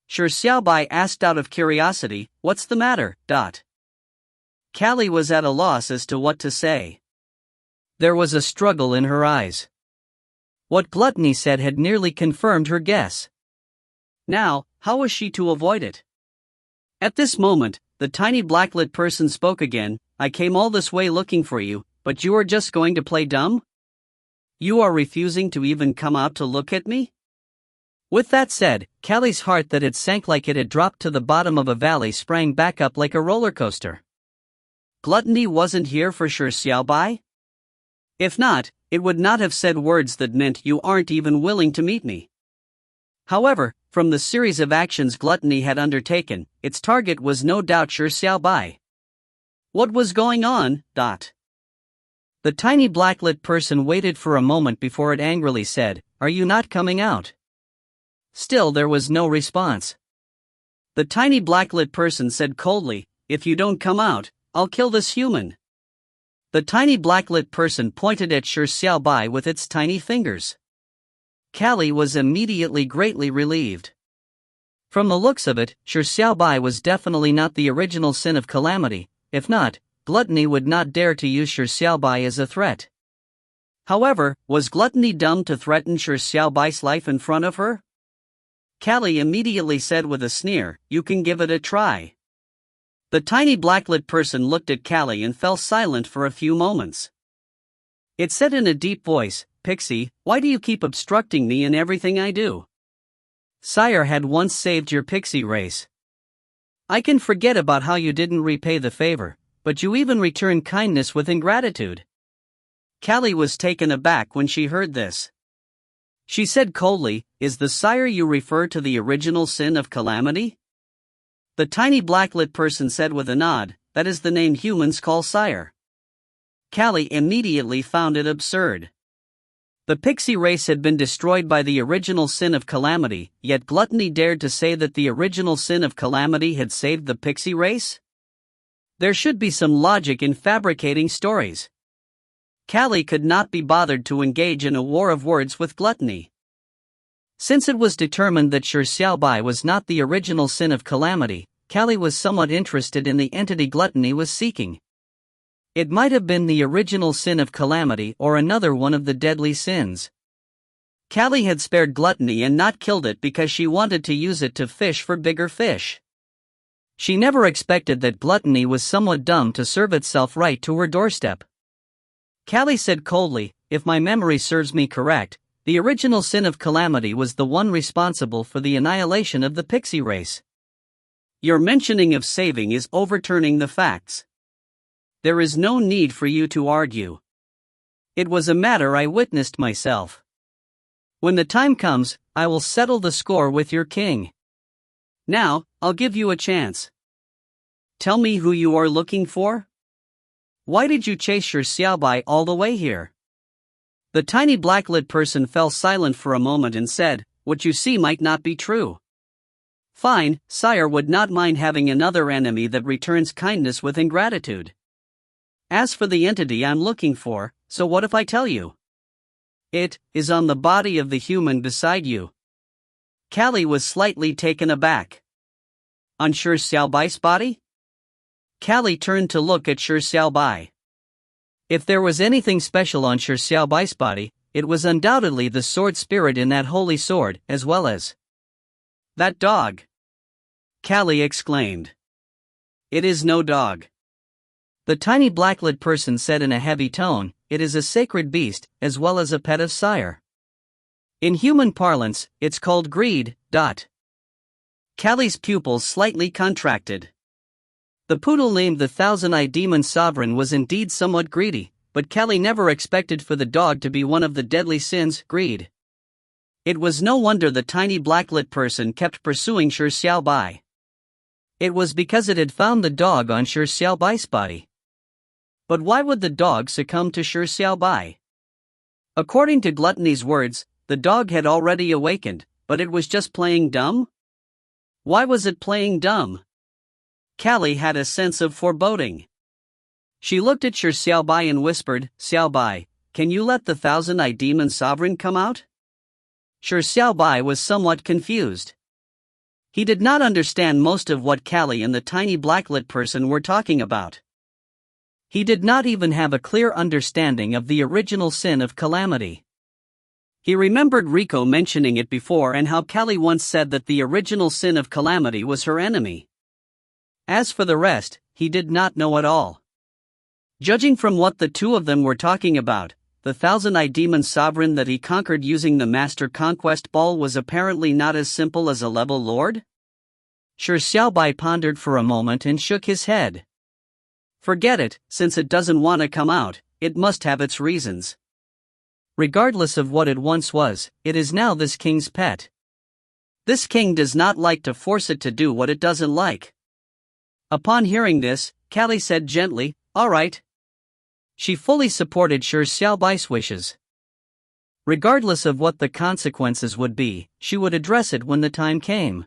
Shi Xiaobai asked out of curiosity, "What's the matter?" Callie was at a loss as to what to say. There was a struggle in her eyes. What gluttony said had nearly confirmed her guess. Now, how was she to avoid it? At this moment, the tiny blacklit person spoke again. "I came all this way looking for you, but you are just going to play dumb? You are refusing to even come out to look at me?" With that said, Callie's heart that had sank like it had dropped to the bottom of a valley sprang back up like a roller coaster. Gluttony wasn't here for Shi Xiaobai? If not, it would not have said words that meant "you aren't even willing to meet me." However, from the series of actions gluttony had undertaken, its target was no doubt Shi Xiaobai. What was going on? The tiny blacklit person waited for a moment before it angrily said, "Are you not coming out?" Still there was no response. The tiny blacklit person said coldly, "If you don't come out, I'll kill this human." The tiny blacklit person pointed at Shi Xiaobai with its tiny fingers. Callie was immediately greatly relieved. From the looks of it, Shi Xiaobai was definitely not the original sin of calamity. If not, gluttony would not dare to use Shi Xiaobai as a threat. However, was gluttony dumb to threaten Shi Xiaobai's life in front of her? Callie immediately said with a sneer, "You can give it a try." The tiny blacklit person looked at Callie and fell silent for a few moments. It said in a deep voice, "Pixie, why do you keep obstructing me in everything I do? Sire had once saved your pixie race. I can forget about how you didn't repay the favor, but you even returned kindness with ingratitude." Callie was taken aback when she heard this. She said coldly, "Is the sire you refer to the original sin of calamity?" The tiny blacklit person said with a nod, "That is the name humans call sire." Callie immediately found it absurd. The pixie race had been destroyed by the original sin of calamity, yet Gluttony dared to say that the original sin of calamity had saved the pixie race? There should be some logic in fabricating stories. Callie could not be bothered to engage in a war of words with Gluttony. Since it was determined that Shi Xiaobai was not the original sin of calamity, Callie was somewhat interested in the entity Gluttony was seeking. It might have been the original sin of calamity or another one of the deadly sins. Callie had spared Gluttony and not killed it because she wanted to use it to fish for bigger fish. She never expected that Gluttony was somewhat dumb to serve itself right to her doorstep. Callie said coldly, "If my memory serves me correct, the original sin of calamity was the one responsible for the annihilation of the pixie race. Your mentioning of saving is overturning the facts. There is no need for you to argue. It was a matter I witnessed myself. When the time comes, I will settle the score with your king. Now, I'll give you a chance. Tell me who you are looking for? Why did you chase Shi Xiaobai all the way here?" The tiny blacklit person fell silent for a moment and said, "What you see might not be true. Fine, sire would not mind having another enemy that returns kindness with ingratitude. As for the entity I'm looking for, so what if I tell you? It is on the body of the human beside you." Callie was slightly taken aback. "On Shi Xiaobai's body?" Callie turned to look at Shi Xiaobai. If there was anything special on Shi Xiaobai's body, it was undoubtedly the sword spirit in that holy sword, as well as that dog. Callie exclaimed. "It is no dog." The tiny blacklit person said in a heavy tone, "It is a sacred beast, as well as a pet of sire. In human parlance, it's called greed. Callie's pupils slightly contracted. The poodle named the Thousand-Eyed Demon Sovereign was indeed somewhat greedy, but Callie never expected for the dog to be one of the deadly sins, greed. It was no wonder the tiny blacklit person kept pursuing Shi Xiaobai. It was because it had found the dog on Shi Xiaobai's body. But why would the dog succumb to Shi Xiaobai? According to Gluttony's words, the dog had already awakened, but it was just playing dumb? Why was it playing dumb? Callie had a sense of foreboding. She looked at Shi Xiaobai and whispered, "Xiaobai, can you let the Thousand-Eyed Demon Sovereign come out?" Shi Xiaobai was somewhat confused. He did not understand most of what Callie and the tiny blacklit person were talking about. He did not even have a clear understanding of the original sin of calamity. He remembered Rico mentioning it before and how Callie once said that the original sin of calamity was her enemy. As for the rest, he did not know at all. Judging from what the two of them were talking about, the Thousand-Eyed Demon Sovereign that he conquered using the Master Conquest Ball was apparently not as simple as a level lord? Shi Xiaobai pondered for a moment and shook his head. Forget it, since it doesn't want to come out, it must have its reasons. Regardless of what it once was, it is now this king's pet. This king does not like to force it to do what it doesn't like. Upon hearing this, Callie said gently, "All right." She fully supported Shi Xiaobai's wishes. Regardless of what the consequences would be, she would address it when the time came.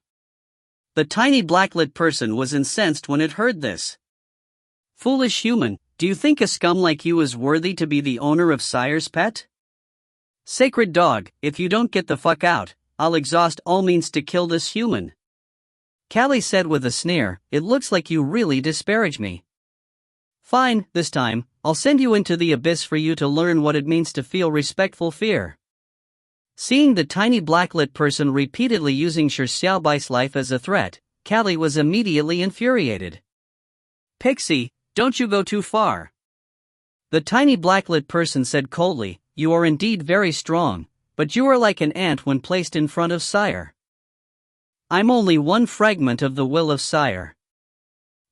The tiny blacklit person was incensed when it heard this. "Foolish human, do you think a scum like you is worthy to be the owner of sire's pet? Sacred dog, if you don't get the fuck out, I'll exhaust all means to kill this human." Callie said with a sneer, "It looks like you really disparage me. Fine, this time, I'll send you into the abyss for you to learn what it means to feel respectful fear." Seeing the tiny blacklit person repeatedly using Shi Xiaobai's life as a threat, Callie was immediately infuriated. "Pixie, don't you go too far." The tiny blacklit person said coldly, "You are indeed very strong, but you are like an ant when placed in front of sire. I'm only one fragment of the will of sire.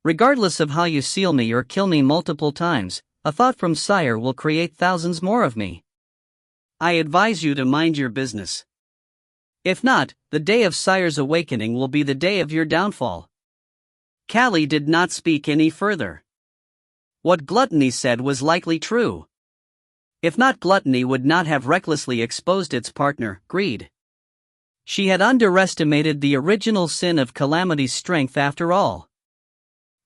Regardless of how you seal me or kill me multiple times, a thought from sire will create thousands more of me. I advise you to mind your business. If not, the day of Sire's awakening will be the day of your downfall. Callie did not speak any further. What Gluttony said was likely true. If not, Gluttony would not have recklessly exposed its partner, Greed. She had underestimated the original sin of Calamity's strength after all.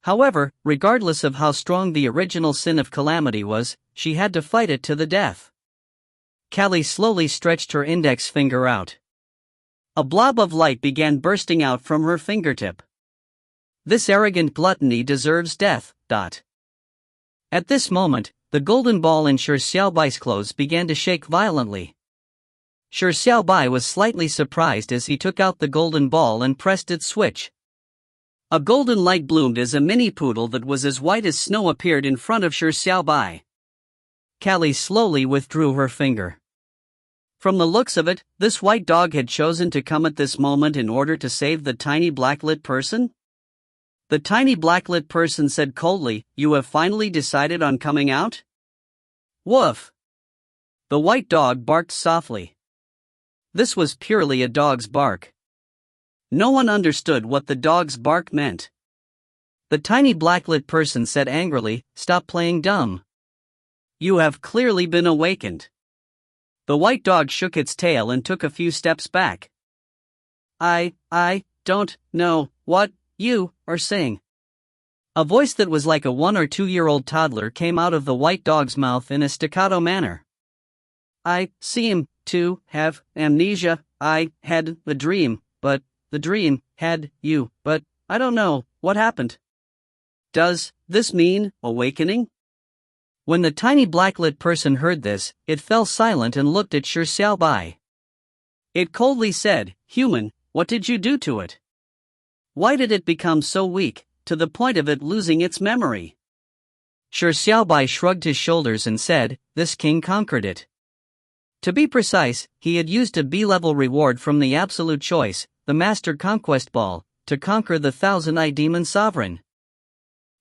However, regardless of how strong the original sin of Calamity was, she had to fight it to the death. Callie slowly stretched her index finger out. A blob of light began bursting out from her fingertip. This arrogant Gluttony deserves death. At this moment, the golden ball in Shi Xiaobai's clothes began to shake violently. Shi Xiaobai was slightly surprised as he took out the golden ball and pressed its switch. A golden light bloomed as a mini poodle that was as white as snow appeared in front of Shi Xiaobai. Callie slowly withdrew her finger. From the looks of it, this white dog had chosen to come at this moment in order to save the tiny blacklit person? The tiny blacklit person said coldly, "You have finally decided on coming out?" Woof! The white dog barked softly. This was purely a dog's bark. No one understood what the dog's bark meant. The tiny blacklit person said angrily, "Stop playing dumb. You have clearly been awakened." The white dog shook its tail and took a few steps back. I don't know what you are saying." A voice that was like a 1 or 2-year-old toddler came out of the white dog's mouth in a staccato manner. "I seem to have amnesia. I had a dream, but the dream had you, but I don't know what happened. Does this mean awakening?" When the tiny blacklit person heard this, it fell silent and looked at Shi Xiaobai. It coldly said, "Human, what did you do to it? Why did it become so weak, to the point of it losing its memory?" Shi Xiaobai shrugged his shoulders and said, "This king conquered it. To be precise, he had used a B-level reward from the Absolute Choice, the Master Conquest Ball, to conquer the Thousand-Eyed Demon Sovereign."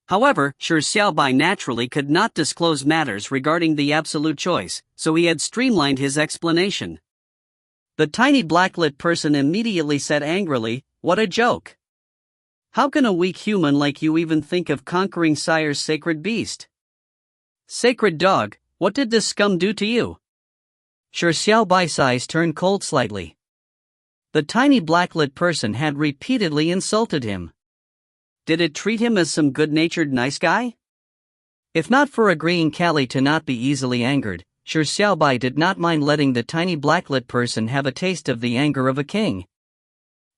However, Shi Xiaobai naturally could not disclose matters regarding the Absolute Choice, so he had streamlined his explanation. The tiny blacklit person immediately said angrily, "What a joke! How can a weak human like you even think of conquering Sire's sacred beast? Sacred dog, what did this scum do to you?" Shi Xiaobai's eyes turned cold slightly. The tiny blacklit person had repeatedly insulted him. Did it treat him as some good-natured nice guy? If not for agreeing Callie to not be easily angered, Shi Xiaobai did not mind letting the tiny blacklit person have a taste of the anger of a king.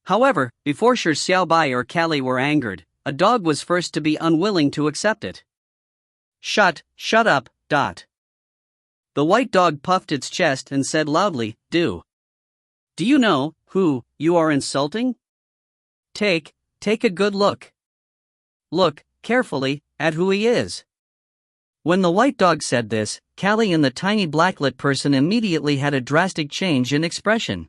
However, before Shi Xiaobai or Callie were angered, a dog was first to be unwilling to accept it. Shut up. The white dog puffed its chest and said loudly, Do you know who you are insulting? Take a good look. Look carefully at who he is." When the white dog said this, Callie and the tiny blacklit person immediately had a drastic change in expression.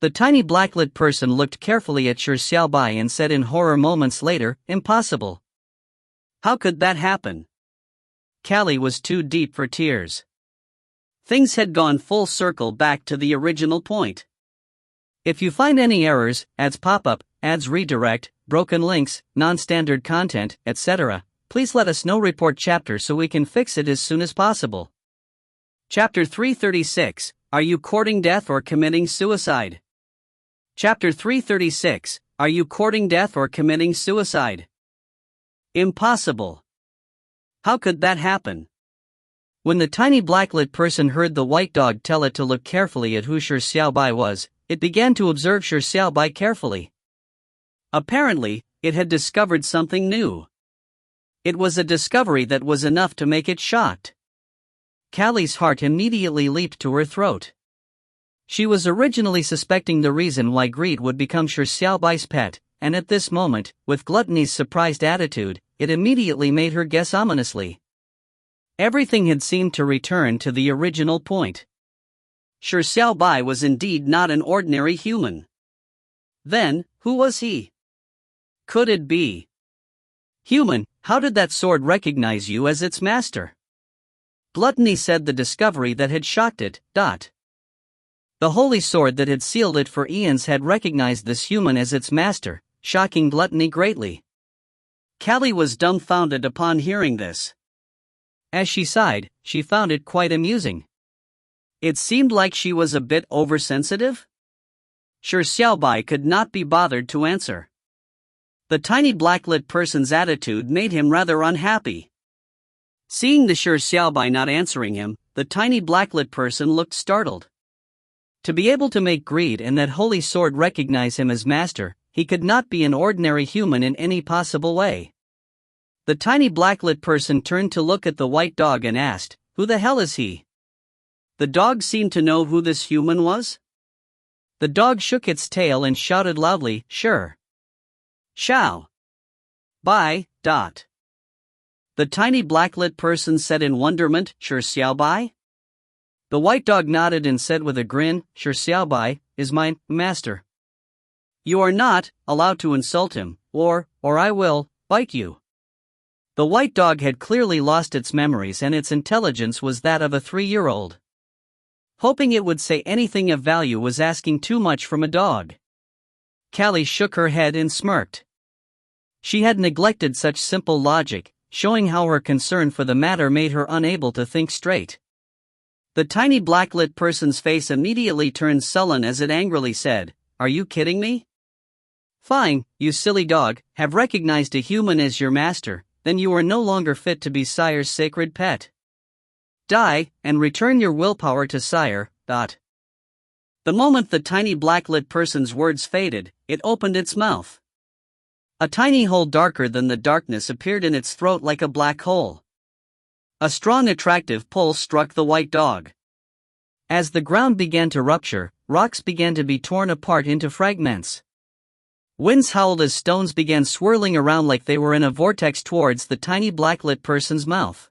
The tiny blacklit person looked carefully at Shi Xiaobai and said in horror moments later, "Impossible. How could that happen?" Callie was too deep for tears. Things had gone full circle back to the original point. If you find any errors, ads pop up, ads redirect, broken links, non-standard content, etc., please let us know. Report chapter so we can fix it as soon as possible. Chapter 336, Are you courting death or committing suicide? Chapter 336, Are you courting death or committing suicide? Impossible. How could that happen? When the tiny blacklit person heard the white dog tell it to look carefully at who Shi Xiaobai was, it began to observe Shi Xiaobai carefully. Apparently, it had discovered something new. It was a discovery that was enough to make it shocked. Callie's heart immediately leaped to her throat. She was originally suspecting the reason why Greed would become Shi Xiaobai's pet, and at this moment, with Gluttony's surprised attitude, it immediately made her guess ominously. Everything had seemed to return to the original point. Shi Xiaobai was indeed not an ordinary human. Then, who was he? Could it be? Human, how did that sword recognize you as its master? Gluttony said the discovery that had shocked it. The holy sword that had sealed it for eons had recognized this human as its master, shocking Gluttony greatly. Callie was dumbfounded upon hearing this. As she sighed, she found it quite amusing. It seemed like she was a bit oversensitive. Shi Xiaobai could not be bothered to answer. The tiny blacklit person's attitude made him rather unhappy. Seeing the Shi Xiaobai not answering him, the tiny blacklit person looked startled. To be able to make greed and that holy sword recognize him as master, he could not be an ordinary human in any possible way. The tiny blacklit person turned to look at the white dog and asked, "Who the hell is he?" The dog seemed to know who this human was. The dog shook its tail and shouted loudly, "Sure. Xiao. Bai. The tiny blacklit person said in wonderment, "Shi Xiaobai?" The white dog nodded and said with a grin, "Shi Xiaobai is my master. You are not allowed to insult him, or I will bite you." The white dog had clearly lost its memories and its intelligence was that of a 3-year-old. Hoping it would say anything of value was asking too much from a dog. Callie shook her head and smirked. She had neglected such simple logic, showing how her concern for the matter made her unable to think straight. The tiny blacklit person's face immediately turned sullen as it angrily said, "Are you kidding me? Fine, you silly dog, have recognized a human as your master, then you are no longer fit to be Sire's sacred pet. Die, and return your willpower to Sire." The moment the tiny blacklit person's words faded, it opened its mouth. A tiny hole darker than the darkness appeared in its throat like a black hole. A strong attractive pull struck the white dog. As the ground began to rupture, rocks began to be torn apart into fragments. Winds howled as stones began swirling around like they were in a vortex towards the tiny blacklit person's mouth.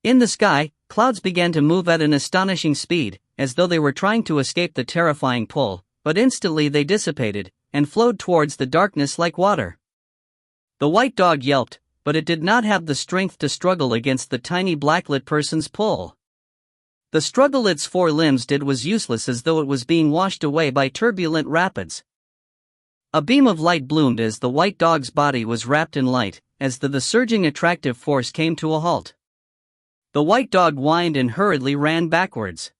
In the sky, clouds began to move at an astonishing speed, as though they were trying to escape the terrifying pull, but instantly they dissipated, and flowed towards the darkness like water. The white dog yelped, but it did not have the strength to struggle against the tiny blacklit person's pull. The struggle its 4 limbs did was useless as though it was being washed away by turbulent rapids. A beam of light bloomed as the white dog's body was wrapped in light, as the surging attractive force came to a halt. The white dog whined and hurriedly ran backwards.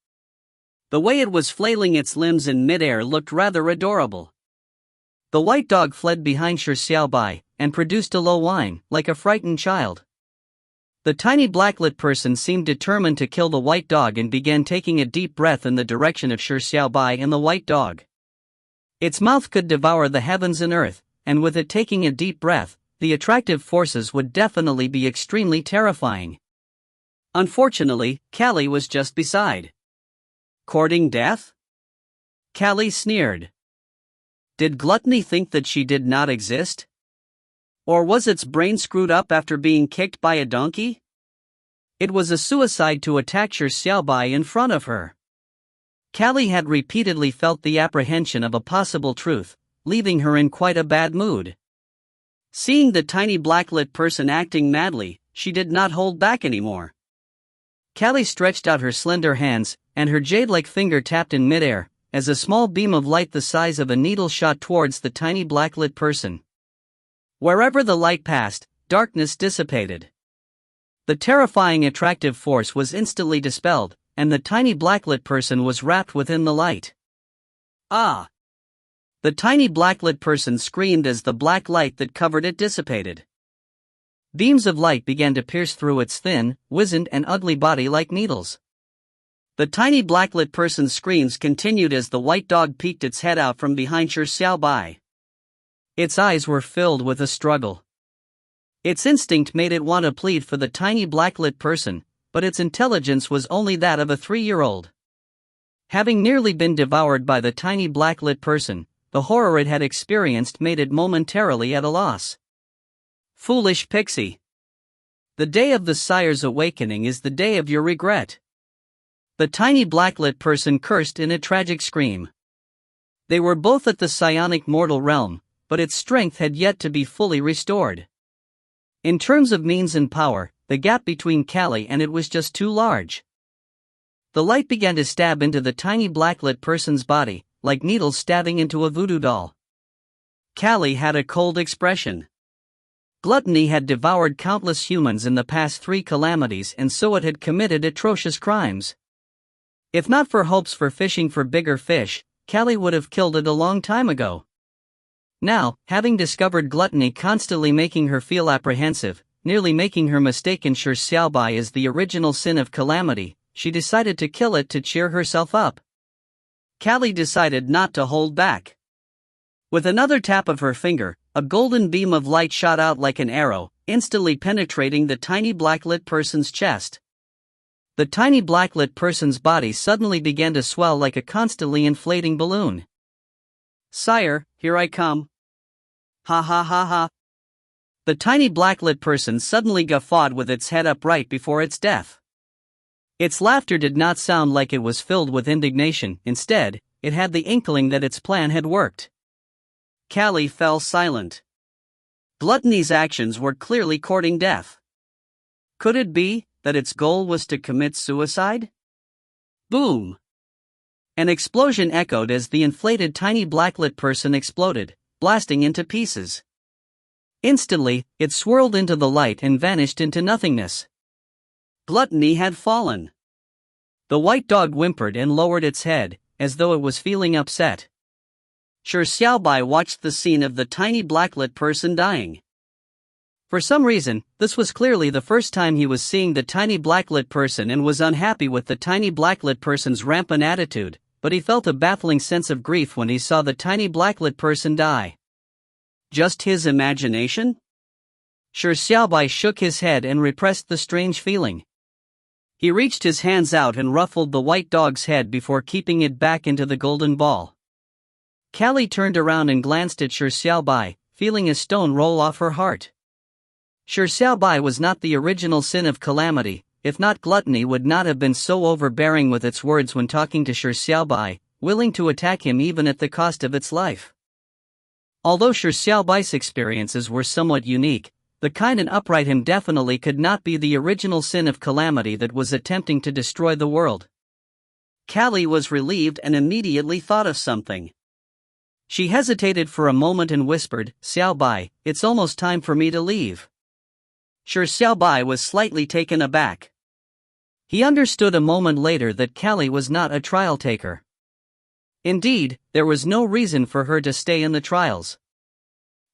The way it was flailing its limbs in midair looked rather adorable. The white dog fled behind Shi Xiaobai, and produced a low whine, like a frightened child. The tiny blacklit person seemed determined to kill the white dog and began taking a deep breath in the direction of Shi Xiaobai and the white dog. Its mouth could devour the heavens and earth, and with it taking a deep breath, the attractive forces would definitely be extremely terrifying. Unfortunately, Callie was just beside. Courting death? Callie sneered. Did Gluttony think that she did not exist? Or was its brain screwed up after being kicked by a donkey? It was a suicide to attack Shi Xiaobai in front of her. Callie had repeatedly felt the apprehension of a possible truth, leaving her in quite a bad mood. Seeing the tiny blacklit person acting madly, she did not hold back anymore. Callie stretched out her slender hands, and her jade-like finger tapped in midair, as a small beam of light the size of a needle shot towards the tiny blacklit person. Wherever the light passed, darkness dissipated. The terrifying attractive force was instantly dispelled, and the tiny blacklit person was wrapped within the light. Ah! The tiny blacklit person screamed as the black light that covered it dissipated. Beams of light began to pierce through its thin, wizened and ugly body like needles. The tiny blacklit person's screams continued as the white dog peeked its head out from behind Shi Xiaobai. Its eyes were filled with a struggle. Its instinct made it want to plead for the tiny blacklit person, but its intelligence was only that of a 3-year-old. Having nearly been devoured by the tiny blacklit person, the horror it had experienced made it momentarily at a loss. Foolish pixie. The day of the Sire's awakening is the day of your regret. The tiny blacklit person cursed in a tragic scream. They were both at the psionic mortal realm, but its strength had yet to be fully restored. In terms of means and power, the gap between Callie and it was just too large. The light began to stab into the tiny blacklit person's body, like needles stabbing into a voodoo doll. Callie had a cold expression. Gluttony had devoured countless humans in the past 3 calamities, and so it had committed atrocious crimes. If not for hopes for fishing for bigger fish, Callie would have killed it a long time ago. Now, having discovered gluttony constantly making her feel apprehensive, nearly making her mistaken Shi Xiaobai as the original sin of calamity, she decided to kill it to cheer herself up. Callie decided not to hold back. With another tap of her finger, a golden beam of light shot out like an arrow, instantly penetrating the tiny blacklit person's chest. The tiny blacklit person's body suddenly began to swell like a constantly inflating balloon. "Sire, here I come. Ha ha ha ha." The tiny blacklit person suddenly guffawed with its head upright before its death. Its laughter did not sound like it was filled with indignation, instead, it had the inkling that its plan had worked. Callie fell silent. Gluttony's actions were clearly courting death. Could it be that its goal was to commit suicide? Boom! An explosion echoed as the inflated tiny blacklit person exploded, blasting into pieces. Instantly, it swirled into the light and vanished into nothingness. Gluttony had fallen. The white dog whimpered and lowered its head, as though it was feeling upset. Shi Xiaobai watched the scene of the tiny blacklit person dying. For some reason, this was clearly the first time he was seeing the tiny blacklit person and was unhappy with the tiny blacklit person's rampant attitude, but he felt a baffling sense of grief when he saw the tiny blacklit person die. Just his imagination? Shi Xiaobai shook his head and repressed the strange feeling. He reached his hands out and ruffled the white dog's head before keeping it back into the golden ball. Callie turned around and glanced at Shi Xiaobai, feeling a stone roll off her heart. Shi Xiaobai was not the original sin of calamity. If not, gluttony would not have been so overbearing with its words when talking to Shi Xiaobai, willing to attack him even at the cost of its life. Although Shi Xiaobai's experiences were somewhat unique, the kind and upright him definitely could not be the original sin of calamity that was attempting to destroy the world. Callie was relieved and immediately thought of something. She hesitated for a moment and whispered, "Xiaobai, it's almost time for me to leave." Shi Xiaobai was slightly taken aback. He understood a moment later that Callie was not a trial taker. Indeed, there was no reason for her to stay in the trials.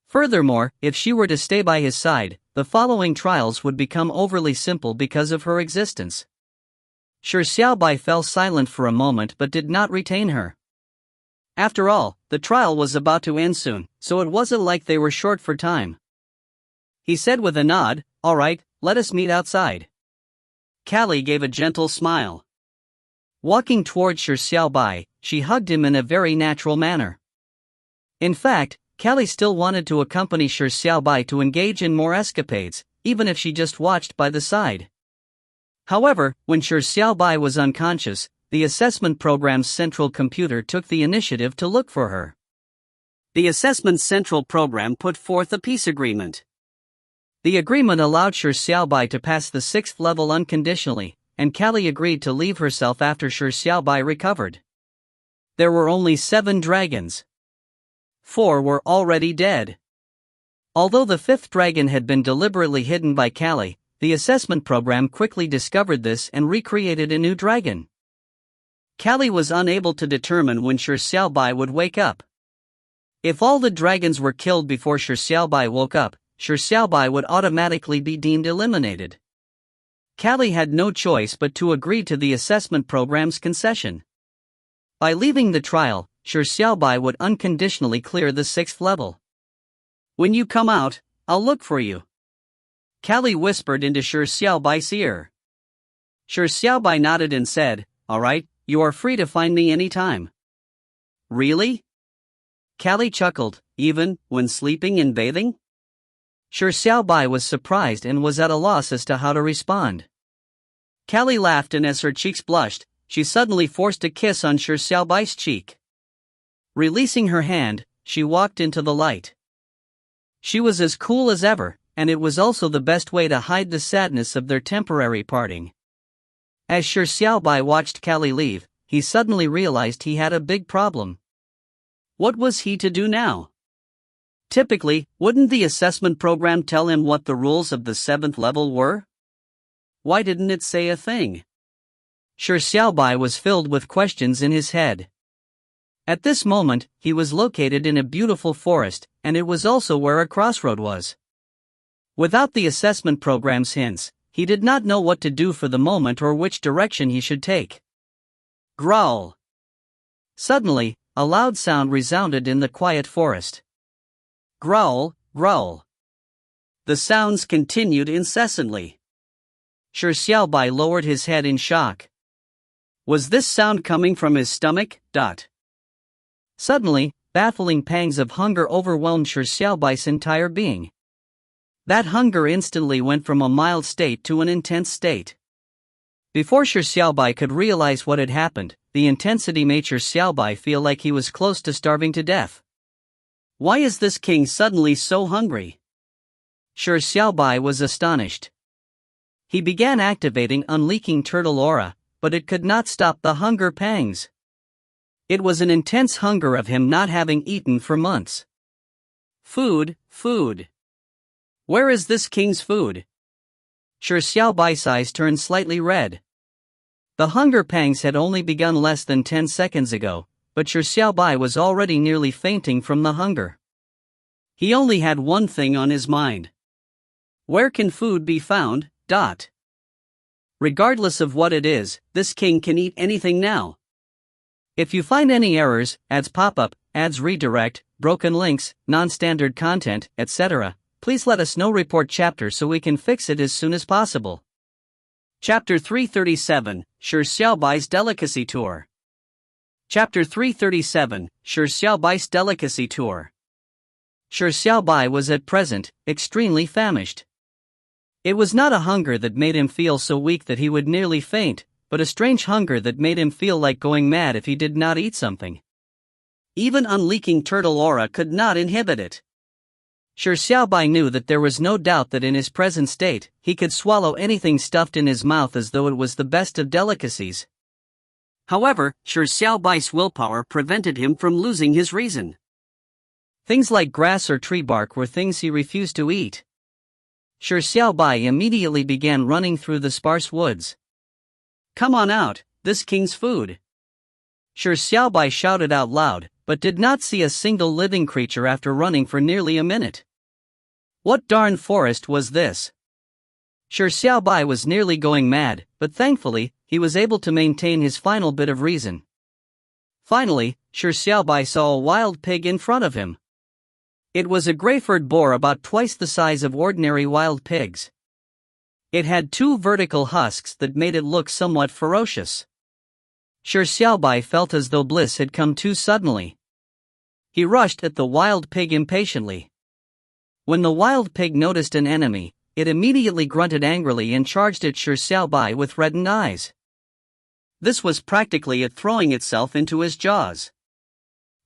Furthermore, if she were to stay by his side, the following trials would become overly simple because of her existence. Shi Xiaobai fell silent for a moment but did not retain her. After all, the trial was about to end soon, so it wasn't like they were short for time. He said with a nod, "All right, let us meet outside." Callie gave a gentle smile. Walking towards Shi Xiaobai, she hugged him in a very natural manner. In fact, Callie still wanted to accompany Shi Xiaobai to engage in more escapades, even if she just watched by the side. However, when Shi Xiaobai was unconscious, the assessment program's central computer took the initiative to look for her. The assessment central program put forth a peace agreement. The agreement allowed Shi Xiaobai to pass the 6th level unconditionally, and Callie agreed to leave herself after Shi Xiaobai recovered. There were only 7 dragons. 4 were already dead. Although the 5th dragon had been deliberately hidden by Callie, the assessment program quickly discovered this and recreated a new dragon. Callie was unable to determine when Shi Xiaobai would wake up. If all the dragons were killed before Shi Xiaobai woke up, Shi Xiaobai would automatically be deemed eliminated. Callie had no choice but to agree to the assessment program's concession. By leaving the trial, Shi Xiaobai would unconditionally clear the 6th level. "When you come out, I'll look for you," Callie whispered into Shi Xiaobai's ear. Shi Xiaobai nodded and said, "All right, you are free to find me anytime." "Really?" Callie chuckled, "Even when sleeping and bathing?" Shi Xiaobai was surprised and was at a loss as to how to respond. Callie laughed, and as her cheeks blushed, she suddenly forced a kiss on Shi Xiaobai's cheek. Releasing her hand, she walked into the light. She was as cool as ever, and it was also the best way to hide the sadness of their temporary parting. As Shi Xiaobai watched Callie leave, he suddenly realized he had a big problem. What was he to do now? Typically, wouldn't the assessment program tell him what the rules of the 7th level were? Why didn't it say a thing? Shi Xiaobai was filled with questions in his head. At this moment, he was located in a beautiful forest, and it was also where a crossroad was. Without the assessment program's hints, he did not know what to do for the moment or which direction he should take. Growl! Suddenly, a loud sound resounded in the quiet forest. Growl, growl. The sounds continued incessantly. Shi Xiaobai lowered his head in shock. Was this sound coming from his stomach? Suddenly, baffling pangs of hunger overwhelmed Shi Xiaobai's entire being. That hunger instantly went from a mild state to an intense state. Before Shi Xiaobai could realize what had happened, the intensity made Shi Xiaobai feel like he was close to starving to death. Why is this king suddenly so hungry? Shi Xiaobai was astonished. He began activating Unleaking Turtle Aura, but it could not stop the hunger pangs. It was an intense hunger of him not having eaten for months. Food, food. Where is this king's food? Shi Xiaobai's eyes turned slightly red. The hunger pangs had only begun less than 10 seconds ago, but Shi Xiaobai was already nearly fainting from the hunger. He only had one thing on his mind. Where can food be found? Regardless of what it is, this king can eat anything now. If you find any errors, ads pop up, ads redirect, broken links, non-standard content, etc., please let us know. Report chapter so we can fix it as soon as possible. Chapter 337, Shi Xiaobai's Delicacy Tour. Chapter 337, Shi Xiaobai's Delicacy Tour. Shi Xiaobai was at present extremely famished. It was not a hunger that made him feel so weak that he would nearly faint, but a strange hunger that made him feel like going mad if he did not eat something. Even Unleaking Turtle Aura could not inhibit it. Shi Xiaobai knew that there was no doubt that in his present state, he could swallow anything stuffed in his mouth as though it was the best of delicacies. However, Shi Xiaobai's willpower prevented him from losing his reason. Things like grass or tree bark were things he refused to eat. Shi Xiaobai immediately began running through the sparse woods. Come on out, this king's food. Shi Xiaobai shouted out loud, but did not see a single living creature after running for nearly a minute. What darn forest was this? Shi Xiaobai was nearly going mad, but thankfully, he was able to maintain his final bit of reason. Finally, Shi Xiaobai saw a wild pig in front of him. It was a gray-furred boar about twice the size of ordinary wild pigs. It had 2 vertical husks that made it look somewhat ferocious. Shi Xiaobai felt as though bliss had come too suddenly. He rushed at the wild pig impatiently. When the wild pig noticed an enemy, it immediately grunted angrily and charged at Shi Xiaobai with reddened eyes. This was practically it throwing itself into his jaws.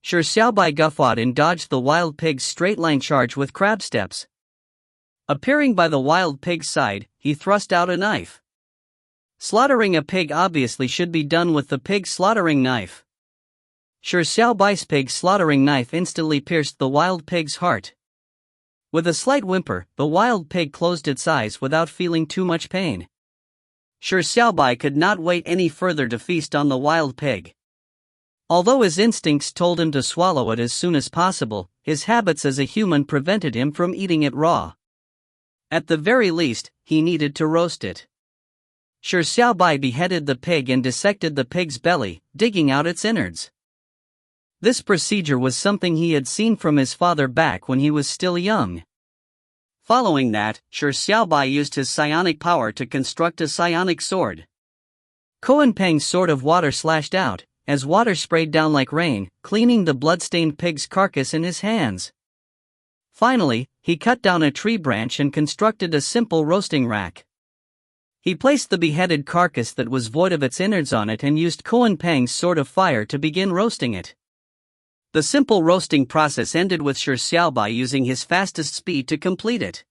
Shi Xiaobai guffawed and dodged the wild pig's straight-line charge with crab steps. Appearing by the wild pig's side, he thrust out a knife. Slaughtering a pig obviously should be done with the pig slaughtering knife. Shi Xiaobai's pig slaughtering knife instantly pierced the wild pig's heart. With a slight whimper, the wild pig closed its eyes without feeling too much pain. Shi Xiaobai could not wait any further to feast on the wild pig. Although his instincts told him to swallow it as soon as possible, his habits as a human prevented him from eating it raw. At the very least, he needed to roast it. Shi Xiaobai beheaded the pig and dissected the pig's belly, digging out its innards. This procedure was something he had seen from his father back when he was still young. Following that, Shi Xiaobai used his psionic power to construct a psionic sword. Koanpang's sword of water slashed out, as water sprayed down like rain, cleaning the blood-stained pig's carcass in his hands. Finally, he cut down a tree branch and constructed a simple roasting rack. He placed the beheaded carcass that was void of its innards on it and used Koanpang's sword of fire to begin roasting it. The simple roasting process ended with Shi Xiaobai using his fastest speed to complete it.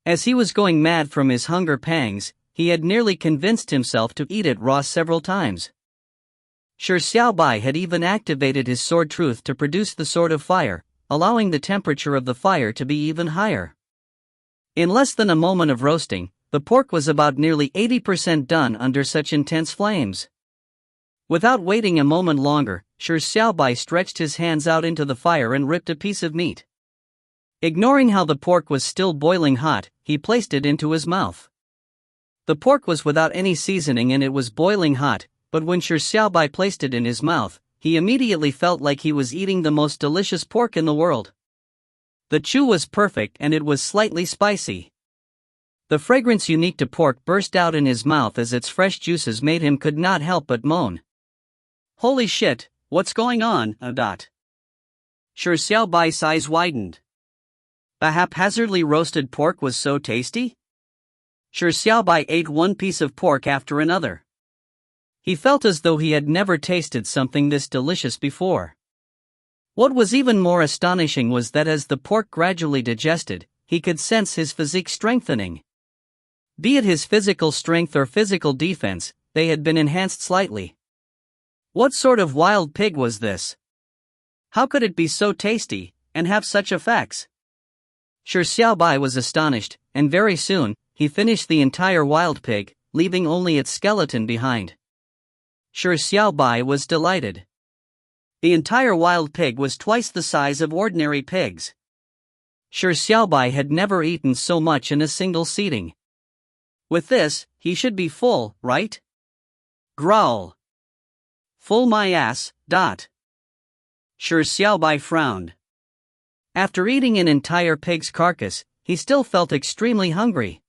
As he was going mad from his hunger pangs, he had nearly convinced himself to eat it raw several times. Shi Xiaobai had even activated his sword truth to produce the sword of fire, allowing the temperature of the fire to be even higher. In less than a moment of roasting, the pork was about nearly 80% done under such intense flames. Without waiting a moment longer, Shi Xiaobai stretched his hands out into the fire and ripped a piece of meat. Ignoring how the pork was still boiling hot, he placed it into his mouth. The pork was without any seasoning and it was boiling hot, but when Shi Xiaobai placed it in his mouth, he immediately felt like he was eating the most delicious pork in the world. The chew was perfect and it was slightly spicy. The fragrance unique to pork burst out in his mouth as its fresh juices made him could not help but moan. "Holy shit, what's going on?" Shi Xiaobai's eyes widened. The haphazardly roasted pork was so tasty? Shi Xiaobai ate one piece of pork after another. He felt as though he had never tasted something this delicious before. What was even more astonishing was that as the pork gradually digested, he could sense his physique strengthening. Be it his physical strength or physical defense, they had been enhanced slightly. What sort of wild pig was this? How could it be so tasty, and have such effects? Shi Xiaobai was astonished, and very soon, he finished the entire wild pig, leaving only its skeleton behind. Shi Xiaobai was delighted. The entire wild pig was twice the size of ordinary pigs. Shi Xiaobai had never eaten so much in a single seating. With this, he should be full, right? Growl. Full my ass, Shi Xiaobai frowned. After eating an entire pig's carcass, he still felt extremely hungry.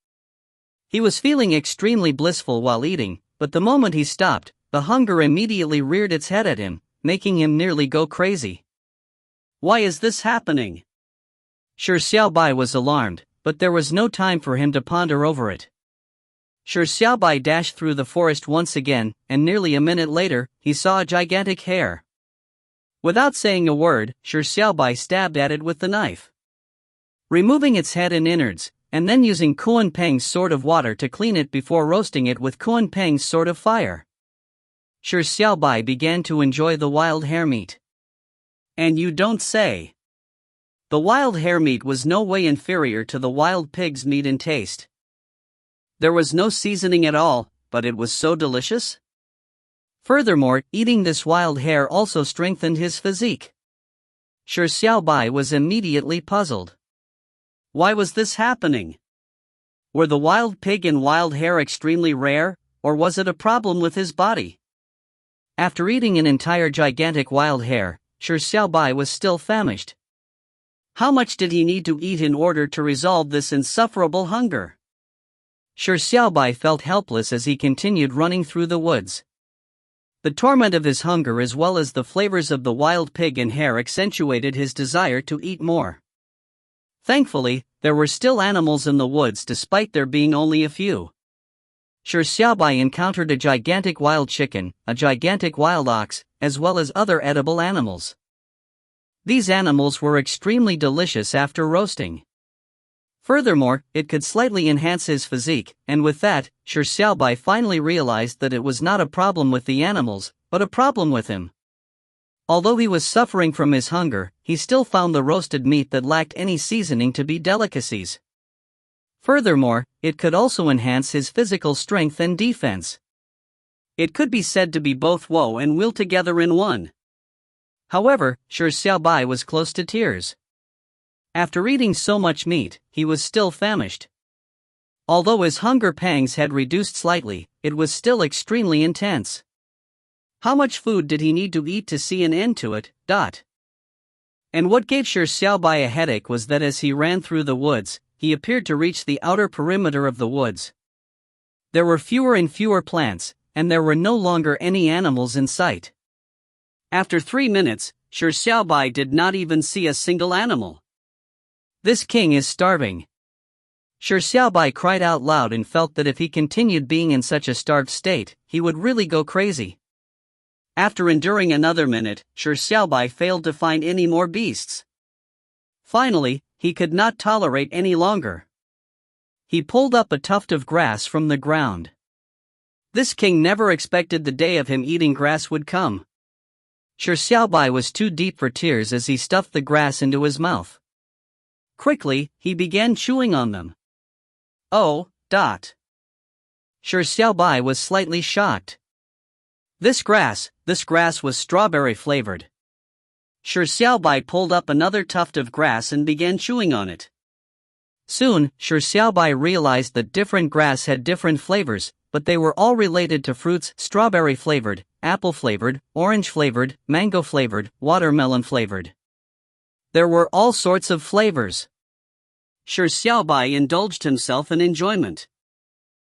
He was feeling extremely blissful while eating, but the moment he stopped, the hunger immediately reared its head at him, making him nearly go crazy. Why is this happening? Shi Xiaobai was alarmed, but there was no time for him to ponder over it. Shi Xiaobai dashed through the forest once again, and nearly a minute later, he saw a gigantic hare. Without saying a word, Shi Xiaobai stabbed at it with the knife. Removing its head and innards, and then using Kuan Peng's sword of water to clean it before roasting it with Kuan Peng's sword of fire. Shi Xiaobai began to enjoy the wild hare meat. And you don't say. The wild hare meat was no way inferior to the wild pig's meat in taste. There was no seasoning at all, but it was so delicious. Furthermore, eating this wild hare also strengthened his physique. Shi Xiaobai was immediately puzzled. Why was this happening? Were the wild pig and wild hare extremely rare, or was it a problem with his body? After eating an entire gigantic wild hare, Shi Xiaobai was still famished. How much did he need to eat in order to resolve this insufferable hunger? Shi Xiaobai felt helpless as he continued running through the woods. The torment of his hunger as well as the flavors of the wild pig and hare accentuated his desire to eat more. Thankfully, there were still animals in the woods despite there being only a few. Shi Xiaobai encountered a gigantic wild chicken, a gigantic wild ox, as well as other edible animals. These animals were extremely delicious after roasting. Furthermore, it could slightly enhance his physique, and with that, Shi Xiaobai finally realized that it was not a problem with the animals, but a problem with him. Although he was suffering from his hunger, he still found the roasted meat that lacked any seasoning to be delicacies. Furthermore, it could also enhance his physical strength and defense. It could be said to be both woe and will together in one. However, Shi Xiaobai was close to tears. After eating so much meat, he was still famished. Although his hunger pangs had reduced slightly, it was still extremely intense. How much food did he need to eat to see an end to it? And what gave Shi Xiaobai a headache was that as he ran through the woods, he appeared to reach the outer perimeter of the woods. There were fewer and fewer plants, and there were no longer any animals in sight. After 3 minutes, Shi Xiaobai did not even see a single animal. This king is starving. Shi Xiaobai cried out loud and felt that if he continued being in such a starved state, he would really go crazy. After enduring another minute, Shi Xiaobai failed to find any more beasts. Finally, he could not tolerate any longer. He pulled up a tuft of grass from the ground. This king never expected the day of him eating grass would come. Shi Xiaobai was too deep for tears as he stuffed the grass into his mouth. Quickly, he began chewing on them. Oh, dot. Shi Xiaobai was slightly shocked. This grass was strawberry flavored. Shi Xiaobai pulled up another tuft of grass and began chewing on it. Soon, Shi Xiaobai realized that different grass had different flavors, but they were all related to fruits: strawberry flavored, apple flavored, orange flavored, mango flavored, watermelon flavored. There were all sorts of flavors. Shi Xiaobai indulged himself in enjoyment.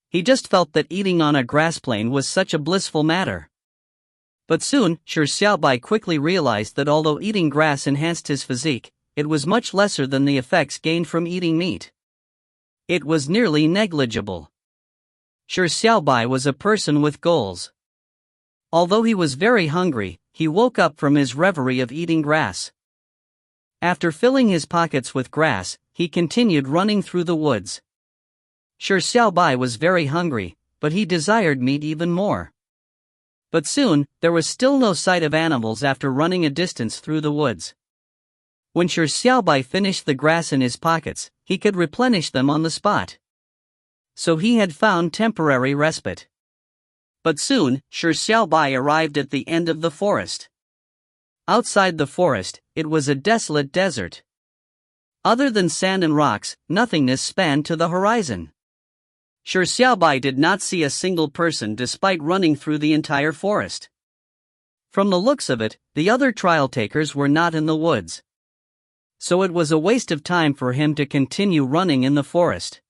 He just felt that eating on a grass plain was such a blissful matter. But soon, Shi Xiaobai quickly realized that although eating grass enhanced his physique, it was much lesser than the effects gained from eating meat. It was nearly negligible. Shi Xiaobai was a person with goals. Although he was very hungry, he woke up from his reverie of eating grass. After filling his pockets with grass, he continued running through the woods. Shi Xiaobai was very hungry, but he desired meat even more. But soon, there was still no sight of animals after running a distance through the woods. When Shi Xiaobai finished the grass in his pockets, he could replenish them on the spot. So he had found temporary respite. But soon, Shi Xiaobai arrived at the end of the forest. Outside the forest, it was a desolate desert. Other than sand and rocks, nothingness spanned to the horizon. Shi Xiaobai did not see a single person despite running through the entire forest. From the looks of it, the other trial takers were not in the woods. So it was a waste of time for him to continue running in the forest.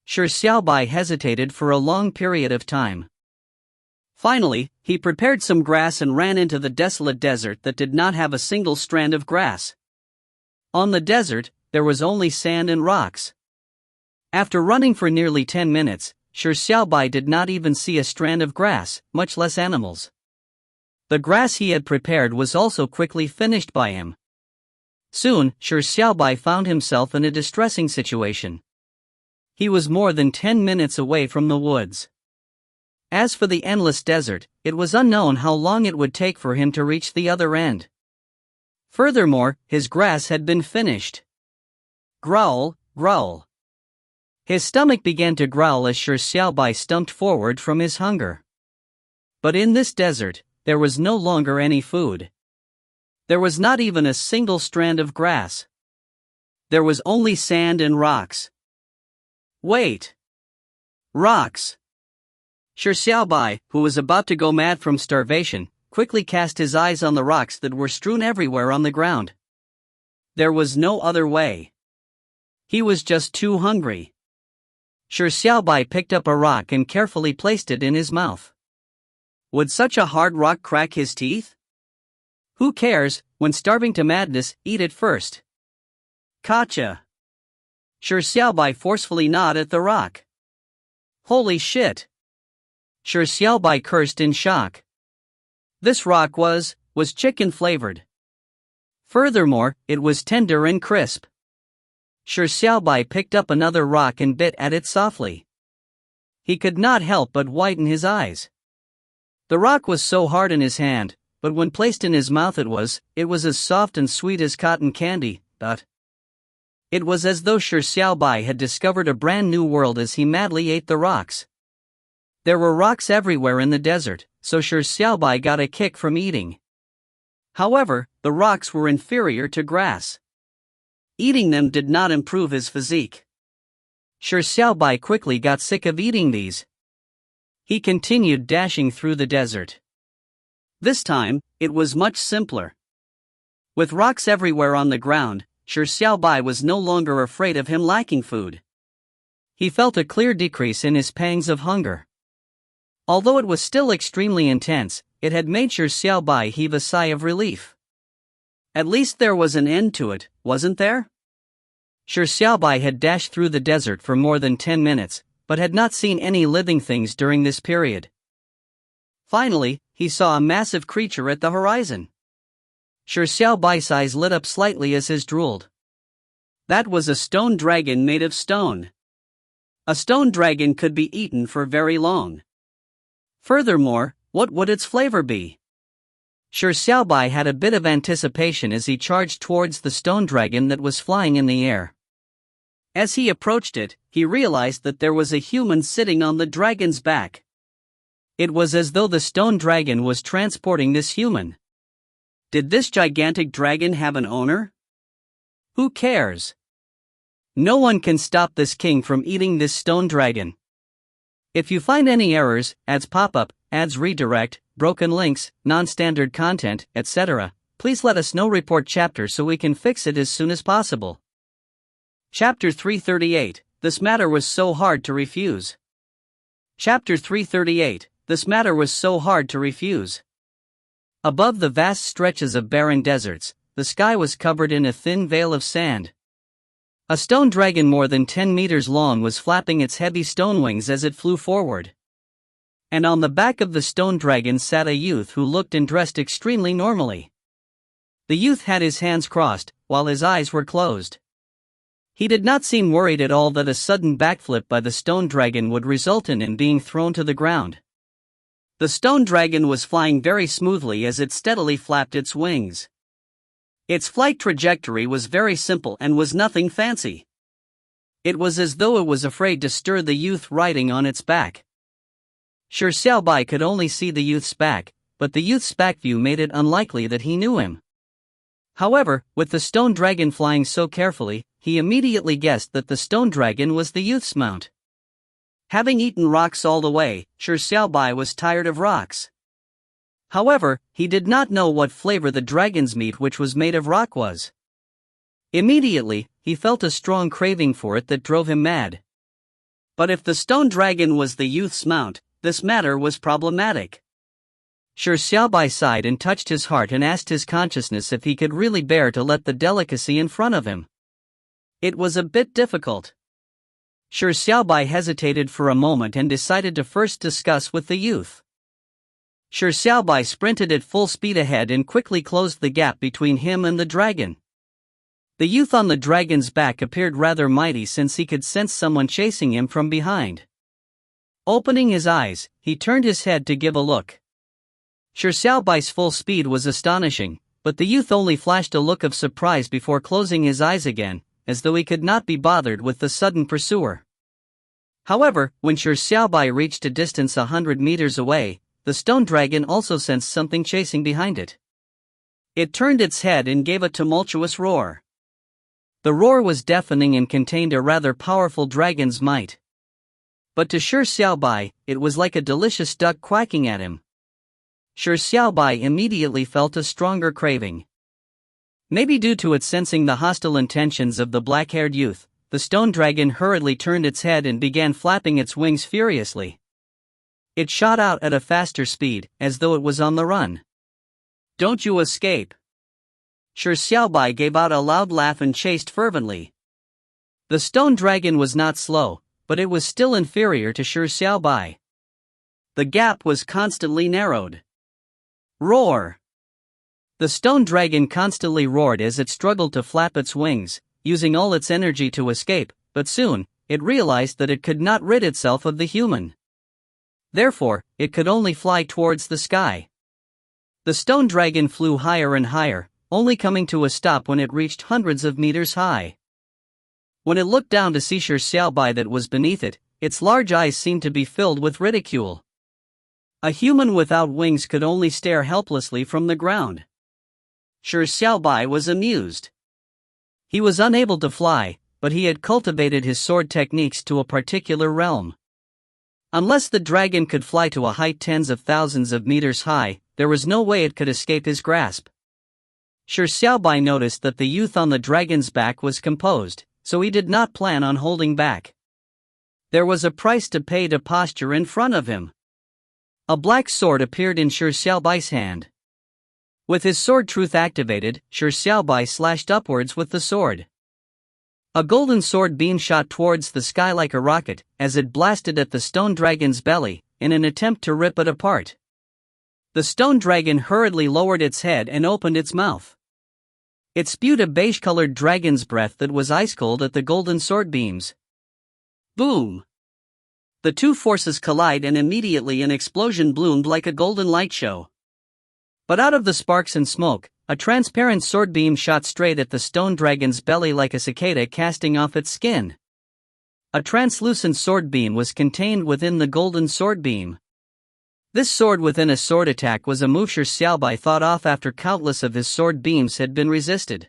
Shi Xiaobai hesitated for a long period of time. Finally, he prepared some grass and ran into the desolate desert that did not have a single strand of grass. On the desert, there was only sand and rocks. After running for nearly 10 minutes, Shi Xiaobai did not even see a strand of grass, much less animals. The grass he had prepared was also quickly finished by him. Soon, Shi Xiaobai found himself in a distressing situation. He was more than 10 minutes away from the woods. As for the endless desert, it was unknown how long it would take for him to reach the other end. Furthermore, his grass had been finished. Growl, growl. His stomach began to growl as Shi Xiaobai stumped forward from his hunger. But in this desert, there was no longer any food. There was not even a single strand of grass. There was only sand and rocks. Wait! Rocks! Shi Xiaobai, who was about to go mad from starvation, quickly cast his eyes on the rocks that were strewn everywhere on the ground. There was no other way. He was just too hungry. Shi Xiaobai picked up a rock and carefully placed it in his mouth. Would such a hard rock crack his teeth? Who cares? When starving to madness, eat it first. Gotcha! Shi Xiaobai forcefully gnawed at the rock. Holy shit! Shi Xiaobai cursed in shock. This rock was chicken flavored. Furthermore, it was tender and crisp. Shi Xiaobai picked up another rock and bit at it softly. He could not help but widen his eyes. The rock was so hard in his hand, but when placed in his mouth it was as soft and sweet as cotton candy, but it was as though Shi Xiaobai had discovered a brand new world as he madly ate the rocks. There were rocks everywhere in the desert, so Shi Xiaobai got a kick from eating. However, the rocks were inferior to grass. Eating them did not improve his physique. Shi Xiaobai quickly got sick of eating these. He continued dashing through the desert. This time, it was much simpler. With rocks everywhere on the ground, Shi Xiaobai was no longer afraid of him lacking food. He felt a clear decrease in his pangs of hunger. Although it was still extremely intense, it had made Shi Xiaobai heave a sigh of relief. At least there was an end to it, wasn't there? Shi Xiaobai had dashed through the desert for more than 10 minutes, but had not seen any living things during this period. Finally, he saw a massive creature at the horizon. Shi Xiaobai's eyes lit up slightly as his drooled. That was a stone dragon made of stone. A stone dragon could be eaten for very long. Furthermore, what would its flavor be? Shi Xiaobai had a bit of anticipation as he charged towards the stone dragon that was flying in the air. As he approached it, he realized that there was a human sitting on the dragon's back. It was as though the stone dragon was transporting this human. Did this gigantic dragon have an owner? Who cares? No one can stop this king from eating this stone dragon. If you find any errors, ads pop up, ads redirect, broken links, non-standard content, etc., please let us know. Report chapter so we can fix it as soon as possible. Chapter 338, This matter was so hard to refuse. Chapter 338, This matter was so hard to refuse. Above the vast stretches of barren deserts, the sky was covered in a thin veil of sand. A stone dragon more than 10 meters long was flapping its heavy stone wings as it flew forward. And on the back of the stone dragon sat a youth who looked and dressed extremely normally. The youth had his hands crossed, while his eyes were closed. He did not seem worried at all that a sudden backflip by the stone dragon would result in him being thrown to the ground. The stone dragon was flying very smoothly as it steadily flapped its wings. Its flight trajectory was very simple and was nothing fancy. It was as though it was afraid to stir the youth riding on its back. Shi Xiaobai could only see the youth's back, but the youth's back view made it unlikely that he knew him. However, with the stone dragon flying so carefully, he immediately guessed that the stone dragon was the youth's mount. Having eaten rocks all the way, Shi Xiaobai was tired of rocks. However, he did not know what flavor the dragon's meat, which was made of rock, was. Immediately, he felt a strong craving for it that drove him mad. But if the stone dragon was the youth's mount, this matter was problematic. Shi Xiaobai sighed and touched his heart and asked his consciousness if he could really bear to let the delicacy in front of him. It was a bit difficult. Shi Xiaobai hesitated for a moment and decided to first discuss with the youth. Shi Xiaobai sprinted at full speed ahead and quickly closed the gap between him and the dragon. The youth on the dragon's back appeared rather mighty since he could sense someone chasing him from behind. Opening his eyes, he turned his head to give a look. Shi Xiaobai's full speed was astonishing, but the youth only flashed a look of surprise before closing his eyes again, as though he could not be bothered with the sudden pursuer. However, when Shi Xiaobai reached a distance 100 meters away, the stone dragon also sensed something chasing behind it. It turned its head and gave a tumultuous roar. The roar was deafening and contained a rather powerful dragon's might. But to Shi Xiaobai, it was like a delicious duck quacking at him. Shi Xiaobai immediately felt a stronger craving. Maybe due to it sensing the hostile intentions of the black-haired youth, the stone dragon hurriedly turned its head and began flapping its wings furiously. It shot out at a faster speed, as though it was on the run. "Don't you escape!" Shi Xiaobai gave out a loud laugh and chased fervently. The stone dragon was not slow, but it was still inferior to Shi Xiaobai. The gap was constantly narrowed. Roar! The stone dragon constantly roared as it struggled to flap its wings, using all its energy to escape, but soon, it realized that it could not rid itself of the human. Therefore, it could only fly towards the sky. The stone dragon flew higher and higher, only coming to a stop when it reached hundreds of meters high. When it looked down to see Shi Xiaobai that was beneath it, its large eyes seemed to be filled with ridicule. A human without wings could only stare helplessly from the ground. Shi Xiaobai was amused. He was unable to fly, but he had cultivated his sword techniques to a particular realm. Unless the dragon could fly to a height tens of thousands of meters high, there was no way it could escape his grasp. Shi Xiaobai noticed that the youth on the dragon's back was composed, so he did not plan on holding back. There was a price to pay to posture in front of him. A black sword appeared in Shi Xiaobai's hand. With his sword truth activated, Shi Xiaobai slashed upwards with the sword. A golden sword beam shot towards the sky like a rocket, as it blasted at the stone dragon's belly, in an attempt to rip it apart. The stone dragon hurriedly lowered its head and opened its mouth. It spewed a beige-colored dragon's breath that was ice-cold at the golden sword beams. Boom! The two forces collide and immediately an explosion bloomed like a golden light show. But out of the sparks and smoke, a transparent sword beam shot straight at the stone dragon's belly like a cicada casting off its skin. A translucent sword beam was contained within the golden sword beam. This sword within a sword attack was a move Shi Xiaobai thought off after countless of his sword beams had been resisted.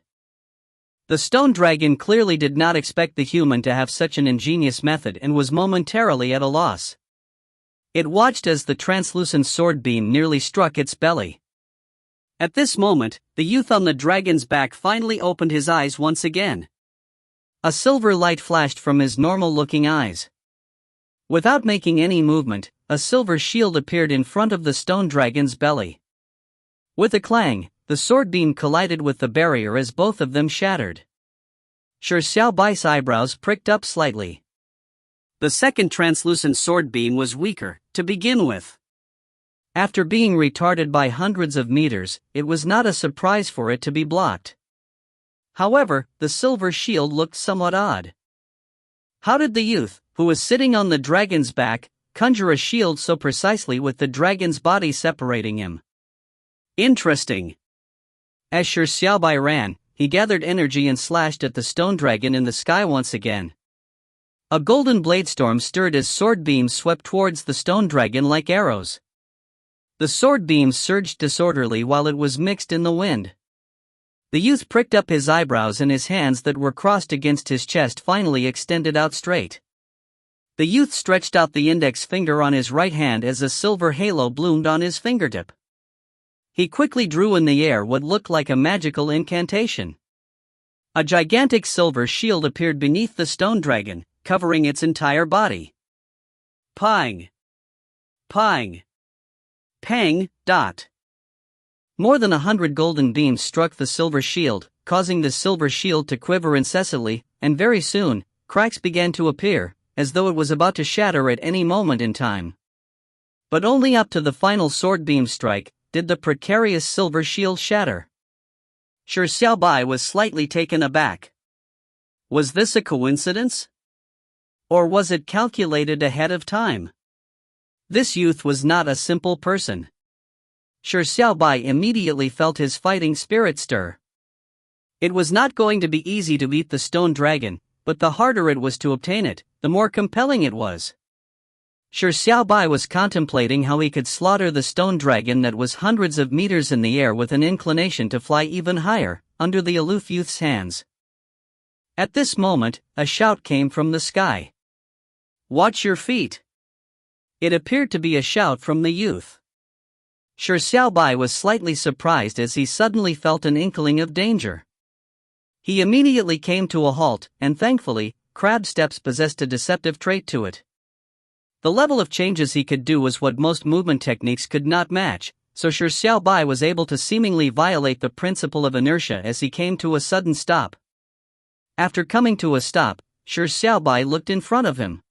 The stone dragon clearly did not expect the human to have such an ingenious method and was momentarily at a loss. It watched as the translucent sword beam nearly struck its belly. At this moment, the youth on the dragon's back finally opened his eyes once again. A silver light flashed from his normal-looking eyes. Without making any movement, a silver shield appeared in front of the stone dragon's belly. With a clang, the sword beam collided with the barrier as both of them shattered. Shi Xiaobai's eyebrows pricked up slightly. The second translucent sword beam was weaker, to begin with. After being retarded by hundreds of meters, it was not a surprise for it to be blocked. However, the silver shield looked somewhat odd. How did the youth, who was sitting on the dragon's back, conjure a shield so precisely with the dragon's body separating him? Interesting. As Shi Xiaobai ran, he gathered energy and slashed at the stone dragon in the sky once again. A golden bladestorm stirred as sword beams swept towards the stone dragon like arrows. The sword beams surged disorderly while it was mixed in the wind. The youth pricked up his eyebrows and his hands that were crossed against his chest finally extended out straight. The youth stretched out the index finger on his right hand as a silver halo bloomed on his fingertip. He quickly drew in the air what looked like a magical incantation. A gigantic silver shield appeared beneath the stone dragon, covering its entire body. Pang! Pang! Pang! Dot! More than 100 golden beams struck the silver shield, causing the silver shield to quiver incessantly, and very soon, cracks began to appear, as though it was about to shatter at any moment in time. But only up to the final sword beam strike did the precarious silver shield shatter. Shi Xiaobai was slightly taken aback. Was this a coincidence? Or was it calculated ahead of time? This youth was not a simple person. Shi Xiaobai immediately felt his fighting spirit stir. It was not going to be easy to beat the stone dragon, but the harder it was to obtain it, the more compelling it was. Shi Xiaobai was contemplating how he could slaughter the stone dragon that was hundreds of meters in the air with an inclination to fly even higher, under the aloof youth's hands. At this moment, a shout came from the sky. "Watch your feet!" It appeared to be a shout from the youth. Shi Xiaobai was slightly surprised as he suddenly felt an inkling of danger. He immediately came to a halt, and thankfully, crab steps possessed a deceptive trait to it. The level of changes he could do was what most movement techniques could not match, so Shi Xiaobai was able to seemingly violate the principle of inertia as he came to a sudden stop. After coming to a stop, Shi Xiaobai looked in front of him.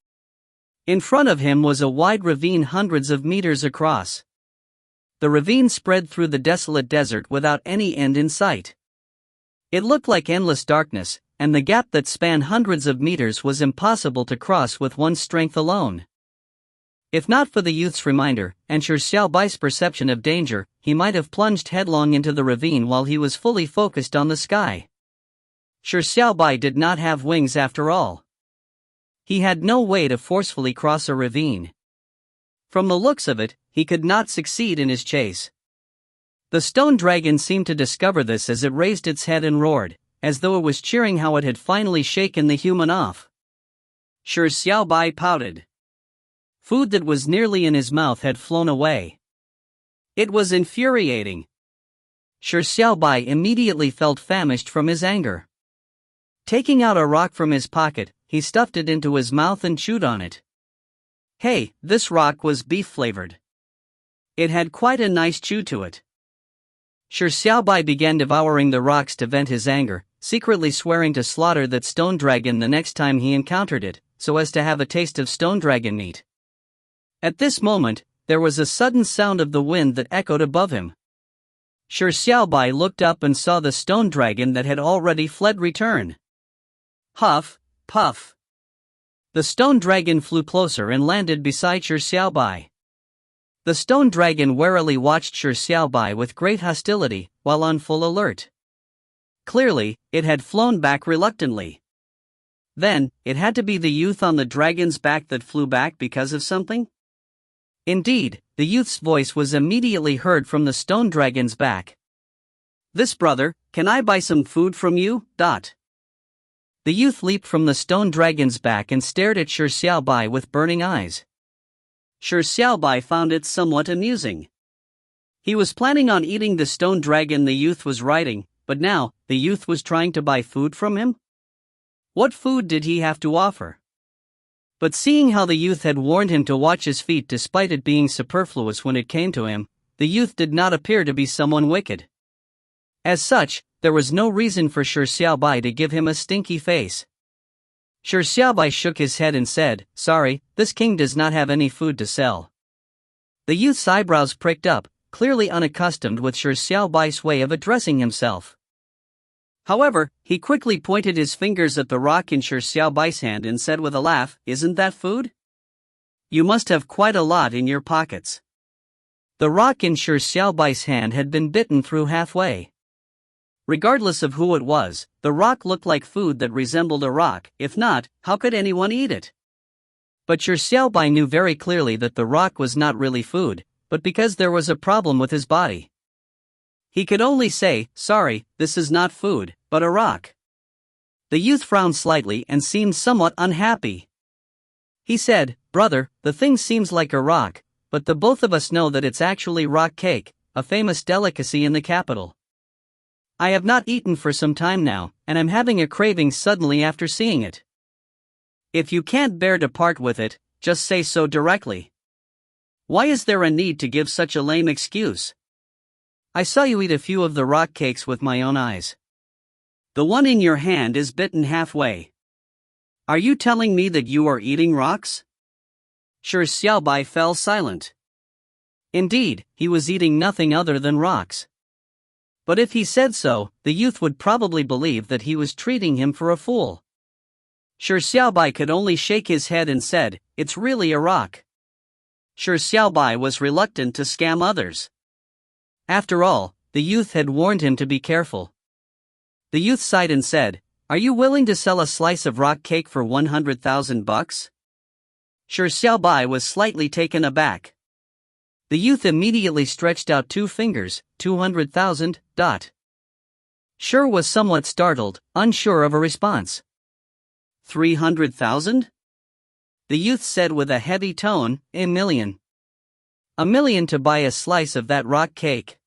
In front of him was a wide ravine hundreds of meters across. The ravine spread through the desolate desert without any end in sight. It looked like endless darkness, and the gap that spanned hundreds of meters was impossible to cross with one's strength alone. If not for the youth's reminder, and Shi Xiaobai's perception of danger, he might have plunged headlong into the ravine while he was fully focused on the sky. Shi Xiaobai did not have wings after all. He had no way to forcefully cross a ravine. From the looks of it, he could not succeed in his chase. The stone dragon seemed to discover this as it raised its head and roared, as though it was cheering how it had finally shaken the human off. Shi Xiaobai pouted. Food that was nearly in his mouth had flown away. It was infuriating. Shi Xiaobai immediately felt famished from his anger. Taking out a rock from his pocket, he stuffed it into his mouth and chewed on it. Hey, this rock was beef-flavored. It had quite a nice chew to it. Shi Xiaobai began devouring the rocks to vent his anger, secretly swearing to slaughter that stone dragon the next time he encountered it, so as to have a taste of stone dragon meat. At this moment, there was a sudden sound of the wind that echoed above him. Shi Xiaobai looked up and saw the stone dragon that had already fled return. Huff, puff. The stone dragon flew closer and landed beside Shi Xiaobai. The stone dragon warily watched Shi Xiaobai with great hostility, while on full alert. Clearly, it had flown back reluctantly. Then, it had to be the youth on the dragon's back that flew back because of something? Indeed, the youth's voice was immediately heard from the stone dragon's back. "This brother, can I buy some food from you?" The youth leaped from the stone dragon's back and stared at Shi Xiaobai with burning eyes. Shi Xiaobai found it somewhat amusing. He was planning on eating the stone dragon the youth was riding, but now, the youth was trying to buy food from him? What food did he have to offer? But seeing how the youth had warned him to watch his feet despite it being superfluous when it came to him, the youth did not appear to be someone wicked. As such, there was no reason for Shi Xiaobai to give him a stinky face. Shi Xiaobai shook his head and said, "Sorry, this king does not have any food to sell." The youth's eyebrows pricked up, clearly unaccustomed with Shi Xiaobai's way of addressing himself. However, he quickly pointed his fingers at the rock in Shi Xiaobai's hand and said with a laugh, "Isn't that food? You must have quite a lot in your pockets." The rock in Shi Xiaobai's hand had been bitten through halfway. Regardless of who it was, the rock looked like food that resembled a rock. If not, how could anyone eat it? But Shi Xiaobai knew very clearly that the rock was not really food, but because there was a problem with his body. He could only say, "Sorry, this is not food, but a rock." The youth frowned slightly and seemed somewhat unhappy. He said, "Brother, the thing seems like a rock, but the both of us know that it's actually rock cake, a famous delicacy in the capital. I have not eaten for some time now, and I'm having a craving suddenly after seeing it. If you can't bear to part with it, just say so directly. Why is there a need to give such a lame excuse? I saw you eat a few of the rock cakes with my own eyes. The one in your hand is bitten halfway. Are you telling me that you are eating rocks?" Shi Xiaobai fell silent. Indeed, he was eating nothing other than rocks. But if he said so, the youth would probably believe that he was treating him for a fool. Shi Xiaobai could only shake his head and said, "It's really a rock." Shi Xiaobai was reluctant to scam others. After all, the youth had warned him to be careful. The youth sighed and said, "Are you willing to sell a slice of rock cake for 100,000 bucks?" Shi Xiaobai was slightly taken aback. The youth immediately stretched out 2 fingers, 200,000. Shi was somewhat startled, unsure of a response. 300,000? The youth said with a heavy tone, "1 million. 1 million to buy a slice of that rock cake.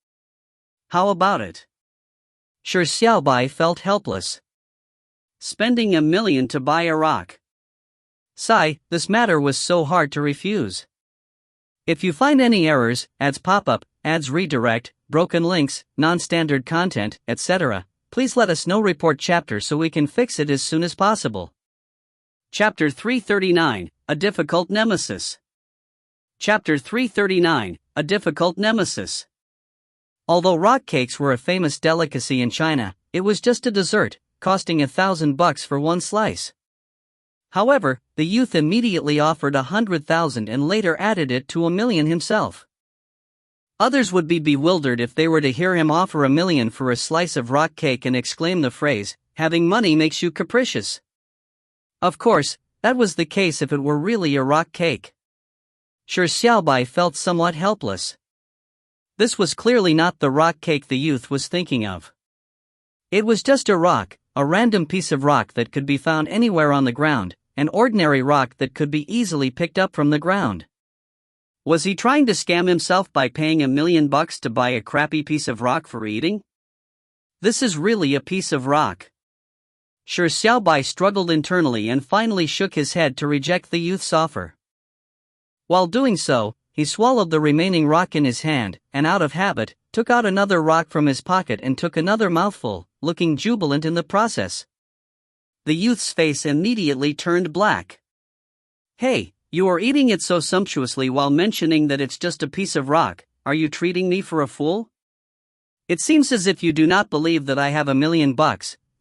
How about it?" Shi Xiaobai felt helpless. Spending 1 million to buy a rock. Sigh, this matter was so hard to refuse. If you find any errors, ads pop up, ads redirect, broken links, non-standard content, etc., please let us know. Report chapter so we can fix it as soon as possible. Chapter 339, A Difficult Nemesis. Chapter 339, A Difficult Nemesis. Although rock cakes were a famous delicacy in China, it was just a dessert, costing $1,000 for one slice. However, the youth immediately offered 100,000 and later added it to 1 million himself. Others would be bewildered if they were to hear him offer 1 million for a slice of rock cake and exclaim the phrase, "Having money makes you capricious." Of course, that was the case if it were really a rock cake. Shi Xiaobai felt somewhat helpless. This was clearly not the rock cake the youth was thinking of. It was just a rock, a random piece of rock that could be found anywhere on the ground, an ordinary rock that could be easily picked up from the ground. Was he trying to scam himself by paying $1 million to buy a crappy piece of rock for eating? This is really a piece of rock. Shi Xiaobai struggled internally and finally shook his head to reject the youth's offer. While doing so, he swallowed the remaining rock in his hand, and out of habit, took out another rock from his pocket and took another mouthful, looking jubilant in the process. The youth's face immediately turned black. "Hey, you are eating it so sumptuously while mentioning that it's just a piece of rock. Are you treating me for a fool? It seems as if you do not believe that I have $1 million,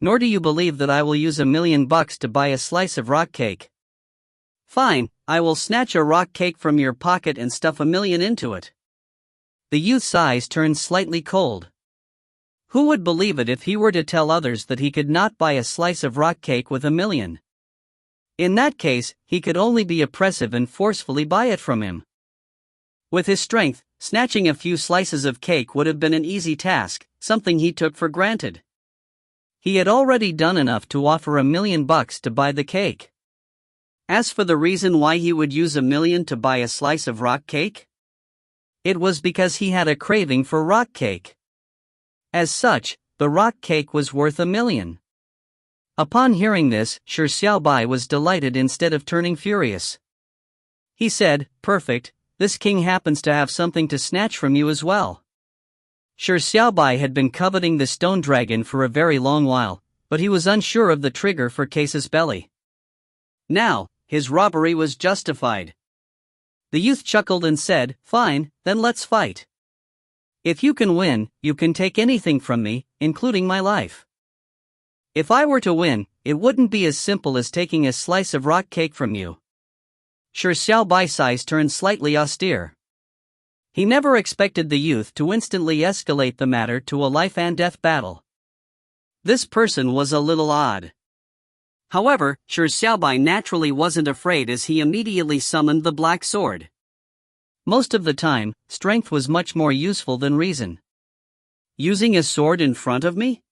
nor do you believe that I will use $1 million to buy a slice of rock cake. Fine, I will snatch a rock cake from your pocket and stuff 1,000,000 into it. The youth's eyes turned slightly cold. Who would believe it if he were to tell others that he could not buy a slice of rock cake with 1,000,000? In that case, he could only be oppressive and forcefully buy it from him. With his strength, snatching a few slices of cake would have been an easy task, something he took for granted. He had already done enough to offer $1,000,000 to buy the cake. As for the reason why he would use 1,000,000 to buy a slice of rock cake, it was because he had a craving for rock cake. As such, the rock cake was worth 1,000,000. Upon hearing this, Shi Xiaobai was delighted instead of turning furious. He said, "Perfect, this king happens to have something to snatch from you as well." Shi Xiaobai had been coveting the stone dragon for a very long while, but he was unsure of the trigger for casus belli. Now, his robbery was justified. The youth chuckled and said, "Fine, then let's fight. If you can win, you can take anything from me, including my life." If I were to win, it wouldn't be as simple as taking a slice of rock cake from you. Shi Xiaobai's eyes turned slightly austere. He never expected the youth to instantly escalate the matter to a life-and-death battle. This person was a little odd. However, Shi Xiaobai naturally wasn't afraid as he immediately summoned the black sword. Most of the time, strength was much more useful than reason. Using a sword in front of me?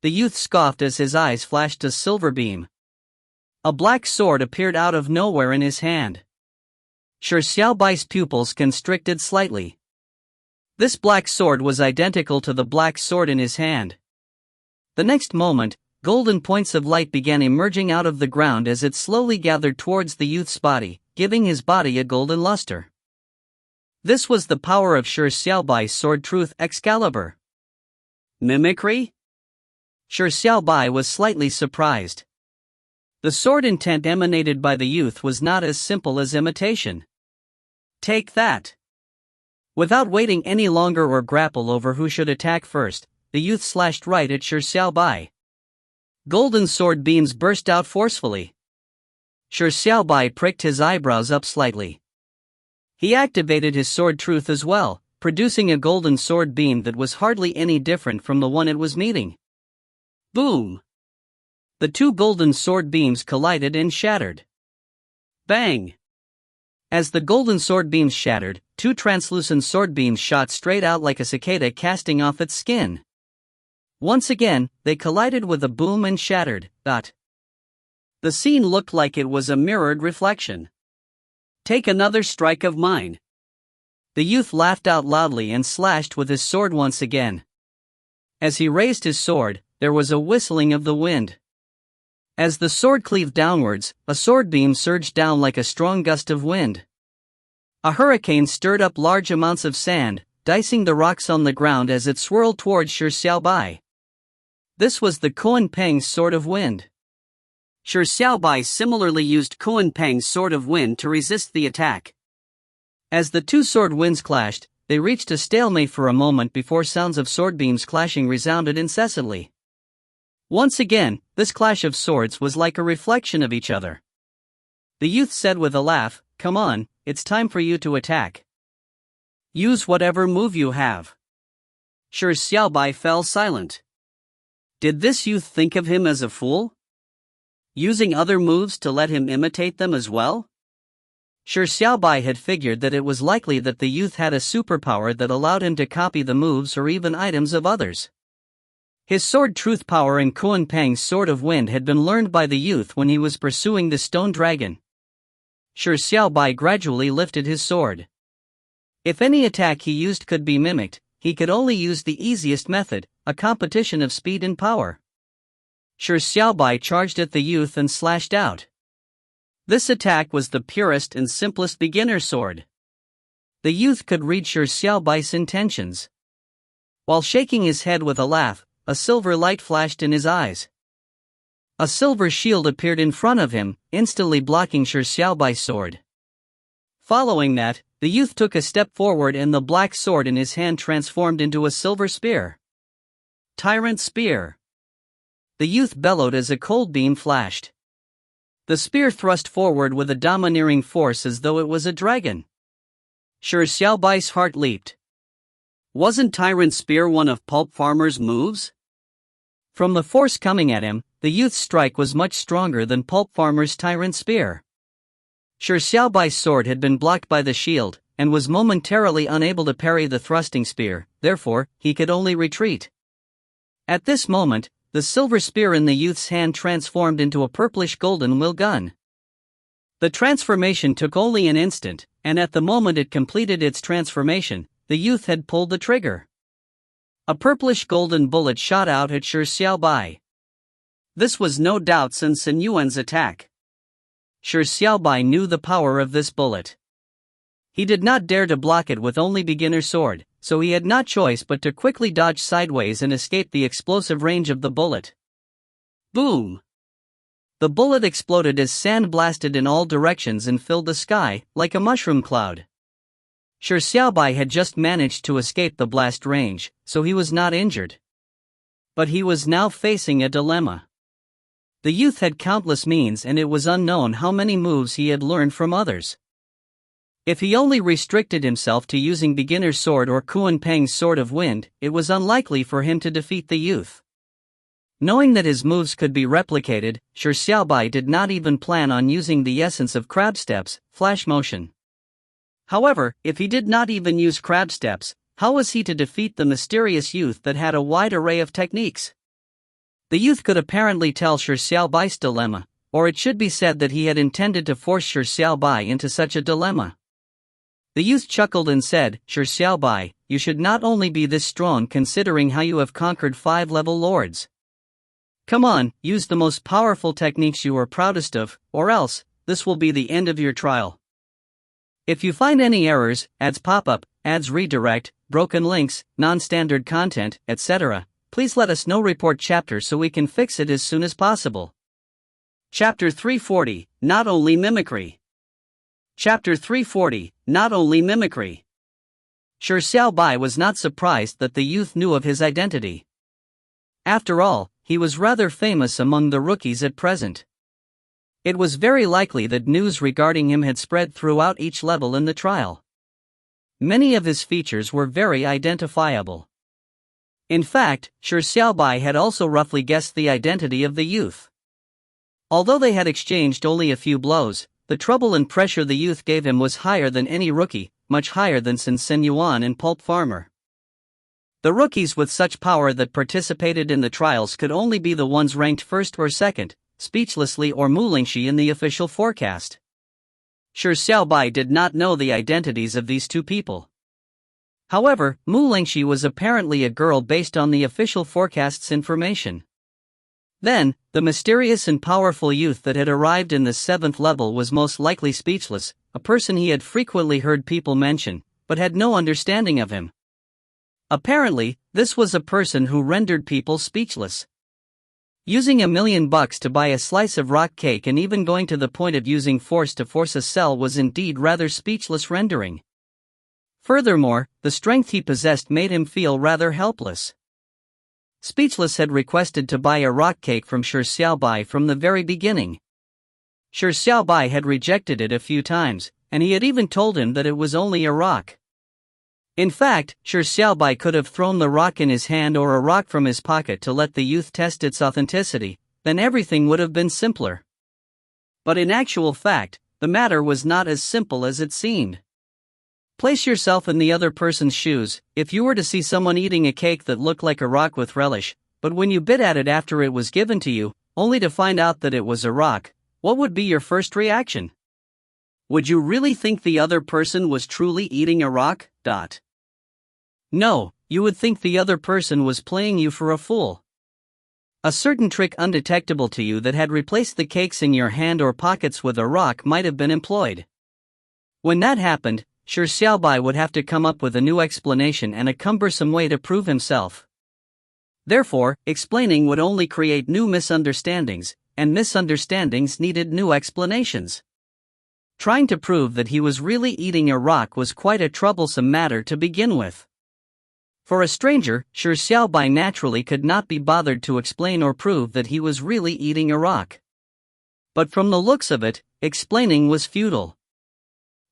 The youth scoffed as his eyes flashed a silver beam. A black sword appeared out of nowhere in his hand. Shi Xiaobai's pupils constricted slightly. This black sword was identical to the black sword in his hand. The next moment, golden points of light began emerging out of the ground as it slowly gathered towards the youth's body, giving his body a golden luster. This was the power of Shi Xiaobai's sword Truth Excalibur. Mimicry? Shi Xiaobai was slightly surprised. The sword intent emanated by the youth was not as simple as imitation. Take that! Without waiting any longer or grapple over who should attack first, the youth slashed right at Shi Xiaobai. Golden sword beams burst out forcefully. Shi Xiaobai pricked his eyebrows up slightly. He activated his sword Truth as well, producing a golden sword beam that was hardly any different from the one it was meeting. Boom! The two golden sword beams collided and shattered. Bang! As the golden sword beams shattered, two translucent sword beams shot straight out like a cicada casting off its skin. Once again, they collided with a boom and shattered. The scene looked like it was a mirrored reflection. Take another strike of mine. The youth laughed out loudly and slashed with his sword once again. As he raised his sword, there was a whistling of the wind. As the sword cleaved downwards, a sword beam surged down like a strong gust of wind. A hurricane stirred up large amounts of sand, dicing the rocks on the ground as it swirled towards Shi Xiaobai. This was the Kuan Peng's Sword of Wind. Shi Xiaobai similarly used Kuan Peng's Sword of Wind to resist the attack. As the two sword winds clashed, they reached a stalemate for a moment before sounds of sword beams clashing resounded incessantly. Once again, this clash of swords was like a reflection of each other. The youth said with a laugh, "Come on, it's time for you to attack. Use whatever move you have." Shi Xiaobai fell silent. Did this youth think of him as a fool? Using other moves to let him imitate them as well? Shi Xiaobai had figured that it was likely that the youth had a superpower that allowed him to copy the moves or even items of others. His sword Truth power and Kuan Peng's Sword of Wind had been learned by the youth when he was pursuing the stone dragon. Shi Xiaobai gradually lifted his sword. If any attack he used could be mimicked, he could only use the easiest method, a competition of speed and power. Shi Xiaobai charged at the youth and slashed out. This attack was the purest and simplest beginner sword. The youth could read Shi Xiaobai's intentions. While shaking his head with a laugh, a silver light flashed in his eyes. A silver shield appeared in front of him, instantly blocking Shi Xiaobai's sword. Following that, the youth took a step forward and the black sword in his hand transformed into a silver spear. Tyrant Spear. The youth bellowed as a cold beam flashed. The spear thrust forward with a domineering force as though it was a dragon. Shi Xiaobai's heart leaped. Wasn't Tyrant's spear one of Pulp Farmer's moves? From the force coming at him, the youth's strike was much stronger than Pulp Farmer's Tyrant spear. Shi Xiaobai's sword had been blocked by the shield, and was momentarily unable to parry the thrusting spear, therefore, he could only retreat. At this moment, the silver spear in the youth's hand transformed into a purplish-golden will gun. The transformation took only an instant, and at the moment it completed its transformation, the youth had pulled the trigger. A purplish-golden bullet shot out at Shi Xiaobai. This was no doubt Sun Sinyuan's attack. Shi Xiaobai knew the power of this bullet. He did not dare to block it with only beginner sword, so he had no choice but to quickly dodge sideways and escape the explosive range of the bullet. Boom! The bullet exploded as sand blasted in all directions and filled the sky, like a mushroom cloud. Shi Xiaobai had just managed to escape the blast range, so he was not injured. But he was now facing a dilemma. The youth had countless means and it was unknown how many moves he had learned from others. If he only restricted himself to using beginner's sword or Kuan Peng's sword of wind, it was unlikely for him to defeat the youth. Knowing that his moves could be replicated, Shi Xiaobai did not even plan on using the essence of crab steps, flash motion. However, if he did not even use crab steps, how was he to defeat the mysterious youth that had a wide array of techniques? The youth could apparently tell Shi Xiaobai's dilemma, or it should be said that he had intended to force Shi Xiaobai into such a dilemma. The youth chuckled and said, Shi Xiaobai, you should not only be this strong considering how you have conquered 5-level lords. Come on, use the most powerful techniques you are proudest of, or else, this will be the end of your trial. If you find any errors, ads pop up, ads redirect, broken links, non-standard content, etc., please let us know. Report chapter so we can fix it as soon as possible. Chapter 340, Not Only Mimicry. Chapter 340, Not Only Mimicry. Shi Xiaobai was not surprised that the youth knew of his identity. After all, he was rather famous among the rookies at present. It was very likely that news regarding him had spread throughout each level in the trial. Many of his features were very identifiable. In fact, Shi Xiaobai had also roughly guessed the identity of the youth. Although they had exchanged only a few blows, the trouble and pressure the youth gave him was higher than any rookie, much higher than Sun Sinyuan and Pulp Farmer. The rookies with such power that participated in the trials could only be the ones ranked first or second, Speechlessly or Mu Lingxi in the official forecast. Shi Xiaobai did not know the identities of these two people. However, Mu Lingxi was apparently a girl based on the official forecast's information. Then, the mysterious and powerful youth that had arrived in the 7th level was most likely Speechless, a person he had frequently heard people mention, but had no understanding of him. Apparently, this was a person who rendered people speechless. Using $1 million to buy a slice of rock cake and even going to the point of using force to force a cell was indeed rather speechless rendering. Furthermore, the strength he possessed made him feel rather helpless. Speechless had requested to buy a rock cake from Shi Xiaobai from the very beginning. Shi Xiaobai had rejected it a few times, and he had even told him that it was only a rock. In fact, Shi Xiaobai could have thrown the rock in his hand or a rock from his pocket to let the youth test its authenticity, then everything would have been simpler. But in actual fact, the matter was not as simple as it seemed. Place yourself in the other person's shoes. If you were to see someone eating a cake that looked like a rock with relish, but when you bit at it after it was given to you, only to find out that it was a rock, what would be your first reaction? Would you really think the other person was truly eating a rock? No, you would think the other person was playing you for a fool. A certain trick undetectable to you that had replaced the cakes in your hand or pockets with a rock might have been employed. When that happened, Shi Xiaobai would have to come up with a new explanation and a cumbersome way to prove himself. Therefore, explaining would only create new misunderstandings, and misunderstandings needed new explanations. Trying to prove that he was really eating a rock was quite a troublesome matter to begin with. For a stranger, Shi Xiaobai naturally could not be bothered to explain or prove that he was really eating a rock. But from the looks of it, explaining was futile.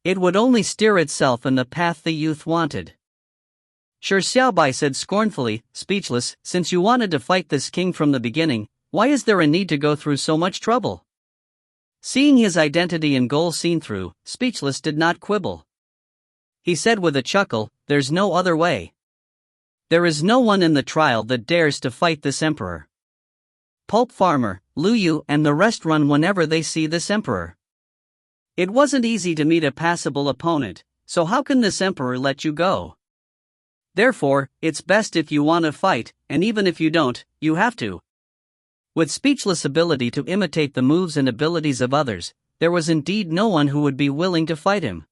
It would only steer itself in the path the youth wanted. Shi Xiaobai said scornfully, speechless, since you wanted to fight this king from the beginning, why is there a need to go through so much trouble? Seeing his identity and goal seen through, Speechless did not quibble. He said with a chuckle, there's no other way. There is no one in the trial that dares to fight this emperor. Pulp Farmer, Lu Yu and the rest run whenever they see this emperor. It wasn't easy to meet a passable opponent, so how can this emperor let you go? Therefore, it's best if you want to fight, and even if you don't, you have to. With Speechless' ability to imitate the moves and abilities of others, there was indeed no one who would be willing to fight him.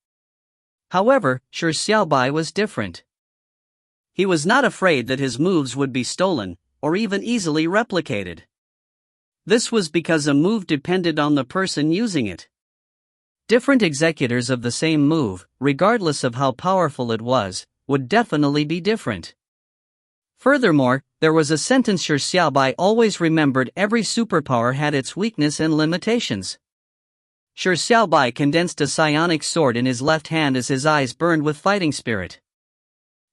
However, Shi Xiaobai was different. He was not afraid that his moves would be stolen, or even easily replicated. This was because a move depended on the person using it. Different executors of the same move, regardless of how powerful it was, would definitely be different. Furthermore, there was a sentence Shi Xiaobai always remembered: every superpower had its weakness and limitations. Shi Xiaobai condensed a psionic sword in his left hand as his eyes burned with fighting spirit.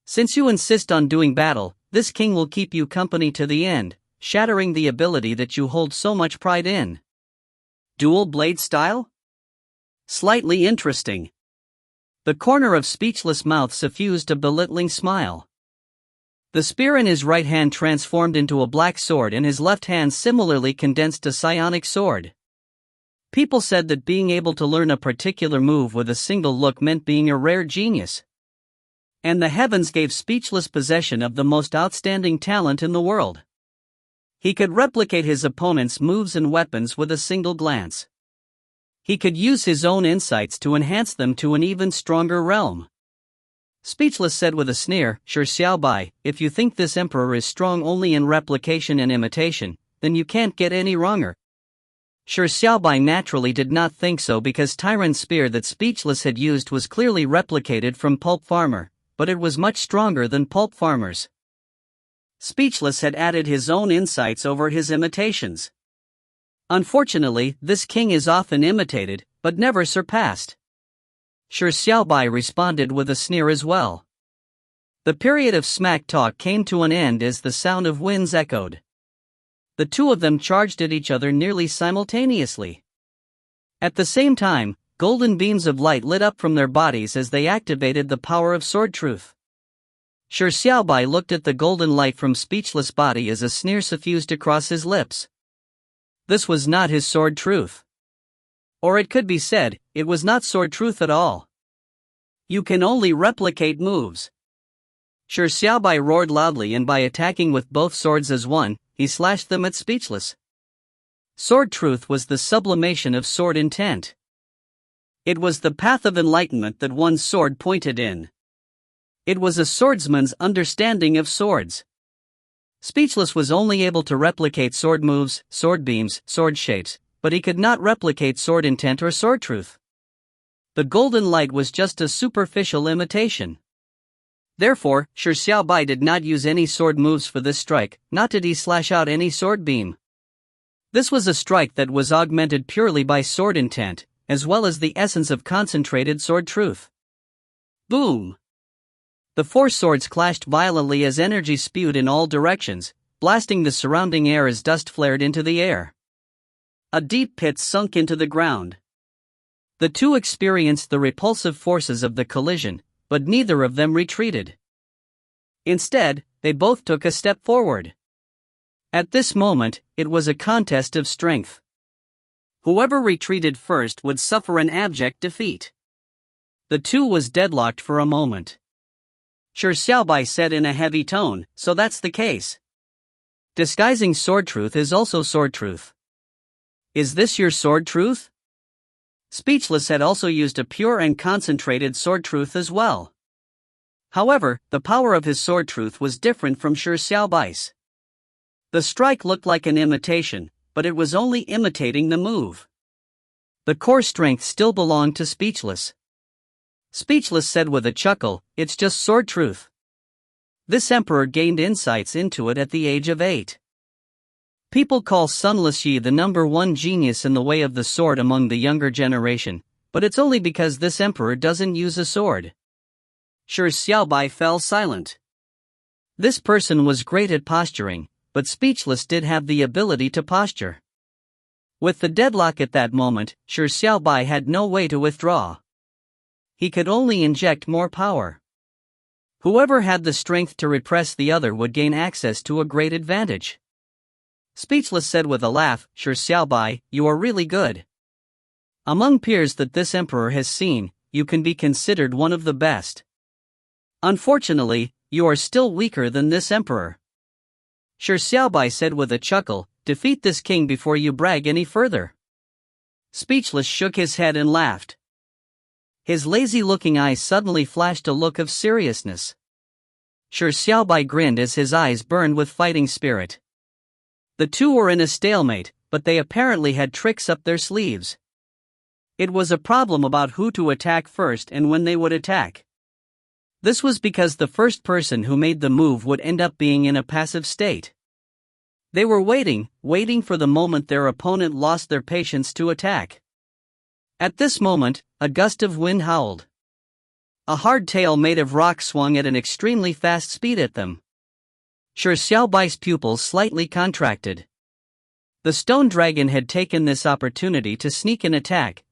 Since you insist on doing battle, this king will keep you company to the end, shattering the ability that you hold so much pride in. Dual blade style? Slightly interesting. The corner of Speechless' mouth suffused a belittling smile. The spear in his right hand transformed into a black sword and his left hand similarly condensed a psionic sword. People said that being able to learn a particular move with a single look meant being a rare genius. And the heavens gave Speechless possession of the most outstanding talent in the world. He could replicate his opponent's moves and weapons with a single glance. He could use his own insights to enhance them to an even stronger realm. Speechless said with a sneer, Shi Xiaobai, if you think this emperor is strong only in replication and imitation, then you can't get any wronger. Shi Xiaobai naturally did not think so because Tyrant's spear that Speechless had used was clearly replicated from Pulp Farmer, but it was much stronger than Pulp Farmer's. Speechless had added his own insights over his imitations. Unfortunately, this king is often imitated, but never surpassed. Shi Xiaobai responded with a sneer as well. The period of smack talk came to an end as the sound of winds echoed. The two of them charged at each other nearly simultaneously. At the same time, golden beams of light lit up from their bodies as they activated the power of sword truth. Shi Xiaobai looked at the golden light from Speechless' body as a sneer suffused across his lips. This was not his sword truth. Or it could be said, it was not sword truth at all. You can only replicate moves. Shi Xiaobai roared loudly and by attacking with both swords as one, he slashed them at Speechless. Sword truth was the sublimation of sword intent. It was the path of enlightenment that one's sword pointed in. It was a swordsman's understanding of swords. Speechless was only able to replicate sword moves, sword beams, sword shapes, but he could not replicate sword intent or sword truth. The golden light was just a superficial imitation. Therefore, Shi Xiaobai did not use any sword moves for this strike, nor did he slash out any sword beam. This was a strike that was augmented purely by sword intent, as well as the essence of concentrated sword truth. Boom! The four swords clashed violently as energy spewed in all directions, blasting the surrounding air as dust flared into the air. A deep pit sunk into the ground. The two experienced the repulsive forces of the collision, but neither of them retreated. Instead, they both took a step forward. At this moment, it was a contest of strength. Whoever retreated first would suffer an abject defeat. The two was deadlocked for a moment. Shi Xiaobai said in a heavy tone, so that's the case. Disguising sword truth is also sword truth. Is this your sword truth? Speechless had also used a pure and concentrated sword truth as well. However, the power of his sword truth was different from Shi Xiaobai's. The strike looked like an imitation, but it was only imitating the move. The core strength still belonged to Speechless. Speechless said with a chuckle, it's just sword truth. This emperor gained insights into it at the age of 8. People call Sunless Shi the #1 genius in the way of the sword among the younger generation, but it's only because this emperor doesn't use a sword. Shi Xiaobai fell silent. This person was great at posturing, but Speechless did have the ability to posture. With the deadlock at that moment, Shi Xiaobai had no way to withdraw. He could only inject more power. Whoever had the strength to repress the other would gain access to a great advantage. Speechless said with a laugh, "Shi Xiaobai, you are really good. Among peers that this emperor has seen, you can be considered one of the best. Unfortunately, you are still weaker than this emperor." Shi Xiaobai said with a chuckle, "Defeat this king before you brag any further." Speechless shook his head and laughed. His lazy-looking eyes suddenly flashed a look of seriousness. Shi Xiaobai grinned as his eyes burned with fighting spirit. The two were in a stalemate, but they apparently had tricks up their sleeves. It was a problem about who to attack first and when they would attack. This was because the first person who made the move would end up being in a passive state. They were waiting for the moment their opponent lost their patience to attack. At this moment, a gust of wind howled. A hard tail made of rock swung at an extremely fast speed at them. Shi Xiaobai's pupils slightly contracted. The stone dragon had taken this opportunity to sneak an attack.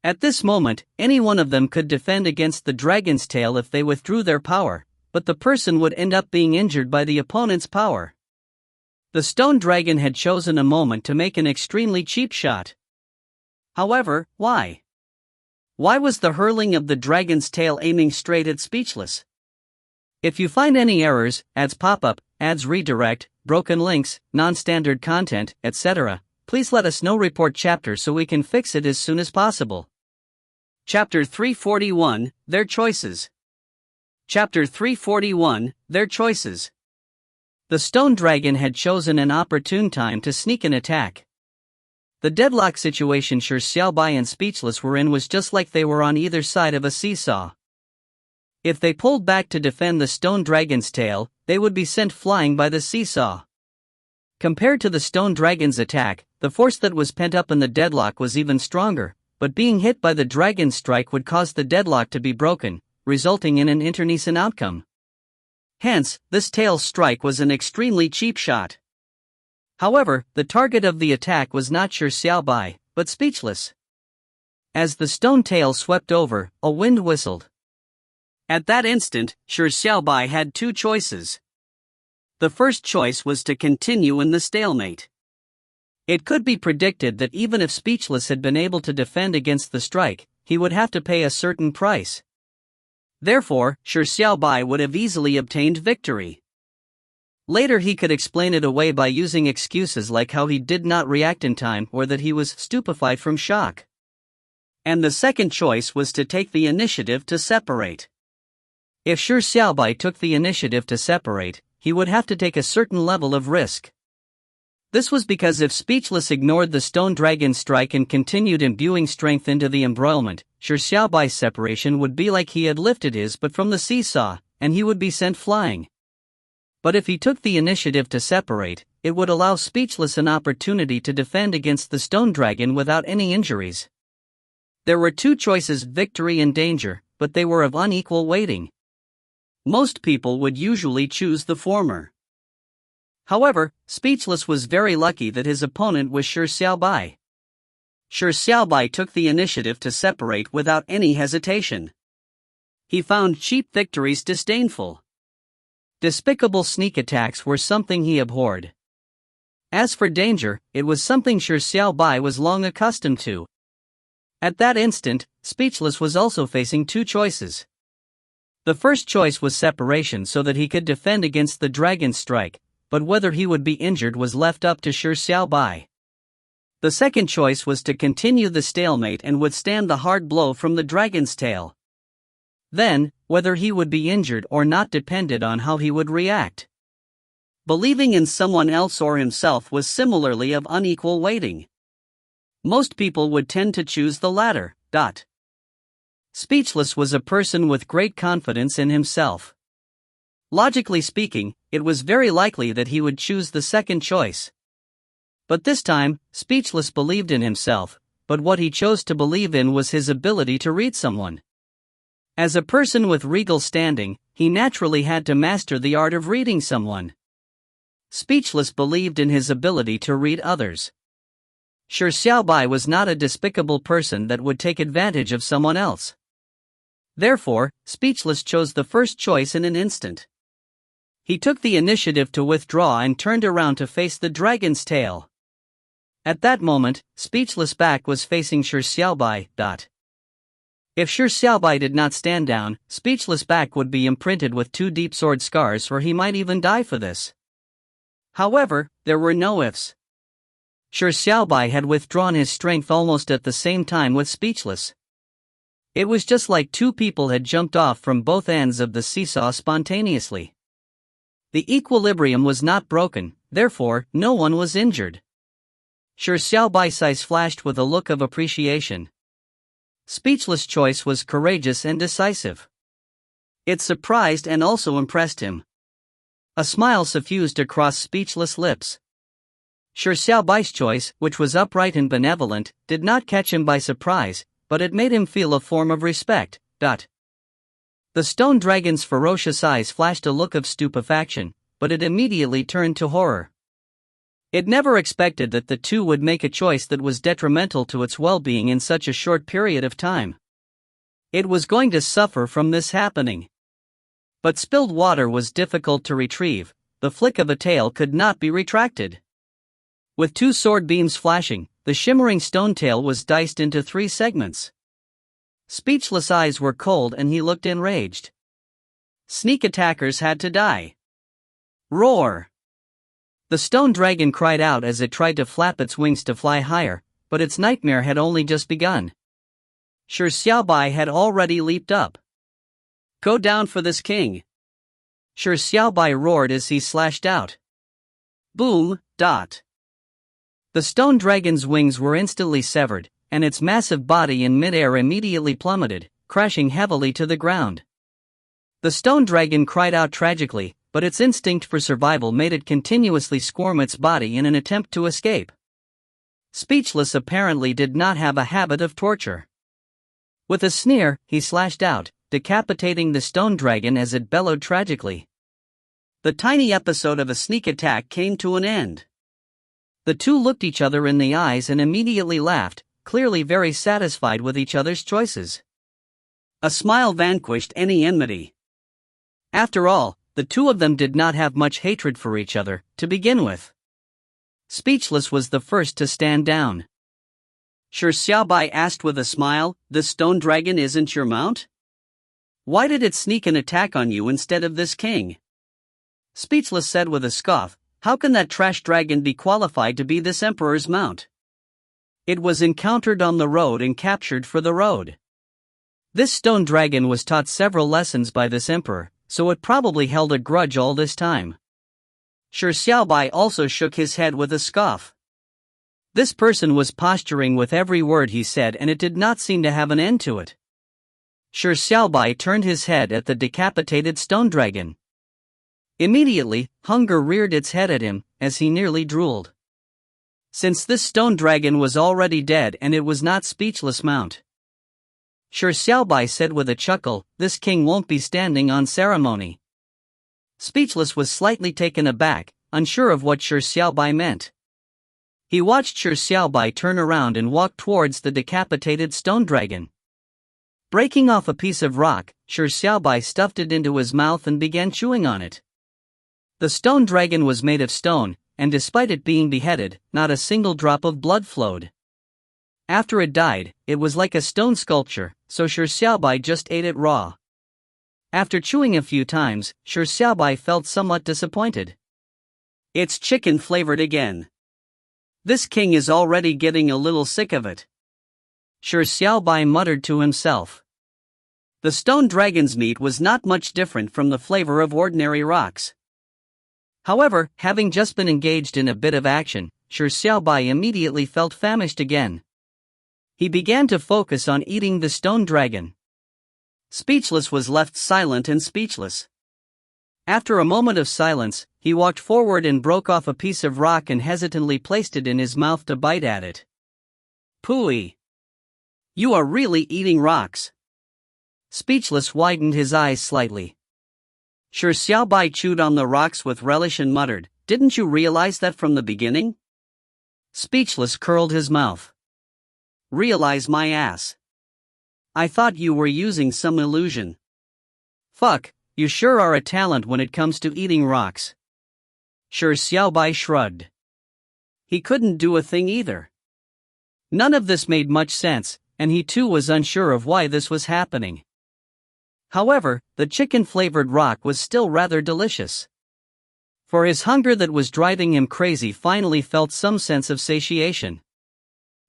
At this moment, any one of them could defend against the dragon's tail if they withdrew their power, but the person would end up being injured by the opponent's power. The stone dragon had chosen a moment to make an extremely cheap shot. However, why? Why was the hurling of the dragon's tail aiming straight at Speechless? If you find any errors, ads pop up, ads redirect, broken links, non-standard content, etc., please let us know. Report chapter so we can fix it as soon as possible. Chapter 341, Their Choices. Chapter 341, Their Choices. The stone dragon had chosen an opportune time to sneak an attack. The deadlock situation Shi Xiaobai and Speechless were in was just like they were on either side of a seesaw. If they pulled back to defend the stone dragon's tail, they would be sent flying by the seesaw. Compared to the stone dragon's attack, the force that was pent up in the deadlock was even stronger, but being hit by the dragon's strike would cause the deadlock to be broken, resulting in an internecine outcome. Hence, this tail strike was an extremely cheap shot. However, the target of the attack was not Shi Xiaobai, but Speechless. As the stone tail swept over, a wind whistled. At that instant, Shi Xiaobai had two choices. The first choice was to continue in the stalemate. It could be predicted that even if Speechless had been able to defend against the strike, he would have to pay a certain price. Therefore, Shi Xiaobai would have easily obtained victory. Later he could explain it away by using excuses like how he did not react in time or that he was stupefied from shock. And the second choice was to take the initiative to separate. If Shi Xiaobai took the initiative to separate, he would have to take a certain level of risk. This was because if Speechless ignored the stone dragon's strike and continued imbuing strength into the embroilment, Shi Xiaobai's separation would be like he had lifted his but from the seesaw, and he would be sent flying. But if he took the initiative to separate, it would allow Speechless an opportunity to defend against the stone dragon without any injuries. There were two choices, victory and danger, but they were of unequal weighting. Most people would usually choose the former. However, Speechless was very lucky that his opponent was Shi Xiaobai. Shi Xiaobai took the initiative to separate without any hesitation. He found cheap victories disdainful. Despicable sneak attacks were something he abhorred. As for danger, it was something Shi Xiaobai was long accustomed to. At that instant, Speechless was also facing two choices. The first choice was separation so that he could defend against the dragon's strike, but whether he would be injured was left up to Shi Xiaobai. The second choice was to continue the stalemate and withstand the hard blow from the dragon's tail. Then, whether he would be injured or not depended on how he would react. Believing in someone else or himself was similarly of unequal weighting. Most people would tend to choose the latter. Speechless was a person with great confidence in himself. Logically speaking, it was very likely that he would choose the second choice. But this time, Speechless believed in himself, but what he chose to believe in was his ability to read someone. As a person with regal standing, he naturally had to master the art of reading someone. Speechless believed in his ability to read others. Shi Xiaobai was not a despicable person that would take advantage of someone else. Therefore, Speechless chose the first choice in an instant. He took the initiative to withdraw and turned around to face the dragon's tail. At that moment, Speechless' back was facing Shi Xiaobai. If Shi Xiaobai did not stand down, Speechless' back would be imprinted with 2 deep sword scars, or he might even die for this. However, there were no ifs. Shi Xiaobai had withdrawn his strength almost at the same time with Speechless. It was just like 2 people had jumped off from both ends of the seesaw spontaneously. The equilibrium was not broken, therefore, no one was injured. Shi Xiaobai's eyes flashed with a look of appreciation. Speechless' choice was courageous and decisive. It surprised and also impressed him. A smile suffused across Speechless' lips. Shi Xiaobai's choice, which was upright and benevolent, did not catch him by surprise, but it made him feel a form of respect. The stone dragon's ferocious eyes flashed a look of stupefaction, but it immediately turned to horror. It never expected that the 2 would make a choice that was detrimental to its well-being in such a short period of time. It was going to suffer from this happening. But spilled water was difficult to retrieve, the flick of a tail could not be retracted. With 2 sword beams flashing, the shimmering stone tail was diced into 3 segments. Speechless' eyes were cold and he looked enraged. Sneak attackers had to die. Roar! The stone dragon cried out as it tried to flap its wings to fly higher, but its nightmare had only just begun. Shi Xiaobai had already leaped up. Go down for this king! Shi Xiaobai roared as he slashed out. Boom! The stone dragon's wings were instantly severed, and its massive body in midair immediately plummeted, crashing heavily to the ground. The stone dragon cried out tragically, but its instinct for survival made it continuously squirm its body in an attempt to escape. Speechless apparently did not have a habit of torture. With a sneer, he slashed out, decapitating the stone dragon as it bellowed tragically. The tiny episode of a sneak attack came to an end. The 2 looked each other in the eyes and immediately laughed, clearly very satisfied with each other's choices. A smile vanquished any enmity. After all, the 2 of them did not have much hatred for each other, to begin with. Speechless was the first to stand down. Shi Xiaobai asked with a smile, "This stone dragon isn't your mount? Why did it sneak an attack on you instead of this king?" Speechless said with a scoff, "How can that trash dragon be qualified to be this emperor's mount? It was encountered on the road and captured for the road. This stone dragon was taught several lessons by this emperor, so it probably held a grudge all this time." Shi Xiaobai also shook his head with a scoff. This person was posturing with every word he said, and it did not seem to have an end to it. Shi Xiaobai turned his head at the decapitated stone dragon. Immediately, hunger reared its head at him, as he nearly drooled. Since this stone dragon was already dead and it was not Speechless' mount. Shi Xiaobai said with a chuckle, "This king won't be standing on ceremony." Speechless was slightly taken aback, unsure of what Shi Xiaobai meant. He watched Shi Xiaobai turn around and walk towards the decapitated stone dragon. Breaking off a piece of rock, Shi Xiaobai stuffed it into his mouth and began chewing on it. The stone dragon was made of stone, and despite it being beheaded, not a single drop of blood flowed. After it died, it was like a stone sculpture, so Shi Xiaobai just ate it raw. After chewing a few times, Shi Xiaobai felt somewhat disappointed. It's chicken flavored again. This king is already getting a little sick of it. Shi Xiaobai muttered to himself. The stone dragon's meat was not much different from the flavor of ordinary rocks. However, having just been engaged in a bit of action, Shi Xiaobai immediately felt famished again. He began to focus on eating the stone dragon. Speechless was left silent and speechless. After a moment of silence, he walked forward and broke off a piece of rock and hesitantly placed it in his mouth to bite at it. Pooey! You are really eating rocks. Speechless widened his eyes slightly. Shi Xiaobai chewed on the rocks with relish and muttered, "Didn't you realize that from the beginning?" Speechless curled his mouth. "Realize my ass. I thought you were using some illusion. Fuck, you sure are a talent when it comes to eating rocks." Shi Xiaobai shrugged. He couldn't do a thing either. None of this made much sense, and he too was unsure of why this was happening. However, the chicken-flavored rock was still rather delicious. For his hunger that was driving him crazy finally felt some sense of satiation.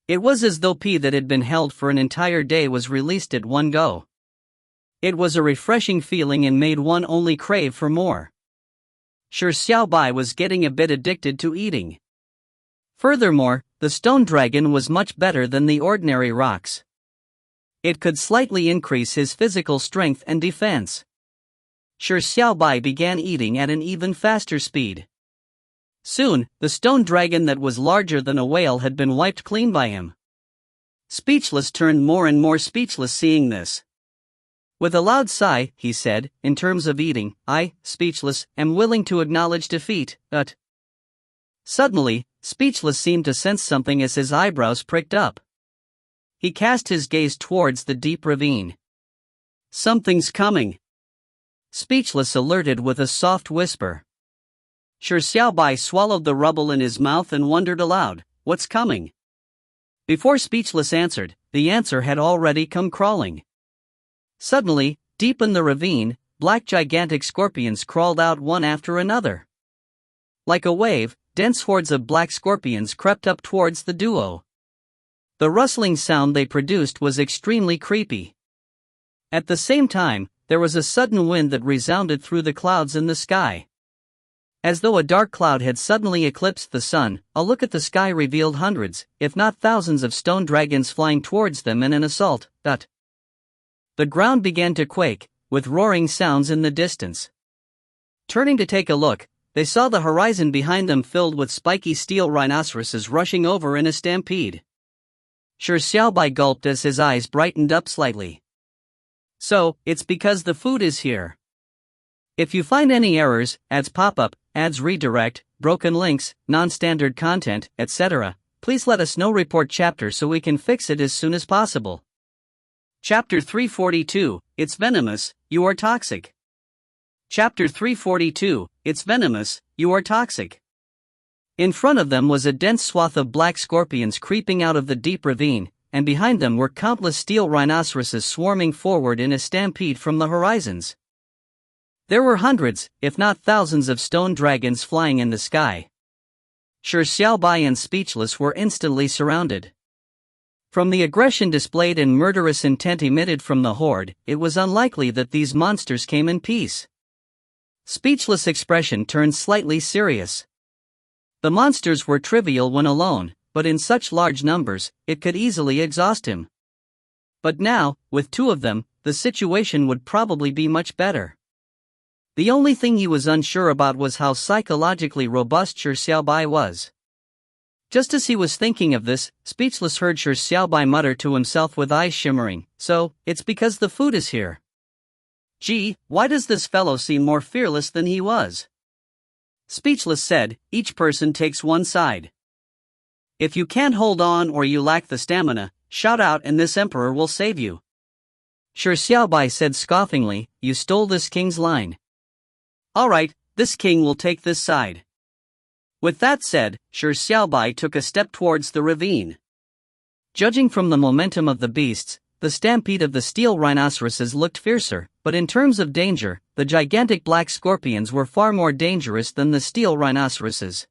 It was as though pee that had been held for an entire day was released at one go. It was a refreshing feeling and made one only crave for more. Shi Xiaobai was getting a bit addicted to eating. Furthermore, the stone dragon was much better than the ordinary rocks. It could slightly increase his physical strength and defense. Shi Xiaobai began eating at an even faster speed. Soon, the stone dragon that was larger than a whale had been wiped clean by him. Speechless turned more and more speechless seeing this. With a loud sigh, he said, "In terms of eating, I, Speechless, am willing to acknowledge defeat, but..." Suddenly, Speechless seemed to sense something as his eyebrows pricked up. He cast his gaze towards the deep ravine. "Something's coming." Speechless alerted with a soft whisper. Shi Xiaobai swallowed the rubble in his mouth and wondered aloud, "What's coming?" Before Speechless answered, the answer had already come crawling. Suddenly, deep in the ravine, black gigantic scorpions crawled out one after another. Like a wave, dense hordes of black scorpions crept up towards the duo. The rustling sound they produced was extremely creepy. At the same time, there was a sudden wind that resounded through the clouds in the sky. As though a dark cloud had suddenly eclipsed the sun, a look at the sky revealed hundreds, if not thousands of stone dragons flying towards them in an assault. The ground began to quake, with roaring sounds in the distance. Turning to take a look, they saw the horizon behind them filled with spiky steel rhinoceroses rushing over in a stampede. Shi Xiaobai gulped as his eyes brightened up slightly. "So, it's because the food is here. If you find any errors, ads pop up, ads redirect, broken links, non-standard content, etc., please let us know. Report chapter so we can fix it as soon as possible." Chapter 342, It's Venomous, You Are Toxic. Chapter 342, It's Venomous, You Are Toxic. In front of them was a dense swath of black scorpions creeping out of the deep ravine, and behind them were countless steel rhinoceroses swarming forward in a stampede from the horizons. There were hundreds, if not thousands of stone dragons flying in the sky. Shi Xiaobai and Speechless were instantly surrounded. From the aggression displayed and murderous intent emitted from the horde, it was unlikely that these monsters came in peace. Speechless' expression turned slightly serious. The monsters were trivial when alone, but in such large numbers, it could easily exhaust him. But now, with two of them, the situation would probably be much better. The only thing he was unsure about was how psychologically robust Shi Xiaobai was. Just as he was thinking of this, Speechless heard Shi Xiaobai mutter to himself with eyes shimmering, "So, it's because the food is here. Gee, why does this fellow seem more fearless than he was?" Speechless said, "Each person takes one side. If you can't hold on or you lack the stamina, shout out and this emperor will save you." Shi Xiaobai said scoffingly, "You stole this king's line. Alright, this king will take this side." With that said, Shi Xiaobai took a step towards the ravine. Judging from the momentum of the beasts, the stampede of the steel rhinoceroses looked fiercer, but in terms of danger, the gigantic black scorpions were far more dangerous than the steel rhinoceroses.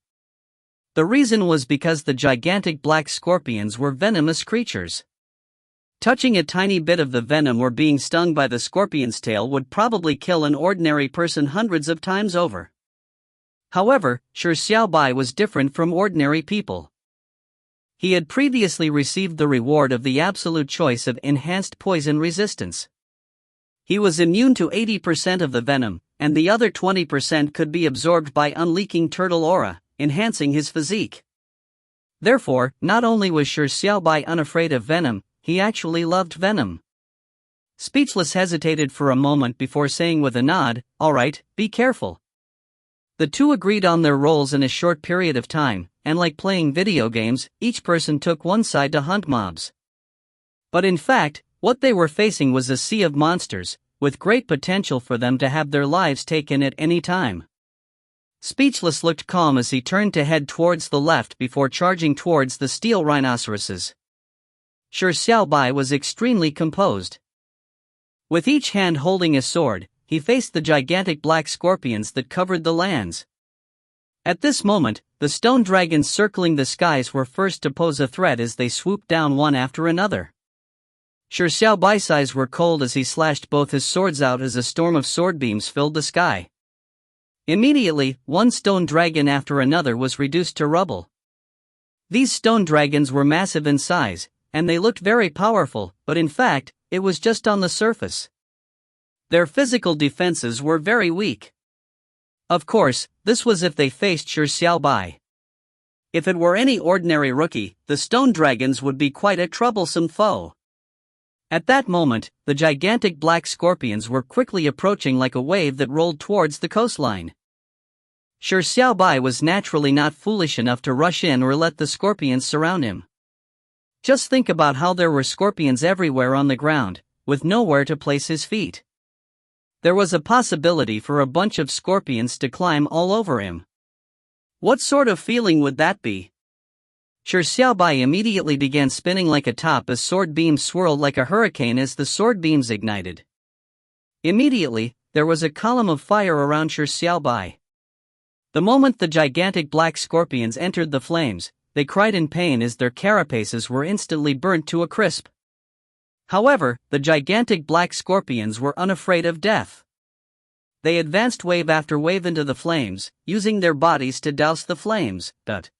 The reason was because the gigantic black scorpions were venomous creatures. Touching a tiny bit of the venom or being stung by the scorpion's tail would probably kill an ordinary person hundreds of times over. However, Shi Xiaobai was different from ordinary people. He had previously received the reward of the absolute choice of enhanced poison resistance. He was immune to 80% of the venom, and the other 20% could be absorbed by unleaking turtle aura, enhancing his physique. Therefore, not only was Shi Xiaobai unafraid of venom, he actually loved venom. Speechless hesitated for a moment before saying with a nod, "Alright, be careful." The two agreed on their roles in a short period of time, and like playing video games, each person took one side to hunt mobs. But in fact, what they were facing was a sea of monsters, with great potential for them to have their lives taken at any time. Speechless looked calm as he turned to head towards the left before charging towards the steel rhinoceroses. Shi Xiaobai was extremely composed. With each hand holding a sword, he faced the gigantic black scorpions that covered the lands. At this moment, the stone dragons circling the skies were first to pose a threat as they swooped down one after another. Shi Xiaobai's eyes were cold as he slashed both his swords out as a storm of sword beams filled the sky. Immediately, one stone dragon after another was reduced to rubble. These stone dragons were massive in size, and they looked very powerful, but in fact, it was just on the surface. Their physical defenses were very weak. Of course, this was if they faced Shi Xiaobai. If it were any ordinary rookie, the stone dragons would be quite a troublesome foe. At that moment, the gigantic black scorpions were quickly approaching like a wave that rolled towards the coastline. Shi Xiaobai was naturally not foolish enough to rush in or let the scorpions surround him. Just think about how there were scorpions everywhere on the ground, with nowhere to place his feet. There was a possibility for a bunch of scorpions to climb all over him. What sort of feeling would that be? Shi Xiaobai immediately began spinning like a top as sword beams swirled like a hurricane as the sword beams ignited. Immediately, there was a column of fire around Shi Xiaobai. The moment the gigantic black scorpions entered the flames, they cried in pain as their carapaces were instantly burnt to a crisp. However, the gigantic black scorpions were unafraid of death. They advanced wave after wave into the flames, using their bodies to douse the flames, but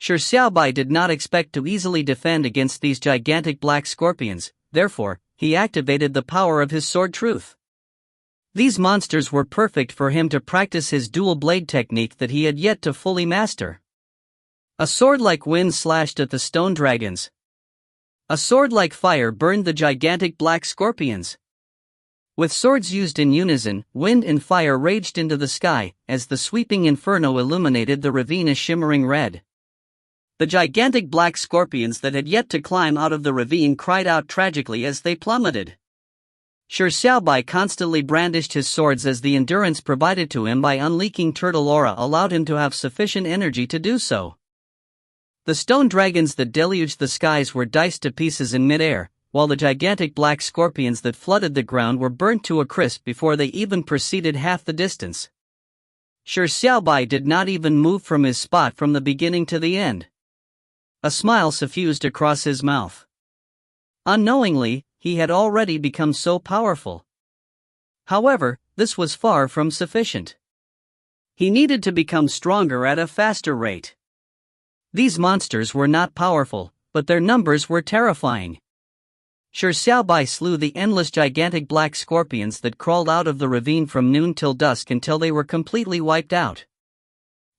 Shi Xiaobai did not expect to easily defend against these gigantic black scorpions, therefore, he activated the power of his sword truth. These monsters were perfect for him to practice his dual blade technique that he had yet to fully master. A sword like wind slashed at the stone dragons. A sword like fire burned the gigantic black scorpions. With swords used in unison, wind and fire raged into the sky, as the sweeping inferno illuminated the ravine a shimmering red. The gigantic black scorpions that had yet to climb out of the ravine cried out tragically as they plummeted. Shi Xiaobai constantly brandished his swords as the endurance provided to him by unleaking turtle aura allowed him to have sufficient energy to do so. The stone dragons that deluged the skies were diced to pieces in midair, while the gigantic black scorpions that flooded the ground were burnt to a crisp before they even proceeded half the distance. Shi Xiaobai did not even move from his spot from the beginning to the end. A smile suffused across his mouth. Unknowingly, he had already become so powerful. However, this was far from sufficient. He needed to become stronger at a faster rate. These monsters were not powerful, but their numbers were terrifying. Shi Xiaobai slew the endless gigantic black scorpions that crawled out of the ravine from noon till dusk until they were completely wiped out.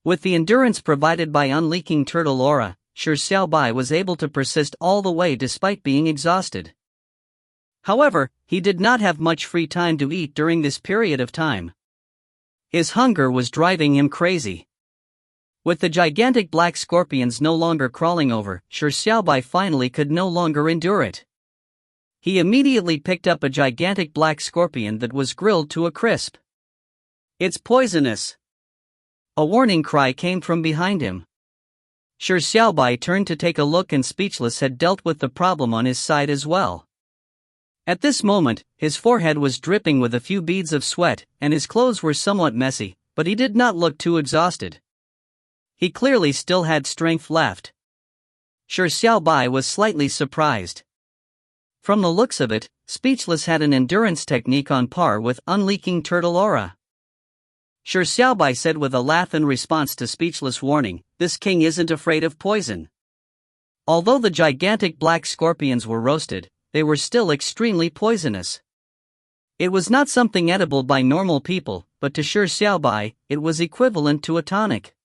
With the endurance provided by unleaking turtle aura, Shi Xiaobai was able to persist all the way despite being exhausted. However, he did not have much free time to eat during this period of time. His hunger was driving him crazy. With the gigantic black scorpions no longer crawling over, Shi Xiaobai finally could no longer endure it. He immediately picked up a gigantic black scorpion that was grilled to a crisp. "It's poisonous!" A warning cry came from behind him. Shi Xiaobai turned to take a look and Speechless had dealt with the problem on his side as well. At this moment, his forehead was dripping with a few beads of sweat, and his clothes were somewhat messy, but he did not look too exhausted. He clearly still had strength left. Shi Xiaobai was slightly surprised. From the looks of it, Speechless had an endurance technique on par with unleaking turtle aura. Shi Xiaobai said with a laugh in response to Speechless' warning, "This king isn't afraid of poison." Although the gigantic black scorpions were roasted, they were still extremely poisonous. It was not something edible by normal people, but to Shi Xiaobai, it was equivalent to a tonic.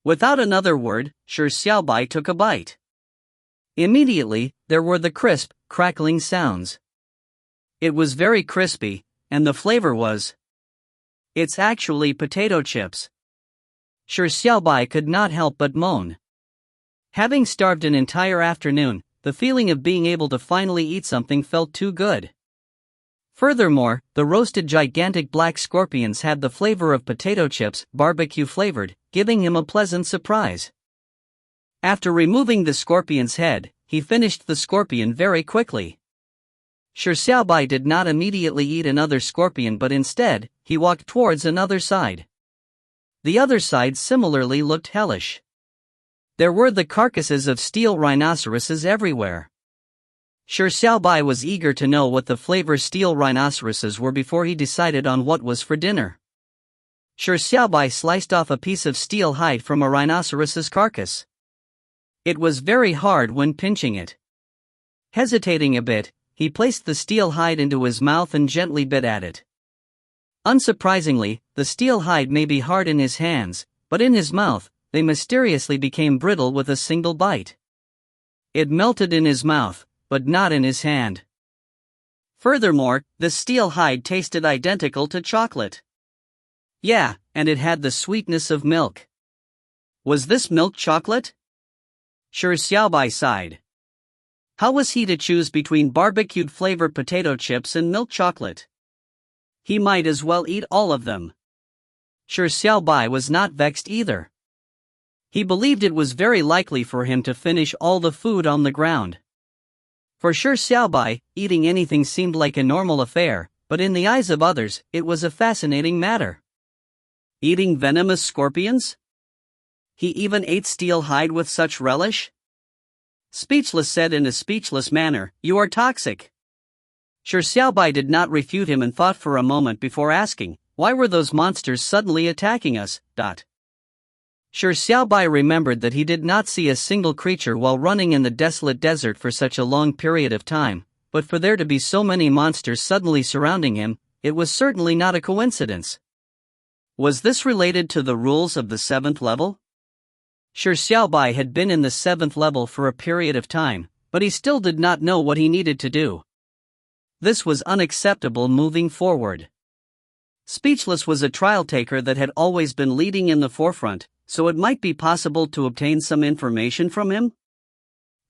Without another word, Shi Xiaobai took a bite. Immediately, there were the crisp, crackling sounds. It was very crispy, and the flavor was... It's actually potato chips. Shi Xiaobai could not help but moan. Having starved an entire afternoon, the feeling of being able to finally eat something felt too good. Furthermore, the roasted gigantic black scorpions had the flavor of potato chips, barbecue flavored, giving him a pleasant surprise. After removing the scorpion's head, he finished the scorpion very quickly. Shi Xiaobai did not immediately eat another scorpion, but instead, he walked towards another side. The other side similarly looked hellish. There were the carcasses of steel rhinoceroses everywhere. Shi Xiaobai was eager to know what the flavor steel rhinoceroses were before he decided on what was for dinner. Shi Xiaobai sliced off a piece of steel hide from a rhinoceros's carcass. It was very hard when pinching it. Hesitating a bit, he placed the steel hide into his mouth and gently bit at it. Unsurprisingly, the steel hide may be hard in his hands, but in his mouth, they mysteriously became brittle with a single bite. It melted in his mouth, but not in his hand. Furthermore, the steel hide tasted identical to chocolate. Yeah, and it had the sweetness of milk. Was this milk chocolate? Shi Xiaobai sighed. How was he to choose between barbecued flavored potato chips and milk chocolate? He might as well eat all of them. Shi Xiaobai was not vexed either. He believed it was very likely for him to finish all the food on the ground. For Shi Xiaobai, eating anything seemed like a normal affair, but in the eyes of others, it was a fascinating matter. Eating venomous scorpions? He even ate steel hide with such relish? Speechless said in a speechless manner, "You are toxic." Shi Xiaobai did not refute him and thought for a moment before asking, "Why were those monsters suddenly attacking us?" Shi Xiaobai remembered that he did not see a single creature while running in the desolate desert for such a long period of time, but for there to be so many monsters suddenly surrounding him, it was certainly not a coincidence. Was this related to the rules of the 7th level? Shi Xiaobai had been in the 7th level for a period of time, but he still did not know what he needed to do. This was unacceptable moving forward. Speechless was a trial taker that had always been leading in the forefront, so it might be possible to obtain some information from him?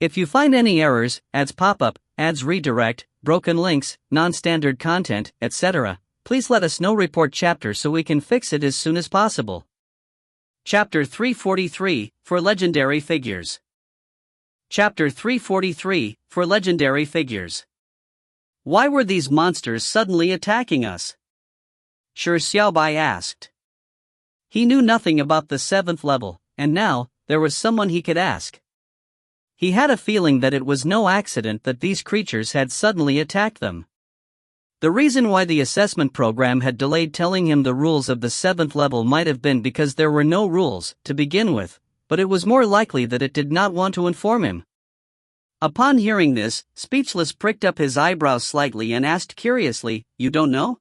If you find any errors, ads pop up, ads redirect, broken links, non-standard content, etc., please let us know. Report chapter so we can fix it as soon as possible. Chapter 343, for Legendary Figures. Chapter 343, for Legendary Figures. Why were these monsters suddenly attacking us? Shi Xiaobai asked. He knew nothing about the 7th level, and now, there was someone he could ask. He had a feeling that it was no accident that these creatures had suddenly attacked them. The reason why the assessment program had delayed telling him the rules of the 7th level might have been because there were no rules to begin with, but it was more likely that it did not want to inform him. Upon hearing this, Speechless pricked up his eyebrows slightly and asked curiously, "You don't know?"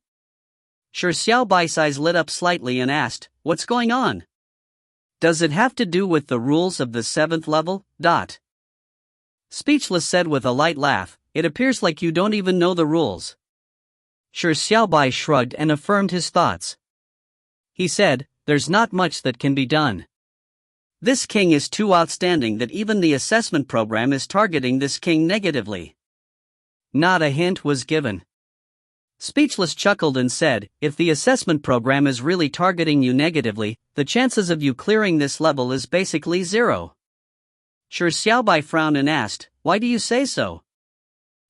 Shi Xiaobai's eyes lit up slightly and asked, "What's going on? Does it have to do with the rules of the 7th level?" Speechless said with a light laugh, "It appears like you don't even know the rules." Shi Xiaobai shrugged and affirmed his thoughts. He said, "There's not much that can be done. This king is too outstanding that even the assessment program is targeting this king negatively." Not a hint was given. Speechless chuckled and said, "If the assessment program is really targeting you negatively, the chances of you clearing this level is basically zero." Shi Xiaobai frowned and asked, "Why do you say so?"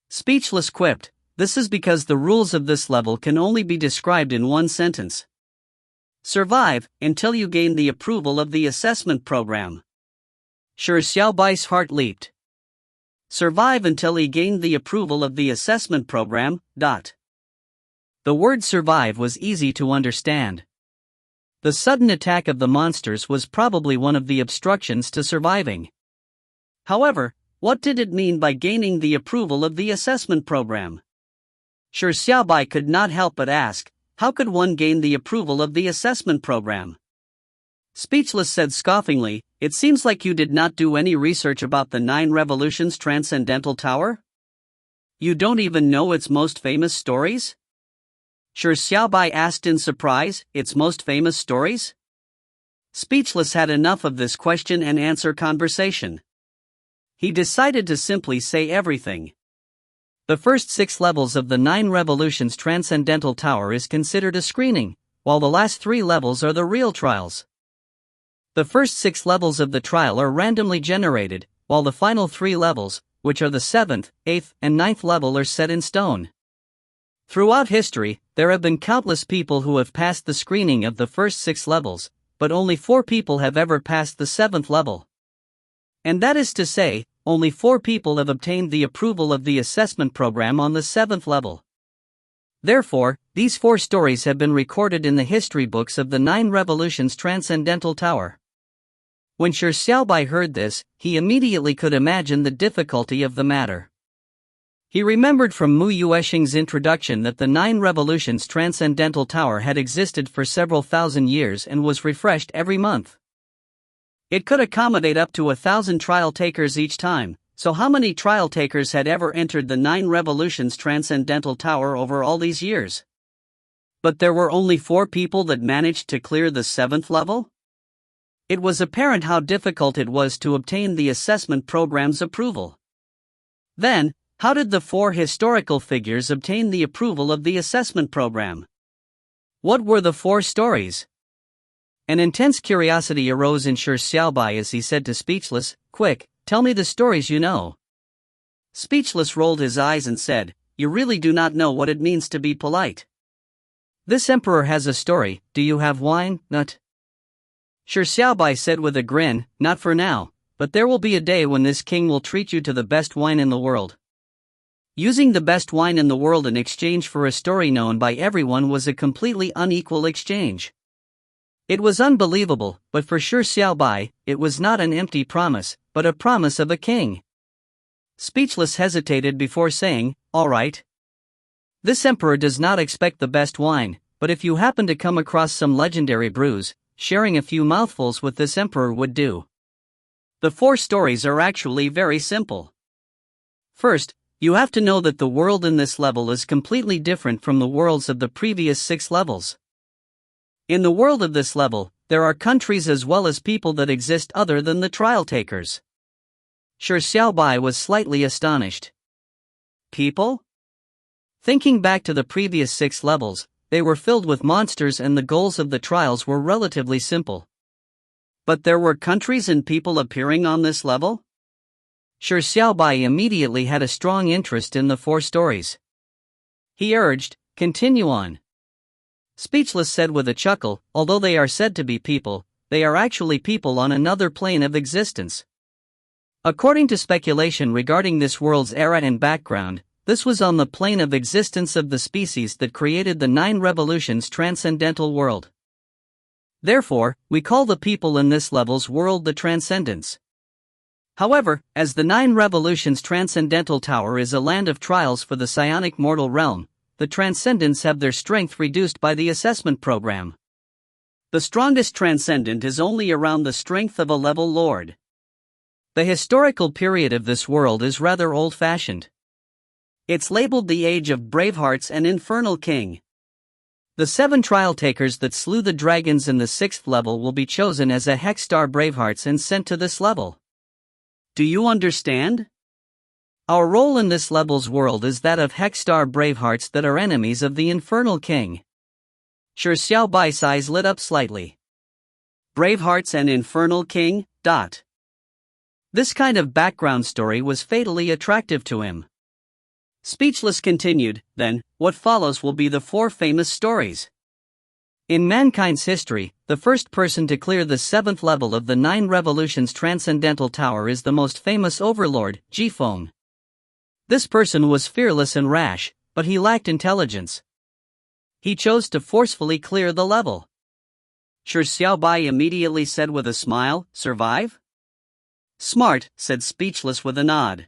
Speechless quipped, "This is because the rules of this level can only be described in one sentence. Survive until you gain the approval of the assessment program." Shi Xiaobai's heart leaped. Survive until he gained the approval of the assessment program. The word survive was easy to understand. The sudden attack of the monsters was probably one of the obstructions to surviving. However, what did it mean by gaining the approval of the assessment program? Shi Xiaobai could not help but ask, how could one gain the approval of the assessment program? Speechless said scoffingly, it seems like you did not do any research about the 9 Revolutions Transcendental Tower? You don't even know its most famous stories? Shi Xiaobai asked in surprise, its most famous stories? Speechless had enough of this question and answer conversation. He decided to simply say everything. The first 6 levels of the 9 Revolutions Transcendental Tower is considered a screening, while the last 3 levels are the real trials. The first 6 levels of the trial are randomly generated, while the final 3 levels, which are the 7th, 8th, and 9th level, are set in stone. Throughout history, there have been countless people who have passed the screening of the first 6 levels, but only 4 people have ever passed the 7th level. And that is to say, only 4 people have obtained the approval of the assessment program on the 7th level. Therefore, these 4 stories have been recorded in the history books of the 9 Revolutions Transcendental Tower. When Shi Xiaobai heard this, he immediately could imagine the difficulty of the matter. He remembered from Mu Yuexing's introduction that the 9 Revolutions Transcendental Tower had existed for several thousand years and was refreshed every month. It could accommodate up to 1,000 trial takers each time, so how many trial takers had ever entered the 9 Revolutions Transcendental Tower over all these years? But there were only 4 people that managed to clear the 7th level? It was apparent how difficult it was to obtain the assessment program's approval. Then, how did the 4 historical figures obtain the approval of the assessment program? What were the 4 stories? An intense curiosity arose in Shi Xiaobai as he said to Speechless, quick, tell me the stories you know. Speechless rolled his eyes and said, you really do not know what it means to be polite. This emperor has a story, do you have wine, nut? Shi Xiaobai said with a grin, not for now, but there will be a day when this king will treat you to the best wine in the world. Using the best wine in the world in exchange for a story known by everyone was a completely unequal exchange. It was unbelievable, but for Shi Xiaobai, it was not an empty promise, but a promise of a king. Speechless hesitated before saying, all right. This emperor does not expect the best wine, but if you happen to come across some legendary brews, sharing a few mouthfuls with this emperor would do. The 4 stories are actually very simple. First, you have to know that the world in this level is completely different from the worlds of the previous 6 levels. In the world of this level, there are countries as well as people that exist other than the trial takers. Shi Xiaobai was slightly astonished. People? Thinking back to the previous 6 levels, they were filled with monsters and the goals of the trials were relatively simple. But there were countries and people appearing on this level? Shi Xiaobai immediately had a strong interest in the 4 stories. He urged, continue on. Speechless said with a chuckle, although they are said to be people, they are actually people on another plane of existence. According to speculation regarding this world's era and background, this was on the plane of existence of the species that created the 9 Revolutions Transcendental World. Therefore, we call the people in this level's world the Transcendents. However, as the 9 Revolutions Transcendental Tower is a land of trials for the psionic mortal realm, the Transcendents have their strength reduced by the assessment program. The strongest Transcendent is only around the strength of a level lord. The historical period of this world is rather old-fashioned. It's labeled the Age of Bravehearts and Infernal King. The 7 trial takers that slew the dragons in the 6th level will be chosen as a Hexstar Bravehearts and sent to this level. Do you understand? Our role in this level's world is that of Hexstar Bravehearts that are enemies of the Infernal King. Shi Xiaobai's eyes lit up slightly. Bravehearts and Infernal King, This kind of background story was fatally attractive to him. Speechless continued, then, what follows will be the 4 famous stories. In mankind's history, the first person to clear the 7th level of the 9 Revolutions Transcendental Tower is the most famous overlord, Jifeng. This person was fearless and rash, but he lacked intelligence. He chose to forcefully clear the level. Shi Xiaobai immediately said with a smile, survive? Smart, said Speechless with a nod.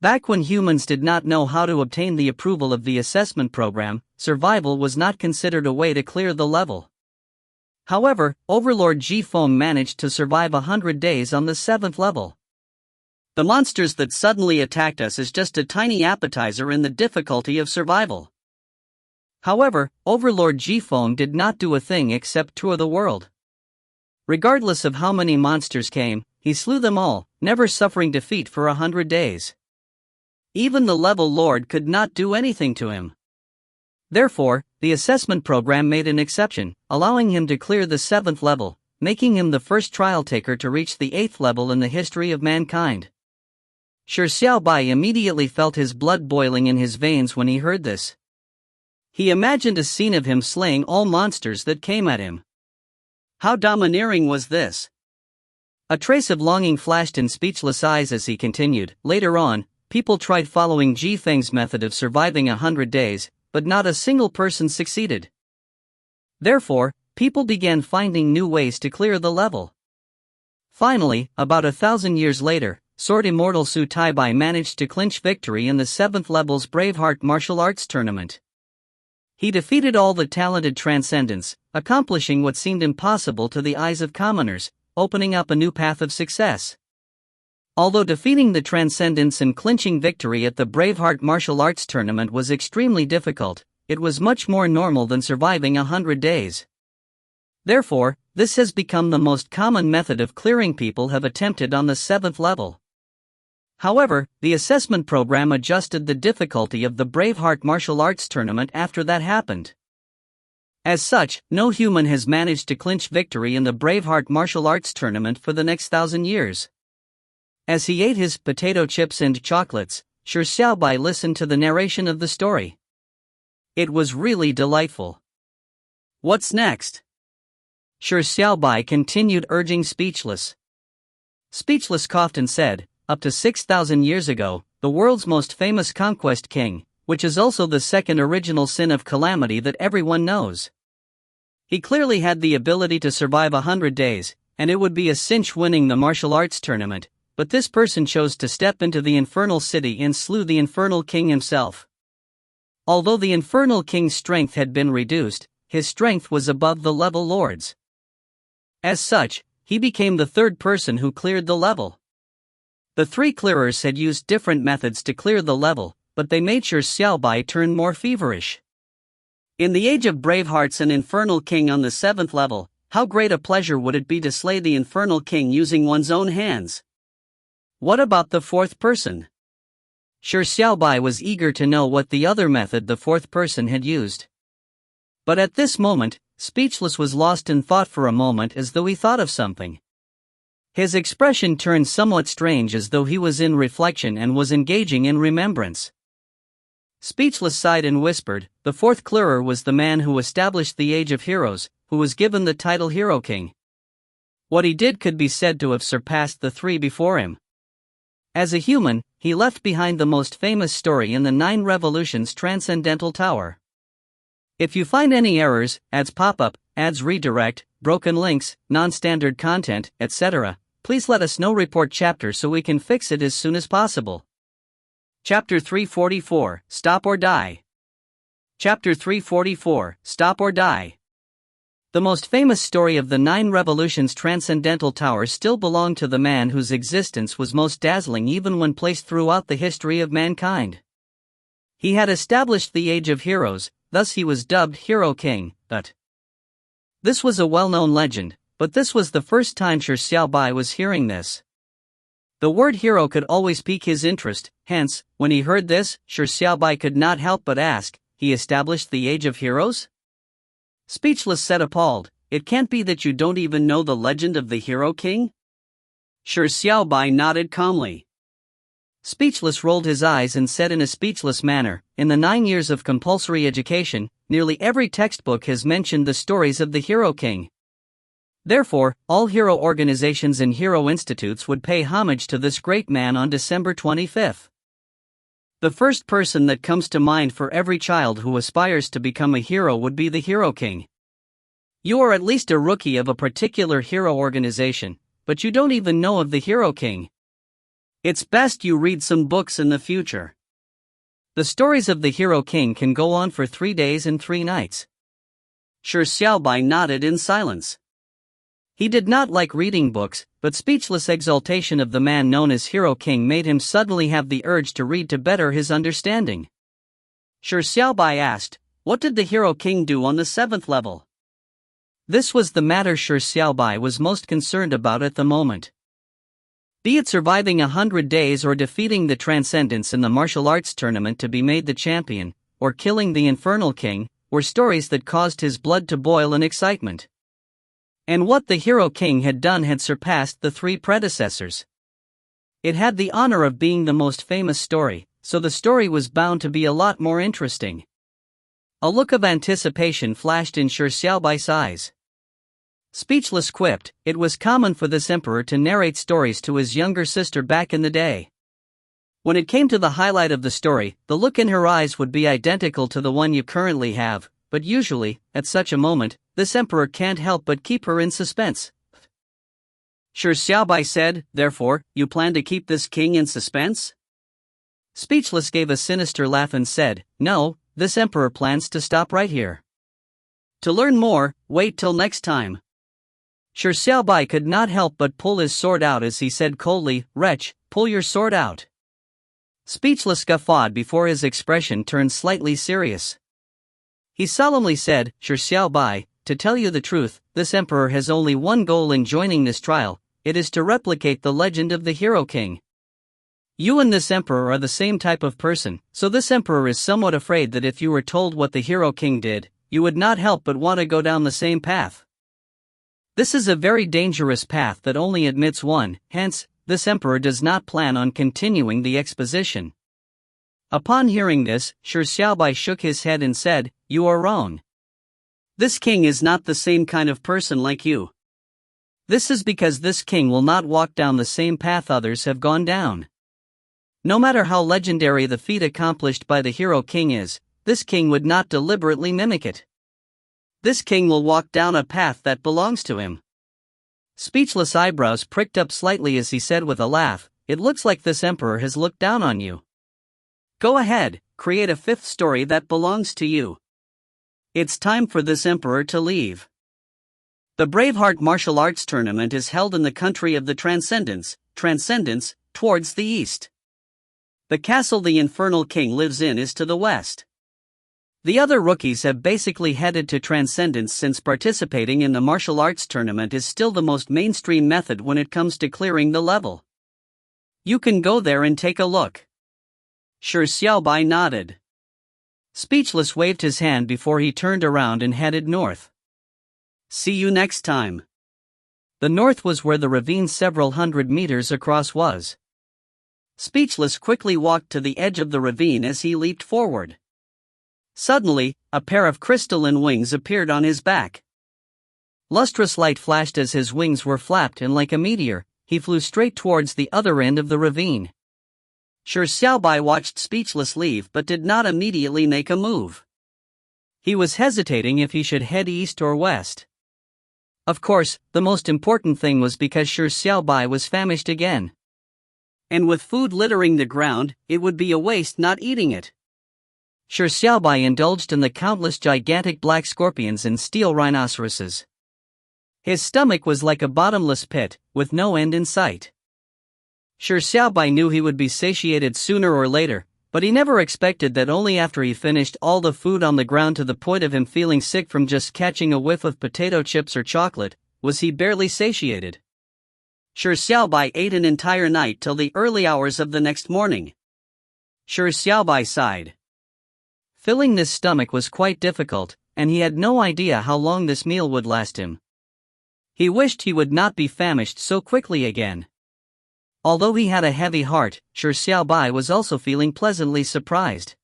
Back when humans did not know how to obtain the approval of the assessment program, survival was not considered a way to clear the level. However, Overlord Ji Feng managed to survive 100 days on the 7th level. The monsters that suddenly attacked us is just a tiny appetizer in the difficulty of survival. However, Overlord Ji Feng did not do a thing except tour the world. Regardless of how many monsters came, he slew them all, never suffering defeat for 100 days. Even the level lord could not do anything to him. Therefore, the assessment program made an exception, allowing him to clear the 7th level, making him the first trial taker to reach the 8th level in the history of mankind. Shi Xiaobai immediately felt his blood boiling in his veins when he heard this. He imagined a scene of him slaying all monsters that came at him. How domineering was this? A trace of longing flashed in Speechless' eyes as he continued. Later on, people tried following Ji Feng's method of surviving 100 days, but not a single person succeeded. Therefore, people began finding new ways to clear the level. Finally, about 1,000 years later, Sword Immortal Su Taibai managed to clinch victory in the 7th level's Braveheart martial arts tournament. He defeated all the talented transcendents, accomplishing what seemed impossible to the eyes of commoners, opening up a new path of success. Although defeating the Transcendents and clinching victory at the Braveheart martial arts tournament was extremely difficult, it was much more normal than surviving 100 days. Therefore, this has become the most common method of clearing people have attempted on the 7th level. However, the assessment program adjusted the difficulty of the Braveheart martial arts tournament after that happened. As such, no human has managed to clinch victory in the Braveheart martial arts tournament for the next 1,000 years. As he ate his potato chips and chocolates, Shi Xiaobai listened to the narration of the story. It was really delightful. What's next? Shi Xiaobai continued urging Speechless. Speechless coughed and said, up to 6,000 years ago, the world's most famous conquest king, which is also the second original sin of calamity that everyone knows. He clearly had the ability to survive 100 days, and it would be a cinch winning the martial arts tournament, but this person chose to step into the infernal city and slew the infernal king himself. Although the infernal king's strength had been reduced, his strength was above the level lord's. As such, he became the third person who cleared the level. The three clearers had used different methods to clear the level, but they made Shi Xiaobai turn more feverish. In the age of Bravehearts and Infernal King on the 7th level, how great a pleasure would it be to slay the Infernal King using one's own hands? What about the fourth person? Shi Xiaobai was eager to know what the other method the fourth person had used. But at this moment, Speechless was lost in thought for a moment as though he thought of something. His expression turned somewhat strange as though he was in reflection and was engaging in remembrance. Speechless sighed and whispered, the fourth clearer was the man who established the Age of Heroes, who was given the title Hero King. What he did could be said to have surpassed the three before him. As a human, he left behind the most famous story in the 9 Revolutions Transcendental Tower. If you find any errors, ads pop up, ads redirect, broken links, non-standard content, etc., please let us know. Report chapter so we can fix it as soon as possible. Chapter 344, Stop or Die. Chapter 344, Stop or Die. The most famous story of the 9 Revolutions Transcendental Tower still belonged to the man whose existence was most dazzling even when placed throughout the history of mankind. He had established the Age of Heroes, thus he was dubbed Hero King, but this was a well-known legend, but this was the first time Shi Xiaobai was hearing this. The word hero could always pique his interest, hence, when he heard this, Shi Xiaobai could not help but ask, he established the Age of Heroes? Speechless said appalled, it can't be that you don't even know the legend of the Hero King? Shi Xiaobai nodded calmly. Speechless rolled his eyes and said in a speechless manner, in the 9 years of compulsory education, nearly every textbook has mentioned the stories of the Hero King. Therefore, all hero organizations and hero institutes would pay homage to this great man on December 25th. The first person that comes to mind for every child who aspires to become a hero would be the Hero King. You are at least a rookie of a particular hero organization, but you don't even know of the Hero King. It's best you read some books in the future. The stories of the Hero King can go on for 3 days and 3 nights. Shi Xiaobai nodded in silence. He did not like reading books, but speechless exaltation of the man known as Hero King made him suddenly have the urge to read to better his understanding. Shi Xiaobai asked, "What did the Hero King do on the 7th level?" This was the matter Shi Xiaobai was most concerned about at the moment. Be it surviving 100 days or defeating the Transcendents in the martial arts tournament to be made the champion, or killing the Infernal King, were stories that caused his blood to boil in excitement. And what the Hero King had done had surpassed the 3 predecessors. It had the honor of being the most famous story, so the story was bound to be a lot more interesting. A look of anticipation flashed in Shi Xiaobai's eyes. Speechless quipped, it was common for this emperor to narrate stories to his younger sister back in the day. When it came to the highlight of the story, the look in her eyes would be identical to the one you currently have, but usually, at such a moment, this emperor can't help but keep her in suspense. Shi Xiaobai said, "Therefore, you plan to keep this king in suspense?" Speechless gave a sinister laugh and said, "No, this emperor plans to stop right here. To learn more, wait till next time." Shi Xiaobai could not help but pull his sword out as he said coldly, "Wretch, pull your sword out." Speechless guffawed before his expression turned slightly serious. He solemnly said, "Shi Xiaobai, to tell you the truth, this emperor has only one goal in joining this trial, it is to replicate the legend of the Hero King. You and this emperor are the same type of person, so this emperor is somewhat afraid that if you were told what the Hero King did, you would not help but want to go down the same path. This is a very dangerous path that only admits one, hence, this emperor does not plan on continuing the exposition." Upon hearing this, Shi Xiaobai shook his head and said, "You are wrong. This king is not the same kind of person like you. This is because this king will not walk down the same path others have gone down. No matter how legendary the feat accomplished by the Hero King is, this king would not deliberately mimic it. This king will walk down a path that belongs to him." Speechless eyebrows pricked up slightly as he said with a laugh, "It looks like this emperor has looked down on you. Go ahead, create a 5th story that belongs to you. It's time for this emperor to leave. The Braveheart martial arts tournament is held in the country of the Transcendents, towards the east. The castle the Infernal King lives in is to the west. The other rookies have basically headed to Transcendence since participating in the martial arts tournament is still the most mainstream method when it comes to clearing the level. You can go there and take a look." Shi Xiaobai nodded. Speechless waved his hand before he turned around and headed north. "See you next time." The north was where the ravine several hundred meters across was. Speechless quickly walked to the edge of the ravine as he leaped forward. Suddenly, a pair of crystalline wings appeared on his back. Lustrous light flashed as his wings were flapped and like a meteor, he flew straight towards the other end of the ravine. Shi Xiaobai watched Speechless leave but did not immediately make a move. He was hesitating if he should head east or west. Of course, the most important thing was because Shi Xiaobai was famished again. And with food littering the ground, it would be a waste not eating it. Shi Xiaobai indulged in the countless gigantic black scorpions and steel rhinoceroses. His stomach was like a bottomless pit, with no end in sight. Shi Xiaobai knew he would be satiated sooner or later, but he never expected that only after he finished all the food on the ground to the point of him feeling sick from just catching a whiff of potato chips or chocolate, was he barely satiated. Shi Xiaobai ate an entire night till the early hours of the next morning. Shi Xiaobai sighed. Filling this stomach was quite difficult, and he had no idea how long this meal would last him. He wished he would not be famished so quickly again. Although he had a heavy heart, Shi Xiaobai was also feeling pleasantly surprised.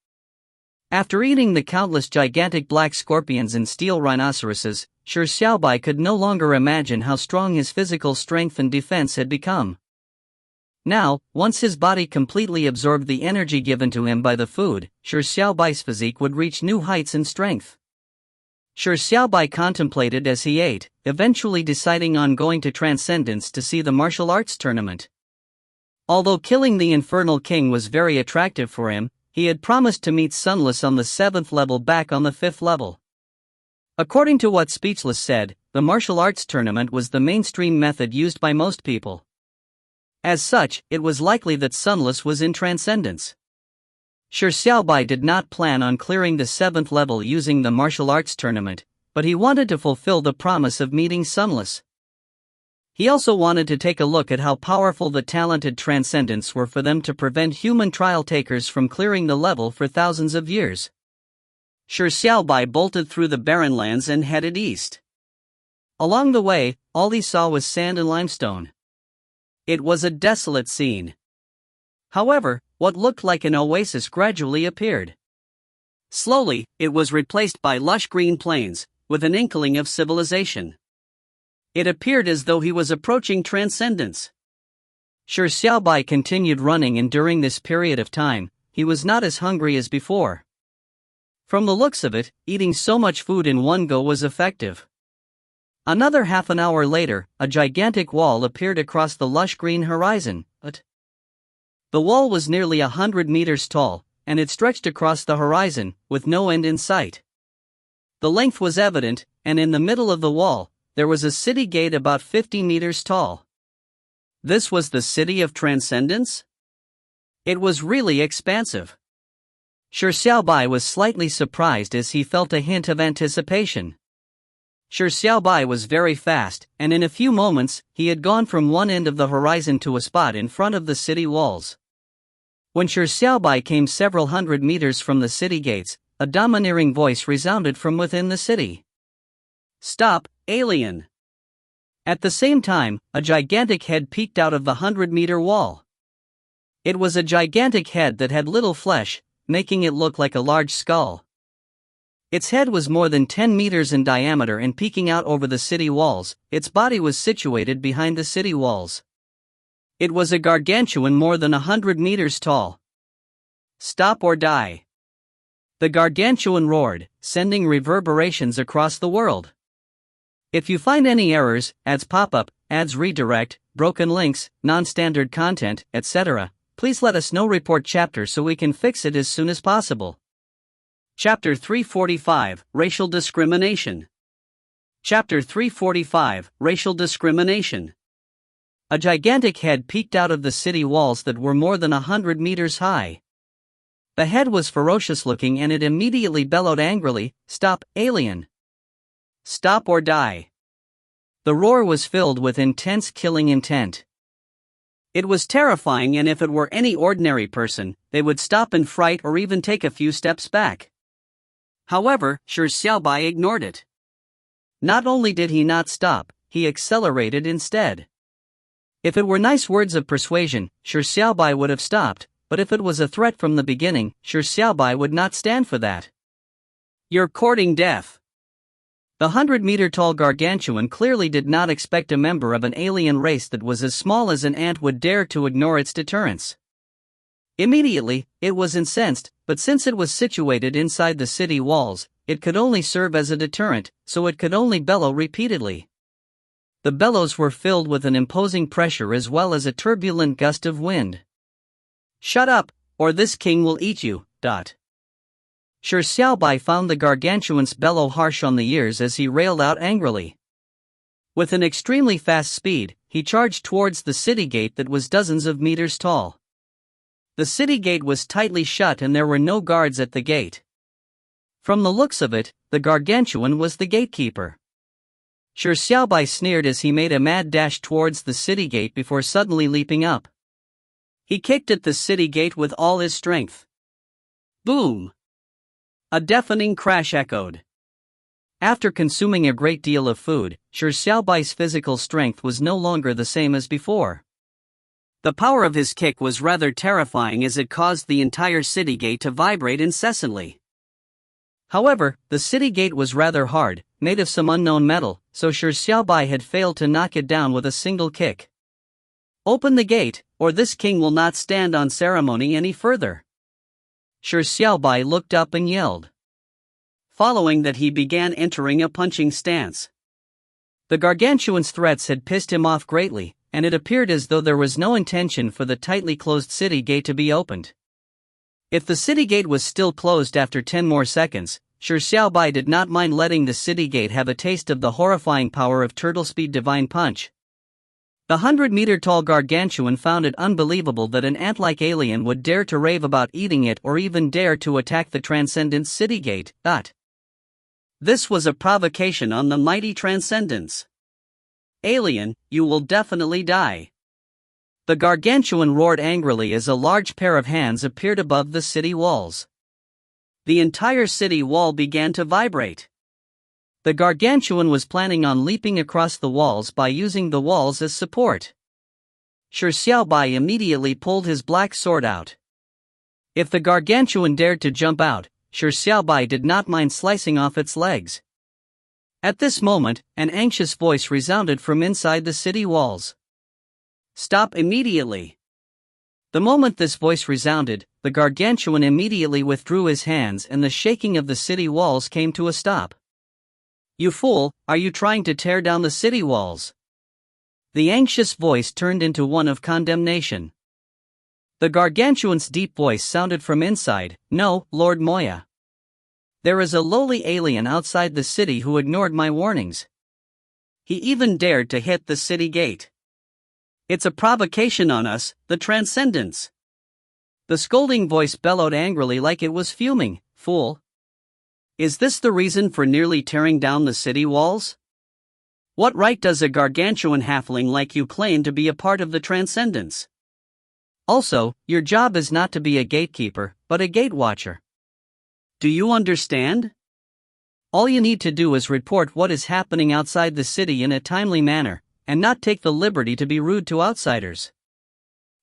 After eating the countless gigantic black scorpions and steel rhinoceroses, Shi Xiaobai could no longer imagine how strong his physical strength and defense had become. Now, once his body completely absorbed the energy given to him by the food, Shi Xiaobai's physique would reach new heights in strength. Shi Xiaobai contemplated as he ate, eventually deciding on going to Transcendence to see the martial arts tournament. Although killing the Infernal King was very attractive for him, he had promised to meet Sunless on the 7th level back on the 5th level. According to what Speechless said, the martial arts tournament was the mainstream method used by most people. As such, it was likely that Sunless was in Transcendence. Shi Xiaobai did not plan on clearing the 7th level using the martial arts tournament, but he wanted to fulfill the promise of meeting Sunless. He also wanted to take a look at how powerful the talented Transcendents were for them to prevent human trial takers from clearing the level for thousands of years. Shi Xiaobai bolted through the barren lands and headed east. Along the way, all he saw was sand and limestone. It was a desolate scene. However, what looked like an oasis gradually appeared. Slowly, it was replaced by lush green plains, with an inkling of civilization. It appeared as though he was approaching Transcendence. Shi Xiaobai continued running, and during this period of time, he was not as hungry as before. From the looks of it, eating so much food in one go was effective. Another half an hour later, a gigantic wall appeared across the lush green horizon, the wall was nearly 100 meters tall, and it stretched across the horizon, with no end in sight. The length was evident, and in the middle of the wall, there was a city gate about 50 meters tall. This was the City of Transcendence? It was really expansive. Shi Xiaobai was slightly surprised as he felt a hint of anticipation. Shi Xiaobai was very fast, and in a few moments, he had gone from one end of the horizon to a spot in front of the city walls. When Shi Xiaobai came several hundred meters from the city gates, a domineering voice resounded from within the city. "Stop, alien!" At the same time, a gigantic head peeked out of the 100-meter wall. It was a gigantic head that had little flesh, making it look like a large skull. Its head was more than 10 meters in diameter and peeking out over the city walls. Its body was situated behind the city walls. It was a gargantuan more than 100 meters tall. "Stop or die!" The gargantuan roared, sending reverberations across the world. If you find any errors, ads pop up, ads redirect, broken links, non-standard content, etc., please let us know. Report chapter so we can fix it as soon as possible. Chapter 345, Racial Discrimination. Chapter 345, Racial Discrimination. A gigantic head peeked out of the city walls that were more than 100 meters high. The head was ferocious looking, and it immediately bellowed angrily, "Stop, alien! Stop or die!" The roar was filled with intense killing intent. It was terrifying, and if it were any ordinary person, they would stop in fright or even take a few steps back. However, Shi Xiaobai ignored it. Not only did he not stop, he accelerated instead. If it were nice words of persuasion, Shi Xiaobai would have stopped, but if it was a threat from the beginning, Shi Xiaobai would not stand for that. "You're courting death." The 100-meter-tall gargantuan clearly did not expect a member of an alien race that was as small as an ant would dare to ignore its deterrence. Immediately, it was incensed, but since it was situated inside the city walls, it could only serve as a deterrent, so it could only bellow repeatedly. The bellows were filled with an imposing pressure as well as a turbulent gust of wind. "Shut up, or this king will eat you." Shi Xiaobai found the gargantuan's bellow harsh on the ears as he railed out angrily. With an extremely fast speed, he charged towards the city gate that was dozens of meters tall. The city gate was tightly shut and there were no guards at the gate. From the looks of it, the gargantuan was the gatekeeper. Shi Xiaobai sneered as he made a mad dash towards the city gate before suddenly leaping up. He kicked at the city gate with all his strength. Boom! A deafening crash echoed. After consuming a great deal of food, Shi Xiaobai's physical strength was no longer the same as before. The power of his kick was rather terrifying as it caused the entire city gate to vibrate incessantly. However, the city gate was rather hard, made of some unknown metal, so Shi Xiaobai had failed to knock it down with a single kick. "Open the gate, or this king will not stand on ceremony any further." Shi Xiaobai looked up and yelled. Following that, he began entering a punching stance. The gargantuan's threats had pissed him off greatly, and it appeared as though there was no intention for the tightly closed city gate to be opened. If the city gate was still closed after 10 more seconds, Shi Xiaobai did not mind letting the city gate have a taste of the horrifying power of Turtle Speed Divine Punch. The 100-meter-tall gargantuan found it unbelievable that an ant-like alien would dare to rave about eating it or even dare to attack the Transcendence city gate. This was a provocation on the mighty Transcendence. Alien, you will definitely die. The gargantuan roared angrily as a large pair of hands appeared above the city walls. The entire city wall began to vibrate. The gargantuan was planning on leaping across the walls by using the walls as support. Shi Xiaobai immediately pulled his black sword out. If the gargantuan dared to jump out, Shi Xiaobai did not mind slicing off its legs. At this moment, an anxious voice resounded from inside the city walls. Stop immediately. The moment this voice resounded, the gargantuan immediately withdrew his hands and the shaking of the city walls came to a stop. You fool, are you trying to tear down the city walls? The anxious voice turned into one of condemnation. The gargantuan's deep voice sounded from inside, No, Lord Moya. There is a lowly alien outside the city who ignored my warnings. He even dared to hit the city gate. It's a provocation on us, the Transcendence. The scolding voice bellowed angrily like it was fuming, Fool. Is this the reason for nearly tearing down the city walls? What right does a gargantuan halfling like you claim to be a part of the Transcendence? Also, your job is not to be a gatekeeper, but a gate watcher. Do you understand? All you need to do is report what is happening outside the city in a timely manner, and not take the liberty to be rude to outsiders.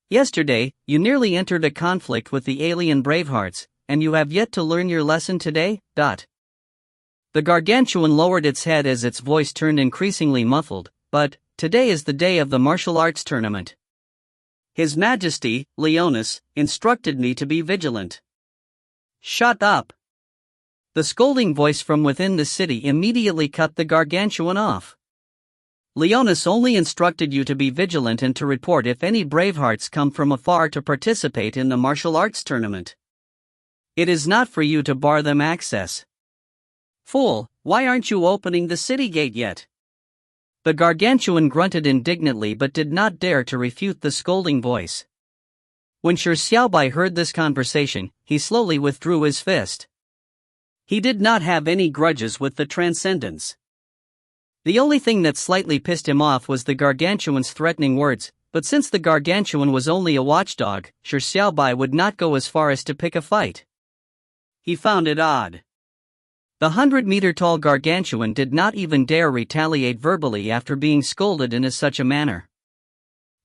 Yesterday, you nearly entered a conflict with the alien Bravehearts, and you have yet to learn your lesson today? The gargantuan lowered its head as its voice turned increasingly muffled, but, today is the day of the martial arts tournament. His Majesty, Leonis, instructed me to be vigilant. Shut up! The scolding voice from within the city immediately cut the gargantuan off. Leonis only instructed you to be vigilant and to report if any Bravehearts come from afar to participate in the martial arts tournament. It is not for you to bar them access. Fool, why aren't you opening the city gate yet? The gargantuan grunted indignantly but did not dare to refute the scolding voice. When Shi Xiaobai heard this conversation, he slowly withdrew his fist. He did not have any grudges with the Transcendence. The only thing that slightly pissed him off was the gargantuan's threatening words, but since the gargantuan was only a watchdog, Shi Xiaobai would not go as far as to pick a fight. He found it odd. The 100-meter-tall gargantuan did not even dare retaliate verbally after being scolded in such a manner.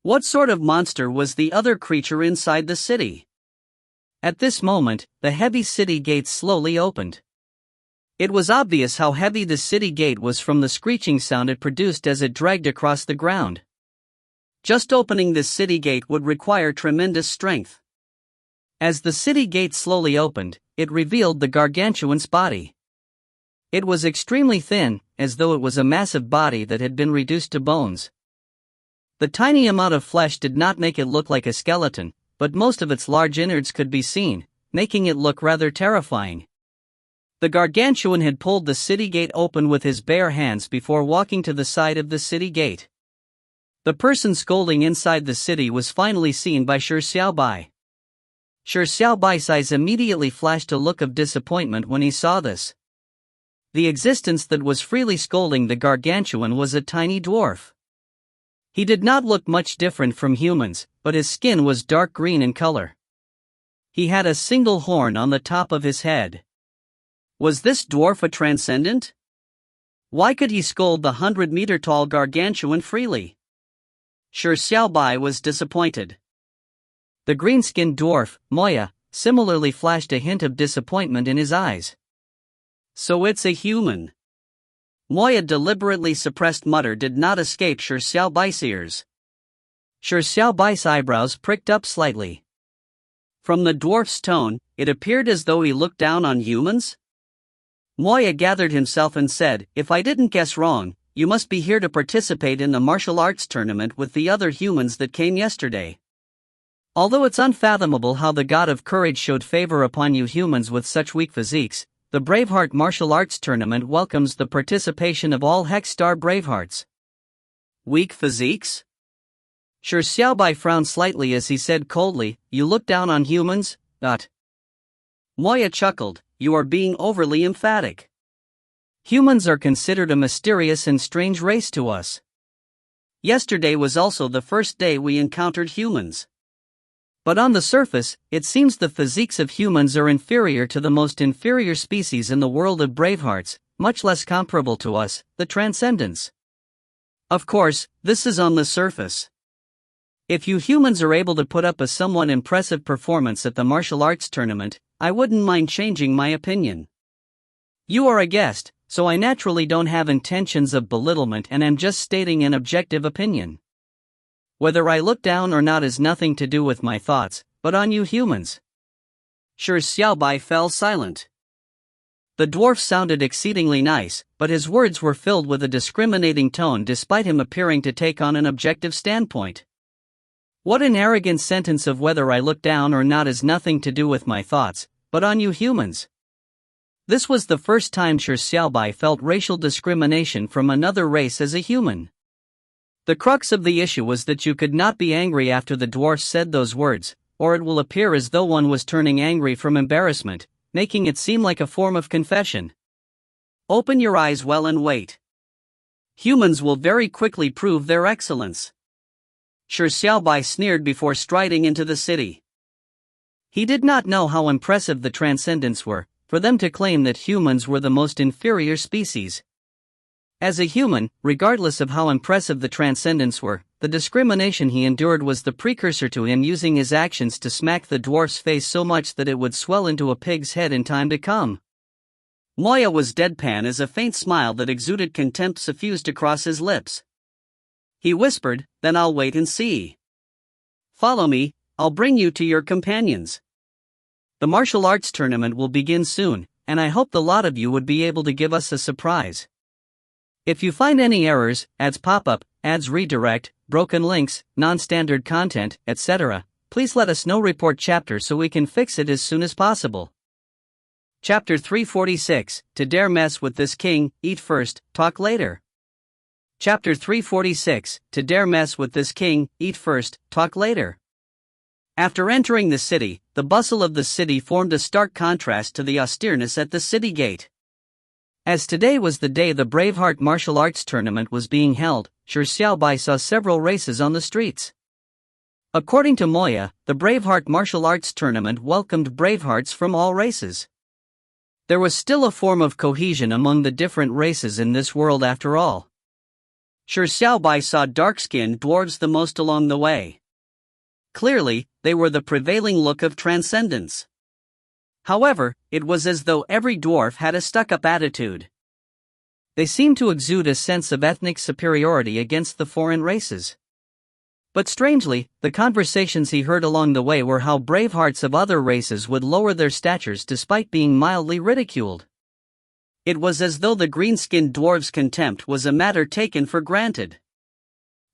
What sort of monster was the other creature inside the city? At this moment, the heavy city gates slowly opened. It was obvious how heavy the city gate was from the screeching sound it produced as it dragged across the ground. Just opening this city gate would require tremendous strength. As the city gate slowly opened, it revealed the gargantuan's body. It was extremely thin, as though it was a massive body that had been reduced to bones. The tiny amount of flesh did not make it look like a skeleton, but most of its large innards could be seen, making it look rather terrifying. The gargantuan had pulled the city gate open with his bare hands before walking to the side of the city gate. The person scolding inside the city was finally seen by Shi Xiaobai. Shi Xiaobai's eyes immediately flashed a look of disappointment when he saw this. The existence that was freely scolding the gargantuan was a tiny dwarf. He did not look much different from humans, but his skin was dark green in color. He had a single horn on the top of his head. Was this dwarf a transcendent? Why could he scold the 100-meter-tall gargantuan freely? Shi Xiaobai was disappointed. The green-skinned dwarf, Moya, similarly flashed a hint of disappointment in his eyes. So it's a human. Moya deliberately suppressed mutter did not escape Shi Xiaobai's ears. Shi Xiaobai's eyebrows pricked up slightly. From the dwarf's tone, it appeared as though he looked down on humans. Moya gathered himself and said, "If I didn't guess wrong, you must be here to participate in the martial arts tournament with the other humans that came yesterday. Although it's unfathomable how the god of courage showed favor upon you humans with such weak physiques, the Braveheart Martial Arts Tournament welcomes the participation of all Hex-Star Bravehearts. Weak physiques? Shi Xiaobai frowned slightly as he said coldly, "You look down on humans?" Moya chuckled, "You are being overly emphatic. Humans are considered a mysterious and strange race to us. Yesterday was also the first day we encountered humans. But on the surface, it seems the physiques of humans are inferior to the most inferior species in the world of Bravehearts, much less comparable to us, the Transcendents. Of course, this is on the surface. If you humans are able to put up a somewhat impressive performance at the martial arts tournament, I wouldn't mind changing my opinion. You are a guest, so I naturally don't have intentions of belittlement and am just stating an objective opinion. Whether I look down or not is nothing to do with my thoughts, but on you humans." Shi Xiaobai fell silent. The dwarf sounded exceedingly nice, but his words were filled with a discriminating tone despite him appearing to take on an objective standpoint. What an arrogant sentence of "whether I look down or not is nothing to do with my thoughts, but on you humans." This was the first time Shi Xiaobai felt racial discrimination from another race as a human. The crux of the issue was that you could not be angry after the dwarf said those words, or it will appear as though one was turning angry from embarrassment, making it seem like a form of confession. Open your eyes well and wait. Humans will very quickly prove their excellence. Shi Xiaobai sneered before striding into the city. He did not know how impressive the Transcendents were, for them to claim that humans were the most inferior species. As a human, regardless of how impressive the Transcendents were, the discrimination he endured was the precursor to him using his actions to smack the dwarf's face so much that it would swell into a pig's head in time to come. Moya was deadpan as a faint smile that exuded contempt suffused across his lips. He whispered, "Then I'll wait and see. Follow me, I'll bring you to your companions. The martial arts tournament will begin soon, and I hope the lot of you would be able to give us a surprise. If you find any errors, ads pop up, ads redirect, broken links, non-standard content, etc., please let us know. Report chapter so we can fix it as soon as possible." Chapter 346, To Dare Mess with This King, Eat First, Talk Later. Chapter 346, To Dare Mess with This King, Eat First, Talk Later. After entering the city, the bustle of the city formed a stark contrast to the austereness at the city gate. As today was the day the Braveheart Martial Arts Tournament was being held, Shi Xiaobai saw several races on the streets. According to Moya, the Braveheart Martial Arts Tournament welcomed Bravehearts from all races. There was still a form of cohesion among the different races in this world after all. Shi Xiaobai saw dark-skinned dwarves the most along the way. Clearly, they were the prevailing look of Transcendence. However, it was as though every dwarf had a stuck-up attitude. They seemed to exude a sense of ethnic superiority against the foreign races. But strangely, the conversations he heard along the way were how Bravehearts of other races would lower their statures despite being mildly ridiculed. It was as though the green-skinned dwarves' contempt was a matter taken for granted.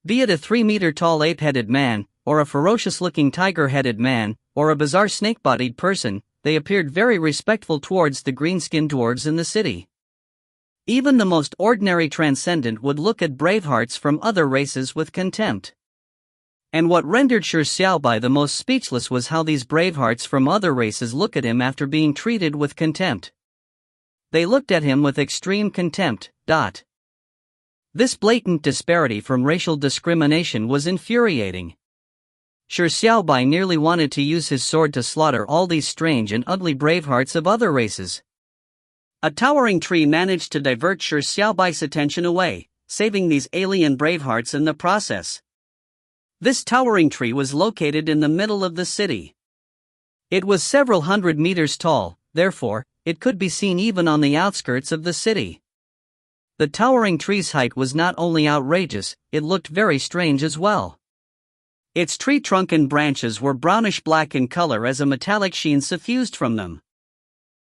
Be it a 3-meter-tall ape-headed man, or a ferocious-looking tiger-headed man, or a bizarre snake-bodied person, they appeared very respectful towards the green-skinned dwarves in the city. Even the most ordinary Transcendent would look at Bravehearts from other races with contempt. And what rendered Shi Xiaobai the most speechless was how these Bravehearts from other races look at him after being treated with contempt. They looked at him with extreme contempt. This blatant disparity from racial discrimination was infuriating. Shi Xiaobai nearly wanted to use his sword to slaughter all these strange and ugly Bravehearts of other races. A towering tree managed to divert Shi Xiaobai's attention away, saving these alien Bravehearts in the process. This towering tree was located in the middle of the city. It was several hundred meters tall, therefore, it could be seen even on the outskirts of the city. The towering tree's height was not only outrageous, it looked very strange as well. Its tree trunk and branches were brownish-black in color as a metallic sheen suffused from them.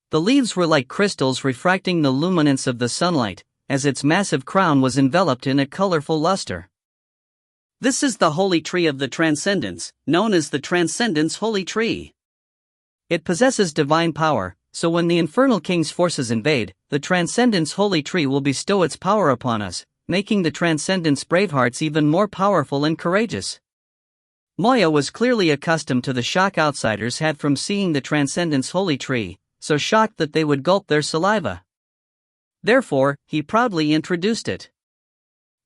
The leaves were like crystals refracting the luminance of the sunlight, as its massive crown was enveloped in a colorful luster. This is the holy tree of the Transcendence, known as the Transcendence Holy Tree. It possesses divine power, so when the Infernal King's forces invade, the Transcendence Holy Tree will bestow its power upon us, making the Transcendence Bravehearts even more powerful and courageous. Moya was clearly accustomed to the shock outsiders had from seeing the Transcendence Holy Tree, so shocked that they would gulp their saliva. Therefore, he proudly introduced it.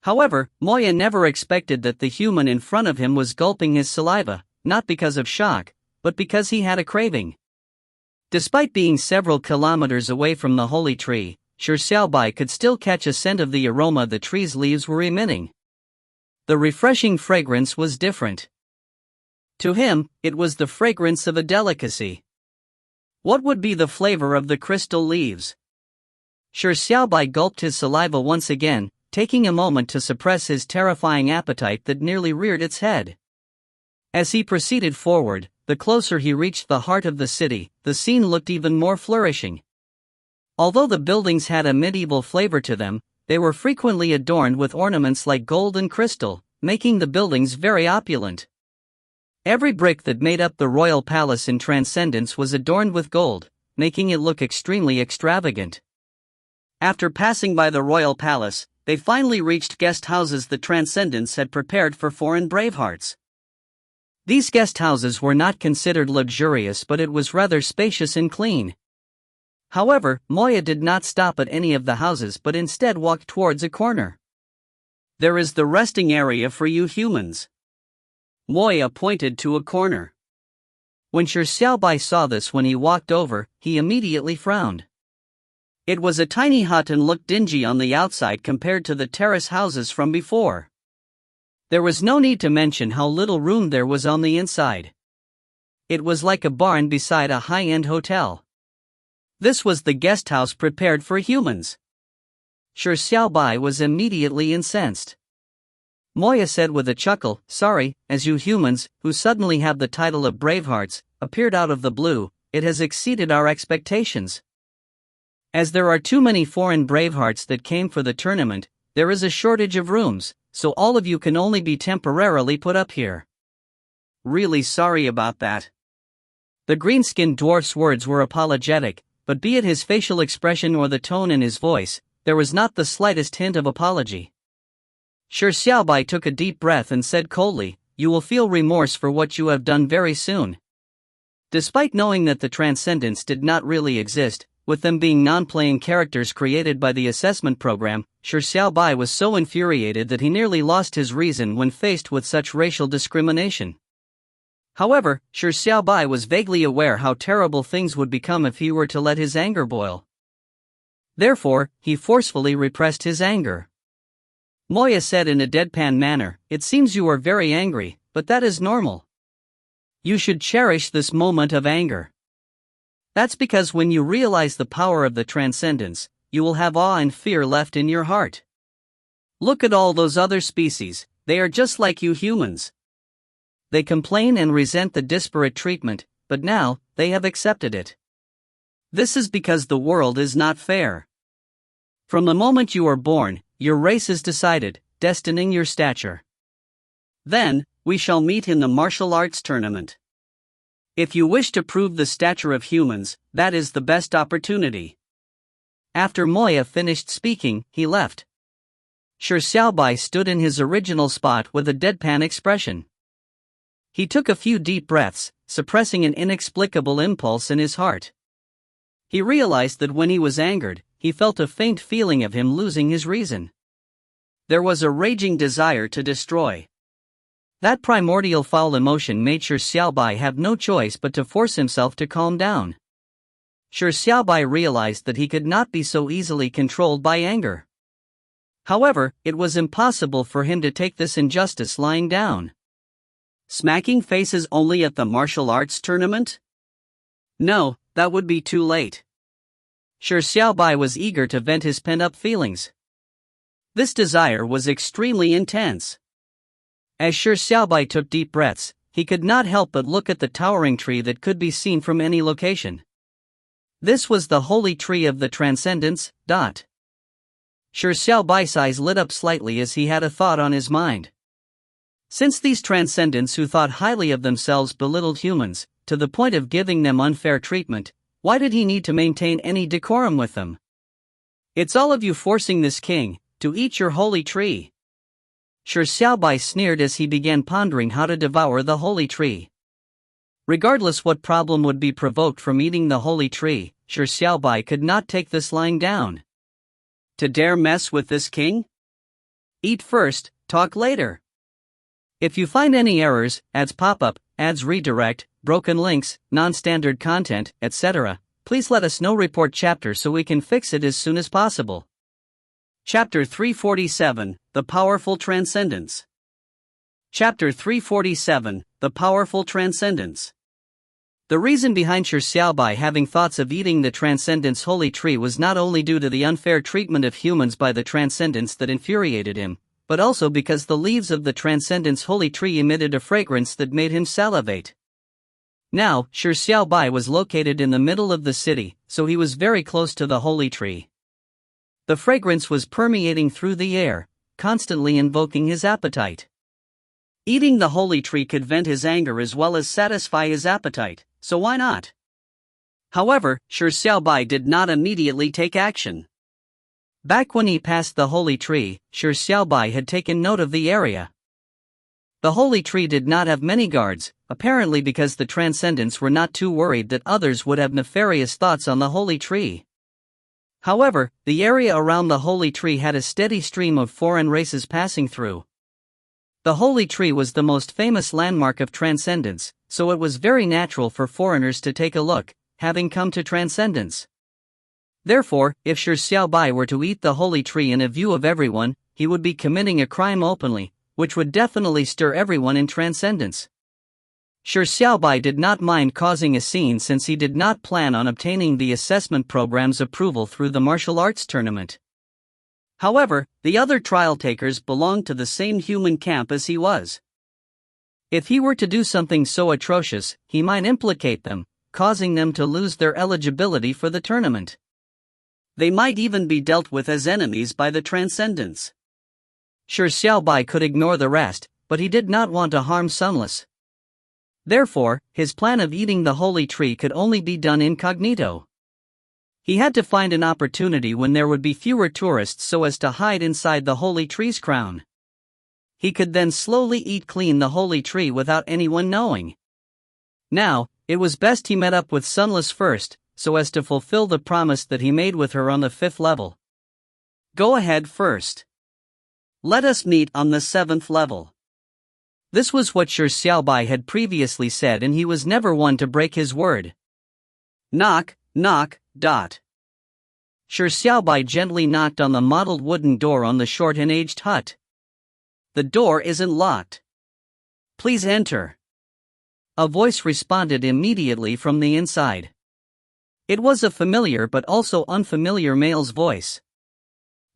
However, Moya never expected that the human in front of him was gulping his saliva, not because of shock, but because he had a craving. Despite being several kilometers away from the holy tree, Shi Xiaobai could still catch a scent of the aroma the tree's leaves were emitting. The refreshing fragrance was different. To him, it was the fragrance of a delicacy. What would be the flavor of the crystal leaves? Shi Xiaobai gulped his saliva once again, taking a moment to suppress his terrifying appetite that nearly reared its head. As he proceeded forward, the closer he reached the heart of the city, the scene looked even more flourishing. Although the buildings had a medieval flavor to them, they were frequently adorned with ornaments like gold and crystal, making the buildings very opulent. Every brick that made up the royal palace in Transcendence was adorned with gold, making it look extremely extravagant. After passing by the royal palace, they finally reached guest houses the Transcendence had prepared for foreign bravehearts. These guest houses were not considered luxurious, but it was rather spacious and clean. However, Moya did not stop at any of the houses but instead walked towards a corner. "There is the resting area for you humans." Moya pointed to a corner. When Shi Xiaobai saw this when he walked over, he immediately frowned. It was a tiny hut and looked dingy on the outside compared to the terrace houses from before. There was no need to mention how little room there was on the inside. It was like a barn beside a high-end hotel. This was the guest house prepared for humans. Shi Xiaobai was immediately incensed. Moya said with a chuckle, "Sorry, as you humans, who suddenly have the title of Bravehearts, appeared out of the blue, it has exceeded our expectations. As there are too many foreign Bravehearts that came for the tournament, there is a shortage of rooms, so all of you can only be temporarily put up here. Really sorry about that." The green-skinned dwarf's words were apologetic, but be it his facial expression or the tone in his voice, there was not the slightest hint of apology. Shi Xiaobai took a deep breath and said coldly, "You will feel remorse for what you have done very soon." Despite knowing that the Transcendence did not really exist, with them being non-playing characters created by the assessment program, Shi Xiaobai was so infuriated that he nearly lost his reason when faced with such racial discrimination. However, Shi Xiaobai was vaguely aware how terrible things would become if he were to let his anger boil. Therefore, he forcefully repressed his anger. Moya said in a deadpan manner, "It seems you are very angry, but that is normal. You should cherish this moment of anger. That's because when you realize the power of the Transcendence, you will have awe and fear left in your heart. Look at all those other species, they are just like you humans. They complain and resent the disparate treatment, but now, they have accepted it. This is because the world is not fair. From the moment you are born, your race is decided, destining your stature. Then, we shall meet in the martial arts tournament. If you wish to prove the stature of humans, that is the best opportunity." After Moya finished speaking, he left. Shi Xiaobai stood in his original spot with a deadpan expression. He took a few deep breaths, suppressing an inexplicable impulse in his heart. He realized that when he was angered, he felt a faint feeling of him losing his reason. There was a raging desire to destroy. That primordial foul emotion made Shi Xiaobai have no choice but to force himself to calm down. Shi Xiaobai realized that he could not be so easily controlled by anger. However, it was impossible for him to take this injustice lying down. Smacking faces only at the martial arts tournament? No, that would be too late. Shi Xiaobai was eager to vent his pent-up feelings. This desire was extremely intense. As Shi Xiaobai took deep breaths, he could not help but look at the towering tree that could be seen from any location. This was the holy tree of the Transcendence. Shi Xiaobai's eyes lit up slightly as he had a thought on his mind. Since these transcendents who thought highly of themselves belittled humans, to the point of giving them unfair treatment, why did he need to maintain any decorum with them? It's all of you forcing this king to eat your holy tree. Shi Xiaobai sneered as he began pondering how to devour the holy tree. Regardless what problem would be provoked from eating the holy tree, Shi Xiaobai could not take this lying down. To dare mess with this king? Eat first, talk later. If you find any errors, ads pop up, ads redirect, broken links, non-standard content, etc., please let us know. Report chapter so we can fix it as soon as possible. Chapter 347, The Powerful Transcendence. Chapter 347, The Powerful Transcendence. The reason behind Shi Xiaobai having thoughts of eating the Transcendence holy tree was not only due to the unfair treatment of humans by the Transcendence that infuriated him, but also because the leaves of the Transcendence holy tree emitted a fragrance that made him salivate. Now, Shi Xiaobai was located in the middle of the city, so he was very close to the holy tree. The fragrance was permeating through the air, constantly invoking his appetite. Eating the holy tree could vent his anger as well as satisfy his appetite, so why not? However, Shi Xiaobai did not immediately take action. Back when he passed the holy tree, Shi Xiaobai had taken note of the area. The holy tree did not have many guards, apparently because the Transcendents were not too worried that others would have nefarious thoughts on the holy tree. However, the area around the holy tree had a steady stream of foreign races passing through. The holy tree was the most famous landmark of Transcendence, so it was very natural for foreigners to take a look, having come to Transcendence. Therefore, if Shi Xiaobai were to eat the holy tree in a view of everyone, he would be committing a crime openly, which would definitely stir everyone in Transcendence. Shi Xiaobai did not mind causing a scene since he did not plan on obtaining the assessment program's approval through the martial arts tournament. However, the other trial takers belonged to the same human camp as he was. If he were to do something so atrocious, he might implicate them, causing them to lose their eligibility for the tournament. They might even be dealt with as enemies by the Transcendents. Shi Xiaobai could ignore the rest, but he did not want to harm Sunless. Therefore, his plan of eating the holy tree could only be done incognito. He had to find an opportunity when there would be fewer tourists so as to hide inside the holy tree's crown. He could then slowly eat clean the holy tree without anyone knowing. Now, it was best he met up with Sunless first, so as to fulfill the promise that he made with her on the 5th level. Go ahead first. Let us meet on the 7th level. This was what Shi Xiaobai had previously said, and he was never one to break his word. Knock, knock, dot. Shi Xiaobai gently knocked on the mottled wooden door on the short and aged hut. The door isn't locked. Please enter. A voice responded immediately from the inside. It was a familiar but also unfamiliar male's voice.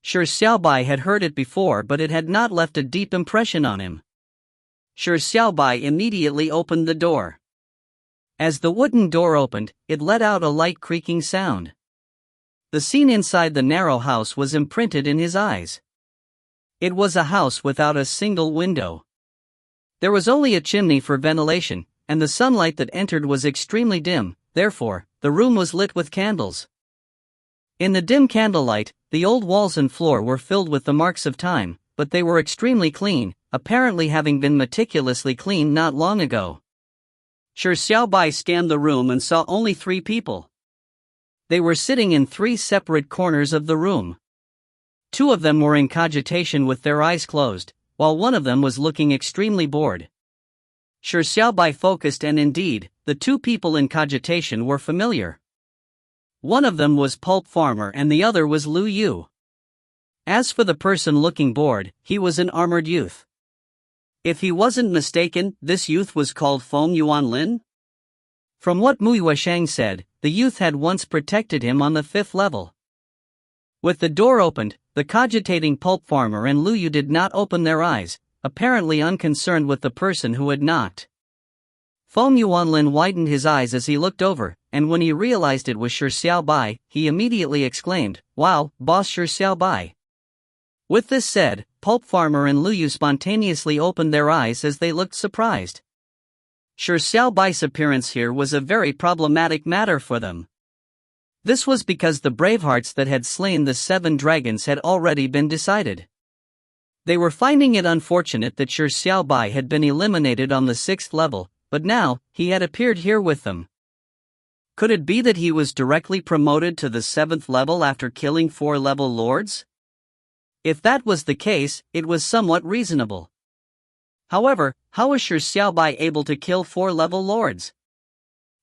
Shi Xiaobai had heard it before, but it had not left a deep impression on him. Shi Xiaobai immediately opened the door. As the wooden door opened, it let out a light creaking sound. The scene inside the narrow house was imprinted in his eyes. It was a house without a single window. There was only a chimney for ventilation, and the sunlight that entered was extremely dim, therefore, the room was lit with candles. In the dim candlelight, the old walls and floor were filled with the marks of time, but they were extremely clean, apparently having been meticulously cleaned not long ago. Shi Xiaobai scanned the room and saw only 3 people. They were sitting in 3 separate corners of the room. 2 of them were in cogitation with their eyes closed, while one of them was looking extremely bored. Shi Xiaobai focused, and indeed, the 2 people in cogitation were familiar. One of them was Pulp Farmer and the other was Lu Yu. As for the person looking bored, he was an armored youth. If he wasn't mistaken, this youth was called Feng Yuanlin? From what Mu Yueshang said, the youth had once protected him on the 5th level. With the door opened, the cogitating Pulp Farmer and Lu Yu did not open their eyes, apparently unconcerned with the person who had knocked. Feng Yuanlin widened his eyes as he looked over, and when he realized it was Shi Xiaobai, he immediately exclaimed, "Wow, boss Shi Xiaobai. With this said, Pulp Farmer and Luyu spontaneously opened their eyes as they looked surprised. Shi Xiaobai's appearance here was a very problematic matter for them. This was because the bravehearts that had slain the 7 dragons had already been decided. They were finding it unfortunate that Shi Xiaobai had been eliminated on the 6th level, but now, he had appeared here with them. Could it be that he was directly promoted to the 7th level after killing 4 level lords? If that was the case, it was somewhat reasonable. However, how was Shi Xiaobai able to kill 4 level lords?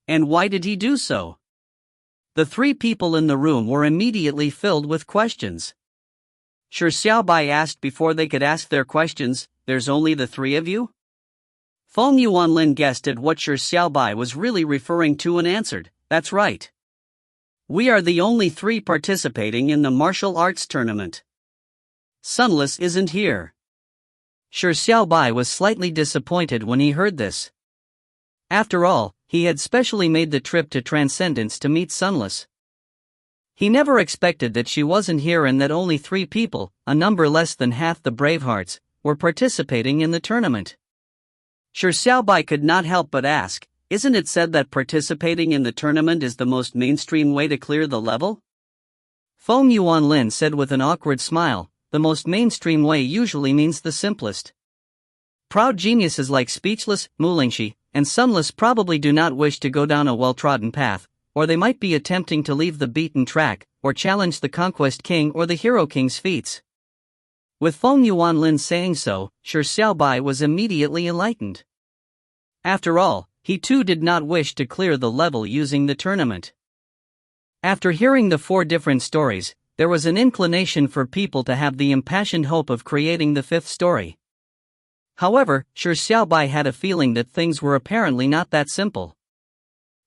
And why did he do so? The 3 people in the room were immediately filled with questions. Shi Xiaobai asked before they could ask their questions, "There's only the 3 of you?" Feng Yuanlin guessed at what Shi Xiaobai was really referring to and answered, "That's right. We are the only 3 participating in the martial arts tournament. Sunless isn't here." Shi Xiaobai was slightly disappointed when he heard this. After all, he had specially made the trip to Transcendence to meet Sunless. He never expected that she wasn't here and that only 3 people, a number less than half the Bravehearts, were participating in the tournament. Shi Xiaobai could not help but ask, "Isn't it said that participating in the tournament is the most mainstream way to clear the level?" Feng Yuanlin said with an awkward smile, "The most mainstream way usually means the simplest. Proud geniuses like Speechless, Mulingshi, and Sunless probably do not wish to go down a well-trodden path, or they might be attempting to leave the beaten track, or challenge the Conquest King or the Hero King's feats." With Feng Yuanlin saying so, Shi Xiaobai was immediately enlightened. After all, he too did not wish to clear the level using the tournament. After hearing the 4 different stories, there was an inclination for people to have the impassioned hope of creating the 5th story. However, Shi Xiaobai had a feeling that things were apparently not that simple.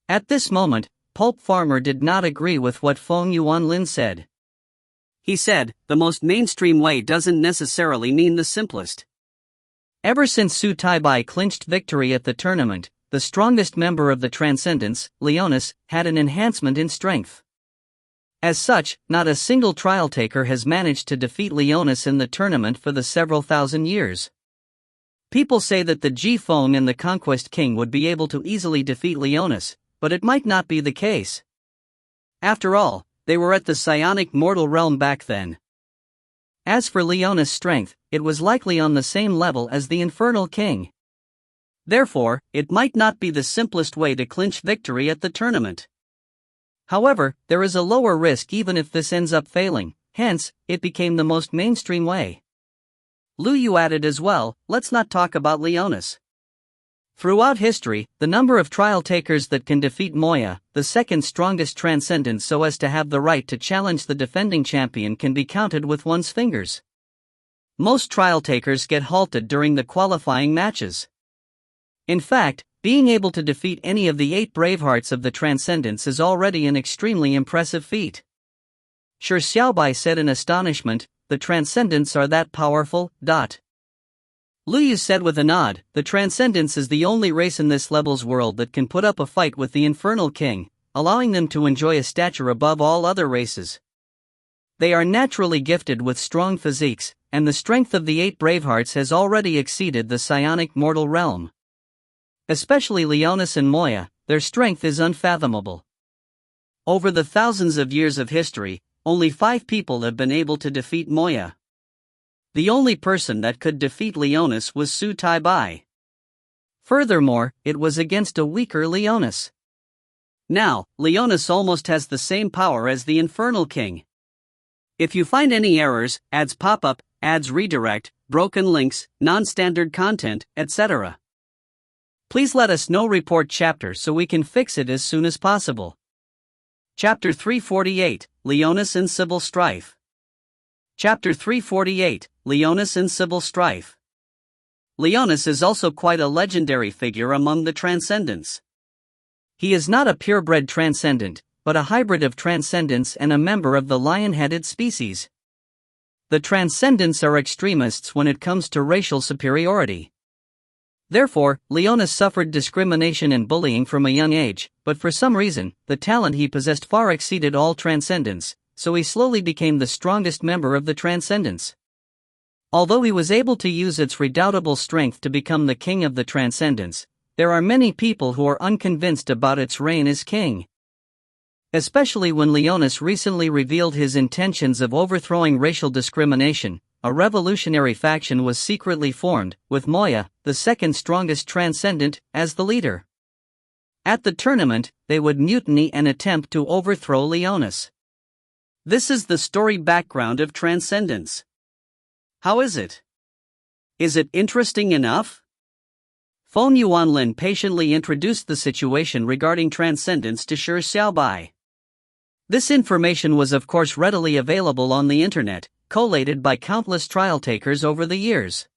At this moment, Pulp Farmer did not agree with what Feng Yuanlin said. He said, "The most mainstream way doesn't necessarily mean the simplest." Ever since Su Taibai clinched victory at the tournament, the strongest member of the Transcendence, Leonis, had an enhancement in strength. As such, not a single trial taker has managed to defeat Leonis in the tournament for the several thousand years. People say that the Ji Feng and the Conquest King would be able to easily defeat Leonis, but it might not be the case. After all, they were at the psionic mortal realm back then. As for Leonis' strength, it was likely on the same level as the Infernal King. Therefore, it might not be the simplest way to clinch victory at the tournament. However, there is a lower risk even if this ends up failing, hence, it became the most mainstream way. Luyu added as well, "Let's not talk about Leonis. Throughout history, the number of trial takers that can defeat Moya, the second strongest transcendent so as to have the right to challenge the defending champion, can be counted with one's fingers. Most trial takers get halted during the qualifying matches. In fact, being able to defeat any of the 8 Bravehearts of the Transcendence is already an extremely impressive feat." Shi Xiaobai said in astonishment, "The Transcendents are that powerful?" Luyu said with a nod, "The Transcendence is the only race in this level's world that can put up a fight with the Infernal King, allowing them to enjoy a stature above all other races. They are naturally gifted with strong physiques, and the strength of the 8 Bravehearts has already exceeded the psionic mortal realm. Especially Leonis and Moya, their strength is unfathomable. Over the thousands of years of history, only 5 people have been able to defeat Moya. The only person that could defeat Leonis was Su Taibai. Furthermore, it was against a weaker Leonis. Now, Leonis almost has the same power as the Infernal King. If you find any errors, ads pop up, ads redirect, broken links, non-standard content, etc., please let us know. Report chapter so we can fix it as soon as possible. Chapter 348, Leonis and Civil Strife. Chapter 348, Leonis and Civil Strife. Leonis is also quite a legendary figure among the Transcendents. He is not a purebred Transcendent, but a hybrid of Transcendents and a member of the lion-headed species. The Transcendents are extremists when it comes to racial superiority. Therefore, Leonis suffered discrimination and bullying from a young age, but for some reason, the talent he possessed far exceeded all Transcendents, so he slowly became the strongest member of the Transcendents. Although he was able to use its redoubtable strength to become the king of the Transcendence, there are many people who are unconvinced about its reign as king. Especially when Leonis recently revealed his intentions of overthrowing racial discrimination, a revolutionary faction was secretly formed, with Moya, the second strongest Transcendent, as the leader. At the tournament, they would mutiny and attempt to overthrow Leonis. This is the story background of Transcendence. How is it? Is it interesting enough? Feng Yuanlin patiently introduced the situation regarding Transcendence to Shi Xiaobai. This information was of course readily available on the internet, collated by countless trial takers over the years.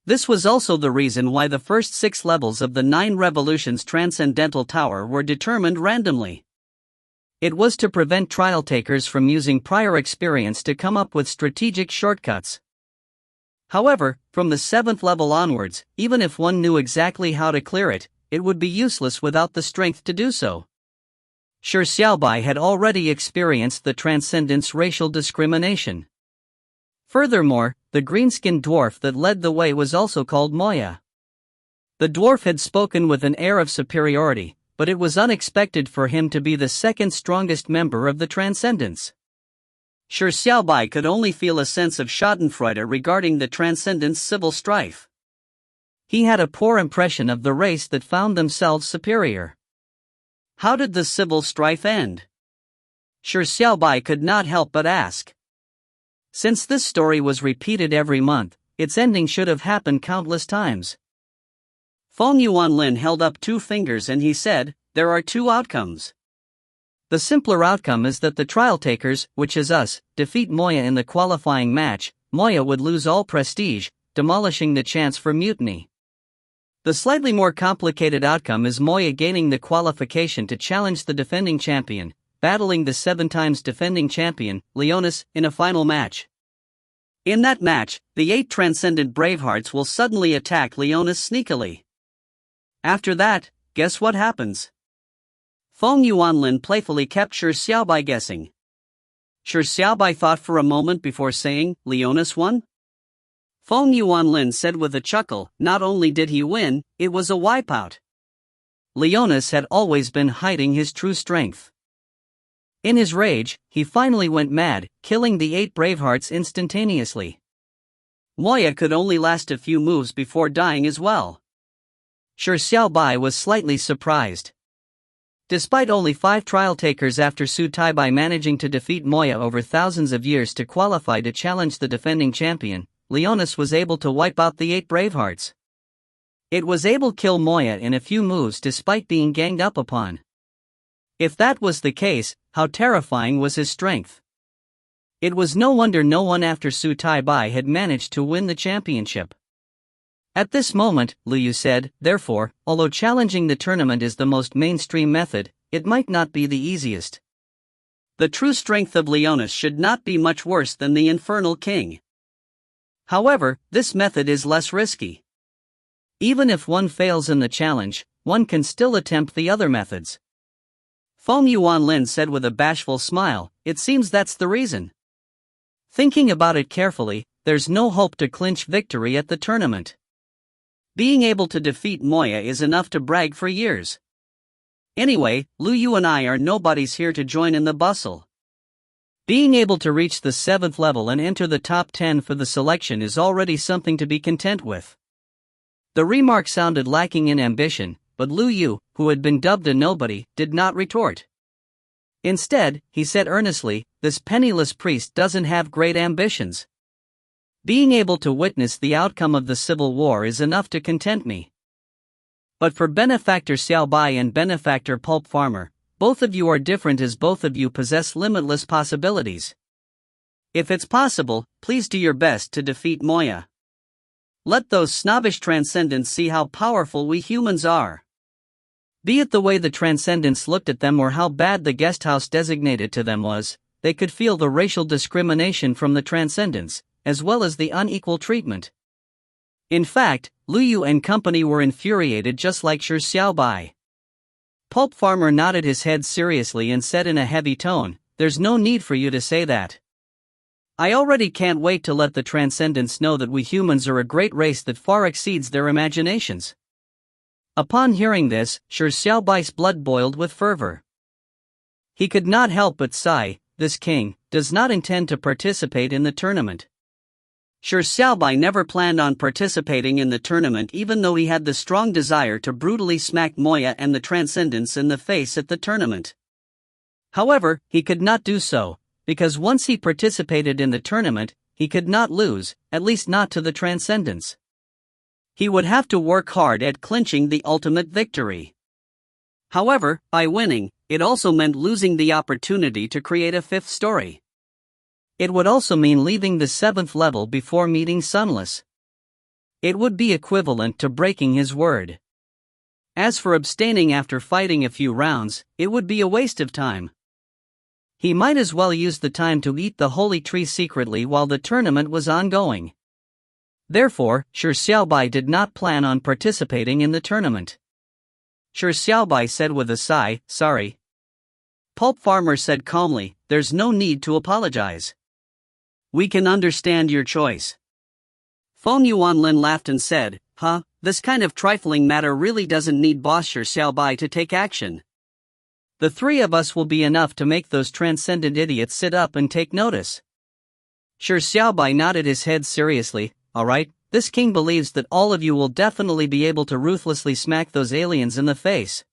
This was also the reason why the first 6 levels of the 9 Revolutions Transcendental Tower were determined randomly. It was to prevent trial takers from using prior experience to come up with strategic shortcuts. However, from the 7th level onwards, even if one knew exactly how to clear it, it would be useless without the strength to do so. Shi Xiaobai had already experienced the Transcendence racial discrimination. Furthermore, the green-skinned dwarf that led the way was also called Moya. The dwarf had spoken with an air of superiority, but it was unexpected for him to be the second strongest member of the Transcendence. Shi Xiaobai could only feel a sense of schadenfreude regarding the Transcendence civil strife. He had a poor impression of the race that found themselves superior. How did the civil strife end? Shi Xiaobai could not help but ask. Since this story was repeated every month, its ending should have happened countless times. Feng Yuanlin held up 2 fingers and he said, there are 2 outcomes. The simpler outcome is that the trial takers, which is us, defeat Moya in the qualifying match. Moya would lose all prestige, demolishing the chance for mutiny. The slightly more complicated outcome is Moya gaining the qualification to challenge the defending champion, battling the 7 times defending champion, Leonis, in a final match. In that match, the 8 Transcendent Bravehearts will suddenly attack Leonis sneakily. After that, guess what happens? Feng Yuanlin playfully kept Shi Xiaobai guessing. Shi Xiaobai thought for a moment before saying, Leonis won? Feng Yuanlin said with a chuckle, not only did he win, it was a wipeout. Leonis had always been hiding his true strength. In his rage, he finally went mad, killing the 8 Bravehearts instantaneously. Moya could only last a few moves before dying as well. Shi Xiaobai was slightly surprised. Despite only 5 trial takers after Su Taibai managing to defeat Moya over thousands of years to qualify to challenge the defending champion, Leonis was able to wipe out the 8 Bravehearts. It was able to kill Moya in a few moves despite being ganged up upon. If that was the case, how terrifying was his strength? It was no wonder no one after Su Taibai had managed to win the championship. At this moment, Lu Yu said, therefore, although challenging the tournament is the most mainstream method, it might not be the easiest. The true strength of Leonis should not be much worse than the Infernal King. However, this method is less risky. Even if one fails in the challenge, one can still attempt the other methods. Feng Yuanlin said with a bashful smile, it seems that's the reason. Thinking about it carefully, there's no hope to clinch victory at the tournament. Being able to defeat Moya is enough to brag for years. Anyway, Lu Yu and I are nobodies here to join in the bustle. Being able to reach the 7th level and enter the top 10 for the selection is already something to be content with. The remark sounded lacking in ambition, but Lu Yu, who had been dubbed a nobody, did not retort. Instead, he said earnestly, this penniless priest doesn't have great ambitions. Being able to witness the outcome of the civil war is enough to content me. But for Benefactor Xiaobai and Benefactor Pulp Farmer, both of you are different as both of you possess limitless possibilities. If it's possible, please do your best to defeat Moya. Let those snobbish transcendents see how powerful we humans are. Be it the way the transcendents looked at them or how bad the guesthouse designated to them was, they could feel the racial discrimination from the transcendents, as well as the unequal treatment. In fact, Lu Yu and company were infuriated just like Shi Xiaobai. Pulp Farmer nodded his head seriously and said in a heavy tone, there's no need for you to say that. I already can't wait to let the Transcendents know that we humans are a great race that far exceeds their imaginations." Upon hearing this, Shi Xiaobai's blood boiled with fervor. He could not help but sigh. This king does not intend to participate in the tournament. Shi Xiaobai never planned on participating in the tournament, even though he had the strong desire to brutally smack Moya and the Transcendents in the face at the tournament. However, he could not do so, because once he participated in the tournament, he could not lose, at least not to the Transcendents. He would have to work hard at clinching the ultimate victory. However, by winning, it also meant losing the opportunity to create a fifth story. It would also mean leaving the 7th level before meeting Sunless. It would be equivalent to breaking his word. As for abstaining after fighting a few rounds, it would be a waste of time. He might as well use the time to eat the holy tree secretly while the tournament was ongoing. Therefore, Shi Xiaobai did not plan on participating in the tournament. Shi Xiaobai said with a sigh, "Sorry." Pulp Farmer said calmly, "There's no need to apologize. We can understand your choice." Feng Yuanlin laughed and said, This kind of trifling matter really doesn't need Boss Shi Xiaobai to take action. The three of us will be enough to make those transcendent idiots sit up and take notice." Shi Xiaobai nodded his head seriously. "Alright, this king believes that all of you will definitely be able to ruthlessly smack those aliens in the face.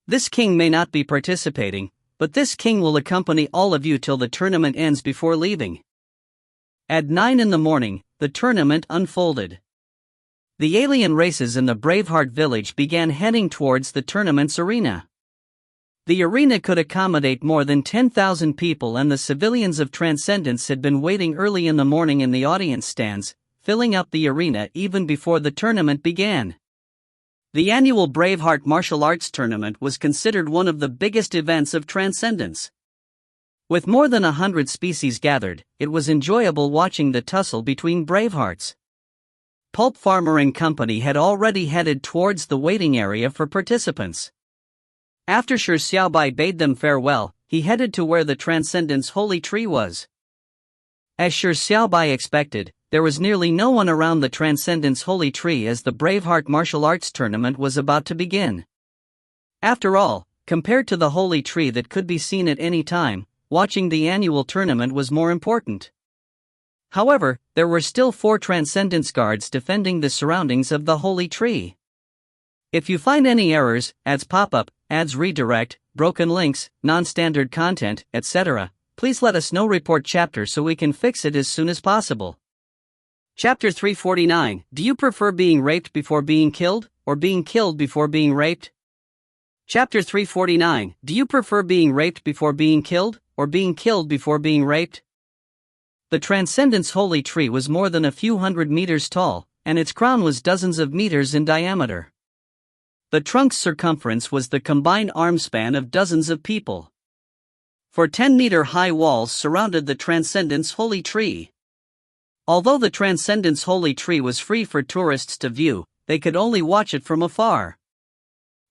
This king may not be participating, but this king will accompany all of you till the tournament ends before leaving." At 9 in the morning, the tournament unfolded. The alien races in the Braveheart village began heading towards the tournament's arena. The arena could accommodate more than 10,000 people, and the civilians of Transcendence had been waiting early in the morning in the audience stands, filling up the arena even before the tournament began. The annual Braveheart martial arts tournament was considered one of the biggest events of Transcendence. With more than 100 species gathered, it was enjoyable watching the tussle between Bravehearts. Pulp Farmer and company had already headed towards the waiting area for participants. After Shi Xiaobai bade them farewell, he headed to where the Transcendence holy tree was. As Shi Xiaobai expected, there was nearly no one around the Transcendence holy tree as the Braveheart martial arts tournament was about to begin. After all, compared to the holy tree that could be seen at any time, watching the annual tournament was more important. However, there were still 4 Transcendence guards defending the surroundings of the holy tree. If you find any errors, ads pop up, ads redirect, broken links, non-standard content, etc., please let us know. Report chapter so we can fix it as soon as possible. Chapter 349. Do you prefer being raped before being killed, or being killed before being raped? Chapter 349. Do you prefer being raped before being killed, or being killed before being raped? The Transcendence holy tree was more than a few hundred meters tall, and its crown was dozens of meters in diameter. The trunk's circumference was the combined arm span of dozens of people. 4 10-meter-high walls surrounded the Transcendence holy tree. Although the Transcendence holy tree was free for tourists to view, they could only watch it from afar.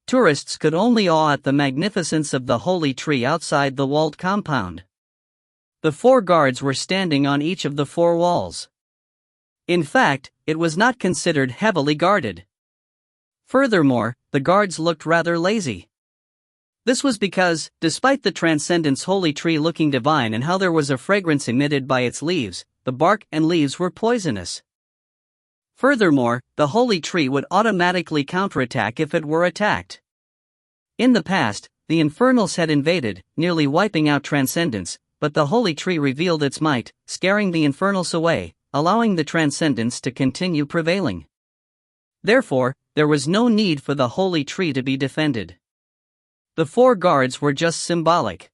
Tourists could only awe at the magnificence of the holy tree outside the walled compound. The 4 guards were standing on each of the 4 walls. In fact, it was not considered heavily guarded. Furthermore, the guards looked rather lazy. This was because, despite the Transcendence holy tree looking divine and how there was a fragrance emitted by its leaves, the bark and leaves were poisonous. Furthermore, the holy tree would automatically counterattack if it were attacked. In the past, the Infernals had invaded, nearly wiping out Transcendence, but the holy tree revealed its might, scaring the Infernals away, allowing the Transcendence to continue prevailing. Therefore, there was no need for the holy tree to be defended. The 4 guards were just symbolic.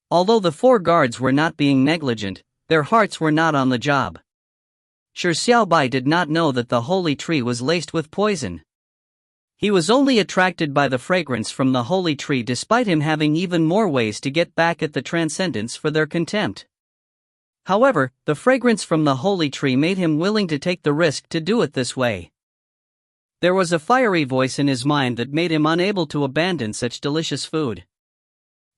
Although the 4 guards were not being negligent, their hearts were not on the job. Shi Xiaobai did not know that the holy tree was laced with poison. He was only attracted by the fragrance from the holy tree, despite him having even more ways to get back at the Transcendence for their contempt. However, the fragrance from the holy tree made him willing to take the risk to do it this way. There was a fiery voice in his mind that made him unable to abandon such delicious food.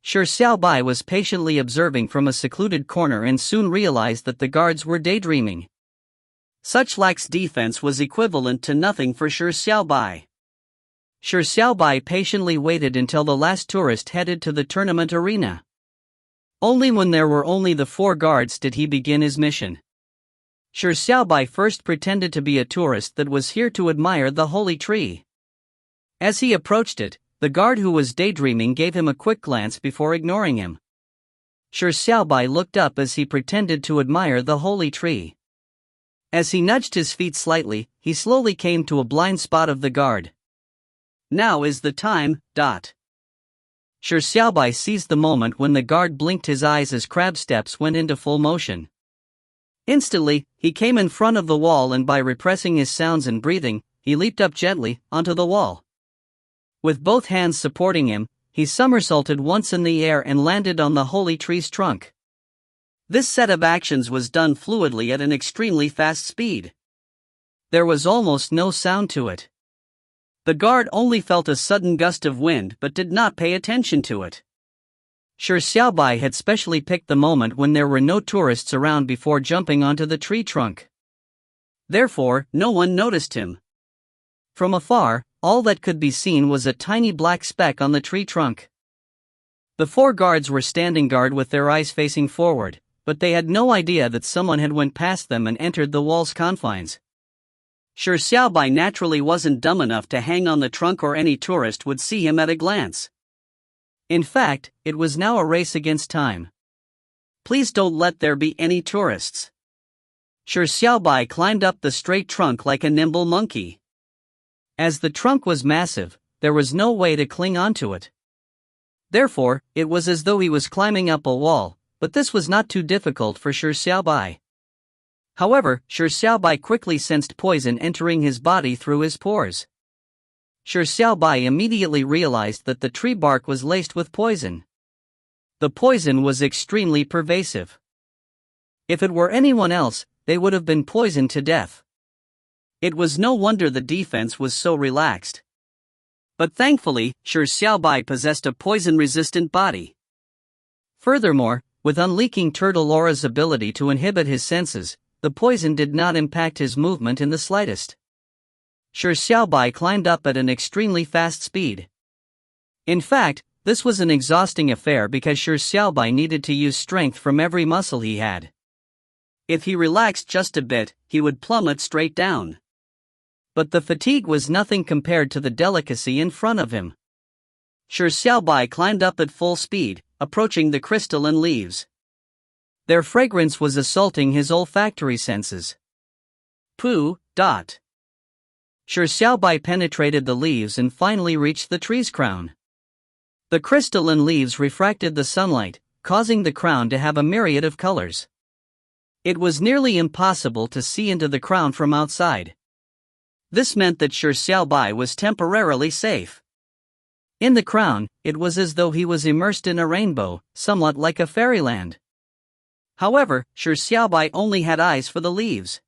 Shi Xiaobai was patiently observing from a secluded corner and soon realized that the guards were daydreaming. Such lax defense was equivalent to nothing for Shi Xiaobai. Shi Xiaobai patiently waited until the last tourist headed to the tournament arena. Only when there were only the 4 guards did he begin his mission. Shi Xiaobai first pretended to be a tourist that was here to admire the holy tree. As he approached it, the guard who was daydreaming gave him a quick glance before ignoring him. Shi Xiaobai looked up as he pretended to admire the holy tree. As he nudged his feet slightly, he slowly came to a blind spot of the guard. Now is the time. Shi Xiaobai seized the moment when the guard blinked his eyes as crab steps went into full motion. Instantly, he came in front of the wall and by repressing his sounds and breathing, he leaped up gently onto the wall. With both hands supporting him, he somersaulted once in the air and landed on the holy tree's trunk. This set of actions was done fluidly at an extremely fast speed. There was almost no sound to it. The guard only felt a sudden gust of wind but did not pay attention to it. Shi Xiaobai had specially picked the moment when there were no tourists around before jumping onto the tree trunk. Therefore, no one noticed him. From afar, all that could be seen was a tiny black speck on the tree trunk. The 4 guards were standing guard with their eyes facing forward, but they had no idea that someone had went past them and entered the wall's confines. Shi Xiaobai naturally wasn't dumb enough to hang on the trunk or any tourist would see him at a glance. In fact, it was now a race against time. Please don't let there be any tourists. Shi Xiaobai climbed up the straight trunk like a nimble monkey. As the trunk was massive, there was no way to cling onto it. Therefore, it was as though he was climbing up a wall, but this was not too difficult for Shi Xiaobai. However, Shi Xiaobai quickly sensed poison entering his body through his pores. Shi Xiaobai immediately realized that the tree bark was laced with poison. The poison was extremely pervasive. If it were anyone else, they would have been poisoned to death. It was no wonder the defense was so relaxed. But thankfully, Shi Xiaobai possessed a poison-resistant body. Furthermore, with unleaking Turtle Aura's ability to inhibit his senses, the poison did not impact his movement in the slightest. Shi Xiaobai climbed up at an extremely fast speed. In fact, this was an exhausting affair because Shi Xiaobai needed to use strength from every muscle he had. If he relaxed just a bit, he would plummet straight down. But the fatigue was nothing compared to the delicacy in front of him. Shi Xiaobai climbed up at full speed, approaching the crystalline leaves. Their fragrance was assaulting his olfactory senses. Shi Xiaobai penetrated the leaves and finally reached the tree's crown. The crystalline leaves refracted the sunlight, causing the crown to have a myriad of colors. It was nearly impossible to see into the crown from outside. This meant that Shi Xiaobai was temporarily safe. In the crown, it was as though he was immersed in a rainbow, somewhat like a fairyland. However, Shi Xiaobai only had eyes for the leaves.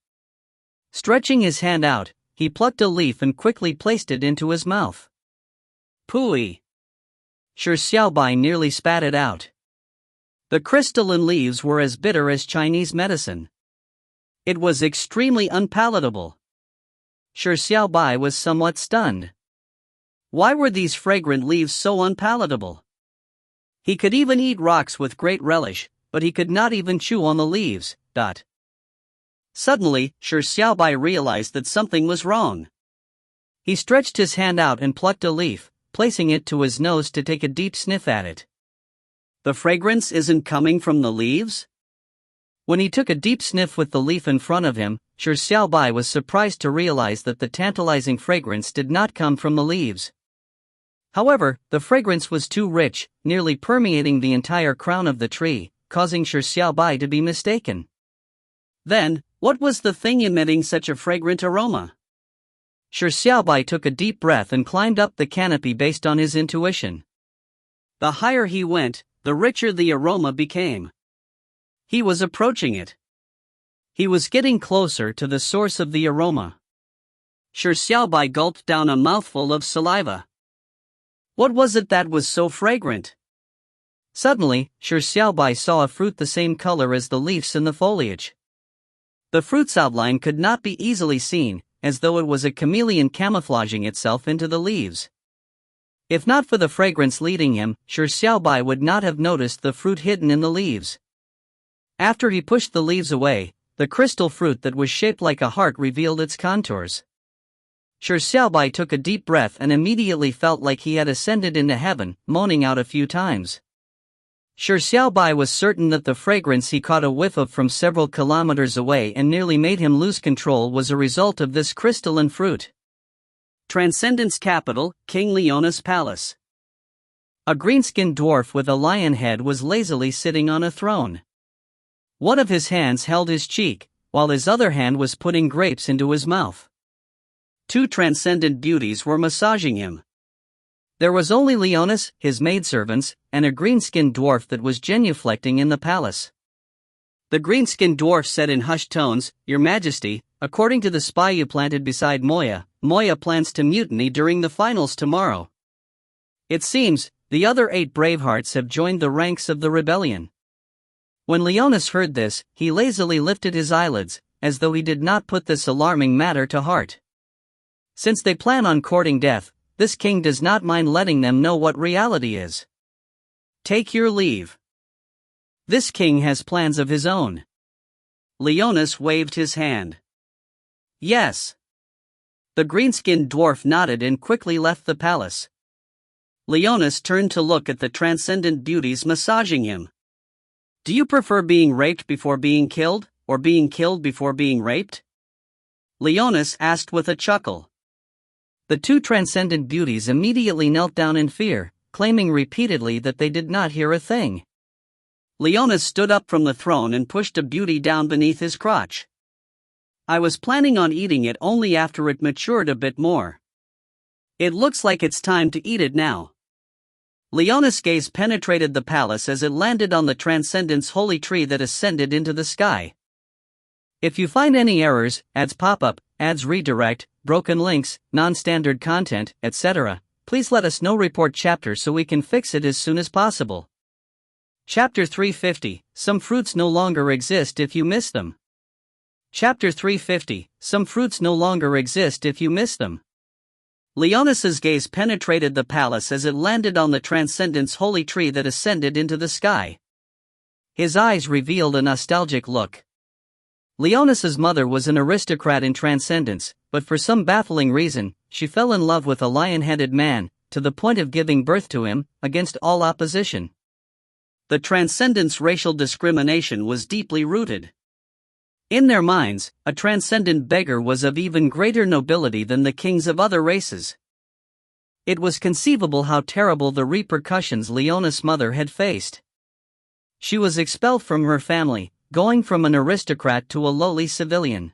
Stretching his hand out, he plucked a leaf and quickly placed it into his mouth. Pooey! Shi Xiaobai nearly spat it out. The crystalline leaves were as bitter as Chinese medicine. It was extremely unpalatable. Shi Xiaobai was somewhat stunned. Why were these fragrant leaves so unpalatable? He could even eat rocks with great relish, but he could not even chew on the leaves. Suddenly, Shi Xiaobai realized that something was wrong. He stretched his hand out and plucked a leaf, placing it to his nose to take a deep sniff at it. The fragrance isn't coming from the leaves? When he took a deep sniff with the leaf in front of him, Shi Xiaobai was surprised to realize that the tantalizing fragrance did not come from the leaves. However, the fragrance was too rich, nearly permeating the entire crown of the tree, causing Shi Xiaobai to be mistaken. Then, what was the thing emitting such a fragrant aroma? Shi Xiaobai took a deep breath and climbed up the canopy based on his intuition. The higher he went, the richer the aroma became. He was approaching it. He was getting closer to the source of the aroma. Shi Xiaobai gulped down a mouthful of saliva. What was it that was so fragrant? Suddenly, Shi Xiaobai saw a fruit the same color as the leaves in the foliage. The fruit's outline could not be easily seen, as though it was a chameleon camouflaging itself into the leaves. If not for the fragrance leading him, Shi Xiaobai would not have noticed the fruit hidden in the leaves. After he pushed the leaves away, the crystal fruit that was shaped like a heart revealed its contours. Shi Xiaobai took a deep breath and immediately felt like he had ascended into heaven, moaning out a few times. Shi Xiaobai was certain that the fragrance he caught a whiff of from several kilometers away and nearly made him lose control was a result of this crystalline fruit. Transcendence capital, King Leona's palace. A green-skinned dwarf with a lion head was lazily sitting on a throne. One of his hands held his cheek, while his other hand was putting grapes into his mouth. Two transcendent beauties were massaging him. There was only Leonis, his maidservants, and a green-skinned dwarf that was genuflecting in the palace. The green-skinned dwarf said in hushed tones, "Your Majesty, according to the spy you planted beside Moya, Moya plans to mutiny during the finals tomorrow. It seems, the other 8 bravehearts have joined the ranks of the rebellion." When Leonis heard this, he lazily lifted his eyelids, as though he did not put this alarming matter to heart. Since they plan on courting death, this king does not mind letting them know what reality is. Take your leave. This king has plans of his own. Leonis waved his hand. Yes. The green-skinned dwarf nodded and quickly left the palace. Leonis turned to look at the transcendent beauties massaging him. Do you prefer being raped before being killed, or being killed before being raped? Leonis asked with a chuckle. The two transcendent beauties immediately knelt down in fear, claiming repeatedly that they did not hear a thing. Leonis stood up from the throne and pushed a beauty down beneath his crotch. I was planning on eating it only after it matured a bit more. It looks like it's time to eat it now. Leonis' gaze penetrated the palace as it landed on the Transcendence holy tree that ascended into the sky. If you find any errors, ads pop up, ads redirect, broken links, non-standard content, etc., please let us know. Report chapter so we can fix it as soon as possible. Chapter 350, Some fruits no longer exist if you miss them. Chapter 350, Some fruits no longer exist if you miss them. Leonis' gaze penetrated the palace as it landed on the Transcendence holy tree that ascended into the sky. His eyes revealed a nostalgic look. Leonis' mother was an aristocrat in Transcendence, but for some baffling reason, she fell in love with a lion-headed man, to the point of giving birth to him, against all opposition. The Transcendence racial discrimination was deeply rooted. In their minds, a transcendent beggar was of even greater nobility than the kings of other races. It was conceivable how terrible the repercussions Leonis' mother had faced. She was expelled from her family, going from an aristocrat to a lowly civilian.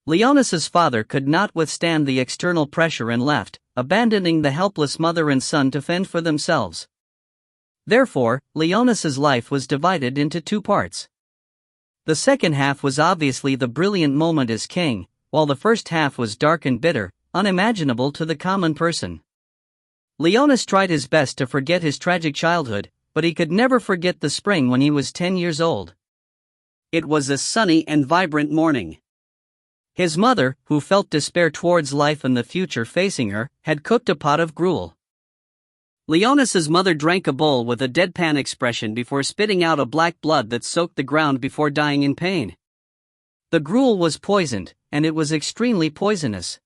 Leonis' father could not withstand the external pressure and left, abandoning the helpless mother and son to fend for themselves. Therefore, Leonis' life was divided into 2 parts. The second half was obviously the brilliant moment as king, while the first half was dark and bitter, unimaginable to the common person. Leonis tried his best to forget his tragic childhood, but he could never forget the spring when he was 10 years old. It was a sunny and vibrant morning. His mother, who felt despair towards life and the future facing her, had cooked a pot of gruel. Leonis' mother drank a bowl with a deadpan expression before spitting out a black blood that soaked the ground before dying in pain. The gruel was poisoned, and it was extremely poisonous.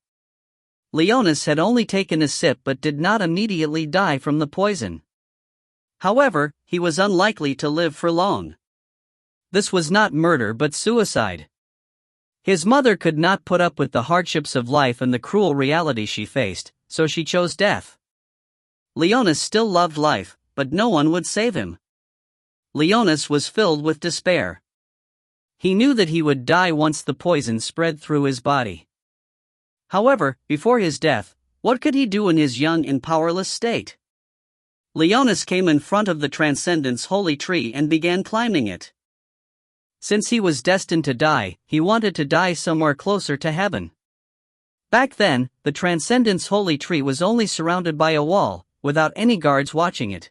Leonis had only taken a sip but did not immediately die from the poison. However, he was unlikely to live for long. This was not murder but suicide. His mother could not put up with the hardships of life and the cruel reality she faced, so she chose death. Leonis still loved life, but no one would save him. Leonis was filled with despair. He knew that he would die once the poison spread through his body. However, before his death, what could he do in his young and powerless state? Leonis came in front of the Transcendence holy tree and began climbing it. Since he was destined to die, he wanted to die somewhere closer to heaven. Back then, the Transcendence holy tree was only surrounded by a wall, without any guards watching it.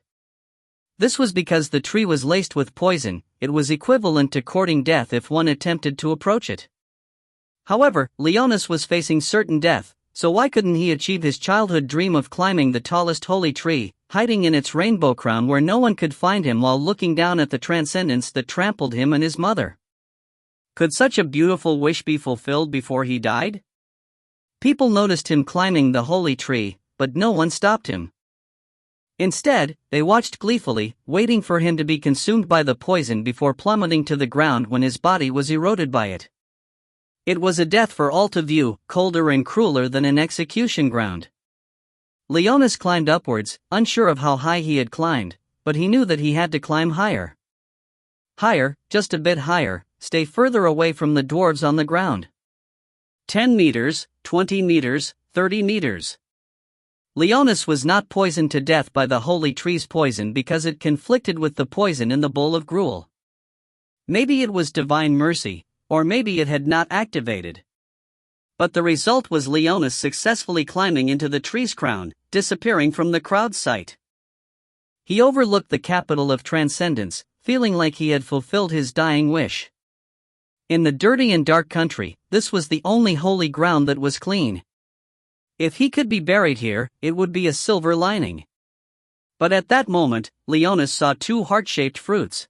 This was because the tree was laced with poison. It was equivalent to courting death if one attempted to approach it. However, Leonis was facing certain death, so why couldn't he achieve his childhood dream of climbing the tallest holy tree, hiding in its rainbow crown where no one could find him while looking down at the transcendence that trampled him and his mother? Could such a beautiful wish be fulfilled before he died? People noticed him climbing the holy tree, but no one stopped him. Instead, they watched gleefully, waiting for him to be consumed by the poison before plummeting to the ground when his body was eroded by it. It was a death for all to view, colder and crueler than an execution ground. Leonis climbed upwards, unsure of how high he had climbed, but he knew that he had to climb higher. Higher, just a bit higher, stay further away from the dwarves on the ground. 10 meters, 20 meters, 30 meters. Leonis was not poisoned to death by the holy tree's poison because it conflicted with the poison in the bowl of gruel. Maybe it was divine mercy, or maybe it had not activated. But the result was Leonis successfully climbing into the tree's crown, disappearing from the crowd's sight. He overlooked the capital of transcendence, feeling like he had fulfilled his dying wish. In the dirty and dark country, this was the only holy ground that was clean. If he could be buried here, it would be a silver lining. But at that moment, Leonis saw two heart-shaped fruits.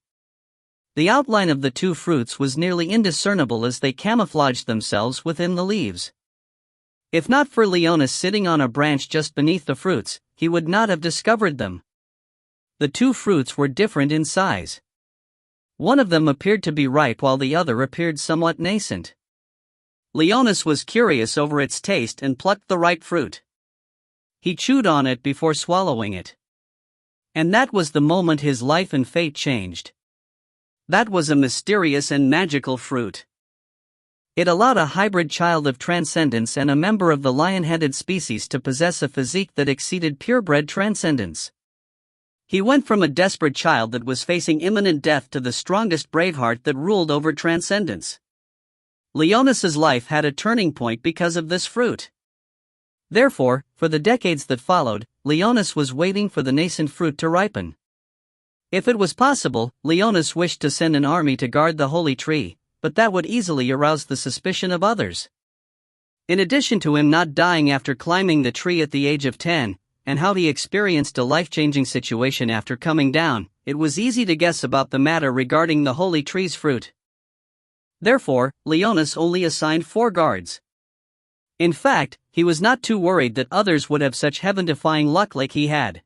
The outline of the two fruits was nearly indiscernible as they camouflaged themselves within the leaves. If not for Leonis sitting on a branch just beneath the fruits, he would not have discovered them. The two fruits were different in size. One of them appeared to be ripe while the other appeared somewhat nascent. Leonis was curious over its taste and plucked the ripe fruit. He chewed on it before swallowing it. And that was the moment his life and fate changed. That was a mysterious and magical fruit. It allowed a hybrid child of transcendence and a member of the lion-headed species to possess a physique that exceeded purebred transcendence. He went from a desperate child that was facing imminent death to the strongest braveheart that ruled over transcendence. Leonis's life had a turning point because of this fruit. Therefore, for the decades that followed, Leonis was waiting for the nascent fruit to ripen. If it was possible, Leonis wished to send an army to guard the holy tree, but that would easily arouse the suspicion of others. In addition to him not dying after climbing the tree at the age of 10, and how he experienced a life-changing situation after coming down, it was easy to guess about the matter regarding the holy tree's fruit. Therefore, Leonis only assigned 4 guards. In fact, he was not too worried that others would have such heaven-defying luck like he had.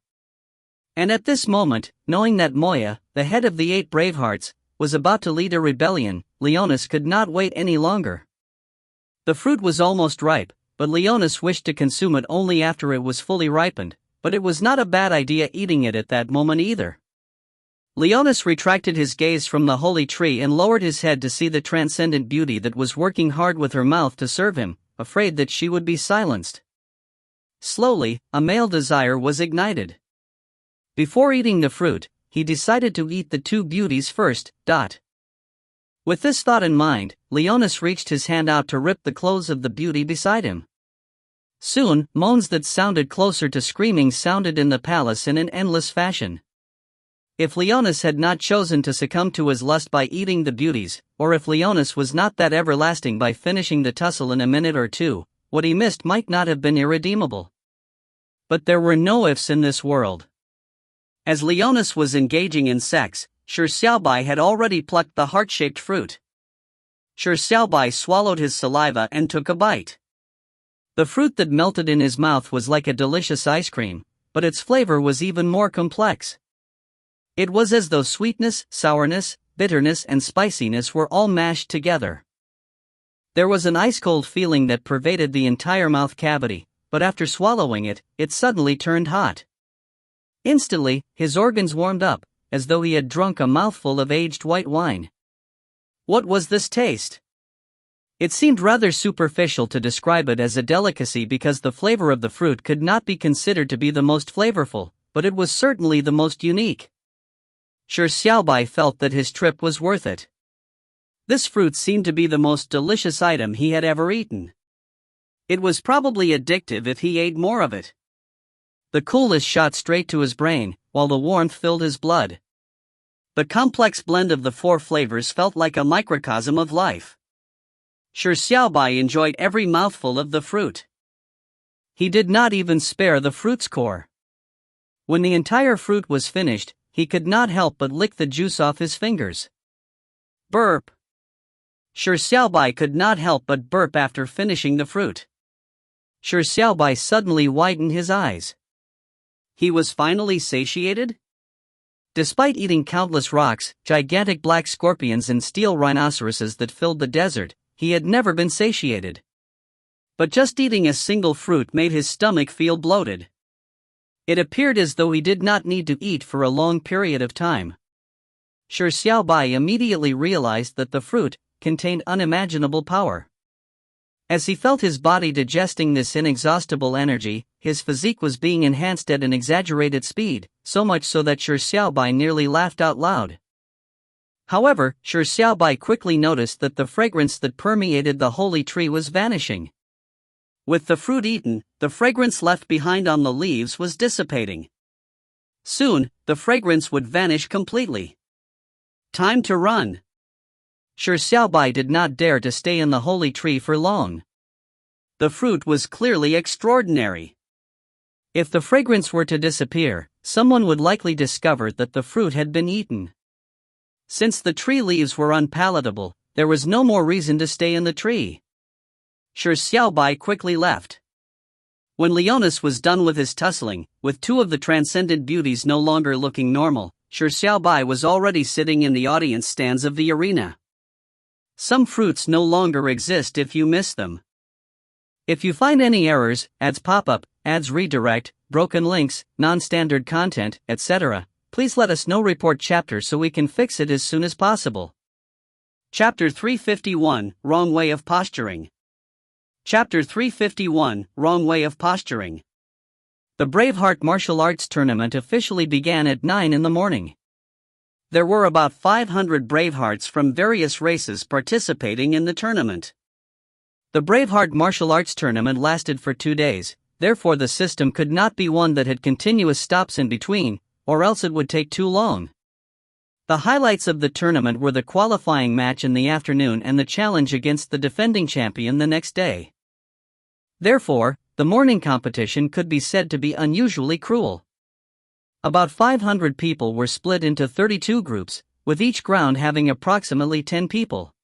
And at this moment, knowing that Moya, the head of the 8 Bravehearts, was about to lead a rebellion, Leonis could not wait any longer. The fruit was almost ripe, but Leonis wished to consume it only after it was fully ripened, but it was not a bad idea eating it at that moment either. Leonis retracted his gaze from the holy tree and lowered his head to see the transcendent beauty that was working hard with her mouth to serve him, afraid that she would be silenced. Slowly, a male desire was ignited. Before eating the fruit, he decided to eat the 2 beauties first. With this thought in mind, Leonis reached his hand out to rip the clothes of the beauty beside him. Soon, moans that sounded closer to screaming sounded in the palace in an endless fashion. If Leonis had not chosen to succumb to his lust by eating the beauties, or if Leonis was not that everlasting by finishing the tussle in a minute or two, what he missed might not have been irredeemable. But there were no ifs in this world. As Leonis was engaging in sex, Shi Xiaobai had already plucked the heart-shaped fruit. Shi Xiaobai swallowed his saliva and took a bite. The fruit that melted in his mouth was like a delicious ice cream, but its flavor was even more complex. It was as though sweetness, sourness, bitterness and spiciness were all mashed together. There was an ice-cold feeling that pervaded the entire mouth cavity, but after swallowing it, it suddenly turned hot. Instantly, his organs warmed up, as though he had drunk a mouthful of aged white wine. What was this taste? It seemed rather superficial to describe it as a delicacy because the flavor of the fruit could not be considered to be the most flavorful, but it was certainly the most unique. Shi Xiaobai felt that his trip was worth it. This fruit seemed to be the most delicious item he had ever eaten. It was probably addictive if he ate more of it. The coolness shot straight to his brain, while the warmth filled his blood. The complex blend of the four flavors felt like a microcosm of life. Shi Xiaobai enjoyed every mouthful of the fruit. He did not even spare the fruit's core. When the entire fruit was finished, he could not help but lick the juice off his fingers. Burp. Shi Xiaobai could not help but burp after finishing the fruit. Shi Xiaobai suddenly widened his eyes. He was finally satiated? Despite eating countless rocks, gigantic black scorpions and steel rhinoceroses that filled the desert, he had never been satiated. But just eating a single fruit made his stomach feel bloated. It appeared as though he did not need to eat for a long period of time. Shi Xiaobai immediately realized that the fruit contained unimaginable power. As he felt his body digesting this inexhaustible energy, his physique was being enhanced at an exaggerated speed, so much so that Shi Xiaobai nearly laughed out loud. However, Shi Xiaobai quickly noticed that the fragrance that permeated the holy tree was vanishing. With the fruit eaten, the fragrance left behind on the leaves was dissipating. Soon, the fragrance would vanish completely. Time to run. Shi Xiaobai did not dare to stay in the holy tree for long. The fruit was clearly extraordinary. If the fragrance were to disappear, someone would likely discover that the fruit had been eaten. Since the tree leaves were unpalatable, there was no more reason to stay in the tree. Shi Xiaobai quickly left. When Leonis was done with his tussling, with two of the transcendent beauties no longer looking normal, Shi Xiaobai was already sitting in the audience stands of the arena. Some fruits no longer exist if you miss them. If you find any errors, ads pop up, ads redirect, broken links, non-standard content, etc., please let us know. Report chapter so we can fix it as soon as possible. Chapter 351, Wrong Way of Posturing. Chapter 351, Wrong Way of Posturing. The Braveheart martial arts tournament officially began at 9 in the morning. There were about 500 Bravehearts from various races participating in the tournament. The Braveheart martial arts tournament lasted for 2 days, therefore the system could not be one that had continuous stops in between, or else it would take too long. The highlights of the tournament were the qualifying match in the afternoon and the challenge against the defending champion the next day. Therefore, the morning competition could be said to be unusually cruel. About 500 people were split into 32 groups, with each ground having approximately 10 people.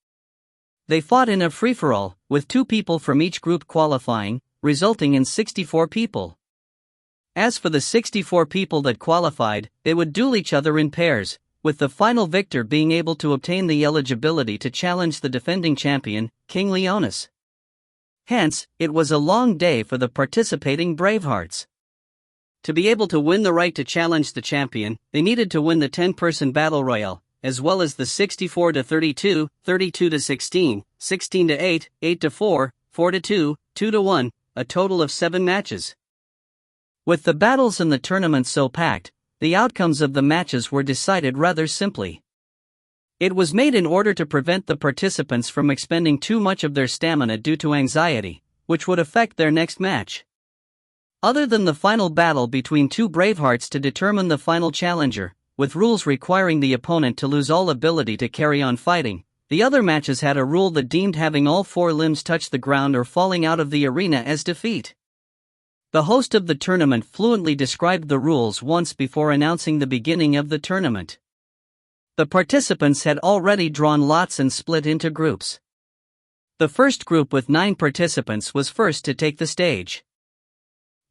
They fought in a free-for-all, with 2 people from each group qualifying, resulting in 64 people. As for the 64 people that qualified, they would duel each other in pairs, with the final victor being able to obtain the eligibility to challenge the defending champion, King Leonis. Hence, it was a long day for the participating Bravehearts. To be able to win the right to challenge the champion, they needed to win the 10-person battle royale, as well as the 64-32, 32-16, 16-8, 8-4, 4-2, 2-1, a total of 7 matches. With the battles in the tournament so packed, the outcomes of the matches were decided rather simply. It was made in order to prevent the participants from expending too much of their stamina due to anxiety, which would affect their next match. Other than the final battle between 2 Bravehearts to determine the final challenger, with rules requiring the opponent to lose all ability to carry on fighting, the other matches had a rule that deemed having all 4 limbs touch the ground or falling out of the arena as defeat. The host of the tournament fluently described the rules once before announcing the beginning of the tournament. The participants had already drawn lots and split into groups. The first group with 9 participants was first to take the stage.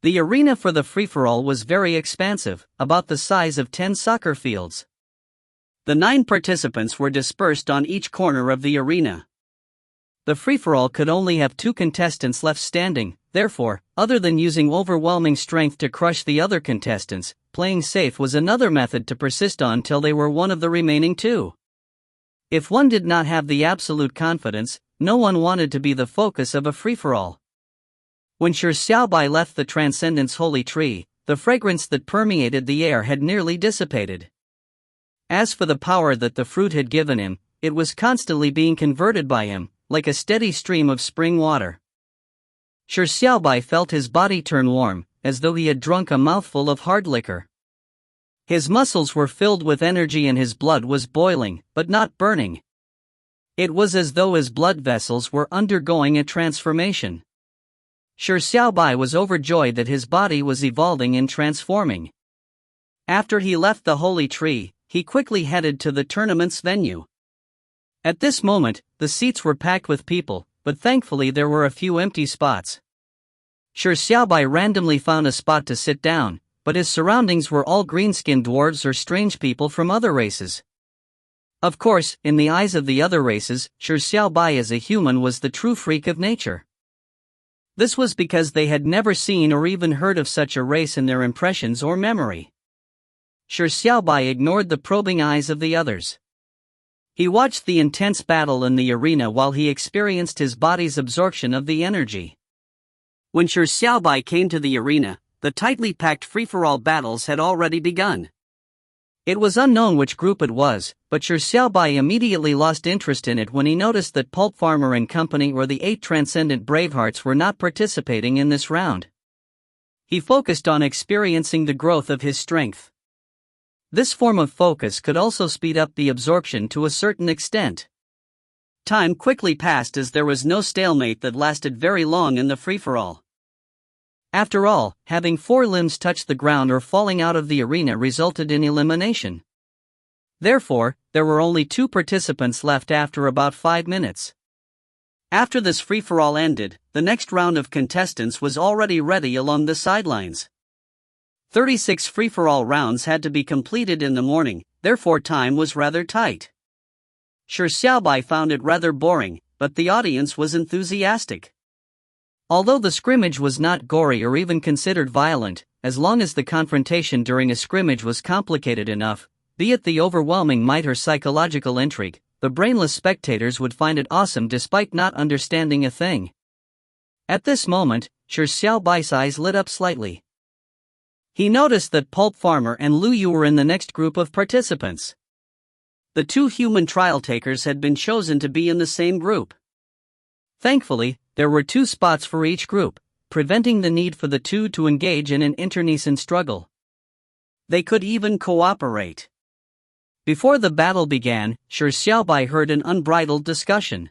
The arena for the free-for-all was very expansive, about the size of 10 soccer fields. The 9 participants were dispersed on each corner of the arena. The free-for-all could only have 2 contestants left standing, therefore, other than using overwhelming strength to crush the other contestants, playing safe was another method to persist on till they were one of the remaining 2. If one did not have the absolute confidence, no one wanted to be the focus of a free-for-all. When Shi Xiaobai left the Transcendence Holy Tree, the fragrance that permeated the air had nearly dissipated. As for the power that the fruit had given him, it was constantly being converted by him, like a steady stream of spring water. Shi Xiaobai felt his body turn warm, as though he had drunk a mouthful of hard liquor. His muscles were filled with energy and his blood was boiling, but not burning. It was as though his blood vessels were undergoing a transformation. Shi Xiaobai was overjoyed that his body was evolving and transforming. After he left the holy tree, he quickly headed to the tournament's venue. At this moment, the seats were packed with people, but thankfully there were a few empty spots. Shi Xiaobai randomly found a spot to sit down, but his surroundings were all green-skinned dwarves or strange people from other races. Of course, in the eyes of the other races, Shi Xiaobai as a human was the true freak of nature. This was because they had never seen or even heard of such a race in their impressions or memory. Shi Xiaobai ignored the probing eyes of the others. He watched the intense battle in the arena while he experienced his body's absorption of the energy. When Shi Xiaobai came to the arena, the tightly packed free-for-all battles had already begun. It was unknown which group it was, but Shi Xiaobai immediately lost interest in it when he noticed that Pulp Farmer and company or the 8 Transcendent Bravehearts were not participating in this round. He focused on experiencing the growth of his strength. This form of focus could also speed up the absorption to a certain extent. Time quickly passed as there was no stalemate that lasted very long in the free-for-all. After all, having 4 limbs touch the ground or falling out of the arena resulted in elimination. Therefore, there were only 2 participants left after about 5 minutes. After this free-for-all ended, the next round of contestants was already ready along the sidelines. 36 free-for-all rounds had to be completed in the morning, therefore time was rather tight. Shi Xiaobai found it rather boring, but the audience was enthusiastic. Although the scrimmage was not gory or even considered violent, as long as the confrontation during a scrimmage was complicated enough, be it the overwhelming might or psychological intrigue, the brainless spectators would find it awesome despite not understanding a thing. At this moment, Shi Xiaobai's eyes lit up slightly. He noticed that Pulp Farmer and Lu Yu were in the next group of participants. The 2 human trial takers had been chosen to be in the same group. Thankfully, there were 2 spots for each group, preventing the need for the 2 to engage in an internecine struggle. They could even cooperate. Before the battle began, Shi Xiaobai heard an unbridled discussion.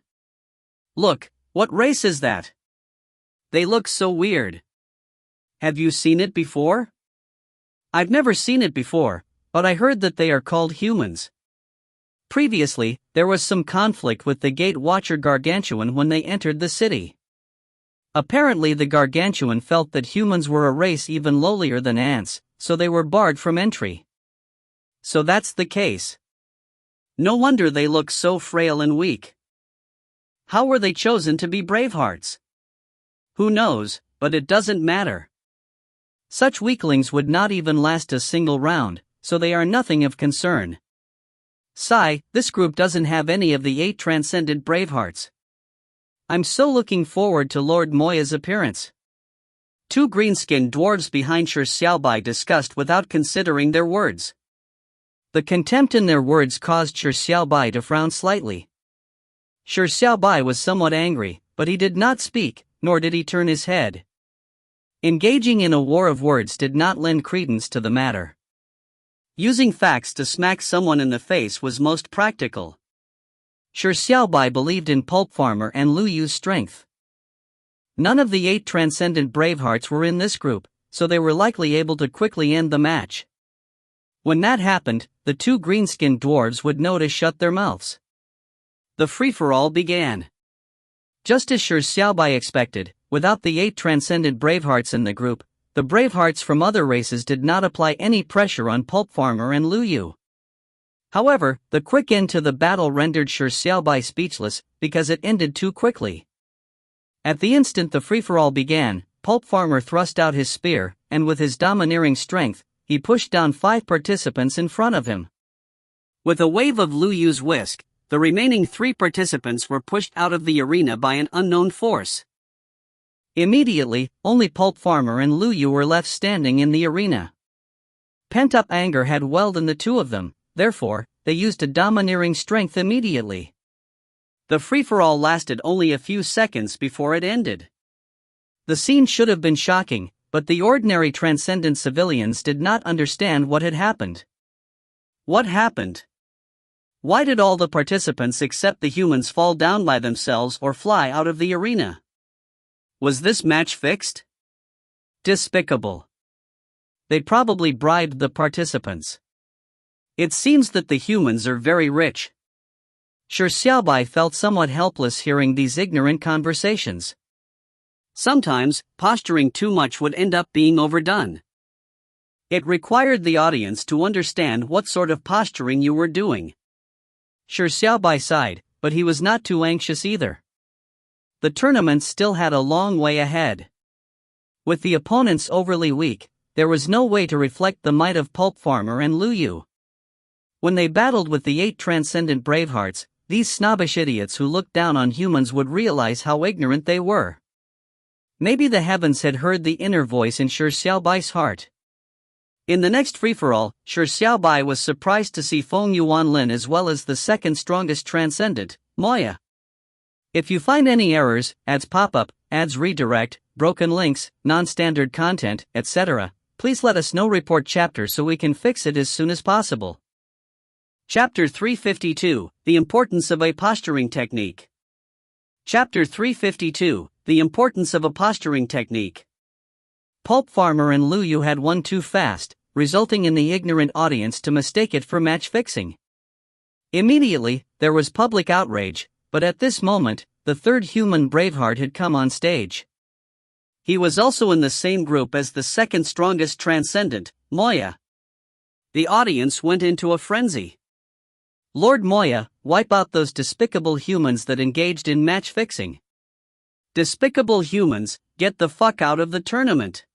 "Look, what race is that? They look so weird. Have you seen it before?" "I've never seen it before, but I heard that they are called humans." Previously, there was some conflict with the Gate Watcher Gargantuan when they entered the city. Apparently the Gargantuan felt that humans were a race even lowlier than ants, so they were barred from entry. So that's the case. No wonder they look so frail and weak. How were they chosen to be Bravehearts? Who knows, but it doesn't matter. Such weaklings would not even last a single round, so they are nothing of concern. Sigh, this group doesn't have any of the 8 Transcendent Bravehearts. I'm so looking forward to Lord Moya's appearance. 2 green-skinned dwarves behind Shi Xiaobai discussed without considering their words. The contempt in their words caused Shi Xiaobai to frown slightly. Shi Xiaobai was somewhat angry, but he did not speak, nor did he turn his head. Engaging in a war of words did not lend credence to the matter. Using facts to smack someone in the face was most practical. Shi Xiaobai believed in Pulp Farmer and Lu Yu's strength. None of the 8 Transcendent Bravehearts were in this group, so they were likely able to quickly end the match. When that happened, the 2 green-skinned dwarves would know to shut their mouths. The free-for-all began. Just as Shi Xiaobai expected, without the 8 Transcendent Bravehearts in the group, the Bravehearts from other races did not apply any pressure on Pulp Farmer and Lu Yu. However, the quick end to the battle rendered Shi Xiaobai speechless, because it ended too quickly. At the instant the free-for-all began, Pulp Farmer thrust out his spear, and with his domineering strength, he pushed down 5 participants in front of him. With a wave of Lu Yu's whisk, the remaining 3 participants were pushed out of the arena by an unknown force. Immediately, only Pulp Farmer and Lu Yu were left standing in the arena. Pent-up anger had welled in the 2 of them, therefore, they used a domineering strength immediately. The free-for-all lasted only a few seconds before it ended. The scene should have been shocking, But the ordinary transcendent civilians did not understand what had happened. What happened? Why did all the participants except the humans fall down by themselves or fly out of the arena? Was this match fixed? Despicable. They'd probably bribed the participants. It seems that the humans are very rich. Shi Xiaobai felt somewhat helpless hearing these ignorant conversations. Sometimes, posturing too much would end up being overdone. It required the audience to understand what sort of posturing you were doing. Shi Xiaobai sighed, but he was not too anxious either. The tournament still had a long way ahead. With the opponents overly weak, there was no way to reflect the might of Pulp Farmer and Lu Yu. When they battled with the 8 transcendent bravehearts, these snobbish idiots who looked down on humans would realize how ignorant they were. Maybe the heavens had heard the inner voice in Shi Xiaobai's heart. In the next free-for-all, Shi Xiaobai was surprised to see Feng Yuanlin as well as the second strongest transcendent, Moya. If you find any errors, ads pop up, ads redirect, broken links, non-standard content, etc., please let us know. Report chapter so we can fix it as soon as possible. Chapter 352, The Importance of a Posturing Technique. Chapter 352, The Importance of a Posturing Technique. Pulp Farmer and Lu Yu had won too fast, resulting in the ignorant audience to mistake it for match fixing. Immediately, there was public outrage, but at this moment, the third human braveheart had come on stage. He was also in the same group as the second strongest transcendent, Moya. The audience went into a frenzy. Lord Moya, wipe out those despicable humans that engaged in match fixing. Despicable humans, get the fuck out of the tournament.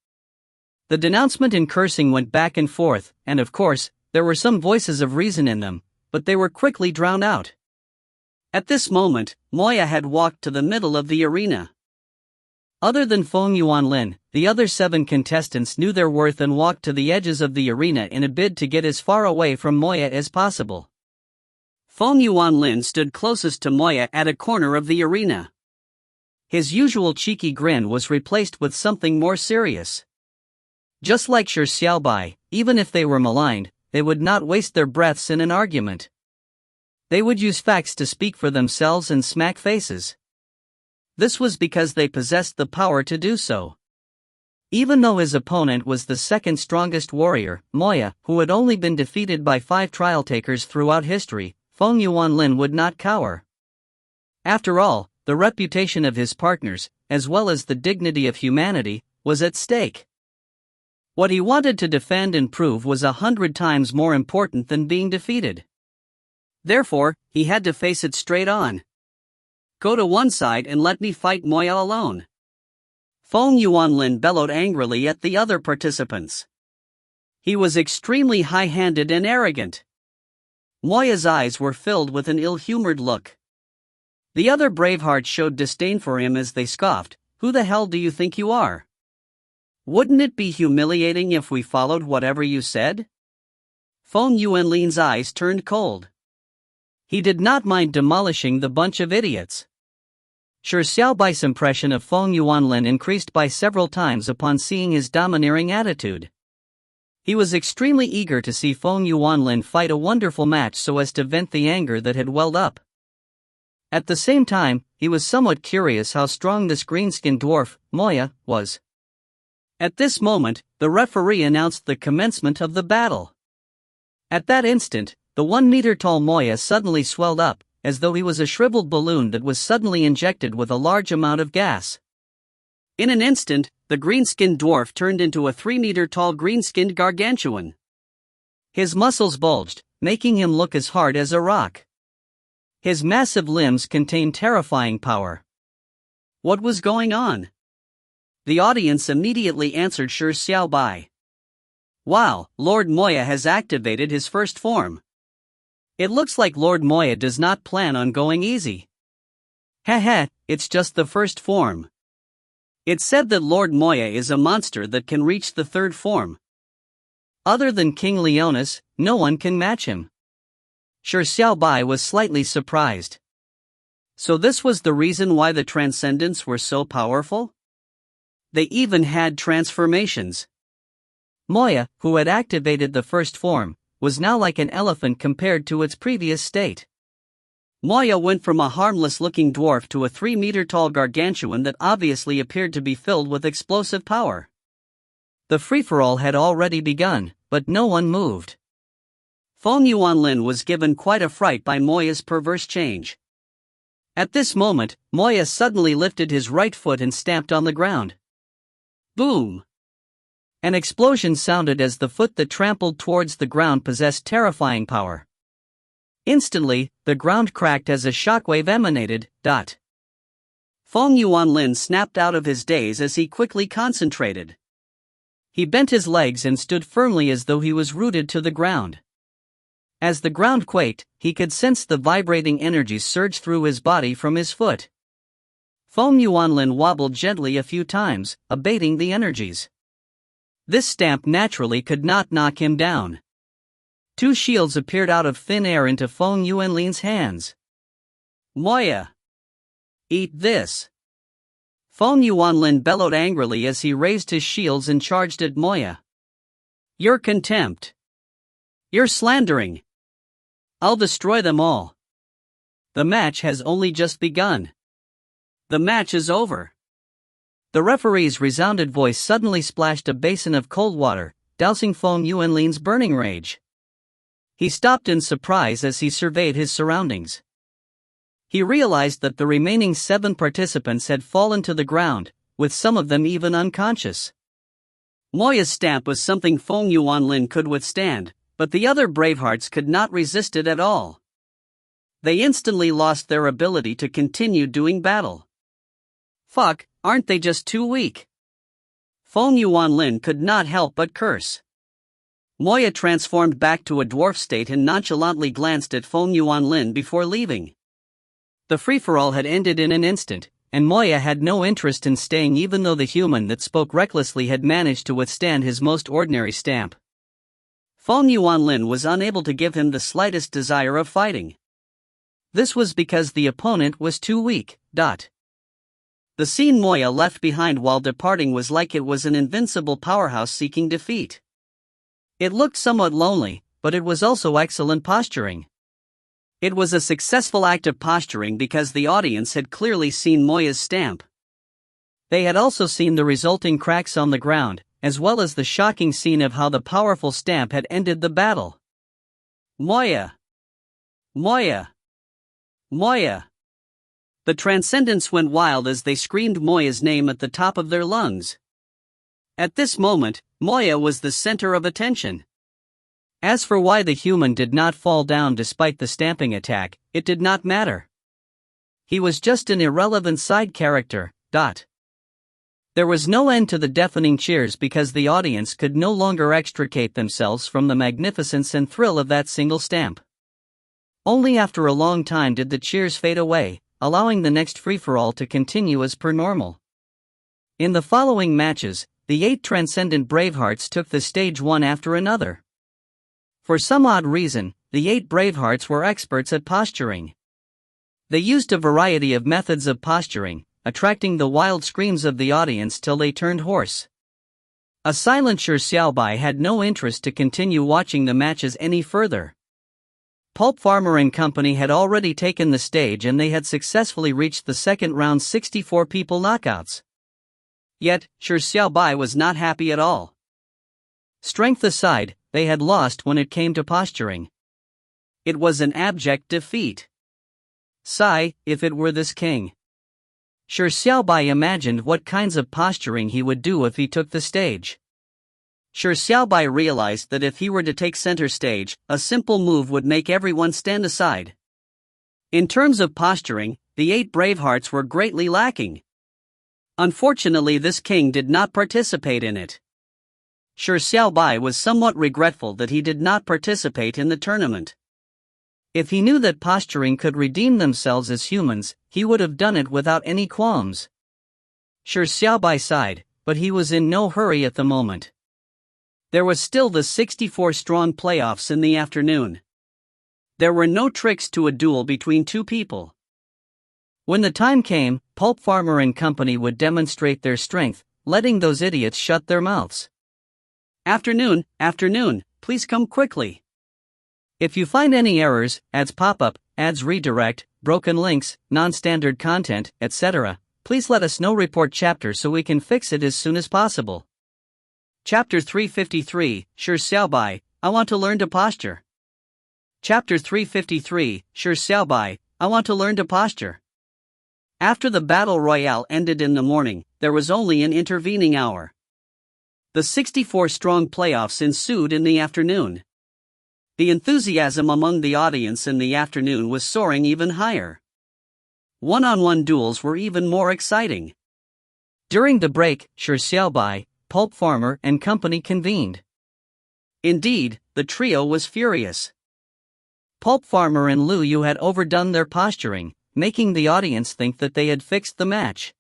The denouncement and cursing went back and forth, and of course, there were some voices of reason in them, but they were quickly drowned out. At this moment, Moya had walked to the middle of the arena. Other than Feng Yuanlin, the other 7 contestants knew their worth and walked to the edges of the arena in a bid to get as far away from Moya as possible. Feng Yuanlin stood closest to Moya at a corner of the arena. His usual cheeky grin was replaced with something more serious. Just like Shi Xiaobai, even if they were maligned, they would not waste their breaths in an argument. They would use facts to speak for themselves and smack faces. This was because they possessed the power to do so. Even though his opponent was the second strongest warrior, Moya, who had only been defeated by 5 trial takers throughout history, Feng Yuanlin would not cower. After all, the reputation of his partners, as well as the dignity of humanity, was at stake. What he wanted to defend and prove was 100 times more important than being defeated. Therefore, he had to face it straight on. Go to one side and let me fight Moya alone. Feng Yuanlin bellowed angrily at the other participants. He was extremely high-handed and arrogant. Moya's eyes were filled with an ill-humored look. The other bravehearts showed disdain for him as they scoffed, "Who the hell do you think you are? Wouldn't it be humiliating if we followed whatever you said?" Feng Yuanlin's eyes turned cold. He did not mind demolishing the bunch of idiots. Shi Xiaobai's impression of Feng Yuanlin increased by several times upon seeing his domineering attitude. He was extremely eager to see Feng Yuanlin fight a wonderful match so as to vent the anger that had welled up. At the same time, he was somewhat curious how strong this green-skinned dwarf, Moya, was. At this moment, the referee announced the commencement of the battle. At that instant, the 1-meter-tall Moya suddenly swelled up, as though he was a shriveled balloon that was suddenly injected with a large amount of gas. In an instant, the green-skinned dwarf turned into a 3-meter-tall green-skinned gargantuan. His muscles bulged, making him look as hard as a rock. His massive limbs contained terrifying power. What was going on? The audience immediately answered Shi Xiaobai. Wow, Lord Moya has activated his first form. It looks like Lord Moya does not plan on going easy. Heh, it's just the first form. It's said that Lord Moya is a monster that can reach the 3rd form. Other than King Leonis, no one can match him. Shi Xiaobai was slightly surprised. So this was the reason why the Transcendents were so powerful? They even had transformations. Moya, who had activated the first form, was now like an elephant compared to its previous state. Moya went from a harmless-looking dwarf to a 3-meter-tall gargantuan that obviously appeared to be filled with explosive power. The free-for-all had already begun, but no one moved. Feng Yuanlin was given quite a fright by Moya's perverse change. At this moment, Moya suddenly lifted his right foot and stamped on the ground. Boom! An explosion sounded as the foot that trampled towards the ground possessed terrifying power. Instantly, the ground cracked as a shockwave emanated. Feng Yuanlin snapped out of his daze as he quickly concentrated. He bent his legs and stood firmly as though he was rooted to the ground. As the ground quaked, he could sense the vibrating energies surge through his body from his foot. Feng Yuanlin wobbled gently a few times, abating the energies. This stamp naturally could not knock him down. 2 shields appeared out of thin air into Feng Yuanlin's hands. Moya! Eat this! Feng Yuanlin bellowed angrily as he raised his shields and charged at Moya. Your contempt! You're slandering! I'll destroy them all. The match has only just begun. The match is over. The referee's resounded voice suddenly splashed a basin of cold water, dousing Feng Yuanlin's burning rage. He stopped in surprise as he surveyed his surroundings. He realized that the remaining 7 participants had fallen to the ground, with some of them even unconscious. Moya's stamp was something Feng Yuanlin could withstand, but the other bravehearts could not resist it at all. They instantly lost their ability to continue doing battle. Fuck, aren't they just too weak? Feng Yuanlin could not help but curse. Moya transformed back to a dwarf state and nonchalantly glanced at Feng Yuanlin before leaving. The free-for-all had ended in an instant, and Moya had no interest in staying even though the human that spoke recklessly had managed to withstand his most ordinary stamp. Feng Yuanlin was unable to give him the slightest desire of fighting. This was because the opponent was too weak. The scene Moya left behind while departing was like it was an invincible powerhouse seeking defeat. It looked somewhat lonely, but it was also excellent posturing. It was a successful act of posturing because the audience had clearly seen Moya's stamp. They had also seen the resulting cracks on the ground, as well as the shocking scene of how the powerful stamp had ended the battle. Moya! Moya! Moya! The Transcendents went wild as they screamed Moya's name at the top of their lungs. At this moment, Moya was the center of attention. As for why the human did not fall down despite the stamping attack, it did not matter. He was just an irrelevant side character. There was no end to the deafening cheers because the audience could no longer extricate themselves from the magnificence and thrill of that single stamp. Only after a long time did the cheers fade away, allowing the next free-for-all to continue as per normal. In the following matches, the 8 Transcendent Bravehearts took the stage one after another. For some odd reason, the 8 Bravehearts were experts at posturing. They used a variety of methods of posturing, attracting the wild screams of the audience till they turned hoarse. A silent Shi Xiaobai had no interest to continue watching the matches any further. Pulp Farmer and Company had already taken the stage and they had successfully reached the second round's 64 people knockouts. Yet, Shi Xiaobai was not happy at all. Strength aside, they had lost when it came to posturing. It was an abject defeat. Sigh, if it were this king. Shi Xiaobai imagined what kinds of posturing he would do if he took the stage. Shi Xiaobai realized that if he were to take center stage, a simple move would make everyone stand aside. In terms of posturing, the 8 Bravehearts were greatly lacking. Unfortunately, this king did not participate in it. Shi Xiaobai was somewhat regretful that he did not participate in the tournament. If he knew that posturing could redeem themselves as humans, he would have done it without any qualms. Shi Xiaobai sighed, but he was in no hurry at the moment. There was still the 64-strong playoffs in the afternoon. There were no tricks to a duel between 2 people. When the time came, Pulp Farmer and Company would demonstrate their strength, letting those idiots shut their mouths. Afternoon, please come quickly. If you find any errors, ads pop up, ads redirect, broken links, non-standard content, etc., please let us know. Report chapter so we can fix it as soon as possible. Chapter 353, Shi Xiaobai, I want to learn to posture. Chapter 353, Shi Xiaobai, I want to learn to posture. After the battle royale ended in the morning, there was only an intervening hour. The 64-strong playoffs ensued in the afternoon. The enthusiasm among the audience in the afternoon was soaring even higher. One-on-one duels were even more exciting. During the break, Shi Xiaobai, Pulp Farmer and company convened. Indeed, the trio was furious. Pulp Farmer and Lu Yu had overdone their posturing, making the audience think that they had fixed the match.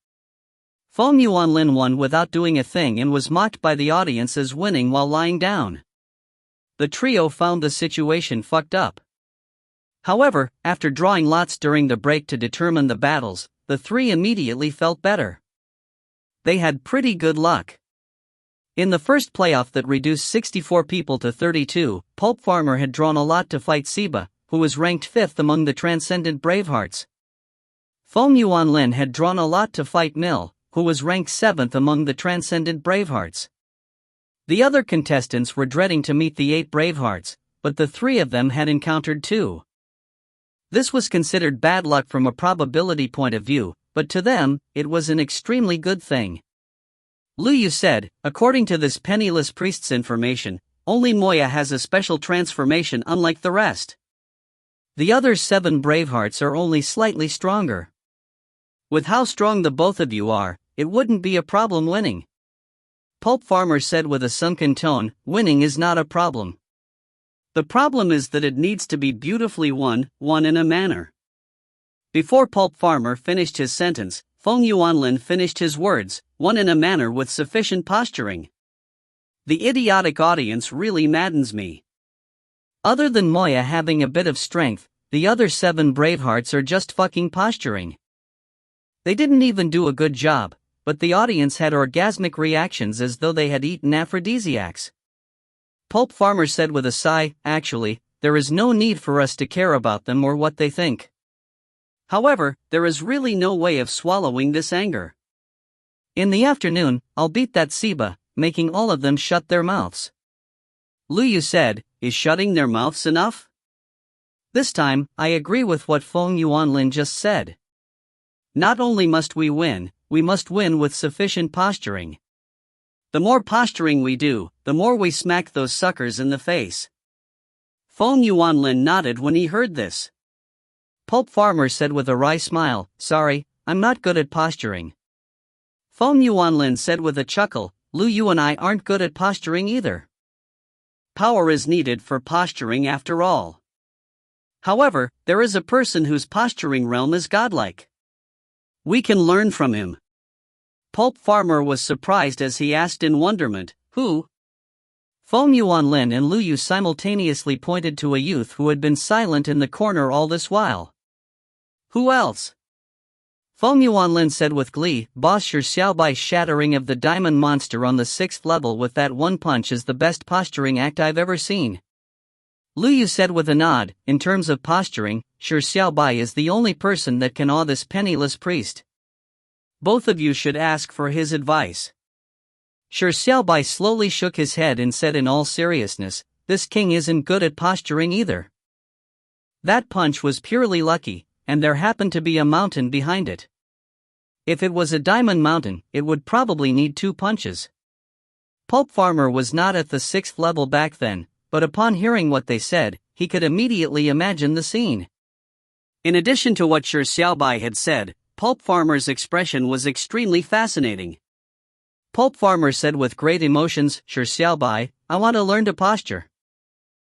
Feng Yuanlin won without doing a thing and was mocked by the audience as winning while lying down. The trio found the situation fucked up. However, after drawing lots during the break to determine the battles, the three immediately felt better. They had pretty good luck. In the first playoff that reduced 64 people to 32, Pulp Farmer had drawn a lot to fight Siba, who was ranked 5th among the Transcendent Bravehearts. Feng Yuanlin had drawn a lot to fight Mill, who was ranked 7th among the Transcendent Bravehearts. The other contestants were dreading to meet the 8 Bravehearts, but the 3 of them had encountered 2. This was considered bad luck from a probability point of view, but to them, it was an extremely good thing. Lu Yu said, according to this penniless priest's information, only Moya has a special transformation unlike the rest. The other 7 Bravehearts are only slightly stronger. With how strong the both of you are, it wouldn't be a problem winning. Pulp Farmer said with a sunken tone, winning is not a problem. The problem is that it needs to be beautifully won in a manner. Before Pulp Farmer finished his sentence, Feng Yuanlin finished his words, won in a manner with sufficient posturing. The idiotic audience really maddens me. Other than Moya having a bit of strength, the other 7 Bravehearts are just fucking posturing. They didn't even do a good job, but the audience had orgasmic reactions as though they had eaten aphrodisiacs. Pulp Farmer said with a sigh, actually, there is no need for us to care about them or what they think. However, there is really no way of swallowing this anger. In the afternoon, I'll beat that Siba, making all of them shut their mouths. Lu Yu said, is shutting their mouths enough? This time, I agree with what Feng Yuanlin just said. Not only must we must win with sufficient posturing. The more posturing we do, the more we smack those suckers in the face. Feng Yuanlin nodded when he heard this. Pulp Farmer said with a wry smile, sorry, I'm not good at posturing. Feng Yuanlin said with a chuckle, Lu Yu and I aren't good at posturing either. Power is needed for posturing after all. However, there is a person whose posturing realm is godlike. We can learn from him. Pulp Farmer was surprised as he asked in wonderment, who? Feng Yuanlin and Lu Yu simultaneously pointed to a youth who had been silent in the corner all this while. Who else? Feng Yuanlin said with glee, Boss Shi Xiaobai's shattering of the diamond monster on the 6th level with that one punch is the best posturing act I've ever seen. Lu Yu said with a nod, in terms of posturing, Shi Xiaobai is the only person that can awe this penniless priest. Both of you should ask for his advice. Shi Xiaobai slowly shook his head and said in all seriousness, this king isn't good at posturing either. That punch was purely lucky, and there happened to be a mountain behind it. If it was a diamond mountain, it would probably need 2 punches. Pulp Farmer was not at the 6th level back then, but upon hearing what they said, he could immediately imagine the scene. In addition to what Shi Xiaobai had said, Pulp Farmer's expression was extremely fascinating. Pulp Farmer said with great emotions, Shi Xiaobai, I want to learn to posture.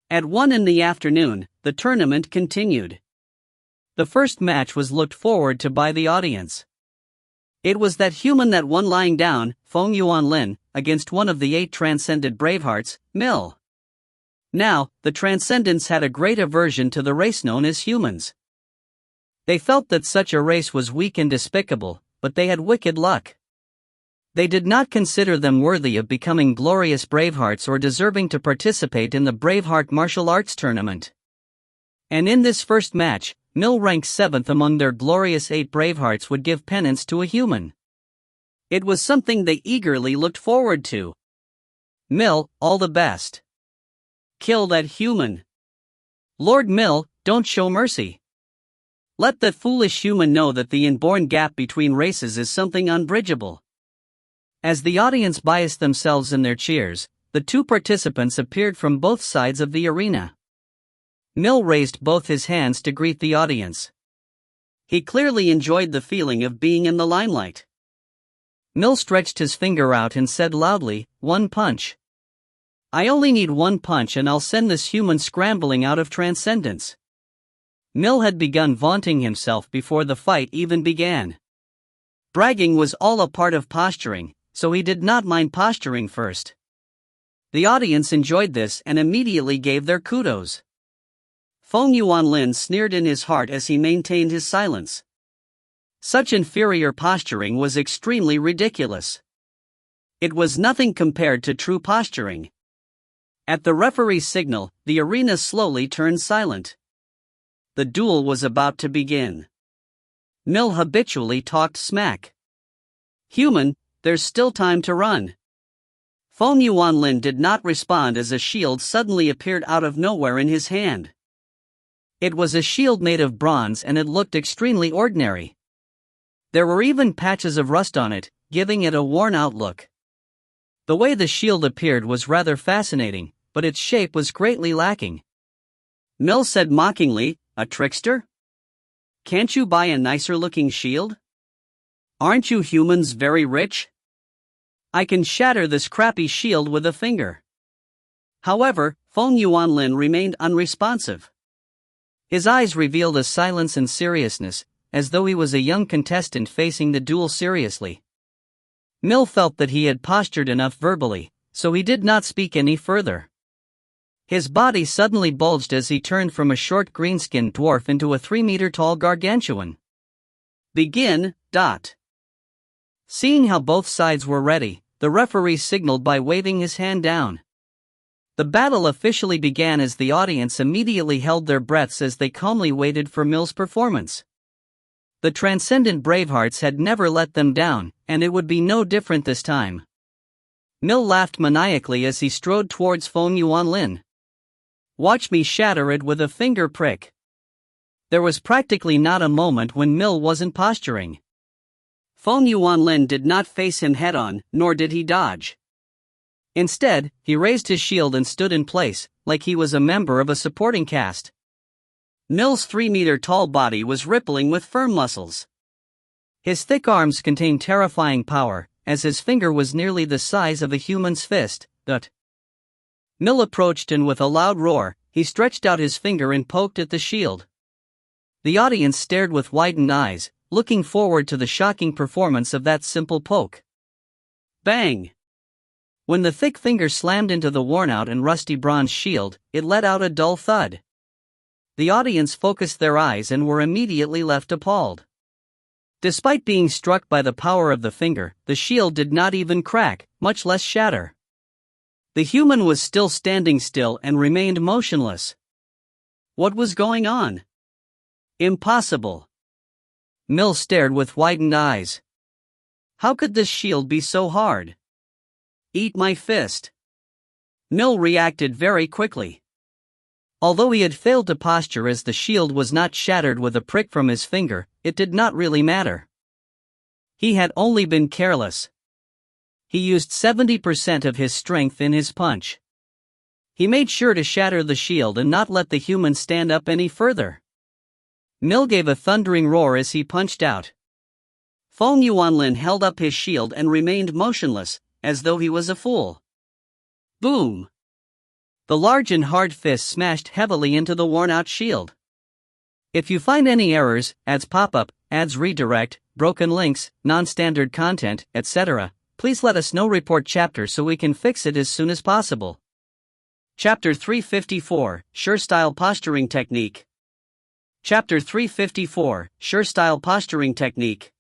At 1 in the afternoon, the tournament continued. The first match was looked forward to by the audience. It was that human that won lying down, Feng Yuanlin, against one of the 8 transcended Bravehearts, Mill. Now, the Transcendents had a great aversion to the race known as humans. They felt that such a race was weak and despicable, but they had wicked luck. They did not consider them worthy of becoming glorious Bravehearts or deserving to participate in the Braveheart martial arts tournament. And in this first match, Mill, ranked 7th among their glorious 8 Bravehearts, would give penance to a human. It was something they eagerly looked forward to. Mill, all the best. Kill that human. Lord Mill, don't show mercy. Let that foolish human know that the inborn gap between races is something unbridgeable. As the audience biased themselves in their cheers, the 2 participants appeared from both sides of the arena. Mill raised both his hands to greet the audience. He clearly enjoyed the feeling of being in the limelight. Mill stretched his finger out and said loudly, "One punch. I only need 1 punch and I'll send this human scrambling out of transcendence." Mill had begun vaunting himself before the fight even began. Bragging was all a part of posturing, so he did not mind posturing first. The audience enjoyed this and immediately gave their kudos. Feng Yuanlin sneered in his heart as he maintained his silence. Such inferior posturing was extremely ridiculous. It was nothing compared to true posturing. At the referee's signal, the arena slowly turned silent. The duel was about to begin. Mill habitually talked smack. "Human, there's still time to run." Feng Yuanlin did not respond as a shield suddenly appeared out of nowhere in his hand. It was a shield made of bronze and it looked extremely ordinary. There were even patches of rust on it, giving it a worn-out look. The way the shield appeared was rather fascinating, but its shape was greatly lacking. Mill said mockingly, "A trickster? Can't you buy a nicer-looking shield? Aren't you humans very rich? I can shatter this crappy shield with a finger." However, Feng Yuanlin remained unresponsive. His eyes revealed a silence and seriousness, as though he was a young contestant facing the duel seriously. Mill felt that he had postured enough verbally, so he did not speak any further. His body suddenly bulged as he turned from a short green-skinned dwarf into a 3-meter-tall gargantuan. "Begin." Seeing how both sides were ready, the referee signaled by waving his hand down. The battle officially began as the audience immediately held their breaths as they calmly waited for Mill's performance. The transcendent Bravehearts had never let them down, and it would be no different this time. Mill laughed maniacally as he strode towards Feng Yuanlin. "Watch me shatter it with a finger prick." There was practically not a moment when Mill wasn't posturing. Feng Yuanlin did not face him head-on, nor did he dodge. Instead, he raised his shield and stood in place, like he was a member of a supporting cast. Mill's 3-meter-tall body was rippling with firm muscles. His thick arms contained terrifying power, as his finger was nearly the size of a human's fist. Mill approached and with a loud roar, he stretched out his finger and poked at the shield. The audience stared with widened eyes, looking forward to the shocking performance of that simple poke. Bang! When the thick finger slammed into the worn-out and rusty bronze shield, it let out a dull thud. The audience focused their eyes and were immediately left appalled. Despite being struck by the power of the finger, the shield did not even crack, much less shatter. The human was still standing still and remained motionless. What was going on? Impossible. Mill stared with widened eyes. How could this shield be so hard? Eat my fist. Mill reacted very quickly. Although he had failed to posture as the shield was not shattered with a prick from his finger, it did not really matter. He had only been careless. He used 70% of his strength in his punch. He made sure to shatter the shield and not let the human stand up any further. Mill gave a thundering roar as he punched out. Feng Yuanlin held up his shield and remained motionless, as though he was a fool. Boom! The large and hard fist smashed heavily into the worn-out shield. If you find any errors, ads pop up, ads redirect, broken links, non-standard content, etc., please let us know. Report chapter so we can fix it as soon as possible. Chapter 354, Sure-Style Posturing Technique. Chapter 354, Sure-Style Posturing Technique.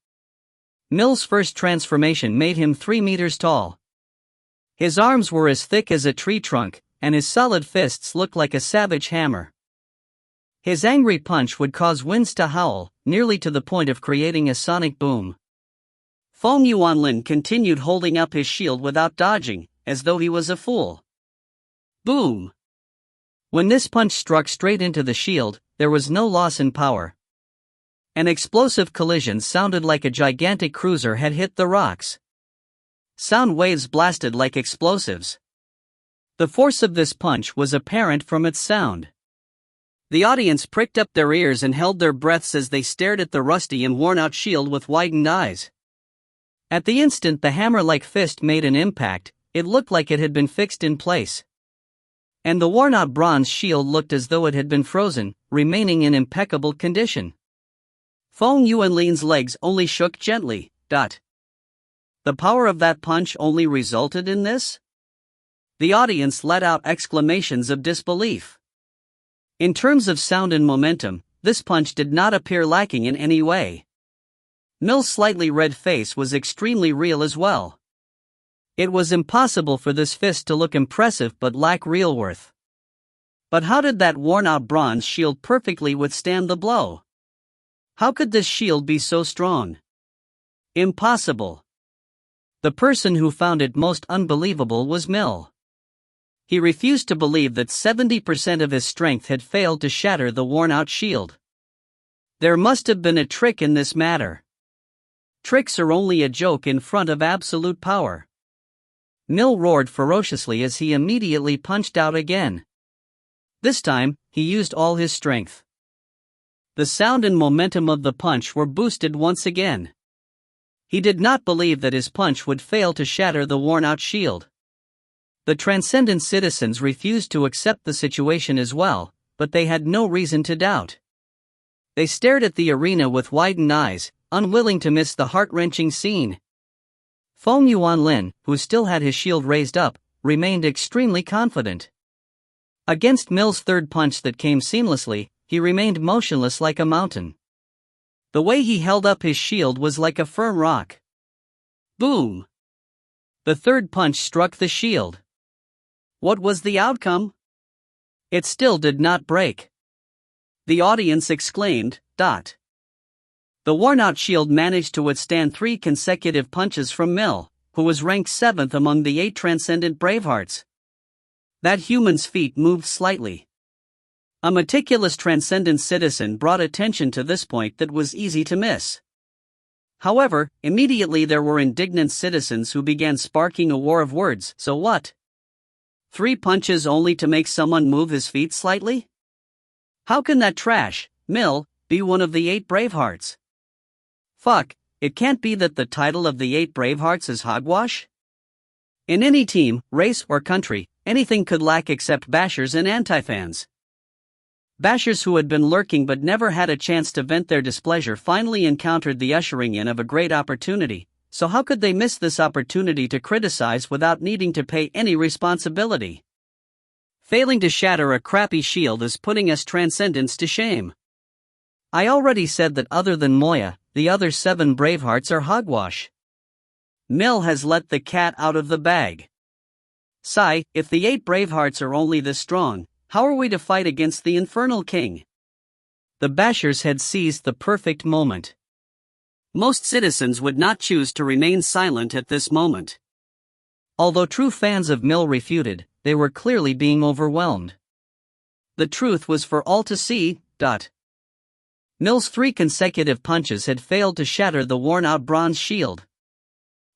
Mill's first transformation made him 3 meters tall. His arms were as thick as a tree trunk, and his solid fists looked like a savage hammer. His angry punch would cause winds to howl, nearly to the point of creating a sonic boom. Feng Yuanlin continued holding up his shield without dodging, as though he was a fool. Boom! When this punch struck straight into the shield, there was no loss in power. An explosive collision sounded like a gigantic cruiser had hit the rocks. Sound waves blasted like explosives. The force of this punch was apparent from its sound. The audience pricked up their ears and held their breaths as they stared at the rusty and worn-out shield with widened eyes. At the instant the hammer-like fist made an impact, it looked like it had been fixed in place. And the worn-out bronze shield looked as though it had been frozen, remaining in impeccable condition. Feng Yuanlin's legs only shook gently. The power of that punch only resulted in this? The audience let out exclamations of disbelief. In terms of sound and momentum, this punch did not appear lacking in any way. Mill's slightly red face was extremely real as well. It was impossible for this fist to look impressive but lack real worth. But how did that worn-out bronze shield perfectly withstand the blow? How could this shield be so strong? Impossible. The person who found it most unbelievable was Mill. He refused to believe that 70% of his strength had failed to shatter the worn-out shield. There must have been a trick in this matter. Tricks are only a joke in front of absolute power. Mill roared ferociously as he immediately punched out again. This time, he used all his strength. The sound and momentum of the punch were boosted once again. He did not believe that his punch would fail to shatter the worn-out shield. The transcendent citizens refused to accept the situation as well, but they had no reason to doubt. They stared at the arena with widened eyes, unwilling to miss the heart-wrenching scene. Feng Yuanlin, who still had his shield raised up, remained extremely confident. Against Mill's third punch that came seamlessly, he remained motionless like a mountain. The way he held up his shield was like a firm rock. Boom! The third punch struck the shield. What was the outcome? It still did not break. The audience exclaimed, The worn-out shield managed to withstand 3 consecutive punches from Mill, who was ranked 7th among the 8 transcendent bravehearts. That human's feet moved slightly. A meticulous transcendent citizen brought attention to this point that was easy to miss. However, immediately there were indignant citizens who began sparking a war of words. So what? 3 punches only to make someone move his feet slightly? How can that trash, Mill, be one of the 8 bravehearts? Fuck, it can't be that the title of the 8 bravehearts is hogwash? In any team, race or country, anything could lack except bashers and anti-fans. Bashers who had been lurking but never had a chance to vent their displeasure finally encountered the ushering in of a great opportunity, so how could they miss this opportunity to criticize without needing to pay any responsibility? Failing to shatter a crappy shield is putting us transcendents to shame. I already said that other than Moya, the other 7 bravehearts are hogwash. Mill has let the cat out of the bag. Sigh, if the 8 bravehearts are only this strong, how are we to fight against the Infernal King? The bashers had seized the perfect moment. Most citizens would not choose to remain silent at this moment. Although true fans of Mill refuted, they were clearly being overwhelmed. The truth was for all to see. Mill's 3 consecutive punches had failed to shatter the worn-out bronze shield.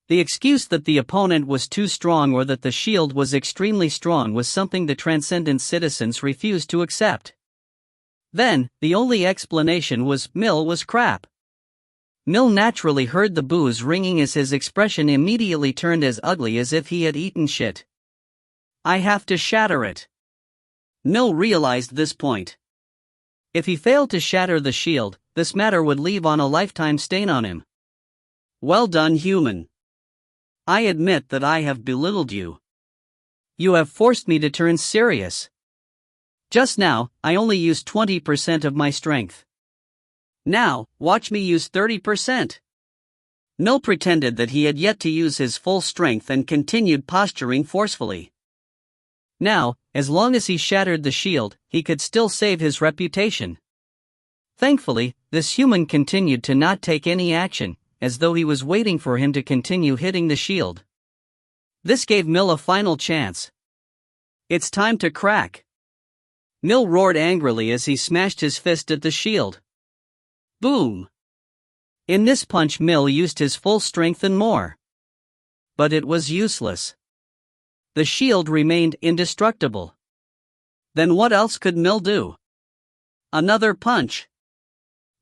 The excuse that the opponent was too strong or that the shield was extremely strong was something the transcendent citizens refused to accept. Then, the only explanation was Mill was crap. Mill naturally heard the boos ringing as his expression immediately turned as ugly as if he had eaten shit. I have to shatter it. Mill realized this point. If he failed to shatter the shield, this matter would leave on a lifetime stain on him. Well done, human. I admit that I have belittled you. You have forced me to turn serious. Just now, I only used 20% of my strength. Now, watch me use 30%. Mill pretended that he had yet to use his full strength and continued posturing forcefully. Now, as long as he shattered the shield, he could still save his reputation. Thankfully, this human continued to not take any action, as though he was waiting for him to continue hitting the shield. This gave Mill a final chance. "It's time to crack." Mill roared angrily as he smashed his fist at the shield. Boom! In this punch, Mill used his full strength and more. But it was useless. The shield remained indestructible. Then what else could Mill do? Another punch.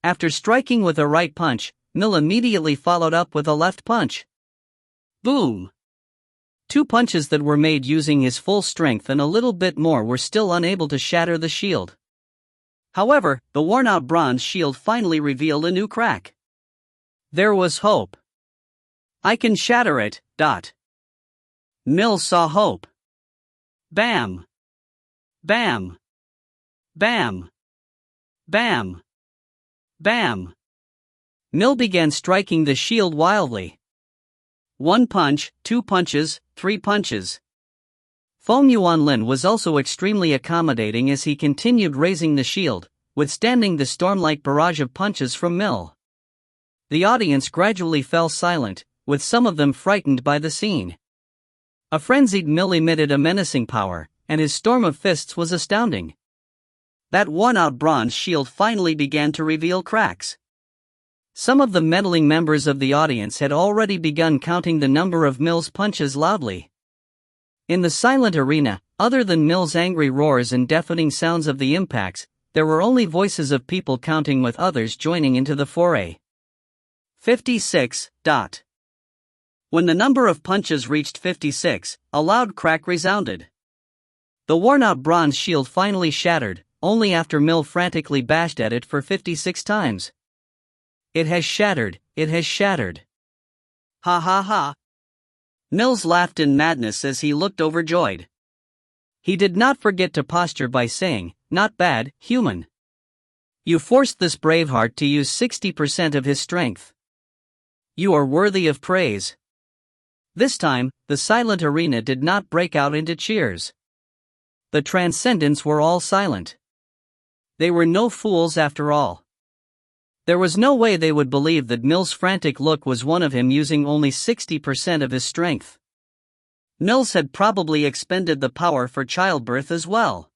After striking with a right punch, Mill immediately followed up with a left punch. Boom! Two punches that were made using his full strength and a little bit more were still unable to shatter the shield. However, the worn-out bronze shield finally revealed a new crack. There was hope. "I can shatter it." Mill saw hope. Bam! Bam! Bam! Bam! Bam! Mill began striking the shield wildly. One punch, two punches, three punches. Feng Yuanlin was also extremely accommodating as he continued raising the shield, withstanding the storm-like barrage of punches from Mill. The audience gradually fell silent, with some of them frightened by the scene. A frenzied Mill emitted a menacing power, and his storm of fists was astounding. That worn-out bronze shield finally began to reveal cracks. Some of the meddling members of the audience had already begun counting the number of Mill's punches loudly. In the silent arena, other than Mill's angry roars and deafening sounds of the impacts, there were only voices of people counting with others joining into the foray. 56. When the number of punches reached 56, a loud crack resounded. The worn-out bronze shield finally shattered, only after Mill frantically bashed at it for 56 times. "It has shattered, it has shattered." Ha ha ha. Mills laughed in madness as he looked overjoyed. He did not forget to posture by saying, "Not bad, human. You forced this braveheart to use 60% of his strength. You are worthy of praise." This time, the silent arena did not break out into cheers. The Transcendents were all silent. They were no fools after all. There was no way they would believe that Mill's frantic look was one of him using only 60% of his strength. Mills had probably expended the power for childbirth as well.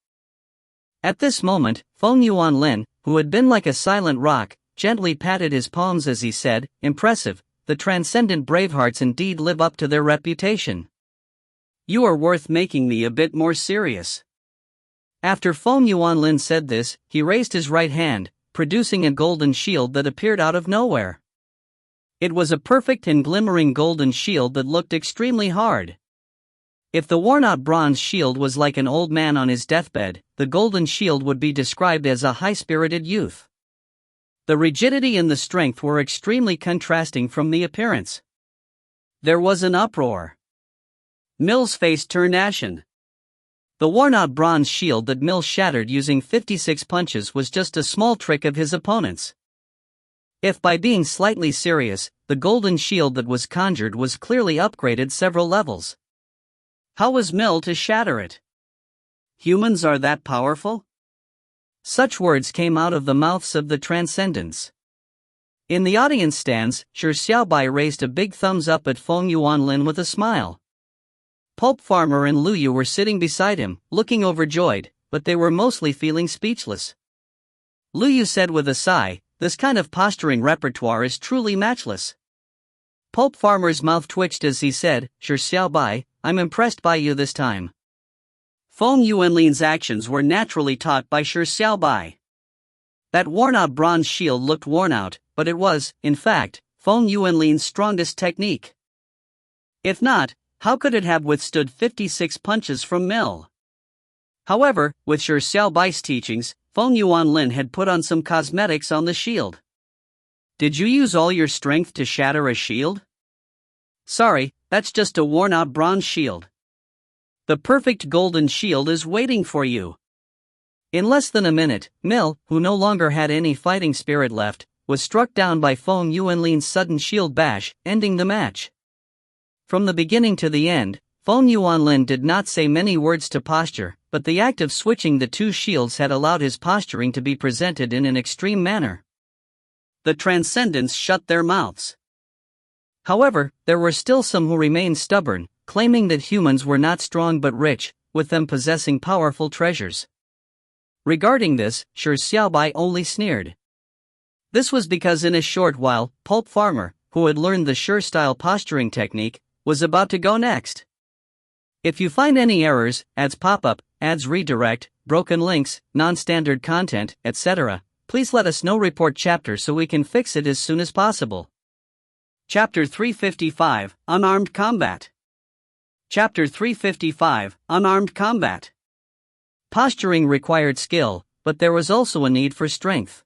At this moment, Feng Yuanlin, who had been like a silent rock, gently patted his palms as he said, "Impressive, the transcendent bravehearts indeed live up to their reputation. You are worth making me a bit more serious." After Feng Yuanlin said this, he raised his right hand, producing a golden shield that appeared out of nowhere. It was a perfect and glimmering golden shield that looked extremely hard. If the worn-out bronze shield was like an old man on his deathbed, the golden shield would be described as a high-spirited youth. The rigidity and the strength were extremely contrasting from the appearance. There was an uproar. Mill's face turned ashen. The worn-out bronze shield that Mill shattered using 56 punches was just a small trick of his opponent's. If by being slightly serious, the golden shield that was conjured was clearly upgraded several levels. How was Mill to shatter it? Humans are that powerful? Such words came out of the mouths of the Transcendents. In the audience stands, Shi Xiaobai raised a big thumbs up at Feng Yuanlin with a smile. Pulp Farmer and Lu Yu were sitting beside him, looking overjoyed, but they were mostly feeling speechless. Lu Yu said with a sigh, "This kind of posturing repertoire is truly matchless." Pulp Farmer's mouth twitched as he said, "Shi Xiaobai, I'm impressed by you this time." Feng Yuanlin's actions were naturally taught by Shi Xiaobai. That worn-out bronze shield looked worn out, but it was, in fact, Feng Yuanlin's strongest technique. If not, how could it have withstood 56 punches from Mill? However, with Shi Xiaobai's teachings, Feng Yuanlin had put on some cosmetics on the shield. "Did you use all your strength to shatter a shield?" "Sorry, that's just a worn-out bronze shield. The perfect golden shield is waiting for you." In less than a minute, Mill, who no longer had any fighting spirit left, was struck down by Feng Yuanlin's sudden shield bash, ending the match. From the beginning to the end, Feng Yuanlin did not say many words to posture, but the act of switching the two shields had allowed his posturing to be presented in an extreme manner. The Transcendents shut their mouths. However, there were still some who remained stubborn, claiming that humans were not strong but rich, with them possessing powerful treasures. Regarding this, Shi Xiaobai only sneered. This was because in a short while, Pulp Farmer, who had learned the sure-style posturing technique, was about to go next. If you find any errors, ads pop-up, ads redirect, broken links, non-standard content, etc., please let us know. Report chapter so we can fix it as soon as possible. Chapter 355, Unarmed Combat. Chapter 355, Unarmed Combat. Posturing required skill, but there was also a need for strength.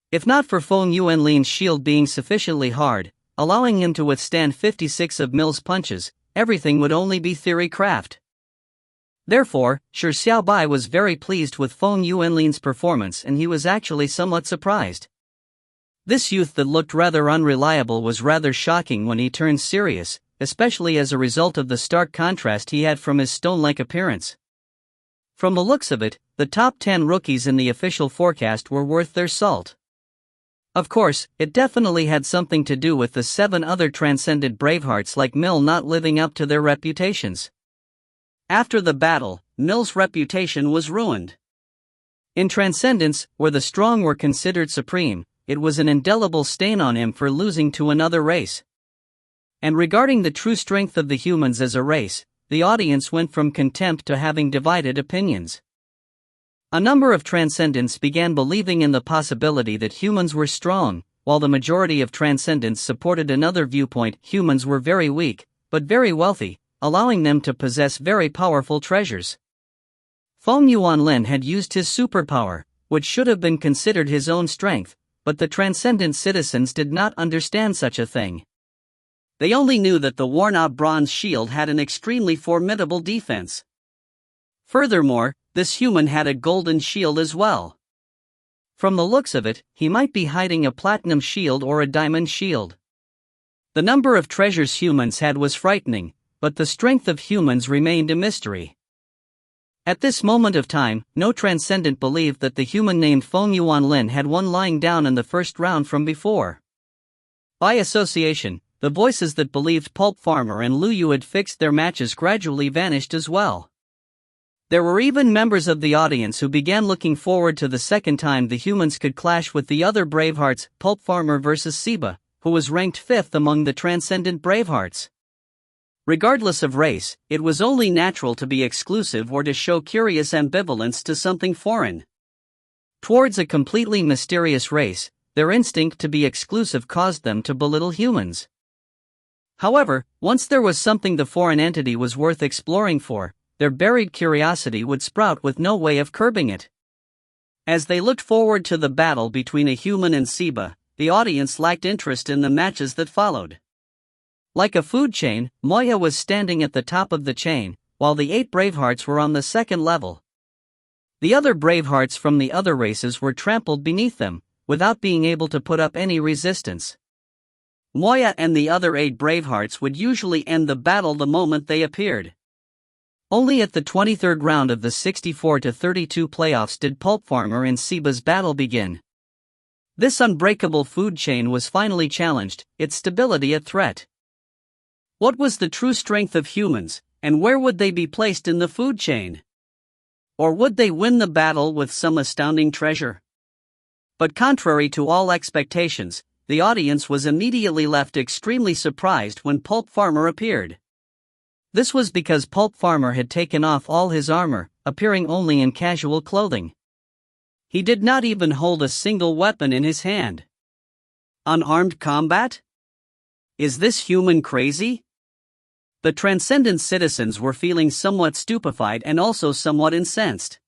If not for Feng Yuanlin's shield being sufficiently hard, allowing him to withstand 56 of Mill's punches, everything would only be theory craft. Therefore, Shi Xiaobai was very pleased with Feng Yuanlin's performance, and he was actually somewhat surprised. This youth that looked rather unreliable was rather shocking when he turned serious, especially as a result of the stark contrast he had from his stone-like appearance. From the looks of it, the top 10 rookies in the official forecast were worth their salt. Of course, it definitely had something to do with the 7 other transcendent bravehearts like Mill not living up to their reputations. After the battle, Mill's reputation was ruined. In Transcendence, where the strong were considered supreme, it was an indelible stain on him for losing to another race. And regarding the true strength of the humans as a race, the audience went from contempt to having divided opinions. A number of Transcendents began believing in the possibility that humans were strong, while the majority of Transcendents supported another viewpoint: humans were very weak, but very wealthy, allowing them to possess very powerful treasures. Feng Yuanlin had used his superpower, which should have been considered his own strength, but the Transcendent citizens did not understand such a thing. They only knew that the worn-out bronze shield had an extremely formidable defense. Furthermore, this human had a golden shield as well. From the looks of it, he might be hiding a platinum shield or a diamond shield. The number of treasures humans had was frightening, but the strength of humans remained a mystery. At this moment of time, no Transcendent believed that the human named Feng Yuanlin had won lying down in the first round from before. By association, the voices that believed Pulp Farmer and Lu Yu had fixed their matches gradually vanished as well. There were even members of the audience who began looking forward to the second time the humans could clash with the other Bravehearts, Pulp Farmer versus Siba, who was ranked 5th among the Transcendent Bravehearts. Regardless of race, it was only natural to be exclusive or to show curious ambivalence to something foreign. Towards a completely mysterious race, their instinct to be exclusive caused them to belittle humans. However, once there was something the foreign entity was worth exploring for, their buried curiosity would sprout with no way of curbing it. As they looked forward to the battle between a human and Siba, the audience lacked interest in the matches that followed. Like a food chain, Moya was standing at the top of the chain, while the 8 Bravehearts were on the second level. The other Bravehearts from the other races were trampled beneath them, without being able to put up any resistance. Moya and the other 8 Bravehearts would usually end the battle the moment they appeared. Only at the 23rd round of the 64-32 playoffs did Pulp Farmer and Siba's battle begin. This unbreakable food chain was finally challenged, its stability a threat. What was the true strength of humans, and where would they be placed in the food chain? Or would they win the battle with some astounding treasure? But contrary to all expectations, the audience was immediately left extremely surprised when Pulp Farmer appeared. This was because Pulp Farmer had taken off all his armor, appearing only in casual clothing. He did not even hold a single weapon in his hand. Unarmed combat? Is this human crazy? The Transcendent citizens were feeling somewhat stupefied and also somewhat incensed.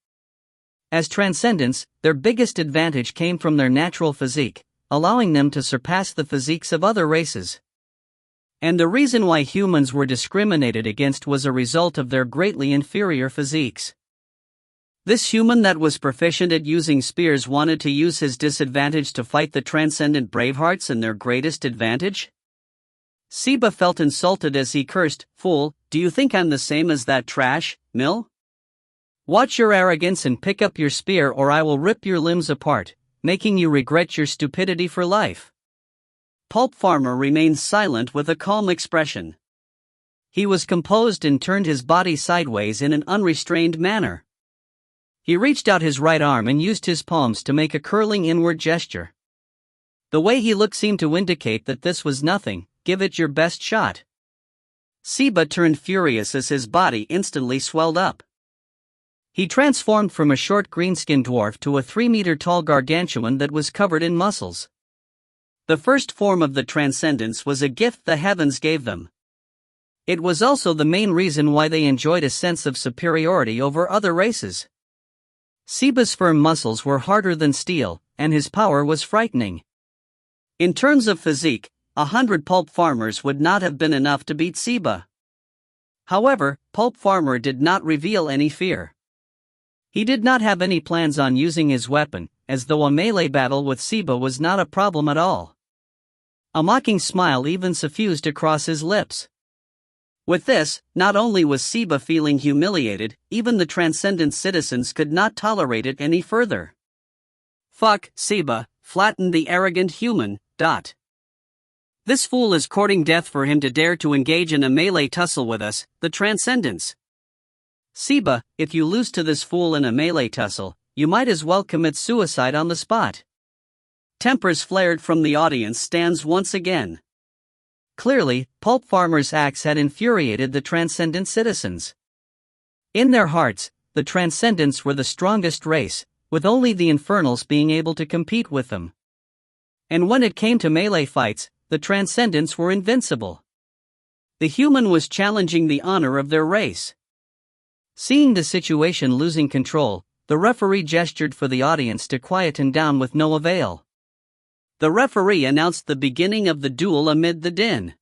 As Transcendents, their biggest advantage came from their natural physique, allowing them to surpass the physiques of other races. And the reason why humans were discriminated against was a result of their greatly inferior physiques. This human that was proficient at using spears wanted to use his disadvantage to fight the transcendent bravehearts in their greatest advantage? Siba felt insulted as he cursed, "Fool, do you think I'm the same as that trash, mill? Watch your arrogance and pick up your spear or I will rip your limbs apart, making you regret your stupidity for life." Pulp Farmer remained silent with a calm expression. He was composed and turned his body sideways in an unrestrained manner. He reached out his right arm and used his palms to make a curling inward gesture. The way he looked seemed to indicate that this was nothing. "Give it your best shot." Siba turned furious as his body instantly swelled up. He transformed from a short green-skinned dwarf to a 3-meter-tall gargantuan that was covered in muscles. The first form of the transcendence was a gift the heavens gave them. It was also the main reason why they enjoyed a sense of superiority over other races. Siba's firm muscles were harder than steel, and his power was frightening. In terms of physique, 100 Pulp Farmers would not have been enough to beat Siba. However, Pulp Farmer did not reveal any fear. He did not have any plans on using his weapon, as though a melee battle with Siba was not a problem at all. A mocking smile even suffused across his lips. With this, not only was Siba feeling humiliated, even the transcendent citizens could not tolerate it any further. "Fuck, Siba," flattened the arrogant human. "This fool is courting death for him to dare to engage in a melee tussle with us, the transcendents. Siba, if you lose to this fool in a melee tussle, you might as well commit suicide on the spot." Tempers flared from the audience stands once again. Clearly, Pulp Farmer's acts had infuriated the transcendent citizens. In their hearts, the transcendents were the strongest race, with only the infernals being able to compete with them. And when it came to melee fights, the transcendents were invincible. The human was challenging the honor of their race. Seeing the situation losing control, the referee gestured for the audience to quieten down with no avail. The referee announced the beginning of the duel amid the din.